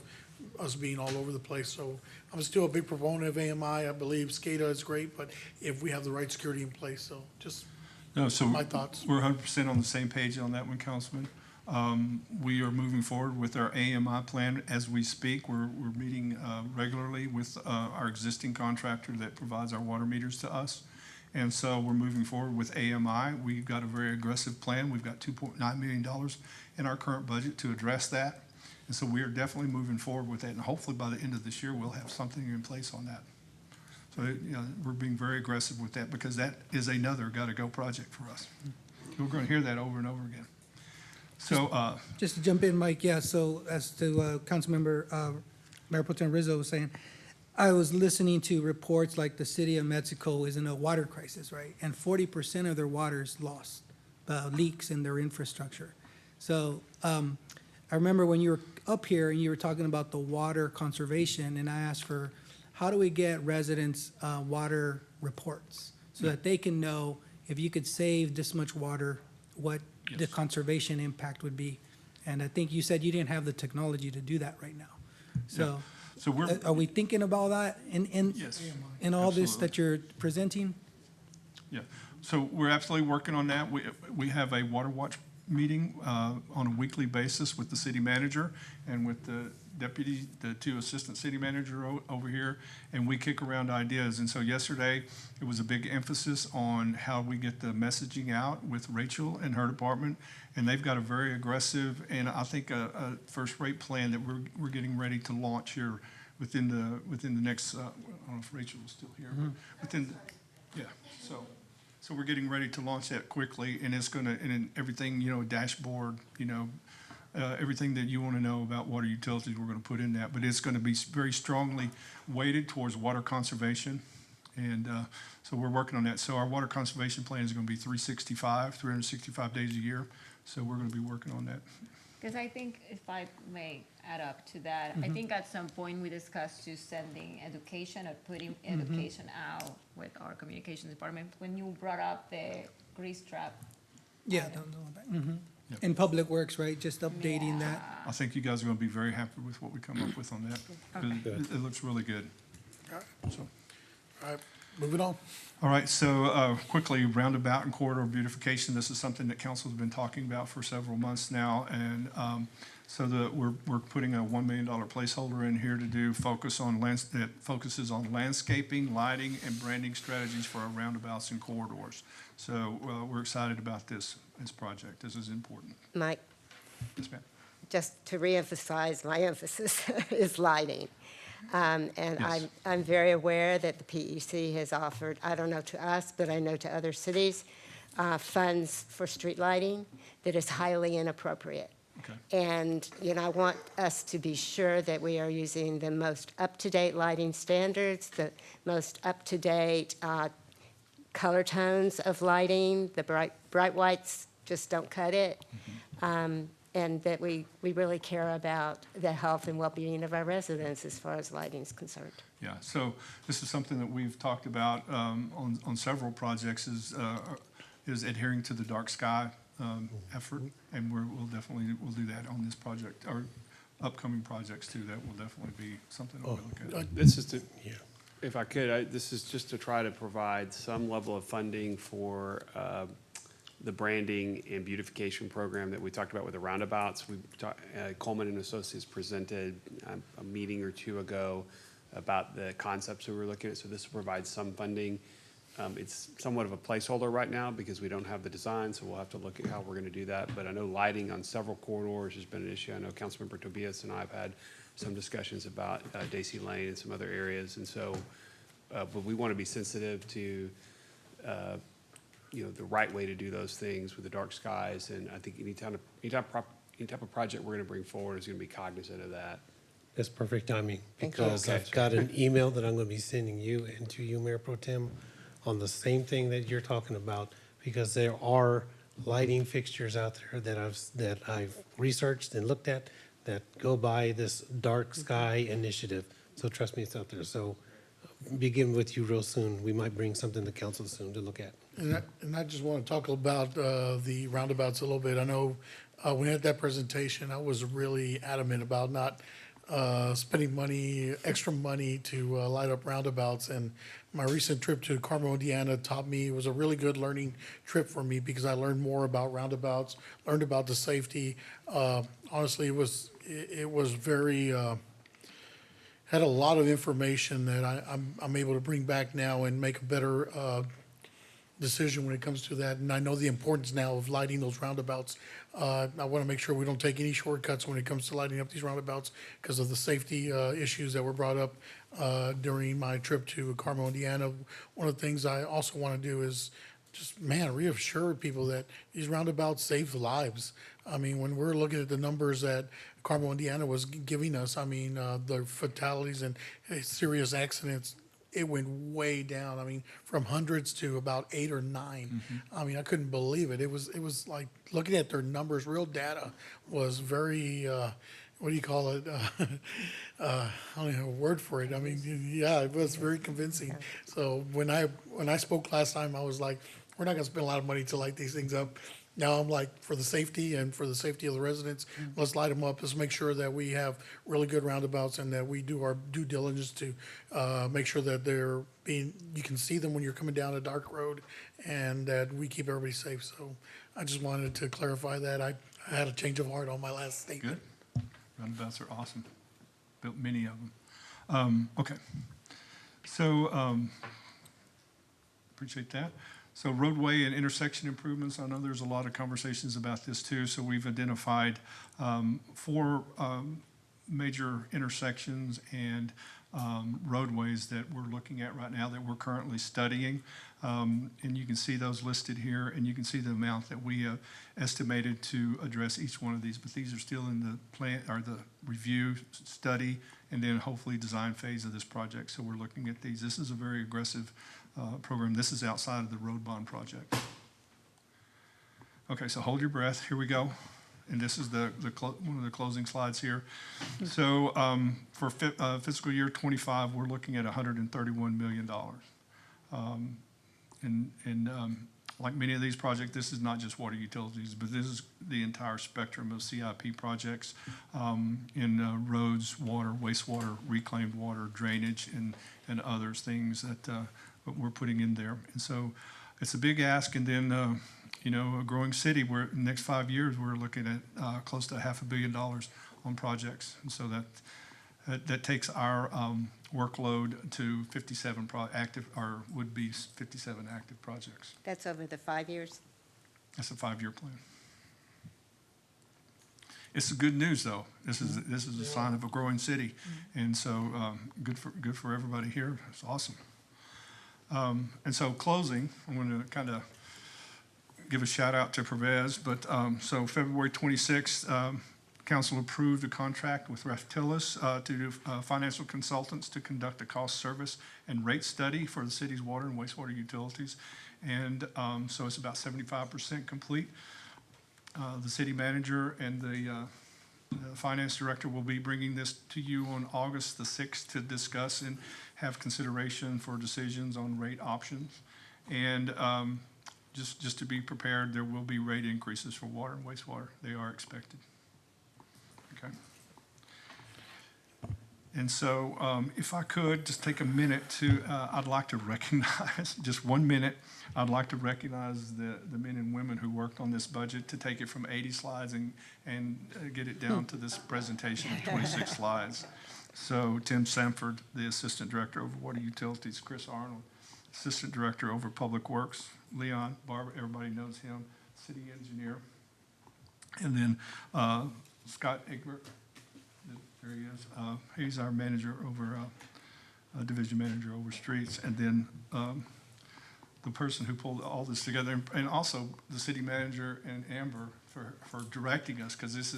us being all over the place. So I'm still a big proponent of AMI. I believe SCADA is great, but if we have the right security in place, so just my thoughts. We're 100% on the same page on that one, Councilman. We are moving forward with our AMI plan as we speak. We're meeting regularly with our existing contractor that provides our water meters to us. And so we're moving forward with AMI. We've got a very aggressive plan. We've got $2.9 million in our current budget to address that. And so we are definitely moving forward with that. And hopefully by the end of this year, we'll have something in place on that. So we're being very aggressive with that because that is another gotta-go project for us. We're going to hear that over and over again. So, Just to jump in, Mike, yeah, so as to Councilmember Mayor Pro Tem Rizzo was saying, I was listening to reports like the city of Mexico is in a water crisis, right? And 40% of their water is lost, leaks in their infrastructure. So I remember when you were up here and you were talking about the water conservation, and I asked for, how do we get residents water reports so that they can know if you could save this much water, what the conservation impact would be? And I think you said you didn't have the technology to do that right now. So, so are we thinking about that yes, in all this absolutely. that you're presenting? Yeah, so we're absolutely working on that. We have a water watch meeting on a weekly basis with the city manager and with the two assistant city manager over here, and we kick around ideas. And so yesterday, it was a big emphasis on how we get the messaging out with Rachel and her department, and they've got a very aggressive and I think a first-rate plan that we're getting ready to launch here within the next. I don't know if Rachel is still here, but within so we're getting ready to launch that quickly, and it's going to and everything dashboard everything that you want to know about water utilities, we're going to put in that. But it's going to be very strongly weighted towards water conservation. And so we're working on that. So our water conservation plan is going to be 365 days a year. So we're going to be working on that. Because I think, if I may add up to that, I think at some point we discussed just sending education or putting education out with our communications department. When you brought up the grease trap. Yeah, in Public Works, right, just updating that. I think you guys are going to be very happy with what we come up with on that. It looks really good. So. All right, moving on. All right, so quickly, roundabout and corridor beautification. This is something that council's been talking about for several months now, and so we're putting a $1 million placeholder in here to focuses on landscaping, lighting, and branding strategies for our roundabouts and corridors. So we're excited about this project. This is important. Mike? Yes, ma'am. Just to reemphasize, my emphasis is lighting. And yes. I'm very aware that the PEC has offered, I don't know to us, but I know to other cities, funds for street lighting that is highly inappropriate. Okay. And, I want us to be sure that we are using the most up-to-date lighting standards, the most up-to-date color tones of lighting. The bright whites just don't cut it. And that we really care about the health and well-being of our residents as far as lighting is concerned. Yeah, so this is something that we've talked about on several projects is adhering to the dark sky effort, and we'll definitely do that on this project. Our upcoming projects too, that will definitely be something that we'll look at. This is if I could, this is just to try to provide some level of funding for the branding and beautification program that we talked about with the roundabouts. Coleman and Associates presented a meeting or two ago about the concepts we were looking at. So this will provide some funding It's somewhat of a placeholder right now because we don't have the design, so we'll have to look at how we're going to do that. But I know lighting on several corridors has been an issue. I know Councilmember Tobias and I have had some discussions about Daisy Lane and some other areas. And so, but we want to be sensitive to, the right way to do those things with the dark skies. And I think any type of project we're going to bring forward is going to be cognizant of that. That's perfect timing, Thank you. because I've got an email that I'm going to be sending you and to you, Mayor Pro Tem, on the same thing that you're talking about, because there are lighting fixtures out there that I've researched and looked at that go by this dark sky initiative. So trust me, it's out there. So begin with you real soon. We might bring something to council soon to look at. And I just want to talk about the roundabouts a little bit. I know when we had that presentation, I was really adamant about not spending extra money to light up roundabouts. And my recent trip to Carmel, Indiana taught me, it was a really good learning trip for me because I learned more about roundabouts, learned about the safety. Honestly, it was very, had a lot of information that I'm able to bring back now and make a better decision when it comes to that. And I know the importance now of lighting those roundabouts. I want to make sure we don't take any shortcuts when it comes to lighting up these roundabouts because of the safety issues that were brought up during my trip to Carmel, Indiana. One of the things I also want to do is just, reassure people that these roundabouts save lives. I mean, when we're looking at the numbers that Carmel, Indiana was giving us, the fatalities and serious accidents, it went way down. I mean, from hundreds to about 8 or 9. Mm-hmm. I couldn't believe it. It was like looking at their numbers, real data was very, what do you call it? I don't have a word for it. I mean, yeah, it was very convincing. So when I spoke last time, I was like, we're not gonna spend a lot of money to light these things up. Now I'm like, for the safety and for the safety of the residents, let's light them up. Let's make sure that we have really good roundabouts and that we do our due diligence to make sure that you can see them when you're coming down a dark road and that we keep everybody safe. So I just wanted to clarify that. I had a change of heart on my last statement. Good. Roundabouts are awesome. Built many of them. Okay. So appreciate that. So roadway and intersection improvements, I know there's a lot of conversations about this too. So we've identified 4 major intersections and roadways that we're looking at right now that we're currently studying. And you can see those listed here, and you can see the amount that we estimated to address each one of these. But these are still in the plan or the review, study, and then hopefully design phase of this project. So we're looking at these. This is a very aggressive program. This is outside of the road bond project. Okay, so hold your breath. Here we go. And this is one of the closing slides here. So for fiscal year 25, we're looking at $131 million. Like many of these projects, this is not just water utilities, but this is the entire spectrum of CIP projects in roads, water, wastewater, reclaimed water, drainage, and others, things that we're putting in there. And so it's a big ask. And then, a growing city where in the next 5 years, we're looking at close to $500 million on projects. And so that takes our workload to 57 would be 57 active projects. That's over the 5 years? That's a 5-year plan. It's good news, though. This is a sign of a growing city, and so good for everybody here. It's awesome. And so closing, I'm going to kind of give a shout out to Pervez, but so February 26th, Council approved a contract with Reftilis to do financial consultants to conduct a cost, service, and rate study for the city's water and wastewater utilities. And so it's about 75% complete. The city manager and the finance director will be bringing this to you on August the 6th to discuss and have consideration for decisions on rate options. And just to be prepared, there will be rate increases for water and wastewater. They are expected. Okay. And so if I could just take a minute I'd like to recognize, just 1 minute, I'd like to recognize the men and women who worked on this budget to take it from 80 slides and get it down to this presentation of 26 slides. So Tim Sanford, the Assistant Director of Water Utilities, Chris Arnold, Assistant Director over Public Works, Leon Barber, everybody knows him, city engineer. And then Scott Egbert, there he is. He's our manager over, division manager over streets. And then the person who pulled all this together, and also the city manager and Amber for directing us, because this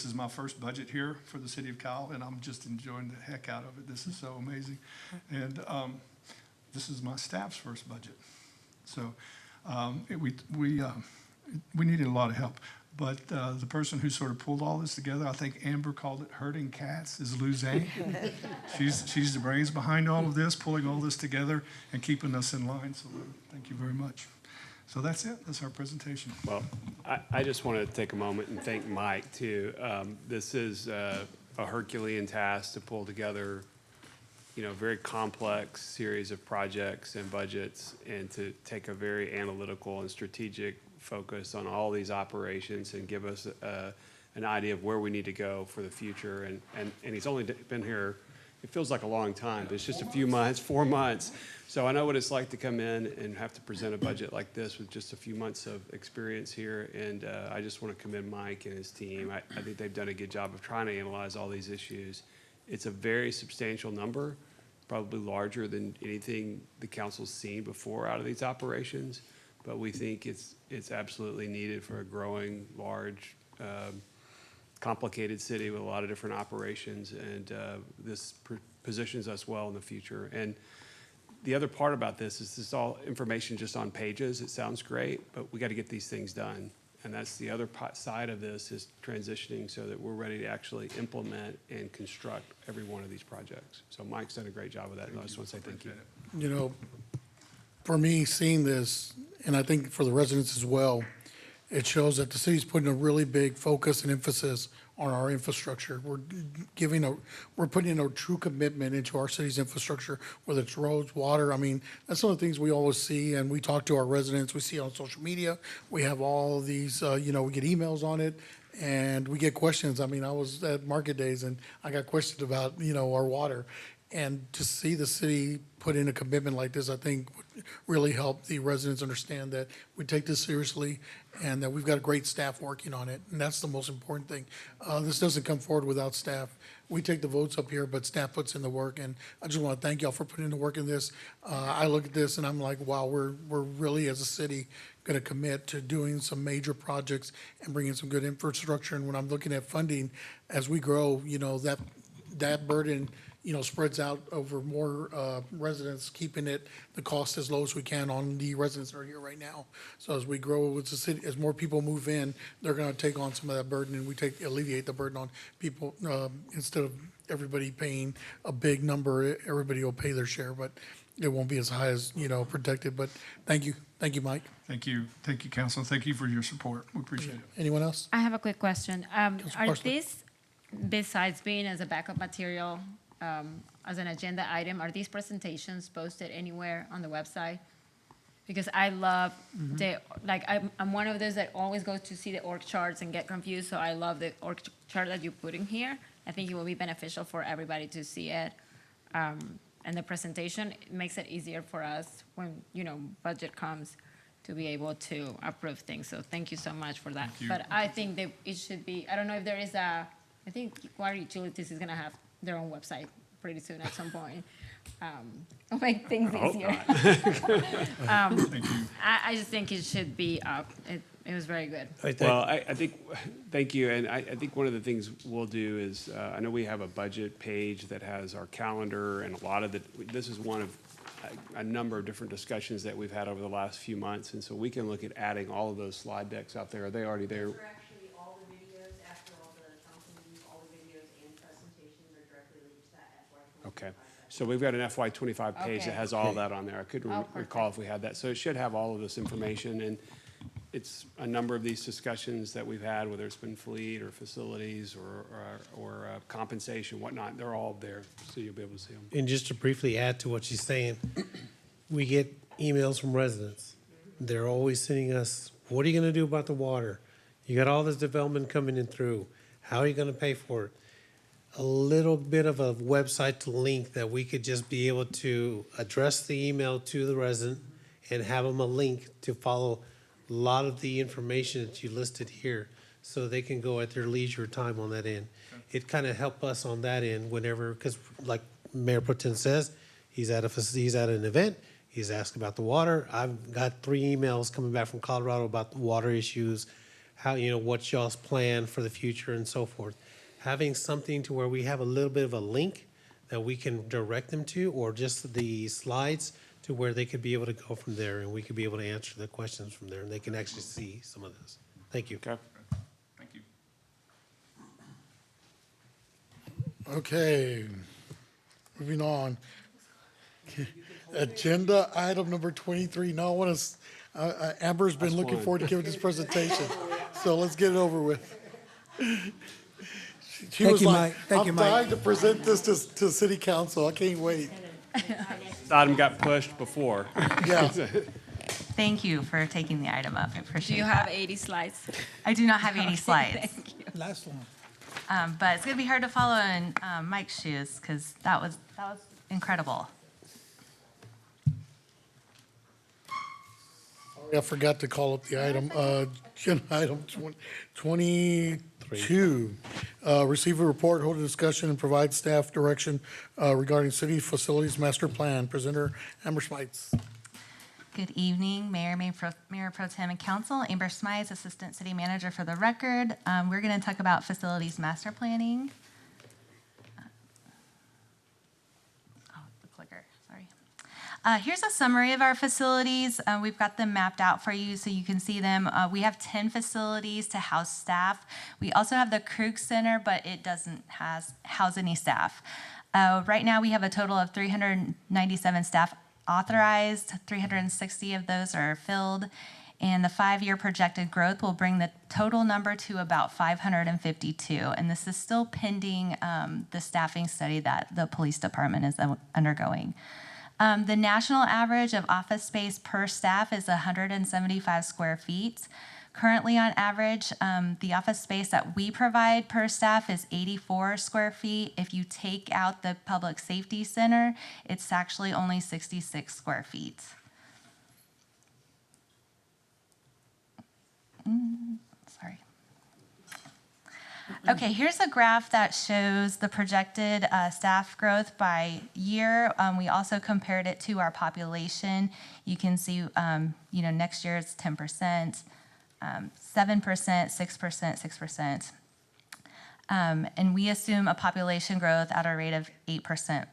is my first budget here for the city of Kyle, and I'm just enjoying the heck out of it. This is so amazing. And this is my staff's first budget. So we needed a lot of help. But the person who sort of pulled all this together, I think Amber called it herding cats, is Luzanne. She's the brains behind all of this, pulling all this together and keeping us in line. So thank you very much. So that's it. That's our presentation. Well, I just want to take a moment and thank Mike, too. This is a Herculean task to pull together, you know, very complex series of projects and budgets, and to take a very analytical and strategic focus on all these operations and give us an idea of where we need to go for the future. And he's only been here, it feels like a long time, but it's just a few months, 4 months. So I know what it's like to come in and have to present a budget like this with just a few months of experience here. And I just want to commend Mike and his team. I think they've done a good job of trying to analyze all these issues. It's a very substantial number, probably larger than anything the council's seen before out of these operations. But we think it's absolutely needed for a growing, large, complicated city with a lot of different operations, and this positions us well in the future. And the other part about this is this all information just on pages. It sounds great, but we got to get these things done. And that's the other side of this, is transitioning so that we're ready to actually implement and construct every one of these projects. So Mike's done a great job of that, and I just want to say thank you. You know, for me, seeing this, and I think for the residents as well, it shows that the city's putting a really big focus and emphasis on our infrastructure. We're putting in a true commitment into our city's infrastructure, whether it's roads, water. I mean, that's some of the things we always see, and we talk to our residents. We see it on social media. We have all of these, we get emails on it, and we get questions. I mean, I was at Market Days, and I got questions about, our water. And to see the city put in a commitment like this, I think would really help the residents understand that we take this seriously and that we've got a great staff working on it. And that's the most important thing. This doesn't come forward without staff. We take the votes up here, but staff puts in the work. And I just want to thank y'all for putting in the work in this. I look at this and I'm like, wow, we're really, as a city, going to commit to doing some major projects and bringing some good infrastructure. And when I'm looking at funding, as we grow, that burden, spreads out over more residents, keeping the cost as low as we can on the residents that are here right now. So as we grow with the city, as more people move in, they're going to take on some of that burden, and we alleviate the burden on people instead of everybody paying a big number. Everybody will pay their share, but it won't be as high as protected. But thank you, Mike. Thank you, Council. Thank you for your support. We appreciate it. Anyone else? I have a quick question. Are Parsley. these, besides being as a backup material, as an agenda item, are these presentations posted anywhere on the website? Because I love I'm one of those that always goes to see the org charts and get confused, so I love the org chart that you put in here. I think it will be beneficial for everybody to see it. And the presentation makes it easier for us when, budget comes to be able to approve things. So thank you so much for that. But I think that it should be, I don't know if there is I think Water Utilities is going to have their own website pretty soon at some point. It'll make things easier. Thank you. I just think it should be up. It was very good. Well, I think, thank you. And I think one of the things we'll do is, I know we have a budget page that has our calendar, and a lot of this is one of a number of different discussions that we've had over the last few months. And so we can look at adding all of those slide decks out there. Are they already there? Okay, so we've got an FY25 page that has all of that on there. I couldn't recall if we had that. So it should have all of this information, and it's a number of these discussions that we've had, whether it's been fleet or facilities or compensation, whatnot. They're all there, so you'll be able to see them. And just to briefly add to what she's saying, we get emails from residents. They're always sending us, what are you going to do about the water? You got all this development coming in through. How are you going to pay for it? a little bit of a website to link that we could just be able to address the email to the resident and have them a link to follow a lot of the information that you listed here, so they can go at their leisure time on that end. It kind of help us on that end whenever, because like Mayor Pro Tem says, he's at an event, he's asked about the water. I've got 3 emails coming back from Colorado about the water issues, how, what's y'all's plan for the future and so forth. Having something to where we have a little bit of a link that we can direct them to, or just the slides to where they could be able to go from there, and we could be able to answer the questions from there, and they can actually see some of this. Thank you. Okay. Thank you. Okay, moving on. Agenda item number 23. Now, I want to, Amber's been looking forward to giving this presentation, so let's get it over with. She Thank was you, like, Mike. Thank you, I'm Mike. dying to present this to city council. I can't wait. This item got pushed before. Yeah. Thank you for taking the item up. I Do appreciate you that. have 80 slides? I do not have 80 Okay, slides. Thank you. Last one. But it's going to be hard to follow in Mike's shoes because that was incredible. I forgot to call up the item. Agenda item 22. Receive a report, hold a discussion, and provide staff direction regarding city facilities master plan. Presenter Amber Smites. Good evening, Mayor Pro Tem and Council. Amber Smites, Assistant City Manager for the record. We're going to talk about facilities master planning. The clicker, sorry. Here's a summary of our facilities. We've got them mapped out for you so you can see them. We have 10 facilities to house staff. We also have the Krug Center, but it doesn't house any staff. Right now, we have a total of 397 staff authorized, 360 of those are filled, and the 5-year projected growth will bring the total number to about 552. And this is still pending the staffing study that the police department is undergoing. The national average of office space per staff is 175 square feet. Currently, on average, the office space that we provide per staff is 84 square feet. If you take out the public safety center, it's actually only 66 square feet. Sorry. Okay, here's a graph that shows the projected staff growth by year. We also compared it to our population. You can see, next year it's 10%. 7%, 6%, 6%. And we assume a population growth at a rate of 8%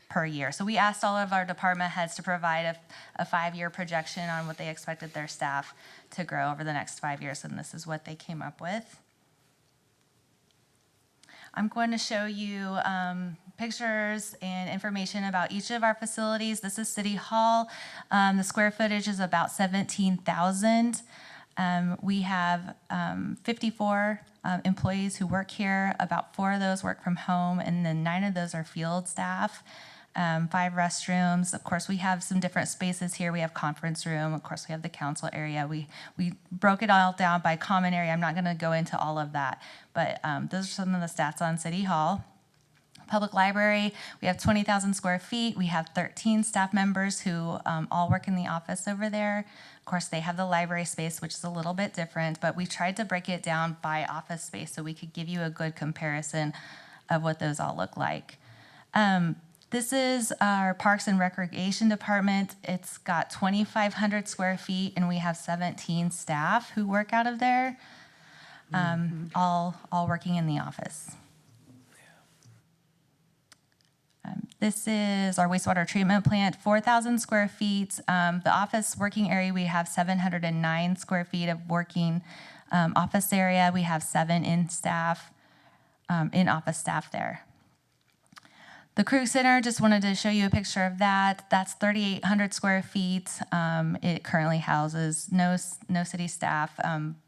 per year. So we asked all of our department heads to provide a 5-year projection on what they expected their staff to grow over the next 5 years, and this is what they came up with. I'm going to show you pictures and information about each of our facilities. This is City Hall. The square footage is about 17,000. We have 54 employees who work here. About 4 of those work from home, and then 9 of those are field staff. 5 restrooms. Of course, we have some different spaces here. We have conference room. Of course, we have the council area. We broke it all down by common area. I'm not going to go into all of that, but those are some of the stats on City Hall. Public Library, we have 20,000 square feet. We have 13 staff members who all work in the office over there. Of course, they have the library space, which is a little bit different, but we tried to break it down by office space so we could give you a good comparison of what those all look like. This is our Parks and Recreation Department. It's got 2,500 square feet, and we have 17 staff who work out of there, all working in the office. This is our wastewater treatment plant, 4,000 square feet. The office working area, we have 709 square feet of working office area. We have 7 in-office staff there. The Krug Center, just wanted to show you a picture of that. That's 3,800 square feet. It currently houses no city staff,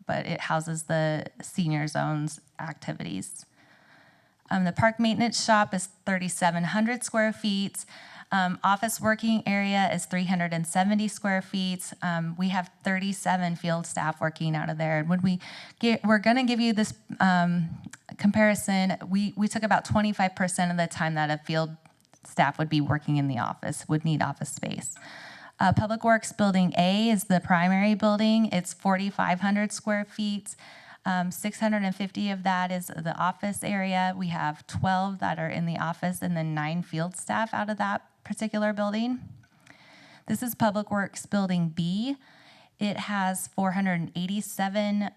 but it houses the senior zones activities. The park maintenance shop is 3,700 square feet. Office working area is 370 square feet. We have 37 field staff working out of there. And when we're going to give you this comparison, we took about 25% of the time that a field staff would be working in the office, would need office space. Public Works Building A is the primary building. It's 4,500 square feet. 650 of that is the office area. We have 12 that are in the office and then 9 field staff out of that particular building. This is Public Works Building B. It has 487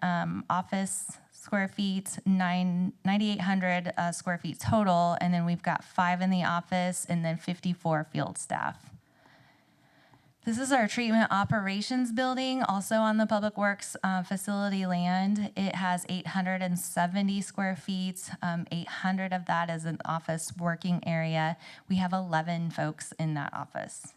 office square feet, 9,800 square feet total, and then we've got 5 in the office and then 54 field staff. This is our treatment operations building, also on the Public Works facility land. It has 870 square feet. 800 of that is an office working area. We have 11 folks in that office.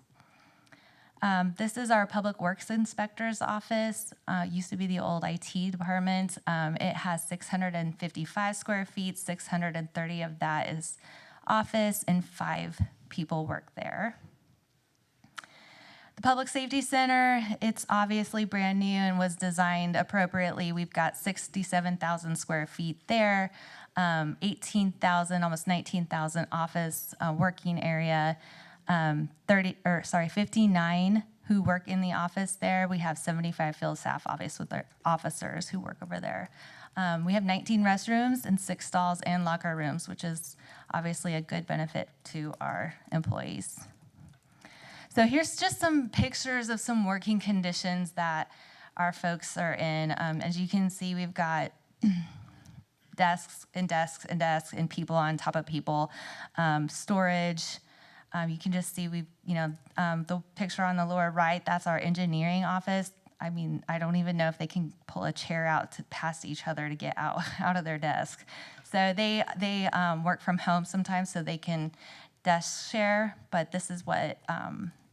This is our Public Works Inspector's office. Used to be the old IT department. It has 655 square feet. 630 of that is office, and 5 people work there. The Public Safety Center, it's obviously brand new and was designed appropriately. We've got 67,000 square feet there, 18,000, almost 19,000 office working area, 59 who work in the office there. We have 75 field staff officers who work over there. We have 19 restrooms and 6 stalls and locker rooms, which is obviously a good benefit to our employees. So here's just some pictures of some working conditions that our folks are in. As you can see, we've got desks and desks and desks and people on top of people, storage. You can just see the picture on the lower right, that's our engineering office. I mean, I don't even know if they can pull a chair out past each other to get out of their desk. So they work from home sometimes so they can desk share, but this is what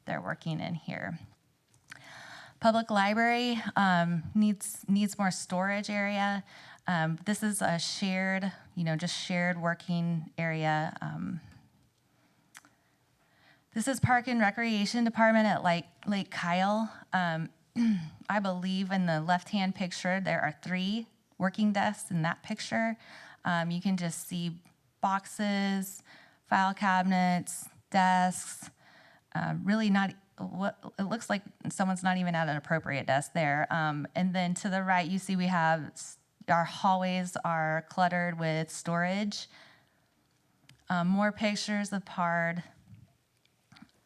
they're working in here. Public library needs more storage area. This is a shared, just shared working area. This is Park and Recreation Department at Lake Kyle. I believe in the left-hand picture, there are 3 working desks in that picture. You can just see boxes, file cabinets, desks, really not, it looks like someone's not even at an appropriate desk there. And then to the right, you see we have our hallways are cluttered with storage. More pictures of PARD.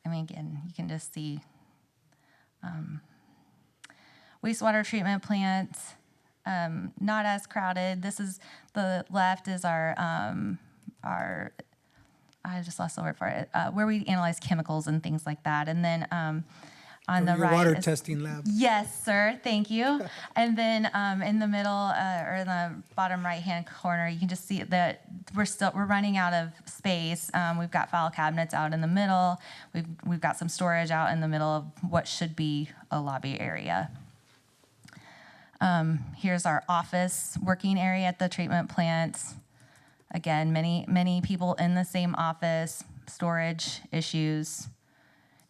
I mean, again, you can just see wastewater treatment plant, not as crowded. This is, the left is our I just lost the word for it, where we analyze chemicals and things like that. And then on the right, water testing lab. Yes, sir. Thank you. And then in the middle or in the bottom right-hand corner, you can just see that we're running out of space. We've got file cabinets out in the middle. We've got some storage out in the middle of what should be a lobby area. Here's our office working area at the treatment plant. Again, many people in the same office, storage issues.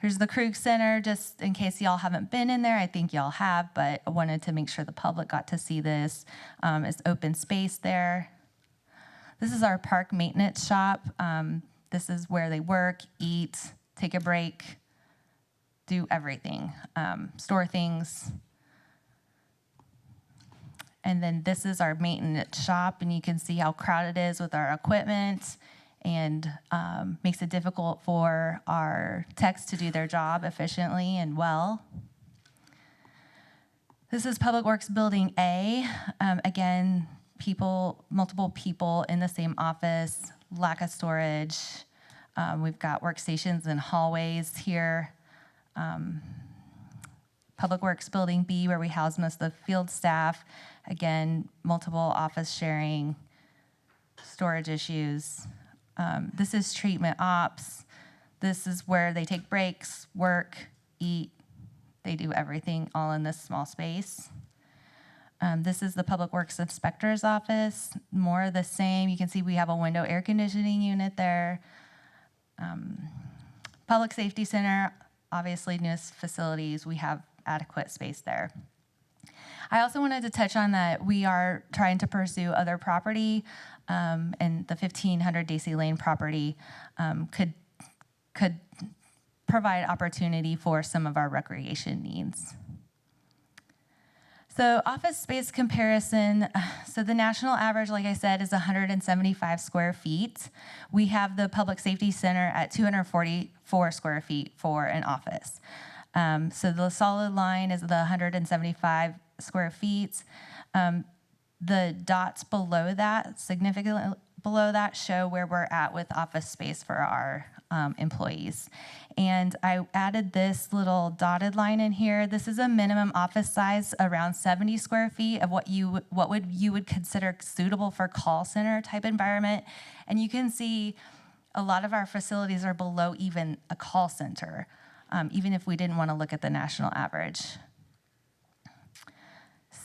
Here's the Krug Center, just in case y'all haven't been in there. I think y'all have, but I wanted to make sure the public got to see this. It's open space there. This is our park maintenance shop. This is where they work, eat, take a break, do everything, store things. And then this is our maintenance shop, and you can see how crowded it is with our equipment, and makes it difficult for our techs to do their job efficiently and well. This is Public Works Building A. Again, multiple people in the same office, lack of storage. We've got workstations and hallways here. Public Works Building B, where we house most of the field staff. Again, multiple office sharing, storage issues. This is treatment ops. This is where they take breaks, work, eat. They do everything all in this small space. This is the Public Works Inspector's office. More of the same. You can see we have a window air conditioning unit there. Public Safety Center, obviously newest facilities. We have adequate space there. I also wanted to touch on that we are trying to pursue other property and the 1500 Daisy Lane property could provide opportunity for some of our recreation needs. So office space comparison, so the national average, like I said, is 175 square feet. We have the Public Safety Center at 244 square feet for an office. So the solid line is the 175 square feet. The dots below that, significantly below that, show where we're at with office space for our employees. And I added this little dotted line in here. This is a minimum office size around 70 square feet of what you would consider suitable for call center type environment. And you can see a lot of our facilities are below even a call center, even if we didn't want to look at the national average.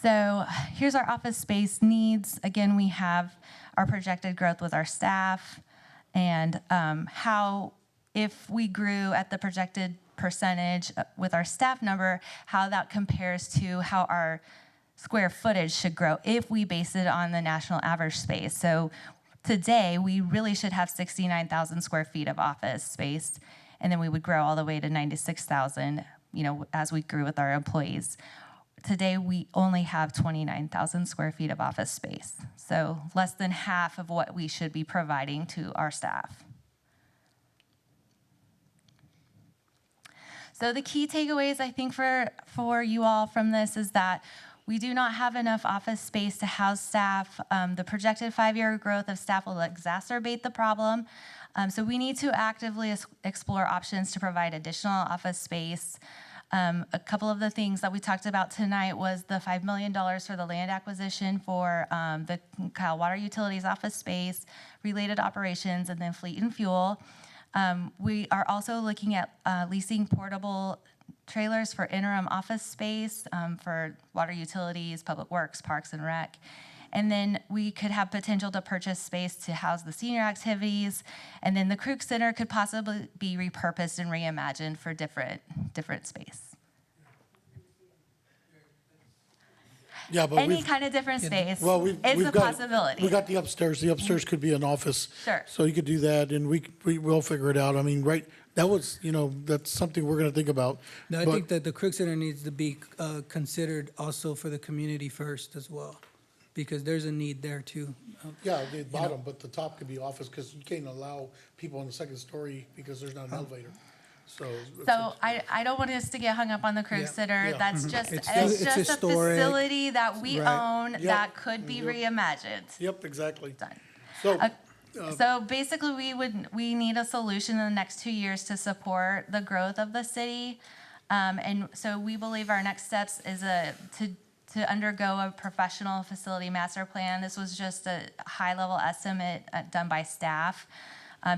So here's our office space needs. Again, we have our projected growth with our staff and how, if we grew at the projected percentage with our staff number, how that compares to how our square footage should grow if we base it on the national average space. So today, we really should have 69,000 square feet of office space, and then we would grow all the way to 96,000, as we grew with our employees. Today, we only have 29,000 square feet of office space, so less than half of what we should be providing to our staff. So the key takeaways, I think, for you all from this is that we do not have enough office space to house staff. The projected 5-year growth of staff will exacerbate the problem. So we need to actively explore options to provide additional office space. A couple of the things that we talked about tonight was the $5 million for the land acquisition for the Kyle Water Utilities office space, related operations, and then fleet and fuel. We are also looking at leasing portable trailers for interim office space for water utilities, public works, parks, and rec. And then we could have potential to purchase space to house the senior activities. And then the Krug Center could possibly be repurposed and reimagined for different space. Yeah, but any kind of different space. Well, it's we've a got, possibility. We got the upstairs. The upstairs could be an office. Sure. So you could do that, and we'll figure it out. I mean, right? That was, that's something we're going to think about. No, I think that the Krug Center needs to be considered also for the community first as well, because there's a need there too. Yeah, the bottom, but the top could be office because you can't allow people on the second story because there's not an elevator. So I don't want us to get hung up on the Krug Center. Yeah. That's just It's a historic. facility that we Right. own Yep. that could be reimagined. Yep, exactly. Done. So, So basically, we need a solution in the next 2 years to support the growth of the city, and so we believe our next steps is to undergo a professional facility master plan. This was just a high-level estimate done by staff.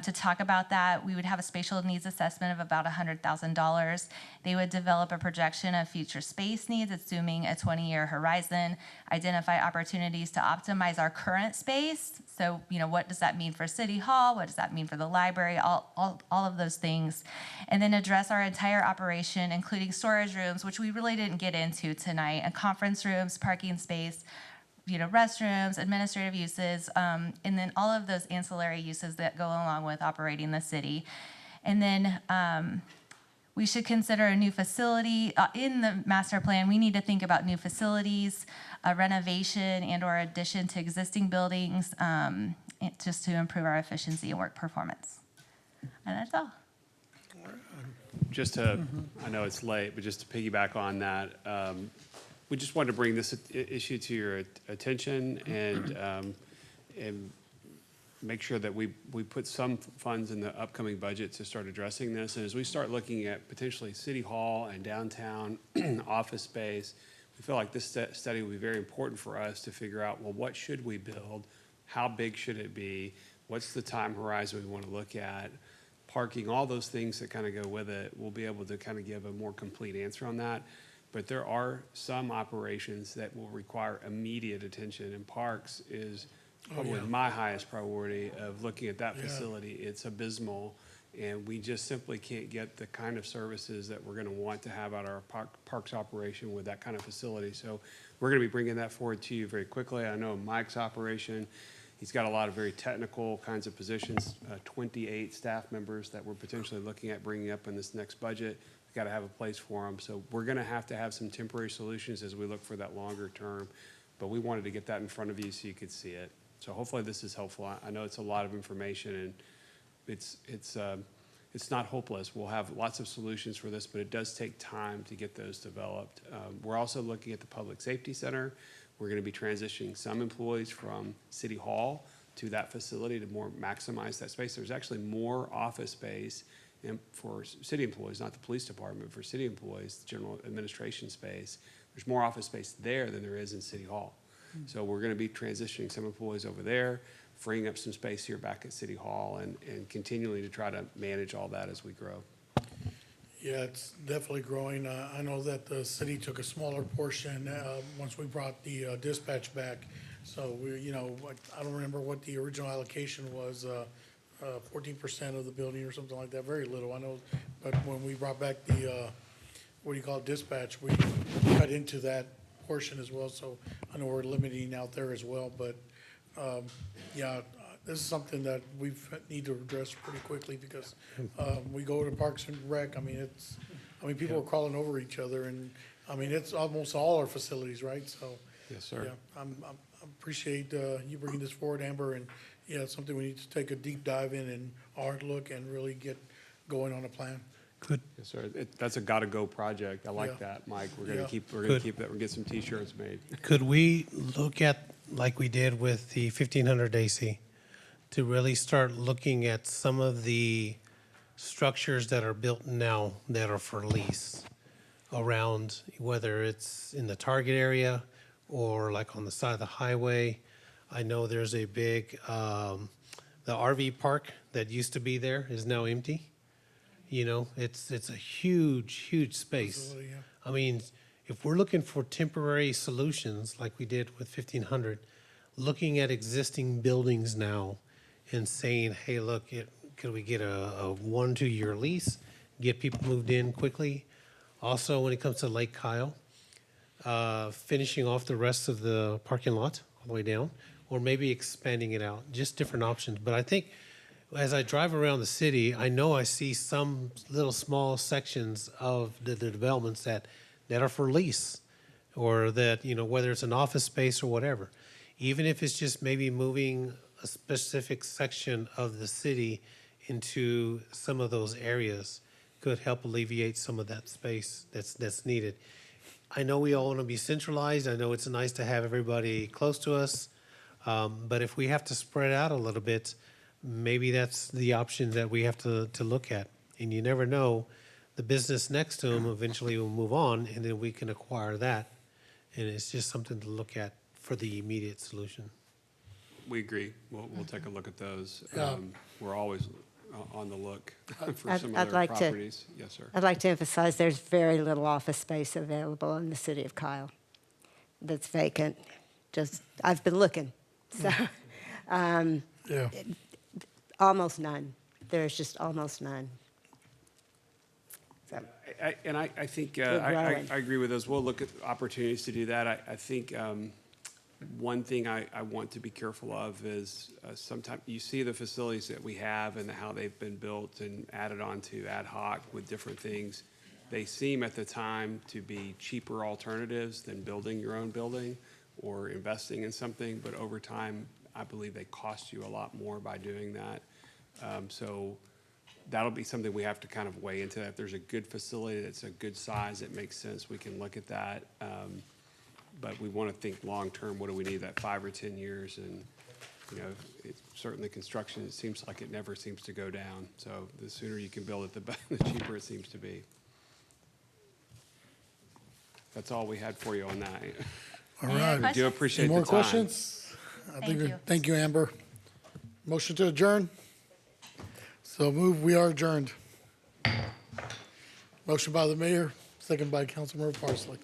To talk about that, we would have a spatial needs assessment of about $100,000. They would develop a projection of future space needs, assuming a 20-year horizon, identify opportunities to optimize our current space. So, what does that mean for City Hall? What does that mean for the library? All of those things. And then address our entire operation, including storage rooms, which we really didn't get into tonight, and conference rooms, parking space, restrooms, administrative uses, and then all of those ancillary uses that go along with operating the city. And then we should consider a new facility. In the master plan, we need to think about new facilities, renovation and/or addition to existing buildings, just to improve our efficiency and work performance. And that's all. Just to, I know it's late, but just to piggyback on that, we just wanted to bring this issue to your attention and make sure that we put some funds in the upcoming budget to start addressing this. And as we start looking at potentially City Hall and downtown office space, we feel like this study will be very important for us to figure out, well, what should we build? How big should it be? What's the time horizon we want to look at? Parking, all those things that kind of go with it, we'll be able to kind of give a more complete answer on that. But there are some operations that will require immediate attention, and parks is probably my highest priority of looking at that facility. It's abysmal, and we just simply can't get the kind of services that we're going to want to have at our parks operation with that kind of facility. So we're going to be bringing that forward to you very quickly. I know Mike's operation He's got a lot of very technical kinds of positions, 28 staff members that we're potentially looking at bringing up in this next budget. We've got to have a place for them. So we're going to have some temporary solutions as we look for that longer term. But we wanted to get that in front of you so you could see it. So hopefully this is helpful. I know it's a lot of information, and it's not hopeless. We'll have lots of solutions for this, but it does take time to get those developed. We're also looking at the Public Safety Center. We're going to be transitioning some employees from City Hall to that facility to more maximize that space. There's actually more office space for city employees, not the police department, for city employees, general administration space. There's more office space there than there is in City Hall. So we're going to be transitioning some employees over there, freeing up some space here back at City Hall, and continually to try to manage all that as we grow. Yeah, it's definitely growing. I know that the city took a smaller portion once we brought the dispatch back. So we, I don't remember what the original allocation was, 14% of the building or something like that, very little, I know. But when we brought back the, dispatch, we cut into that portion as well. So I know we're limiting out there as well, but yeah, this is something that we need to address pretty quickly because we go to Parks and Rec. People are crawling over each other, and it's almost all our facilities, right? So yes, sir. Yeah, I appreciate you bringing this forward, Amber, and yeah, it's something we need to take a deep dive in and hard look and really get going on a plan. Good. Yes, sir. That's a gotta-go project. I like that, Mike. We're gonna keep that. We'll get some T-shirts made. Could we look at, like we did with the 1500 AC, to really start looking at some of the structures that are built now that are for lease around, whether it's in the Target area or like on the side of the highway? I know there's a big, the RV park that used to be there is now empty. It's a huge space. Absolutely, yeah. I mean, if we're looking for temporary solutions like we did with 1500, looking at existing buildings now and saying, hey, look, could we get a 1-2 year lease, get people moved in quickly? Also, when it comes to Lake Kyle, finishing off the rest of the parking lot all the way down, or maybe expanding it out, just different options. But I think as I drive around the city, I know I see some little small sections of the developments that are for lease, or that, whether it's an office space or whatever. Even if it's just maybe moving a specific section of the city into some of those areas could help alleviate some of that space that's needed. I know we all want to be centralized. I know it's nice to have everybody close to us. But if we have to spread out a little bit, maybe that's the option that we have to look at. And you never know, the business next to them eventually will move on, and then we can acquire that. And it's just something to look at for the immediate solution. We agree. We'll take a look at those. Yeah. We're always on the look for I'd some other like to- properties. Yes, sir. I'd like to emphasize there's very little office space available in the city of Kyle that's vacant. I've been looking, so Yeah. almost none. There's just almost none. So, I think We're I growing. agree with those. We'll look at opportunities to do that. I think one thing I want to be careful of is sometimes you see the facilities that we have and how they've been built and added on to ad hoc with different things. They seem at the time to be cheaper alternatives than building your own building or investing in something, but over time, I believe they cost you a lot more by doing that. So that'll be something we have to kind of weigh into. If there's a good facility that's a good size, it makes sense, we can look at that. But we want to think long-term, what do we need, that 5 or 10 years? And, it's certainly construction, it seems like it never seems to go down. So the sooner you can build it, the cheaper it seems to be. That's all we had for you on that. All Any right. other We do appreciate Any the more time. questions? Thank you. Thank you, Amber. Motion to adjourn? So move, we are adjourned. Motion by the mayor, second by Councilmember Parsley.